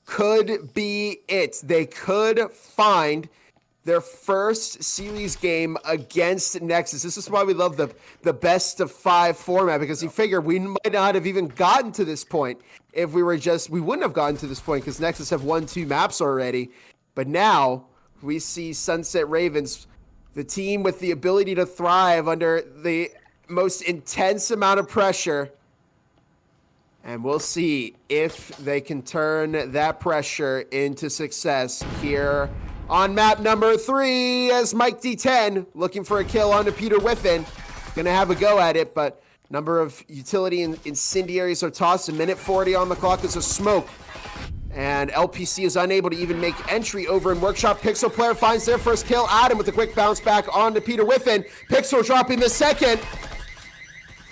could be it. They could find their first series game against Nexus. This is why we love the best of 5 format, because you figure we might not have even gotten to this point if we wouldn't have gotten to this point because Nexus have won 2 maps already. But now we see Sunset Ravens, the team with the ability to thrive under the most intense amount of pressure. And we'll see if they can turn that pressure into success here on map number 3 as Mike D10 looking for a kill onto Peter Whiffen. Gonna have a go at it, but number of utility and incendiaries are tossed. A minute 40 on the clock as a smoke. And LPC is unable to even make entry over in Workshop. Pixel player finds their first kill. Adam with a quick bounce back onto Peter Whiffen. Pixel dropping the second.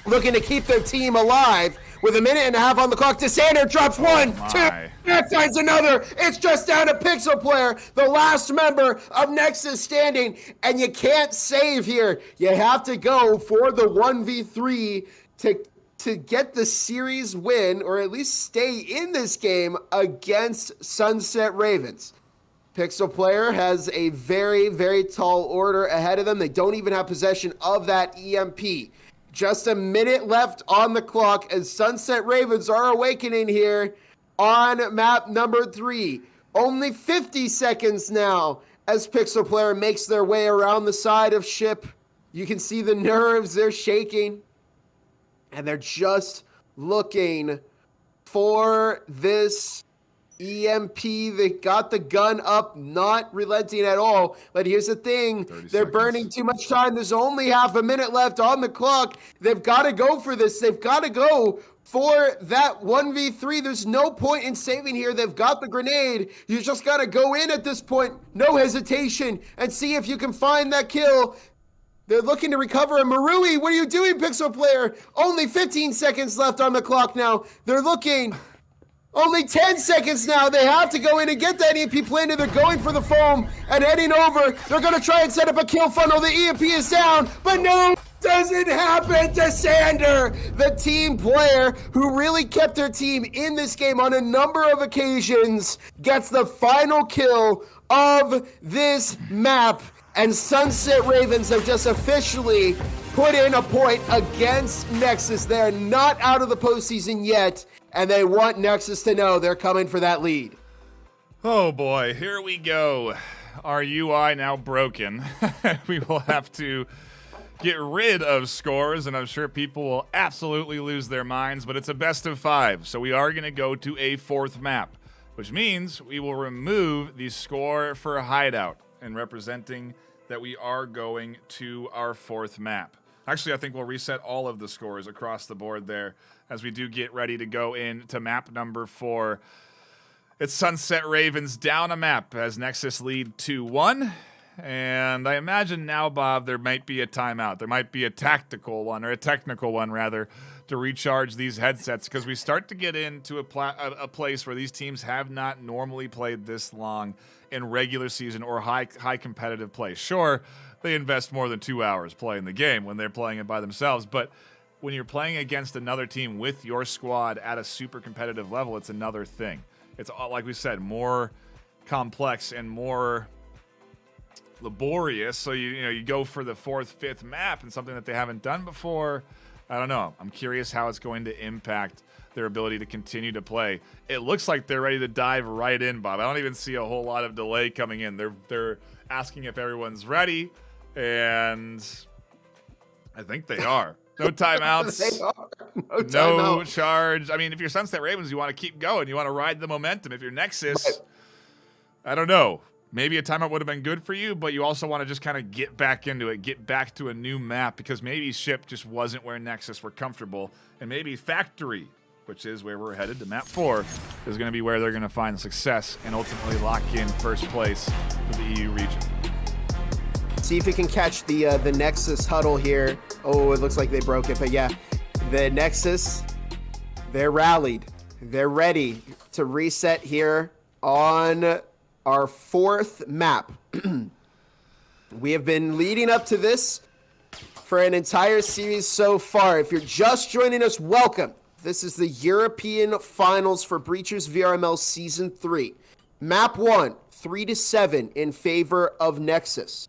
Looking to keep their team alive with a minute and a half on the clock. Desander drops one, two, and finds another. It's just down to Pixel player, the last member of Nexus standing. And you can't save here. You have to go for the 1v3 to get the series win, or at least stay in this game against Sunset Ravens. Pixel player has a very, very tall order ahead of them. They don't even have possession of that EMP. Just a minute left on the clock as Sunset Ravens are awakening here on map number 3. Only 50 seconds now as Pixel player makes their way around the side of ship. You can see the nerves, they're shaking. And they're just looking for this EMP. They got the gun up, not relenting at all. But here's the thing. They're burning too much time. There's only half a minute left on the clock. They've got to go for this. They've got to go for that 1v3. There's no point in saving here. They've got the grenade. You just got to go in at this point. No hesitation. And see if you can find that kill. They're looking to recover a Marui. What are you doing, Pixel player? Only 15 seconds left on the clock now. They're looking. Only 10 seconds now. They have to go in and get that EMP planted. They're going for the foam and heading over. They're going to try and set up a kill funnel. The EMP is down, but no, doesn't happen to Sander, the team player who really kept their team in this game on a number of occasions, gets the final kill of this map. And Sunset Ravens have just officially put in a point against Nexus. They're not out of the postseason yet, and they want Nexus to know they're coming for that lead. Oh boy, here we go. Our UI now broken. We will have to get rid of scores, and I'm sure people will absolutely lose their minds, but it's a best of 5, so we are going to go to a 4th map, which means we will remove the score for a hideout. And representing that we are going to our 4th map. Actually, I think we'll reset all of the scores across the board there as we do get ready to go into map number 4. It's Sunset Ravens down a map as Nexus lead 2-1. And I imagine now, Bob, there might be a timeout. There might be a tactical one, or a technical one, rather, to recharge these headsets, because we start to get into a place where these teams have not normally played this long in regular season or high competitive play. Sure, they invest more than 2 hours playing the game when they're playing it by themselves, but when you're playing against another team with your squad at a super competitive level, it's another thing. It's, like we said, more complex and more laborious. So you go for the 4th, 5th map and something that they haven't done before. I don't know. I'm curious how it's going to impact their ability to continue to play. It looks like they're ready to dive right in, Bob. I don't even see a whole lot of delay coming in. They're asking if everyone's ready, and I think they are. No timeouts. They are. No charge. I mean, if you're Sunset Ravens, you want to keep going. You want to ride the momentum. If you're Nexus, I don't know. Maybe a timeout would have been good for you, but you also want to just kind of get back into it, get back to a new map, because maybe ship just wasn't where Nexus were comfortable, and maybe factory, which is where we're headed to map 4, is going to be where they're going to find success and ultimately lock in first place for the EU region. See if we can catch the Nexus huddle here. Oh, it looks like they broke it, but yeah, the Nexus, they're rallied. They're ready to reset here on our 4th map. We have been leading up to this for an entire series so far. If you're just joining us, welcome. This is the European Finals for Breachers VRML Season 3. Map 1, 3-7 in favor of Nexus.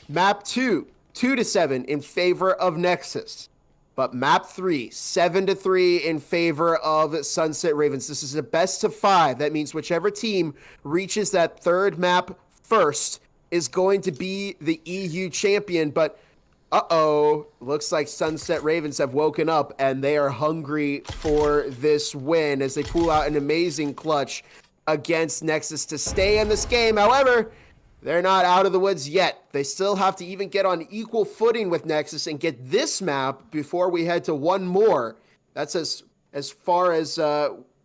Map 2, 2-7 in favor of Nexus. But map 3, 7-3 in favor of Sunset Ravens. This is a best of 5. That means whichever team reaches that 3rd map first is going to be the EU champion. But looks like Sunset Ravens have woken up and they are hungry for this win as they pull out an amazing clutch against Nexus to stay in this game. However, they're not out of the woods yet. They still have to even get on equal footing with Nexus and get this map before we head to one more. That's as far as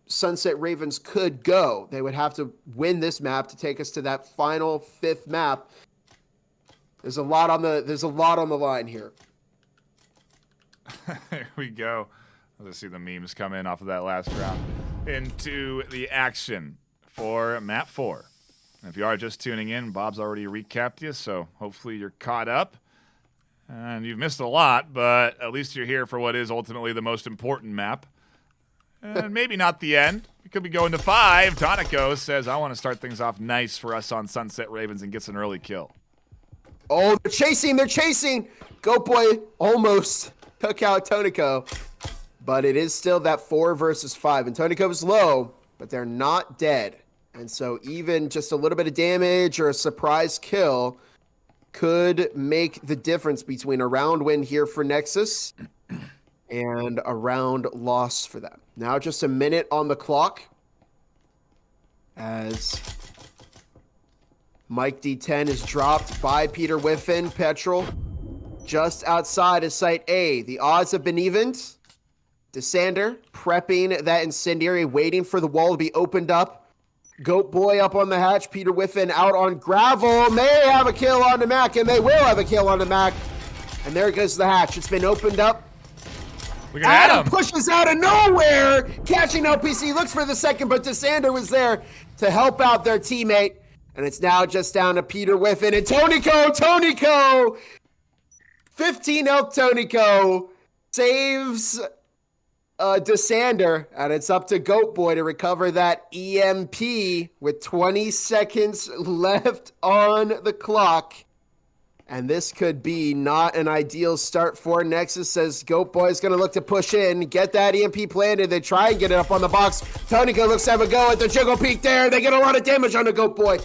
Sunset Ravens could go. They would have to win this map to take us to that final 5th map. There's a lot on the line here. There we go. Let's see the memes come in off of that last round. Into the action for map 4. If you are just tuning in, Bob's already recapped you, so hopefully you're caught up. And you've missed a lot, but at least you're here for what is ultimately the most important map. And maybe not the end. We could be going to 5. Tonico says, I want to start things off nice for us on Sunset Ravens and gets an early kill. Oh, they're chasing. Goat Boy almost took out Tonico. But it is still that 4 versus 5. And Tonico's low, but they're not dead. And so even just a little bit of damage or a surprise kill could make the difference between a round win here for Nexus and a round loss for them. Now just a minute on the clock as Mike D10 is dropped by Peter Whiffen. Petrol just outside of Site A. The odds have been evened. Desander prepping that incendiary, waiting for the wall to be opened up. Goat Boy up on the hatch. Peter Whiffen out on gravel. May have a kill on the Mac, and they will have a kill on the Mac. And there goes the hatch. It's been opened up. Look at Adam pushes out of nowhere, catching LPC. Looks for the second, but Desander was there to help out their teammate. And it's now just down to Peter Whiffen and Tonico! 15 health Tonico saves Desander, and it's up to Goat Boy to recover that EMP with 20 seconds left on the clock. And this could be not an ideal start for Nexus, as Goat Boy is going to look to push in, get that EMP planted. They try and get it up on the box. Tonico looks to have a go at the jiggle peak there. They get a lot of damage on the Goat Boy.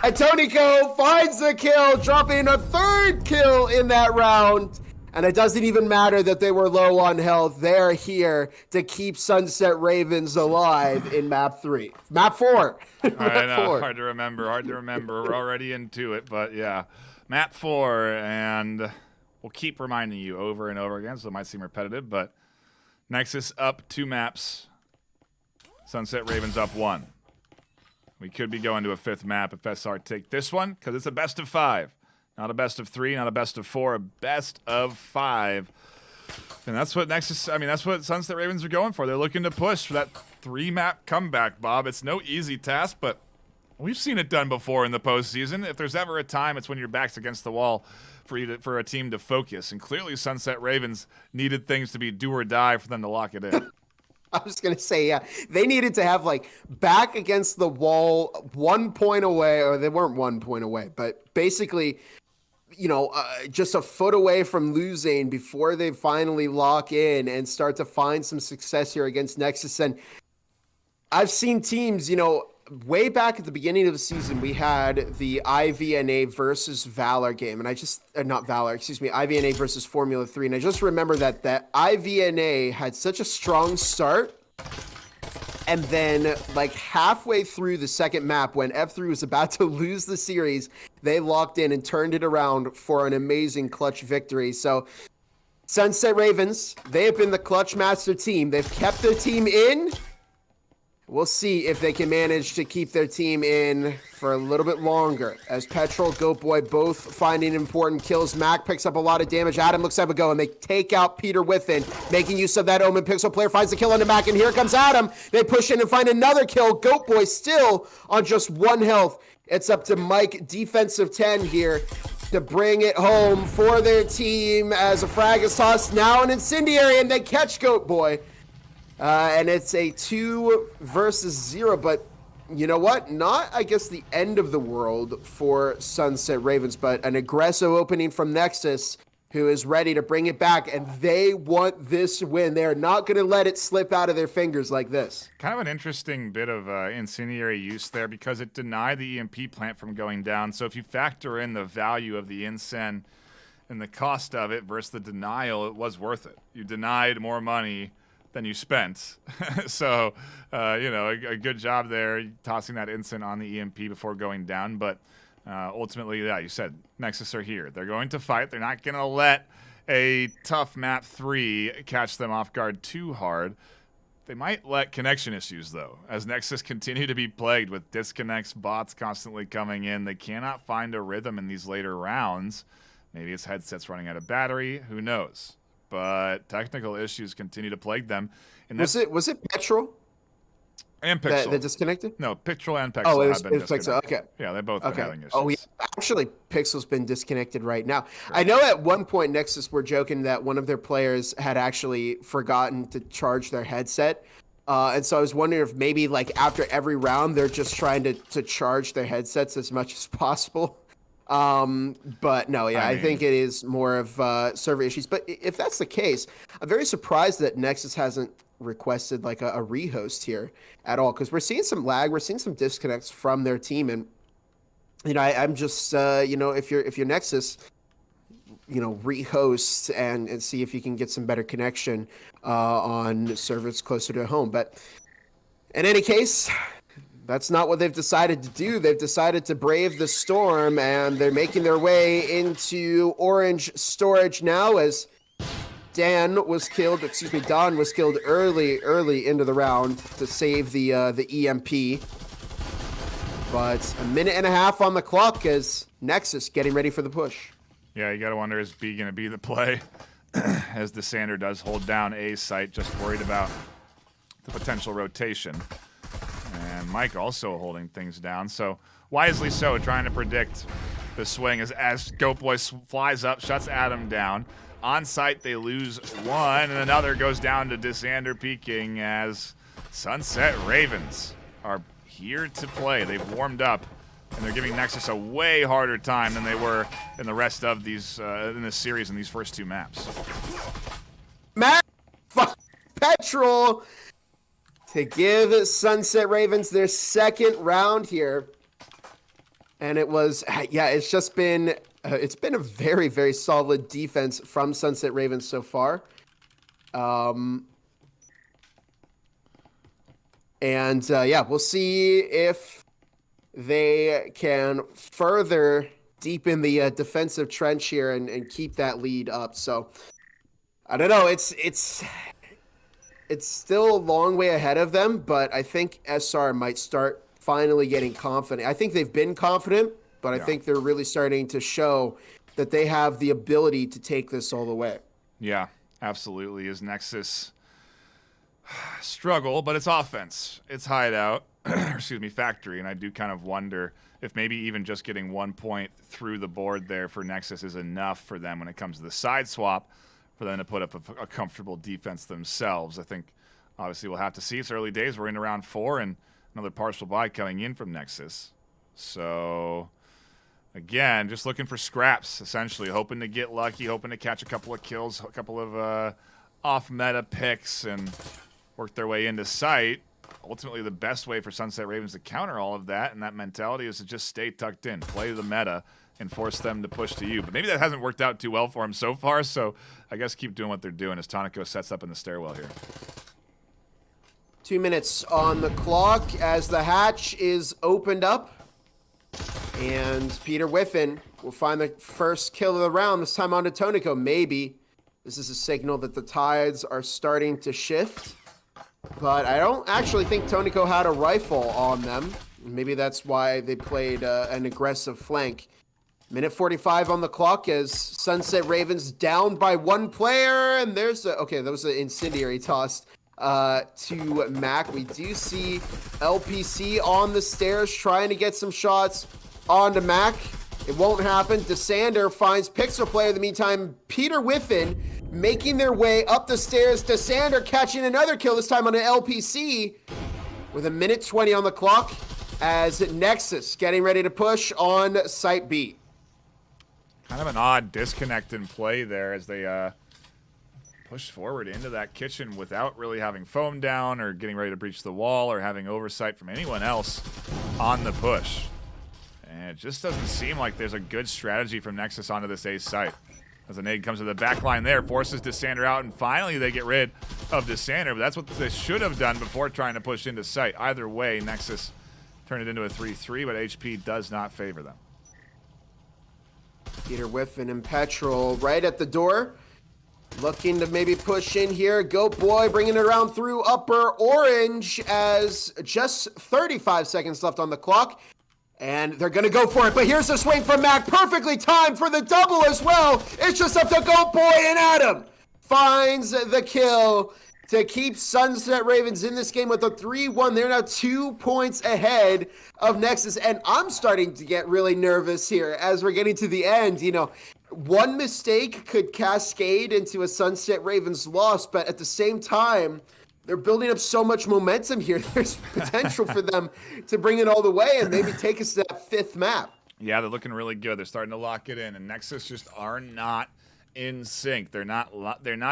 And Tonico finds the kill, dropping a 3rd kill in that round. And it doesn't even matter that they were low on health. They're here to keep Sunset Ravens alive in map 3. Map 4. I know, hard to remember. We're already into it, but yeah. Map 4, and we'll keep reminding you over and over again, so it might seem repetitive, but Nexus up 2 maps. Sunset Ravens up 1. We could be going to a 5th map if SR take this one, because it's a best of 5. Not a best of 3, not a best of 4, a best of 5. And that's what that's what Sunset Ravens are going for. They're looking to push for that 3-map comeback, Bob. It's no easy task, but we've seen it done before in the postseason. If there's ever a time, it's when your back's against the wall for a team to focus. And clearly Sunset Ravens needed things to be do or die for them to lock it in. I was going to say, yeah, they needed to have back against the wall 1 point away, or they weren't 1 point away, but basically, just a foot away from losing before they finally lock in and start to find some success here against Nexus. And I've seen teams, way back at the beginning of the season, we had the IVNA versus Valor game, and IVNA versus Formula 3, and I just remember that IVNA had such a strong start, and then halfway through the second map, when F3 was about to lose the series, they locked in and turned it around for an amazing clutch victory. So Sunset Ravens, they have been the clutch master team. They've kept their team in. We'll see if they can manage to keep their team in for a little bit longer. As Petrol, Goat Boy both finding important kills. Mac picks up a lot of damage. Adam looks to have a go, and they take out Peter Whiffen, making use of that Omen Pixel. Player finds the kill on the Mac, and here comes Adam. They push in and find another kill. Goat Boy still on just 1 health. It's up to Mike, defensive 10 here, to bring it home for their team as a frag is tossed. Now an incendiary, and they catch Goat Boy. And it's a 2 versus 0, but you know what? Not, I guess, the end of the world for Sunset Ravens, but an aggressive opening from Nexus, who is ready to bring it back, and they want this win. They're not going to let it slip out of their fingers like this. Kind of an interesting bit of incendiary use there, because it denied the EMP plant from going down. So if you factor in the value of the incen and the cost of it versus the denial, it was worth it. You denied more money than you spent. So, a good job there, tossing that instant on the EMP before going down. But Ultimately, yeah, you said Nexus are here. They're going to fight. They're not going to let a tough map 3 catch them off guard too hard. They might let connection issues, though, as Nexus continue to be plagued with disconnects, bots constantly coming in. They cannot find a rhythm in these later rounds. Maybe it's headsets running out of battery. Who knows? But technical issues continue to plague them. And was it Petrol? And Pixel. That disconnected? No, Pixel and Pixel have been disconnected. Pixel. Okay. Yeah, they've both been having issues. Oh, yeah. Actually, Pixel's been disconnected right now. I know at one point Nexus were joking that one of their players had actually forgotten to charge their headset. And so I was wondering if maybe like after every round, they're just trying to charge their headsets as much as possible. But no, yeah, I think it is more of server issues. But if that's the case, I'm very surprised that Nexus hasn't requested like a rehost here at all, because we're seeing some lag, we're seeing some disconnects from their team, and you know, I'm just you know, if you're Nexus, you know, rehost and see if you can get some better connection on servers closer to home. But in any case, that's not what they've decided to do. They've decided to brave the storm, and they're making their way into orange storage now as Don was killed early into the round to save the EMP. But a minute and a half on the clock as Nexus getting ready for the push. Yeah, you got to wonder, is B going to be the play as Dessander does hold down A site, just worried about the potential rotation. And Mike also holding things down, so wisely so, trying to predict the swing as Goat Boy flies up, shuts Adam down. On site, they lose one, and another goes down to Dessander peeking as Sunset Ravens are here to play. They've warmed up, and they're giving Nexus a way harder time than they were in the rest of these in this series in these first two maps. Petrol to give Sunset Ravens their second round here. And it was, yeah, it's just been, it's been a very, very solid defense from Sunset Ravens so far. Yeah, we'll see if they can further deepen the defensive trench here and keep that lead up. So, I don't know, it's still a long way ahead of them, but I think SR might start finally getting confident. I think they've been confident, but I think they're really starting to show that they have the ability to take this all the way. Yeah, absolutely. As Nexus struggle, but it's offense. It's hideout, excuse me, factory, and I do kind of wonder if maybe even just getting 1 point through the board there for Nexus is enough for them when it comes to the side swap, for them to put up a comfortable defense themselves. I think, obviously, we'll have to see. It's early days. We're into round 4, and another partial buy coming in from Nexus. So, again, just looking for scraps, essentially. Hoping to get lucky, hoping to catch a couple of kills, a couple of off-meta picks, and work their way into sight. Ultimately, the best way for Sunset Ravens to counter all of that and that mentality is to just stay tucked in, play the meta, and force them to push to you. But maybe that hasn't worked out too well for them so far, so I guess keep doing what they're doing as Tonico sets up in the stairwell here. 2 minutes on the clock as the hatch is opened up. And Peter Whiffen will find the first kill of the round, this time onto Tonico. Maybe this is a signal that the tides are starting to shift. But I don't actually think Tonico had a rifle on them. Maybe that's why they played an aggressive flank. Minute 45 on the clock as Sunset Ravens down by one player. And there's a, okay, that was an incendiary toss to Mac. We do see LPC on the stairs trying to get some shots onto Mac. It won't happen. Dessander finds Pixel Player. In the meantime, Peter Whiffen making their way up the stairs. Dessander catching another kill, this time on an LPC with a minute 20 on the clock as Nexus getting ready to push on Site B. Kind of an odd disconnect in play there as they push forward into that kitchen without really having foam down or getting ready to breach the wall or having oversight from anyone else on the push. And it just doesn't seem like there's a good strategy from Nexus onto this A site. As a nade comes to the back line there, forces Dessander out, and finally they get rid of Dessander. But that's what they should have done before trying to push into site. Either way, Nexus turned it into a 3-3, but HP does not favor them. Peter Whiffen and Petrol right at the door. Looking to maybe push in here. Goat Boy bringing it around through upper orange as just 35 seconds left on the clock. And they're going to go for it. But here's the swing from Mac. Perfectly timed for the double as well. It's just up to Goat Boy, and Adam finds the kill to keep Sunset Ravens in this game with a 3-1. They're now 2 points ahead of Nexus. And I'm starting to get really nervous here as we're getting to the end. You know, one mistake could cascade into a Sunset Ravens loss, but at the same time, they're building up so much momentum here. There's potential for them to bring it all the way and maybe take us to that 5th map. Yeah, they're looking really good. They're starting to lock it in, and Nexus just are not in sync. They're not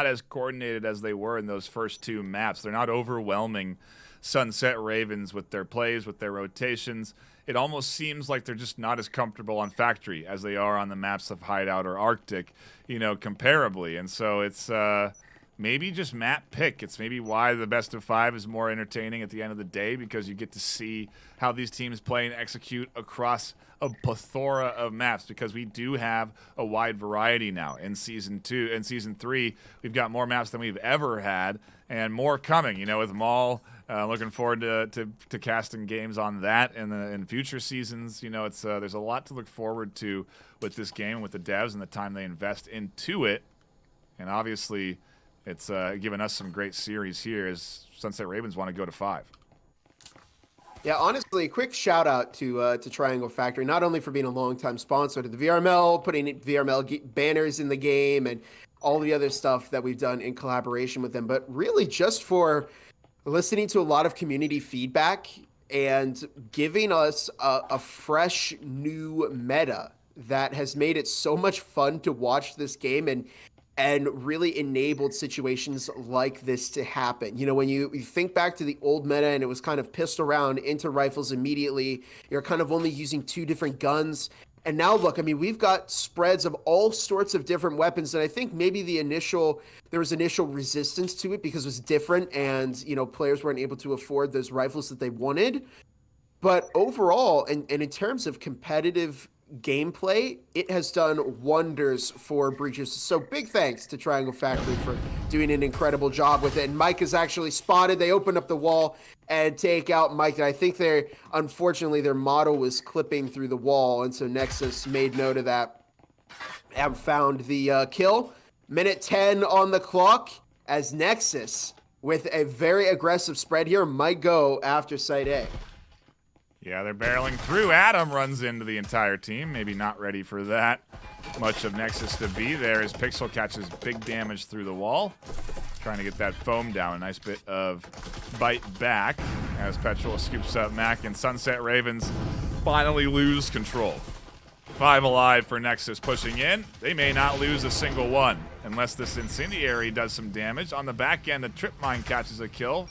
as coordinated as they were in those first 2 maps. They're not overwhelming Sunset Ravens with their plays, with their rotations. It almost seems like they're just not as comfortable on Factory as they are on the maps of Hideout or Arctic, you know, comparably. And so it's maybe just map pick. It's maybe why the best of 5 is more entertaining at the end of the day, because you get to see how these teams play and execute across a plethora of maps, because we do have a wide variety now in Season 2. In Season 3, we've got more maps than we've ever had, and more coming, you know, with Maul. Looking forward to casting games on that in future seasons. You know, it's there's a lot to look forward to with this game, with the devs and the time they invest into it. And obviously, it's given us some great series here as Sunset Ravens want to go to 5. Yeah, honestly, quick shout out to Triangle Factory, not only for being a longtime sponsor to the VRML, putting VRML banners in the game, and all the other stuff that we've done in collaboration with them, but really just for listening to a lot of community feedback and giving us a fresh new meta that has made it so much fun to watch this game and really enabled situations like this to happen. You know, when you think back to the old meta and it was kind of pissed around into rifles immediately, you're kind of only using 2 different guns. And now look, I mean, we've got spreads of all sorts of different weapons. And I think maybe there was initial resistance to it because it was different and, you know, players weren't able to afford those rifles that they wanted. But overall, and in terms of competitive gameplay, it has done wonders for Breachers. So big thanks to Triangle Factory for doing an incredible job with it. And Mike is actually spotted. They open up the wall and take out Mike. And I think unfortunately, their model was clipping through the wall. And so Nexus made note of that and found the kill. Minute 10 on the clock as Nexus, with a very aggressive spread here, might go after Site A. Yeah, they're barreling through. Adam runs into the entire team. Maybe not ready for that much of Nexus to be there as Pixel catches big damage through the wall. Trying to get that foam down. A nice bit of bite back as Petrol scoops up Mac, and Sunset Ravens finally lose control. 5 alive for Nexus pushing in. They may not lose a single one unless this Incendiary does some damage. On the back end, the Trip Mine catches a kill.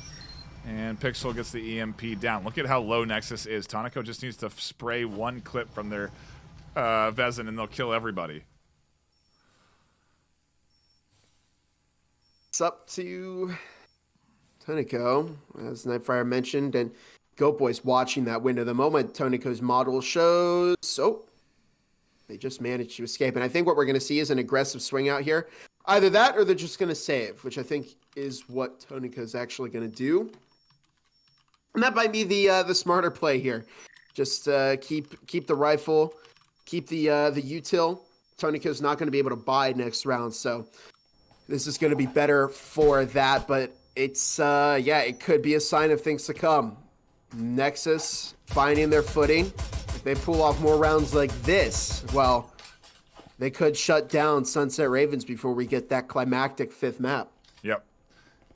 And Pixel gets the EMP down. Look at how low Nexus is. Tonico just needs to spray 1 clip from their Vezin and they'll kill everybody. It's up to Tonico, as Nightfire mentioned, and Goat Boy's watching that window. The moment Tonico's model shows, they just managed to escape. And I think what we're going to see is an aggressive swing out here. Either that or they're just going to save, which I think is what Tonico's actually going to do. And that might be the smarter play here. Just keep the rifle, keep the util. Tonico's not going to be able to buy next round, so this is going to be better for that. But it's it could be a sign of things to come. Nexus finding their footing. If they pull off more rounds like this, well, they could shut down Sunset Ravens before we get that climactic 5th map. Yep.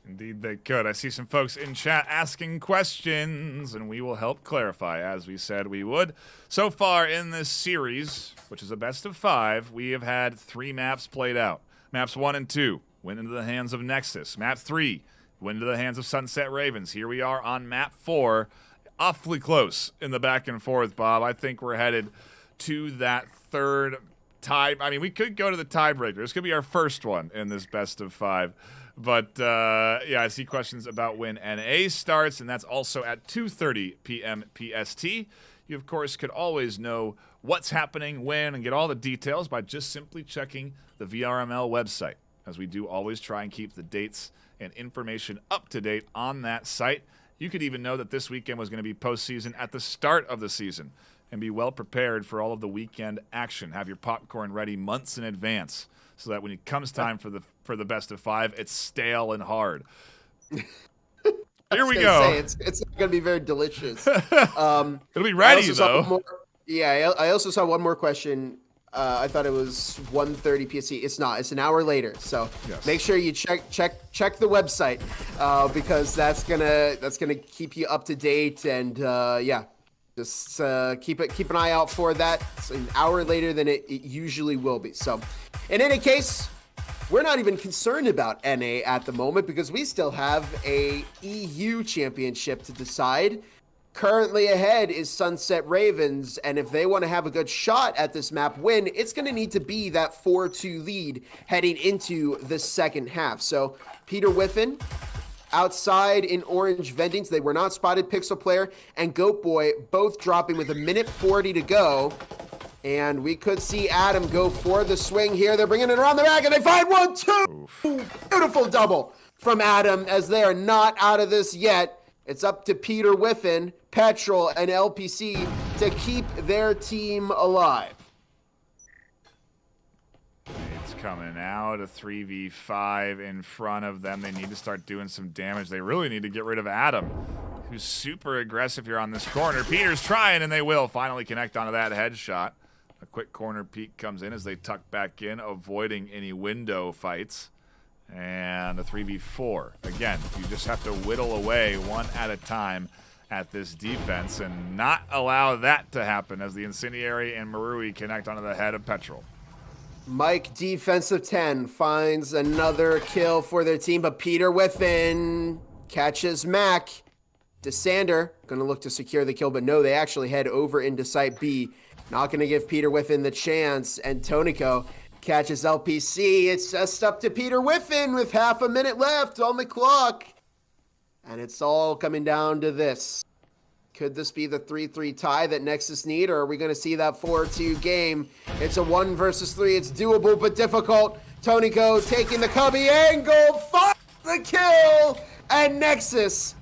Indeed they could. I see some folks in chat asking questions, and we will help clarify, as we said we would. So far in this series, which is a best of 5, we have had 3 maps played out. Maps 1 and 2 went into the hands of Nexus. Map 3 went into the hands of Sunset Ravens. Here we are on map 4. Awfully close in the back and forth, Bob. I think we're headed to that 3rd tie. I mean, we could go to the tiebreaker. This could be our first one in this best of 5. But, I see questions about when NA starts, and that's also at 2:30 p.m. PST. You, of course, could always know what's happening, when, and get all the details by just simply checking the VRML website, as we do always try and keep the dates and information up to date on that site. You could even know that this weekend was going to be postseason at the start of the season and be well prepared for all of the weekend action. Have your popcorn ready months in advance so that when it comes time for the best of 5, it's stale and hard. Here we go. It's not going to be very delicious. It'll be ready, though. I also saw one more question. I thought it was 1:30 PST. It's not. It's an hour later. So make sure you check the website because that's gonna keep you up to date. And just keep an eye out for that. It's an hour later than it usually will be. So in any case, we're not even concerned about NA at the moment because we still have a EU championship to decide. Currently ahead is Sunset Ravens, and if they want to have a good shot at this map win, it's going to need to be that 4-2 lead heading into the second half. So Peter Whiffen outside in orange vendings. They were not spotted. Pixel Player and Goat Boy both dropping with 1:40 to go. And we could see Adam go for the swing here. They're bringing it around the back, and they find 1-2. Beautiful double from Adam as they are not out of this yet. It's up to Peter Whiffen, Petrol, and LPC to keep their team alive. It's coming out, a 3v5 in front of them. They need to start doing some damage. They really need to get rid of Adam, who's super aggressive here on this corner. Peter's trying, and they will finally connect onto that headshot. A quick corner peek comes in as they tuck back in, avoiding any window fights. And a 3v4. Again, you just have to whittle away one at a time at this defense and not allow that to happen as the Incendiary and Marui connect onto the head of Petrol. Mike, defensive 10, finds another kill for their team, but Peter Whiffen catches Mac. DeSander going to look to secure the kill, but no, they actually head over into Site B. Not going to give Peter Whiffen the chance, and Tonico catches LPC. It's just up to Peter Whiffen with half a minute left on the clock. And it's all coming down to this. Could this be the 3-3 tie that Nexus need, or are we going to see that 4-2 game? It's a 1 versus 3. It's doable but difficult. Tonico taking the cubby angle, finds the kill, and Nexus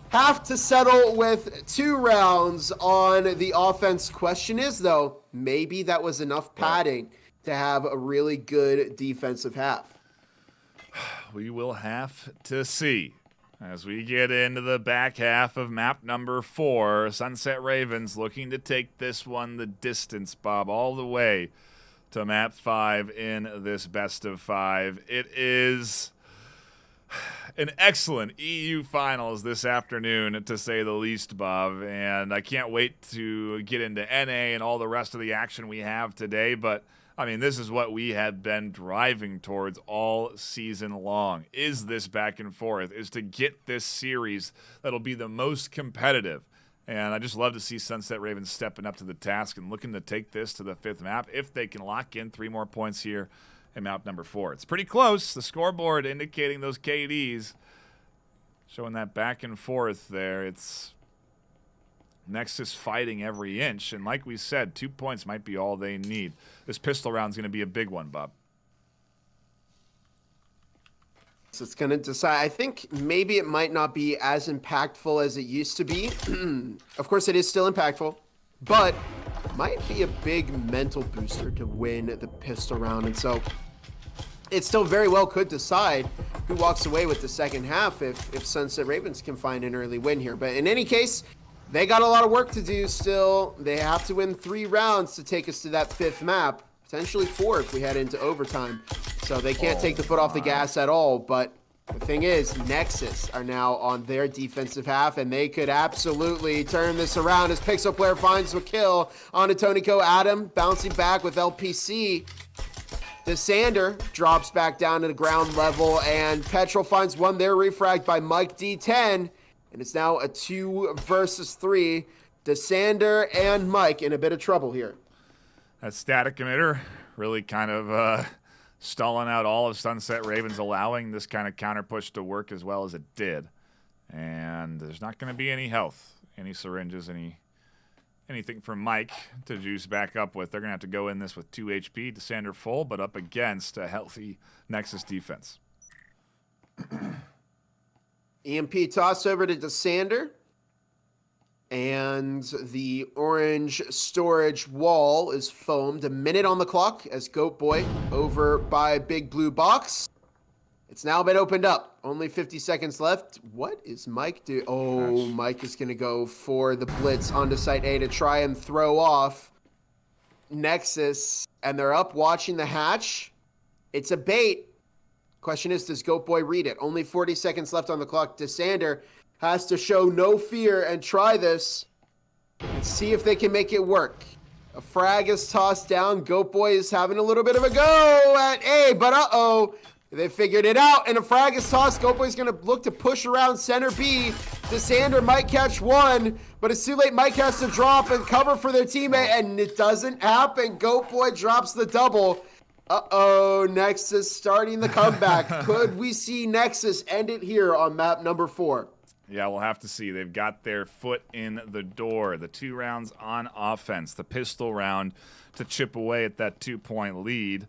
have to settle with 2 rounds on the offense. Question is, though, maybe that was enough padding to have a really good defensive half. We will have to see as we get into the back half of map number 4. Sunset Ravens looking to take this one the distance, Bob, all the way to map 5 in this best of 5. It is an excellent EU finals this afternoon, to say the least, Bob, and I can't wait to get into NA and all the rest of the action we have today, but I mean, this is what we have been driving towards all season long, is this back and forth, is to get this series that'll be the most competitive. And I just love to see Sunset Ravens stepping up to the task and looking to take this to the 5th map if they can lock in 3 more points here in map number 4. It's pretty close. The scoreboard indicating those KDs, showing that back and forth there. It's Nexus fighting every inch, and like we said, 2 points might be all they need. This pistol round's going to be a big one, Bob. So it's going to decide. I think maybe it might not be as impactful as it used to be. Of course, it is still impactful, but might be a big mental booster to win the pistol round. And so it still very well could decide who walks away with the second half if Sunset Ravens can find an early win here. But in any case, they got a lot of work to do still. They have to win 3 rounds to take us to that 5th map, potentially 4 if we head into overtime. So they can't take the foot off the gas at all. But the thing is, Nexus are now on their defensive half, and they could absolutely turn this around as Pixel Player finds a kill on Tonico. Adam bouncing back with LPC. DeSander drops back down to the ground level, and Petrol finds one there, refragged by Mike D10. And it's now a 2 versus 3. DeSander and Mike in a bit of trouble here. That static emitter really kind of stalling out all of Sunset Ravens, allowing this kind of counter push to work as well as it did. And there's not going to be any health, any syringes, any anything for Mike to juice back up with. They're going to have to go in this with 2 HP, Desander full, but up against a healthy Nexus defense. EMP toss over to Desander. And the orange storage wall is foamed. A minute on the clock as Goat Boy over by Big Blue Box. It's now been opened up. Only 50 seconds left. What is Mike doing? Oh, Mike is going to go for the blitz onto Site A to try and throw off Nexus. And they're up watching the hatch. It's a bait. Question is, does Goat Boy read it? Only 40 seconds left on the clock. Desander has to show no fear and try this and see if they can make it work. A frag is tossed down. Goat Boy is having a little bit of a go at A, but uh-oh. They figured it out, and a frag is tossed. Goat Boy's going to look to push around center B. Desander might catch one, but it's too late. Mike has to drop and cover for their teammate, and it doesn't happen. Goat Boy drops the double. Uh-oh, Nexus starting the comeback. Could we see Nexus end it here on map number 4? Yeah, we'll have to see. They've got their foot in the door. The 2 rounds on offense. The pistol round to chip away at that 2-point lead.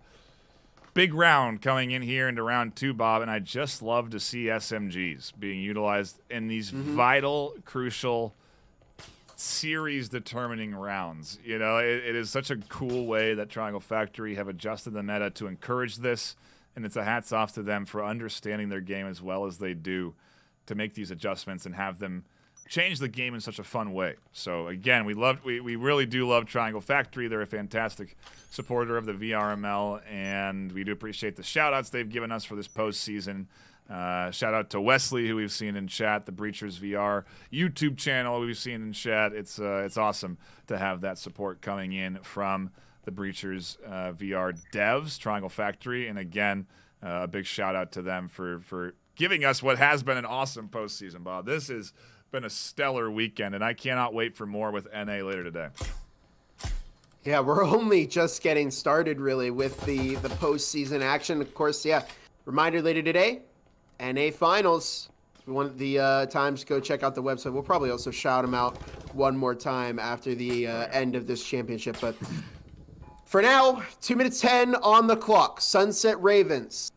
Big round coming in here into round 2, Bob, and I just love to see SMGs being utilized in these vital, crucial, series-determining rounds. You know, it is such a cool way that Triangle Factory have adjusted the meta to encourage this, and it's a hats off to them for understanding their game as well as they do, to make these adjustments and have them change the game in such a fun way. So again, we really do love Triangle Factory. They're a fantastic supporter of the VRML, and we do appreciate the shout-outs they've given us for this postseason. Shout out to Wesley, who we've seen in chat, the Breachers VR YouTube channel we've seen in chat. It's awesome to have that support coming in from the Breachers VR devs, Triangle Factory, and again, a big shout out to them for giving us what has been an awesome postseason, Bob. This has been a stellar weekend, and I cannot wait for more with NA later today. Yeah, we're only just getting started, really, with the postseason action. Of course, yeah, reminder later today, NA Finals. If you want the times, go check out the website. We'll probably also shout them out one more time after the end of this championship. But for now, 2 minutes 10 on the clock. Sunset Ravens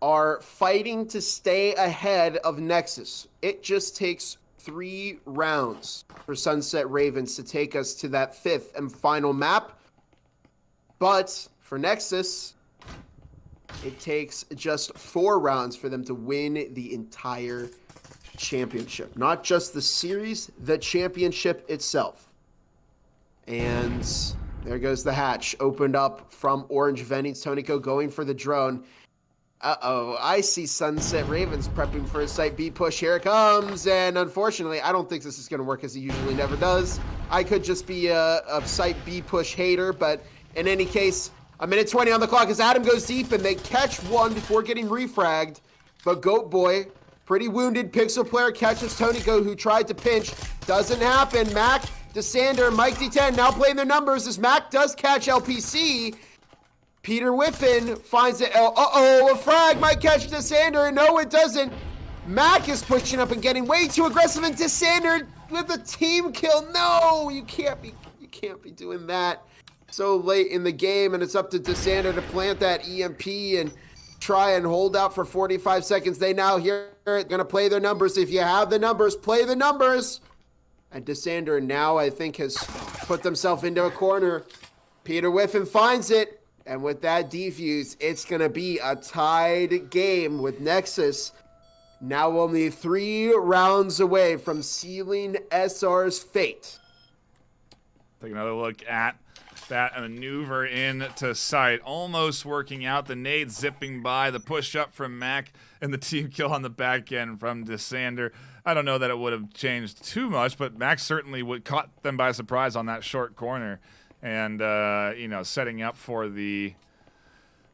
are fighting to stay ahead of Nexus. It just takes 3 rounds for Sunset Ravens to take us to that 5th and final map. But for Nexus, it takes just 4 rounds for them to win the entire championship. Not just the series, the championship itself. And there goes the hatch. Opened up from Orange Venings. Tonico going for the drone. Uh-oh, I see Sunset Ravens prepping for a Site B push. Here it comes, and unfortunately, I don't think this is going to work as it usually never does. I could just be a Site B push hater, but in any case, a minute 20 on the clock as Adam goes deep, and they catch one before getting refragged. But Goat Boy, pretty wounded, Pixel player catches Tonico, who tried to pinch. Doesn't happen. Mac, Desander, Mike D10 now playing their numbers as Mac does catch LPC. Peter Whiffen finds it. Uh-oh, a frag might catch Desander. No, it doesn't. Mac is pushing up and getting way too aggressive, and Desander with a team kill. No, you can't be doing that so late in the game, and it's up to Desander to plant that EMP and try and hold out for 45 seconds. They now hear it, gonna play their numbers. If you have the numbers, play the numbers. And Desander now, I think, has put themselves into a corner. Peter Whiffen finds it. And with that defuse, it's going to be a tied game with Nexus now only 3 rounds away from sealing SR's fate. Take another look at that maneuver into sight. Almost working out. The nade zipping by. The push up from Mac and the team kill on the back end from Desander. I don't know that it would have changed too much, but Mac certainly caught them by surprise on that short corner. And, you know, setting up for the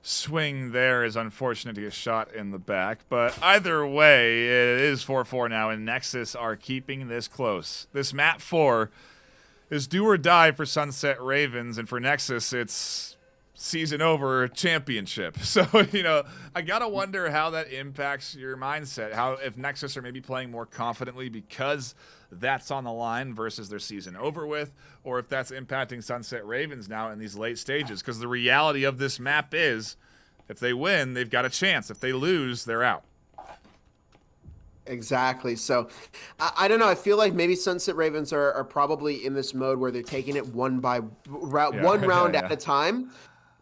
swing there is unfortunate to get shot in the back. But either way, it is 4-4 now, and Nexus are keeping this close. This map 4 is do or die for Sunset Ravens, and for Nexus, it's season over championship. So, I got to wonder how that impacts your mindset. How if Nexus are maybe playing more confidently because that's on the line versus their season over with, or if that's impacting Sunset Ravens now in these late stages. Because the reality of this map is if they win, they've got a chance. If they lose, they're out. Exactly. So I don't know. I feel like maybe Sunset Ravens are probably in this mode where they're taking it one round at a time.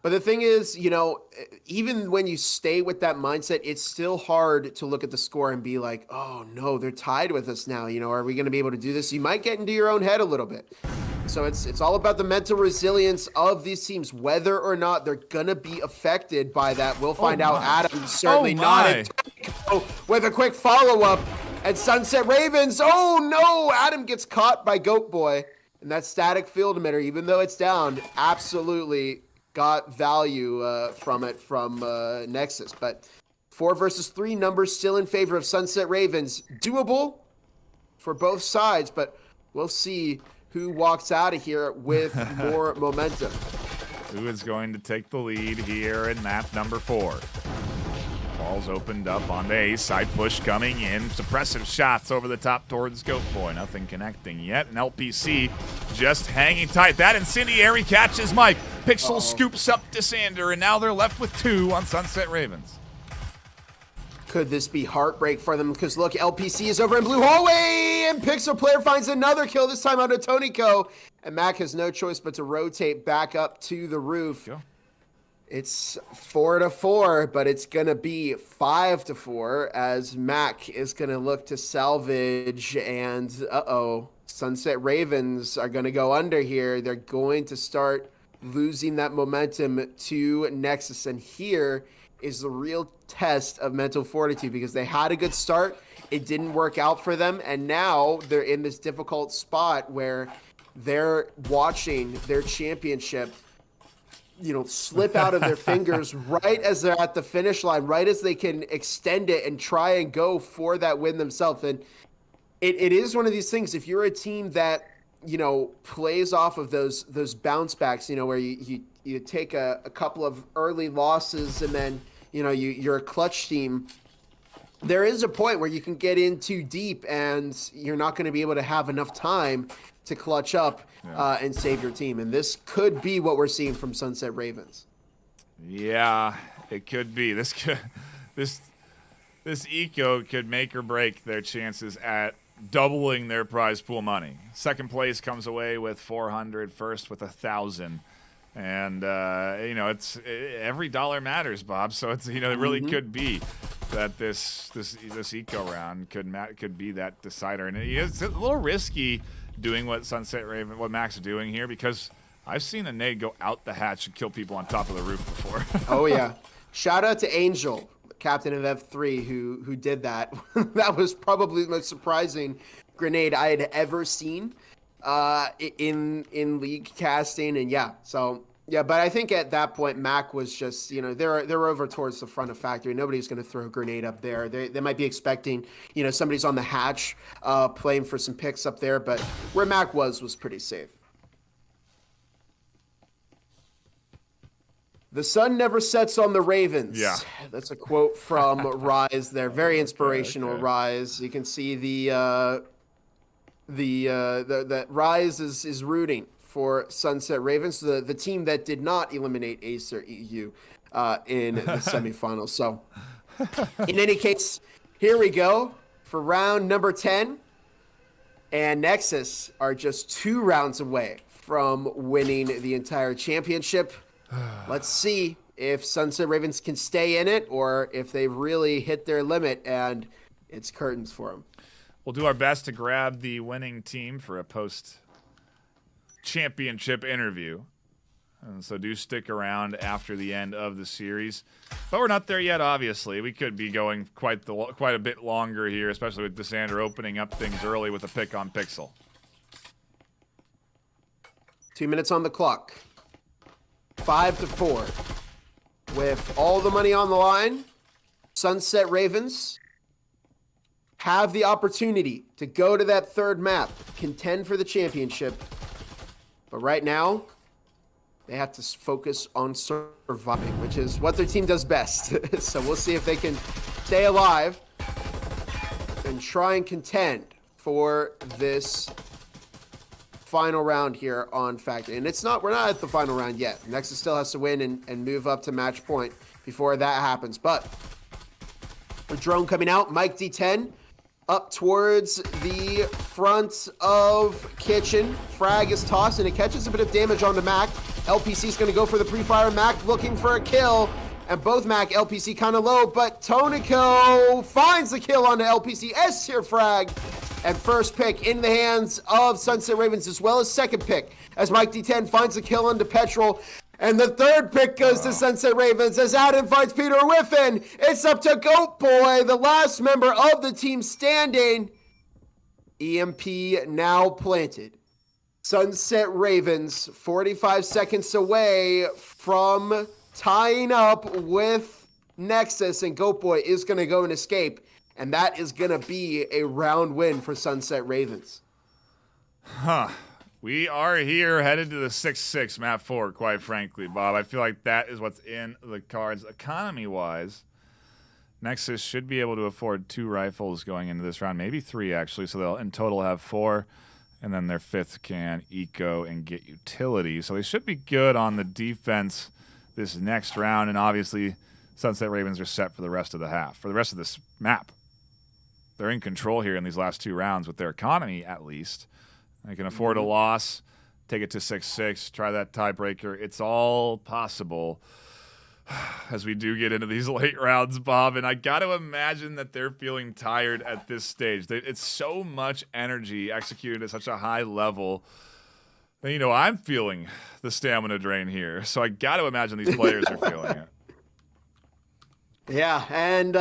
But the thing is, even when you stay with that mindset, it's still hard to look at the score and be like, oh no, they're tied with us now. Are we going to be able to do this? You might get into your own head a little bit. So it's all about the mental resilience of these teams, whether or not they're going to be affected by that. We'll find out. Adam certainly not with a quick follow-up. And Sunset Ravens, oh no, Adam gets caught by Goat Boy. And that static field emitter, even though it's down, absolutely got value from it from Nexus. But 4 versus 3 numbers still in favor of Sunset Ravens. Doable for both sides, but we'll see who walks out of here with more momentum. Who is going to take the lead here in map number 4? Ball's opened up on the A. Side push coming in. Suppressive shots over the top towards Goat Boy. Nothing connecting yet. And LPC just hanging tight. That incendiary catches Mike. Pixel scoops up Dysander, and now they're left with 2 on Sunset Ravens. Could this be heartbreak for them? Because look, LPC is over in blue hallway, and Pixel player finds another kill, this time out of Tonico. And Mac has no choice but to rotate back up to the roof. Go. It's 4-4, but it's going to be 5-4 as Mac is going to look to salvage. And, Sunset Ravens are going to go under here. They're going to start losing that momentum to Nexus. And here is the real test of mental fortitude, because they had a good start. It didn't work out for them. And now they're in this difficult spot where they're watching their championship slip out of their fingers right as they're at the finish line, right as they can extend it and try and go for that win themselves. And it is one of these things, if you're a team that, plays off of those bounce backs, where you take a couple of early losses and then, you're a clutch team, there is a point where you can get in too deep and you're not going to be able to have enough time to clutch up and save your team. And this could be what we're seeing from Sunset Ravens. Yeah, it could be. This eco could make or break their chances at doubling their prize pool money. Second place comes away with 400, first with 1,000. And, it's every dollar matters, Bob. So it's, it really could be that this eco round could be that decider. And it's a little risky doing what Mac's doing here, because I've seen a nade go out the hatch and kill people on top of the roof before. Oh yeah. Shout out to Angel, captain of F3, who did that. That was probably the most surprising grenade I had ever seen in league casting. And but I think at that point Mac was just, they're over towards the front of factory. Nobody's going to throw a grenade up there. They might be expecting, somebody's on the hatch playing for some picks up there, but where Mac was pretty safe. The sun never sets on the Ravens. Yeah. That's a quote from Rise there. Very inspirational, okay. Rise. You can see the Rise is rooting for Sunset Ravens, the team that did not eliminate Acer EU in the semifinals. So, in any case, here we go for round number 10. And Nexus are just 2 rounds away from winning the entire championship. Let's see if Sunset Ravens can stay in it or if they've really hit their limit and it's curtains for them. We'll do our best to grab the winning team for a post-championship interview. And so do stick around after the end of the series. But we're not there yet, obviously. We could be going quite a bit longer here, especially with Dysander opening up things early with a pick on Pixel. 2 minutes on the clock. 5-4. With all the money on the line, Sunset Ravens have the opportunity to go to that third map, contend for the championship. But right now, They have to focus on surviving, which is what their team does best. So we'll see if they can stay alive and try and contend for this final round here on Factory. And we're not at the final round yet. Nexus still has to win and move up to match point before that happens. But the drone coming out, Mike D10 up towards the front of Kitchen. Frag is tossed and it catches a bit of damage on the Mac. LPC is going to go for the pre-fire. Mac looking for a kill. And both Mac, LPC kind of low, but Tonico finds the kill on the LPC S-tier frag. And first pick in the hands of Sunset Ravens, as well as second pick, as Mike D10 finds the kill on the Petrol. And the third pick goes to Sunset Ravens as Adam finds Peter Whiffen. It's up to Goat Boy, the last member of the team standing. EMP now planted. Sunset Ravens 45 seconds away from tying up with Nexus, and Goat Boy is going to go and escape. And that is going to be a round win for Sunset Ravens. Huh. We are here headed to the 6-6 map 4, quite frankly, Bob. I feel like that is what's in the cards economy-wise. Nexus should be able to afford 2 rifles going into this round, maybe 3 actually, so they'll in total have 4. And then their 5th can eco and get utility. So they should be good on the defense this next round. And obviously, Sunset Ravens are set for the rest of the half, for the rest of this map. They're in control here in these last 2 rounds with their economy, at least. They can afford a loss, take it to 6-6, try that tiebreaker. It's all possible as we do get into these late rounds, Bob. And I got to imagine that they're feeling tired at this stage. It's so much energy executed at such a high level. And, you know, I'm feeling the stamina drain here. So I got to imagine these players are feeling it. Yeah, and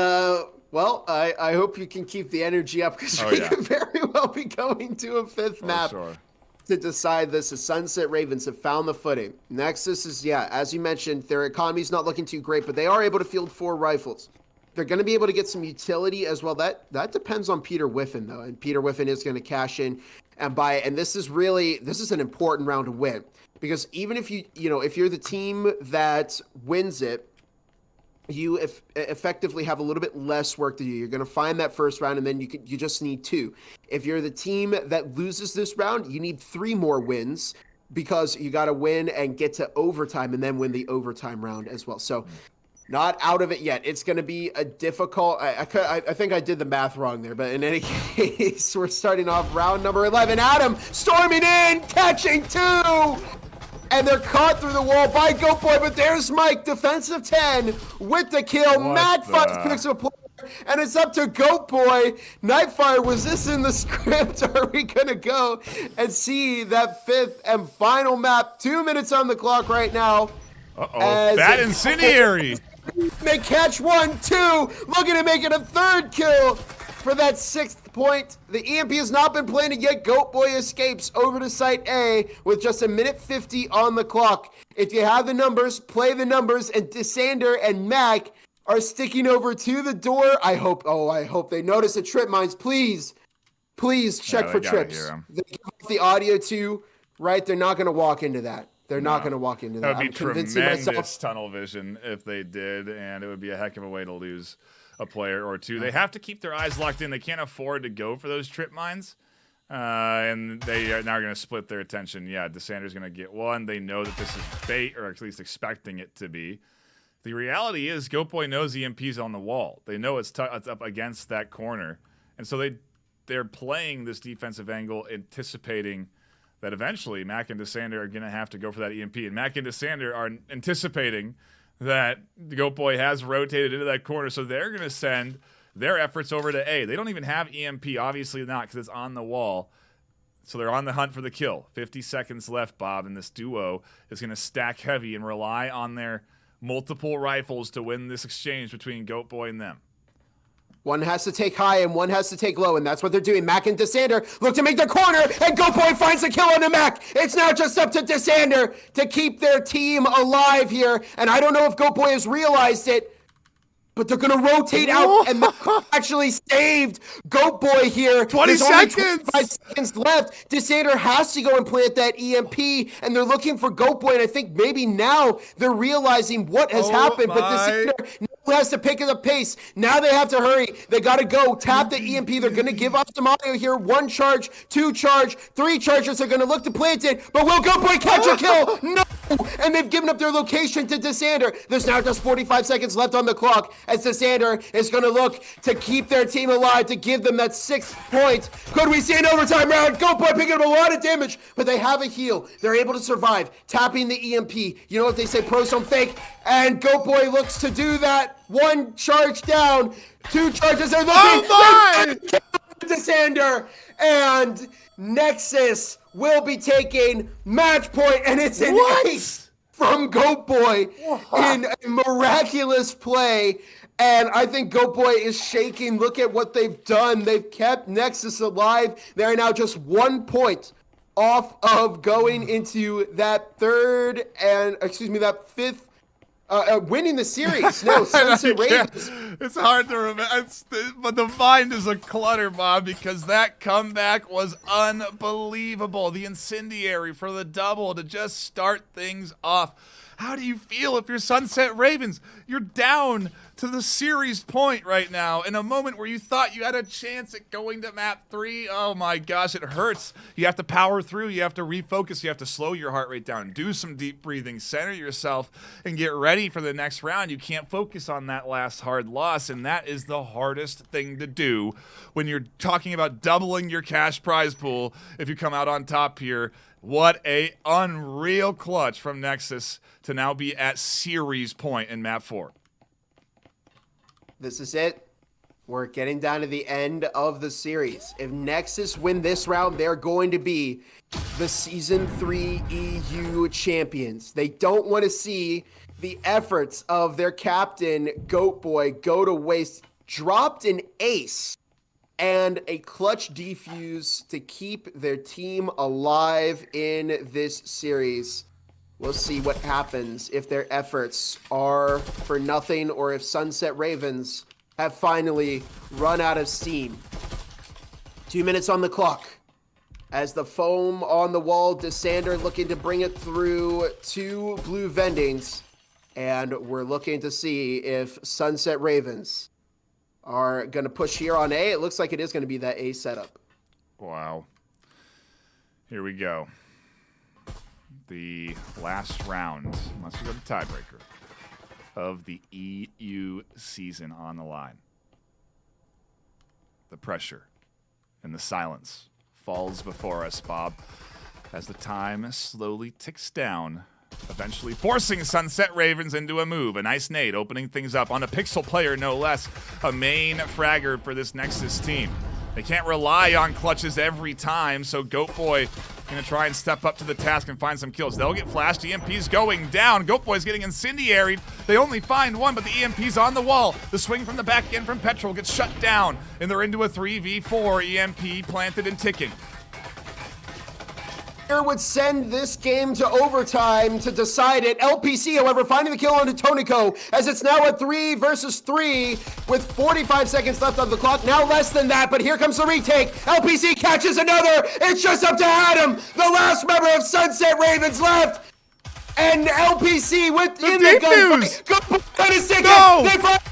well, I hope you can keep the energy up because we could very well be going to a 5th map to decide this. The Sunset Ravens have found the footing. Nexus is, as you mentioned, their economy's not looking too great, but they are able to field 4 rifles. They're going to be able to get some utility as well. That depends on Peter Whiffen, though, and Peter Whiffen is going to cash in and buy it. And this is an important round to win, because even if if you're the team that wins it, you effectively have a little bit less work to do. You're going to find that first round, and then you just need 2. If you're the team that loses this round, you need 3 more wins, because you got to win and get to overtime and then win the overtime round as well. So not out of it yet. It's going to be a difficult... I think I did the math wrong there, but in any case, we're starting off round number 11. Adam storming in, catching 2! And they're caught through the wall by Goat Boy, but there's Mike, defensive 10, with the kill. Mad Fox picks up a player, and it's up to Goat Boy. Nightfire, was this in the script? Are we going to go and see that 5th and final map? 2 minutes on the clock right now. Uh-oh, that incendiary. They catch 1, 2, looking to make it a 3rd kill for that 6th point. The EMP has not been planted yet. Goat Boy escapes over to Site A with just 1:50 on the clock. If you have the numbers, play the numbers, and Dysander and Mac are sticking over to the door. I hope they notice the trip mines. Please check for trips. They give off the audio too, right? They're not going to walk into that. They're not going to walk into that. That would be tremendous tunnel vision if they did, and it would be a heck of a way to lose a player or 2. They have to keep their eyes locked in. They can't afford to go for those trip mines. And they are now going to split their attention. Yeah, Dysander's going to get 1. They know that this is bait, or at least expecting it to be. The reality is Goat Boy knows EMP's on the wall. They know it's up against that corner. And so they're playing this defensive angle, anticipating that eventually Mac and Dysander are going to have to go for that EMP. And Mac and Dysander are anticipating that the Goat Boy has rotated into that corner, so they're going to send their efforts over to A. They don't even have EMP, obviously not, because it's on the wall. So they're on the hunt for the kill. 50 seconds left, Bob, and this duo is going to stack heavy and rely on their multiple rifles to win this exchange between Goat Boy and them. One has to take high and one has to take low, and that's what they're doing. Mac and Dysander look to make the corner, and Goat Boy finds the kill on the Mac. It's now just up to Dysander to keep their team alive here, and I don't know if Goat Boy has realized it, but they're going to rotate out, and actually saved Goat Boy here. 20 There's only seconds! 25 seconds left. Desander has to go and plant that EMP, and they're looking for Goat Boy, and I think maybe now they're realizing what has happened, but Desander now has to pick up the pace. Now they have to hurry. They got to go tap the EMP. They're going to give up some audio here. 1 charge, 2 charge, 3 charges. They're going to look to plant it, but will Goat Boy catch a kill? No! And they've given up their location to Desander. There's now just 45 seconds left on the clock as Desander is going to look to keep their team alive, to give them that 6th point. Could we see an overtime round? Goat Boy picking up a lot of damage, but they have a heal. They're able to survive, tapping the EMP. You know what they say, pros don't fake, and Goat Boy looks to do that. 1 charge down, 2 charges are looking. Oh my! Desander, and Nexus will be taking match point, and it's an ace from Goat Boy in a miraculous play. And I think Goat Boy is shaking. Look at what they've done. They've kept Nexus alive. They're now just 1 point off of going into that that 5th winning the series. No, Sunset Ravens. It's hard to remember, but the mind is a clutter, Bob, because that comeback was unbelievable. The incendiary for the double to just start things off. How do you feel if you're Sunset Ravens? You're down to the series point right now in a moment where you thought you had a chance at going to map 3. Oh my gosh, it hurts. You have to power through. You have to refocus. You have to slow your heart rate down. Do some deep breathing. Center yourself and get ready for the next round. You can't focus on that last hard loss, and that is the hardest thing to do when you're talking about doubling your cash prize pool if you come out on top here. What a unreal clutch from Nexus to now be at series point in map 4. This is it. We're getting down to the end of the series. If Nexus win this round, they're going to be the Season 3 EU champions. They don't want to see the efforts of their captain, Goat Boy, go to waste. Dropped an ace and a clutch defuse to keep their team alive in this series. We'll see what happens if their efforts are for nothing or if Sunset Ravens have finally run out of steam. 2 minutes on the clock. As the foam on the wall, Desander looking to bring it through 2 blue vendings. And we're looking to see if Sunset Ravens are going to push here on A. It looks like it is going to be that A setup. Wow. Here we go. The last round, unless we go to tiebreaker, of the EU season on the line. The pressure and the silence falls before us, Bob, as the time slowly ticks down, eventually forcing Sunset Ravens into a move. A nice nade, opening things up on a pixel player, no less. A main fragger for this Nexus team. They can't rely on clutches every time, so Goat Boy gonna try and step up to the task and find some kills. They'll get flashed. EMP's going down. Goat Boy's getting incendiaried. They only find 1, but the EMP's on the wall. The swing from the back end from Petrol gets shut down, and they're into a 3v4. EMP planted and ticking. Would send this game to overtime to decide it. LPC, however, finding the kill on Tonico as it's now a 3 versus 3 with 45 seconds left on the clock. Now less than that, but here comes the retake. LPC catches another. It's just up to Adam, the last member of Sunset Ravens left. And LPC within the gunfight.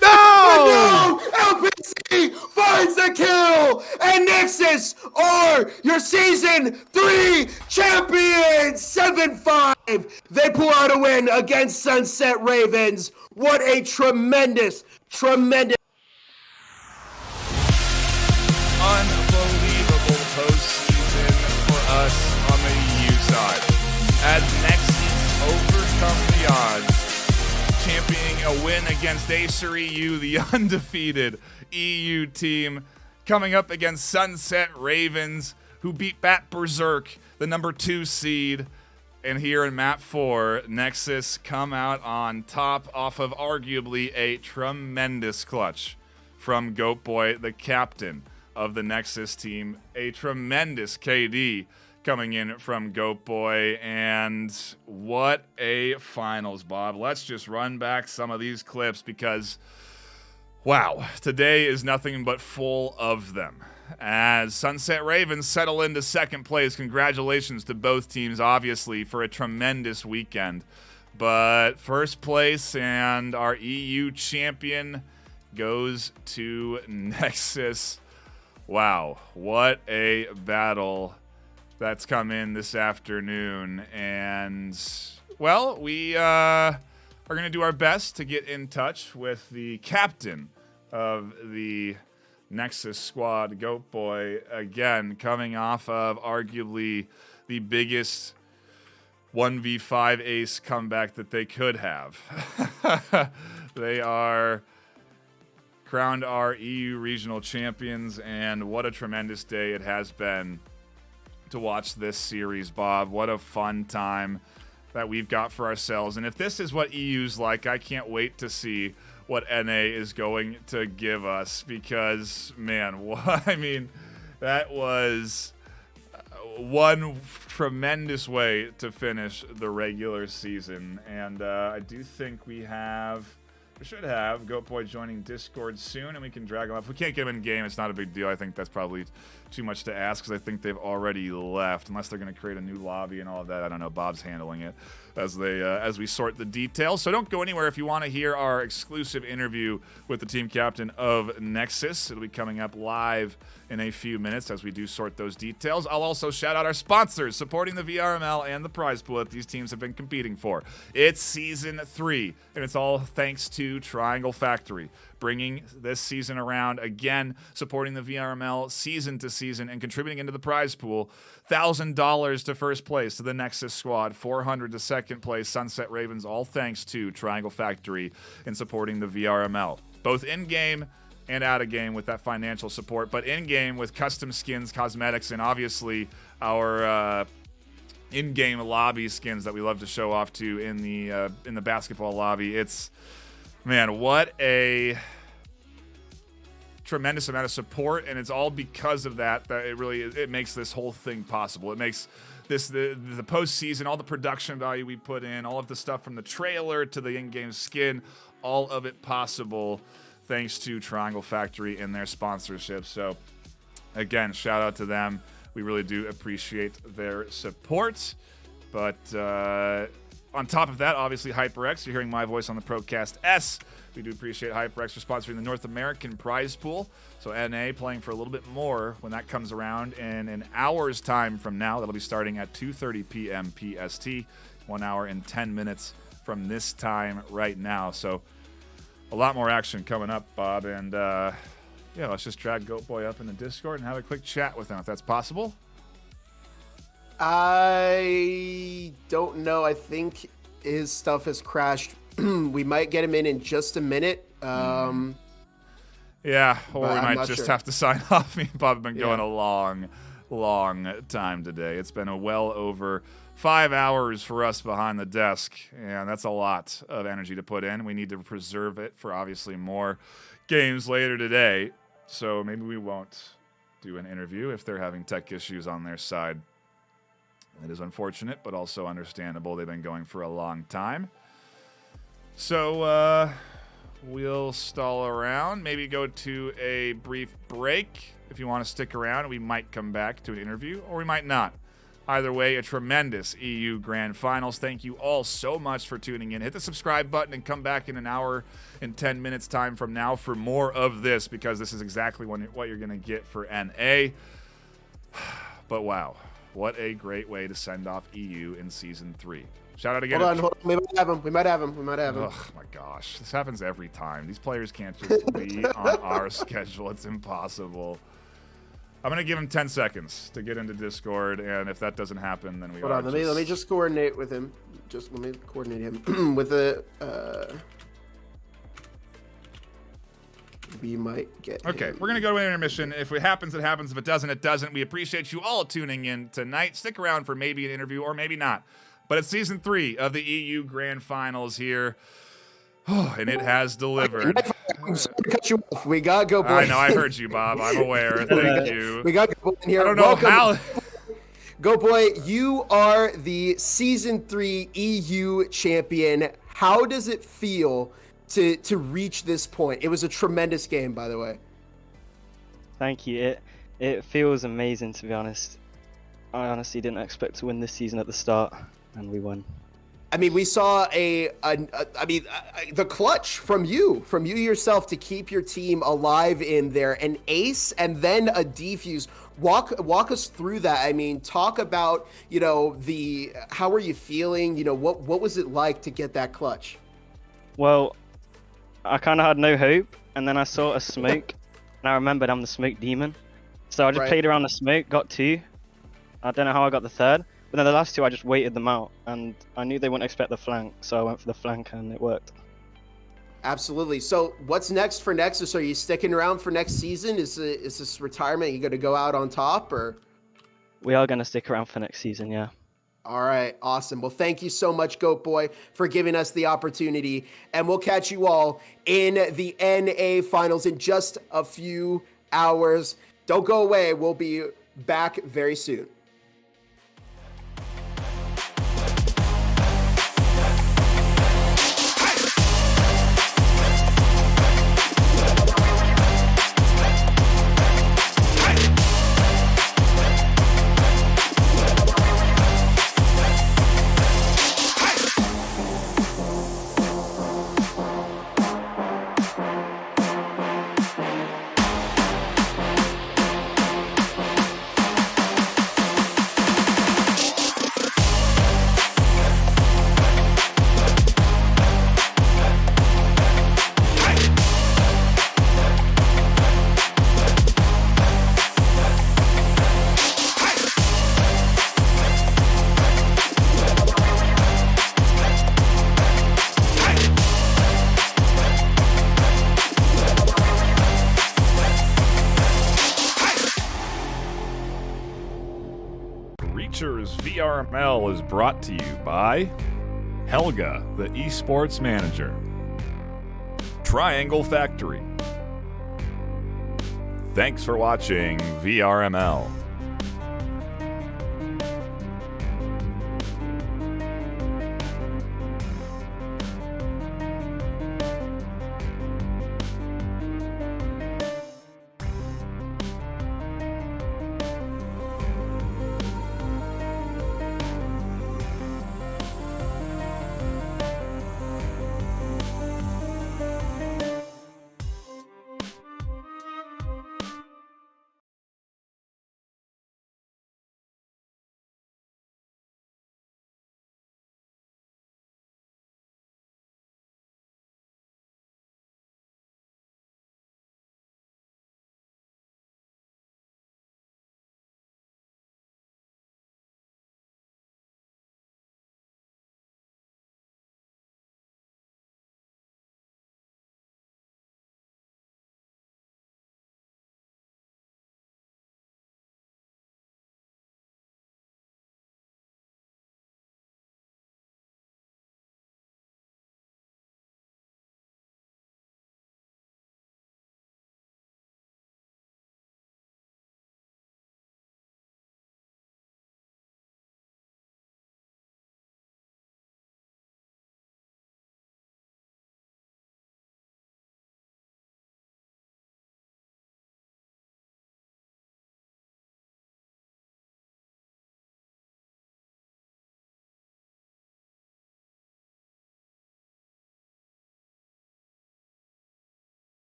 No! LPC finds the kill! And Nexus are your Season 3 champions! 7-5! They pull out a win against Sunset Ravens. What a tremendous unbelievable postseason for us on the EU side. As Nexus overcome the odds, championing a win against Acer EU, the undefeated EU team, coming up against Sunset Ravens, who beat Bat Berserk, the number 2 seed. And here in map 4, Nexus come out on top off of arguably a tremendous clutch from Goat Boy, the captain of the Nexus team. A tremendous KD coming in from Goat Boy, and what a finals, Bob. Let's just run back some of these clips because Wow, today is nothing but full of them. As Sunset Ravens settle into second place, congratulations to both teams, obviously, for a tremendous weekend. But first place and our EU champion goes to Nexus. Wow, what a battle that's come in this afternoon. And, well, we are going to do our best to get in touch with the captain of the Nexus squad, Goat Boy, again, coming off of arguably the biggest 1v5 ace comeback that they could have. They are crowned our EU regional champions, and what a tremendous day it has been to watch this series, Bob. What a fun time that we've got for ourselves. And if this is what EU's like, I can't wait to see what NA is going to give us, because, man, I mean, that was one tremendous way to finish the regular season. And I do think we should have Goat Boy joining Discord soon, and we can drag him up. If we can't get him in game, it's not a big deal. I think that's probably too much to ask, because I think they've already left, unless they're going to create a new lobby and all of that. I don't know. Bob's handling it as we sort the details. So don't go anywhere if you want to hear our exclusive interview with the team captain of Nexus. It'll be coming up live in a few minutes as we do sort those details. I'll also shout out our sponsors supporting the VRML and the prize pool that these teams have been competing for. It's Season 3, and it's all thanks to Triangle Factory, bringing this season around again, supporting the VRML season to season, and contributing into the prize pool. $1,000 to first place to the Nexus squad, $400 to second place Sunset Ravens, all thanks to Triangle Factory in supporting the VRML, both in-game and out of game with that financial support, but in game with custom skins, cosmetics, and obviously our in-game lobby skins that we love to show off to in the basketball lobby. It's, man, what a tremendous amount of support, and it's all because of that it makes this whole thing possible. It makes this the postseason, all the production value we put in, all of the stuff from the trailer to the in-game skin, all of it possible thanks to Triangle Factory and their sponsorship. So, again, shout out to them. We really do appreciate their support. But on top of that, obviously, HyperX. You're hearing my voice on the Procast S. We do appreciate HyperX for sponsoring the North American prize pool. So NA playing for a little bit more when that comes around in an hour's time from now. That'll be starting at 2:30 p.m. PST, 1 hour and 10 minutes from this time right now. So a lot more action coming up, Bob. And, yeah, let's just drag Goat Boy up in the Discord and have a quick chat with him, if that's possible. I don't know. I think his stuff has crashed. We might get him in just a minute. Yeah, or we might just have to sign off. Me and Bob have been going a long time today. It's been a well over 5 hours for us behind the desk, and that's a lot of energy to put in. We need to preserve it for obviously more games later today, so maybe we won't do an interview if they're having tech issues on their side. It is unfortunate, but also understandable. They've been going for a long time. So we'll stall around, maybe go to a brief break. If you want to stick around, we might come back to an interview, or we might not. Either way, a tremendous EU Grand Finals. Thank you all so much for tuning in. Hit the subscribe button and come back in an hour and 10 minutes time from now for more of this, because this is exactly what you're going to get for NA. But wow, what a great way to send off EU in Season 3. Shout out again. Hold on. We might have him. Oh my gosh. This happens every time. These players can't just be on our schedule. It's impossible. I'm going to give him 10 seconds to get into Discord, and if that doesn't happen, then we Hold on. Let me just coordinate with him. Let me coordinate him with the... we might get Okay, him. we're going to go to intermission. If it happens, it happens. If it doesn't, it doesn't. We appreciate you all tuning in tonight. Stick around for maybe an interview or maybe not. But it's Season 3 of the EU Grand Finals here. Oh, and it has delivered. I'm sorry to cut you off. We got Go Boy. I know, I heard you, Bob. I'm aware. Thank you. We got Go Boy in here. I don't know how. Go Boy, you are the Season 3 EU champion. How does it feel to reach this point? It was a tremendous game, by the way. Thank you. It feels amazing, to be honest. I honestly didn't expect to win this season at the start, and we won. I mean, we saw the clutch from you yourself to keep your team alive in there, an ace and then a defuse. Walk us through that. I mean, talk about, how were you feeling? What was it like to get that clutch? Well, I kind of had no hope, and then I saw a smoke, and I remembered I'm the smoke demon. So I just played around the smoke, got 2. I don't know how I got the 3rd. But then the last 2, I just waited them out, and I knew they wouldn't expect the flank, so I went for the flank, and it worked. Absolutely. So what's next for Nexus? Are you sticking around for next season? Is this retirement? You going to go out on top, or? We are going to stick around for next season, yeah. All right. Awesome. Well, thank you so much, Goat Boy, for giving us the opportunity, and we'll catch you all in the NA Finals in just a few hours. Don't go away. We'll be back very soon. Breachers VRML is brought to you by Helga, the esports manager, Triangle Factory. Thanks for watching VRML.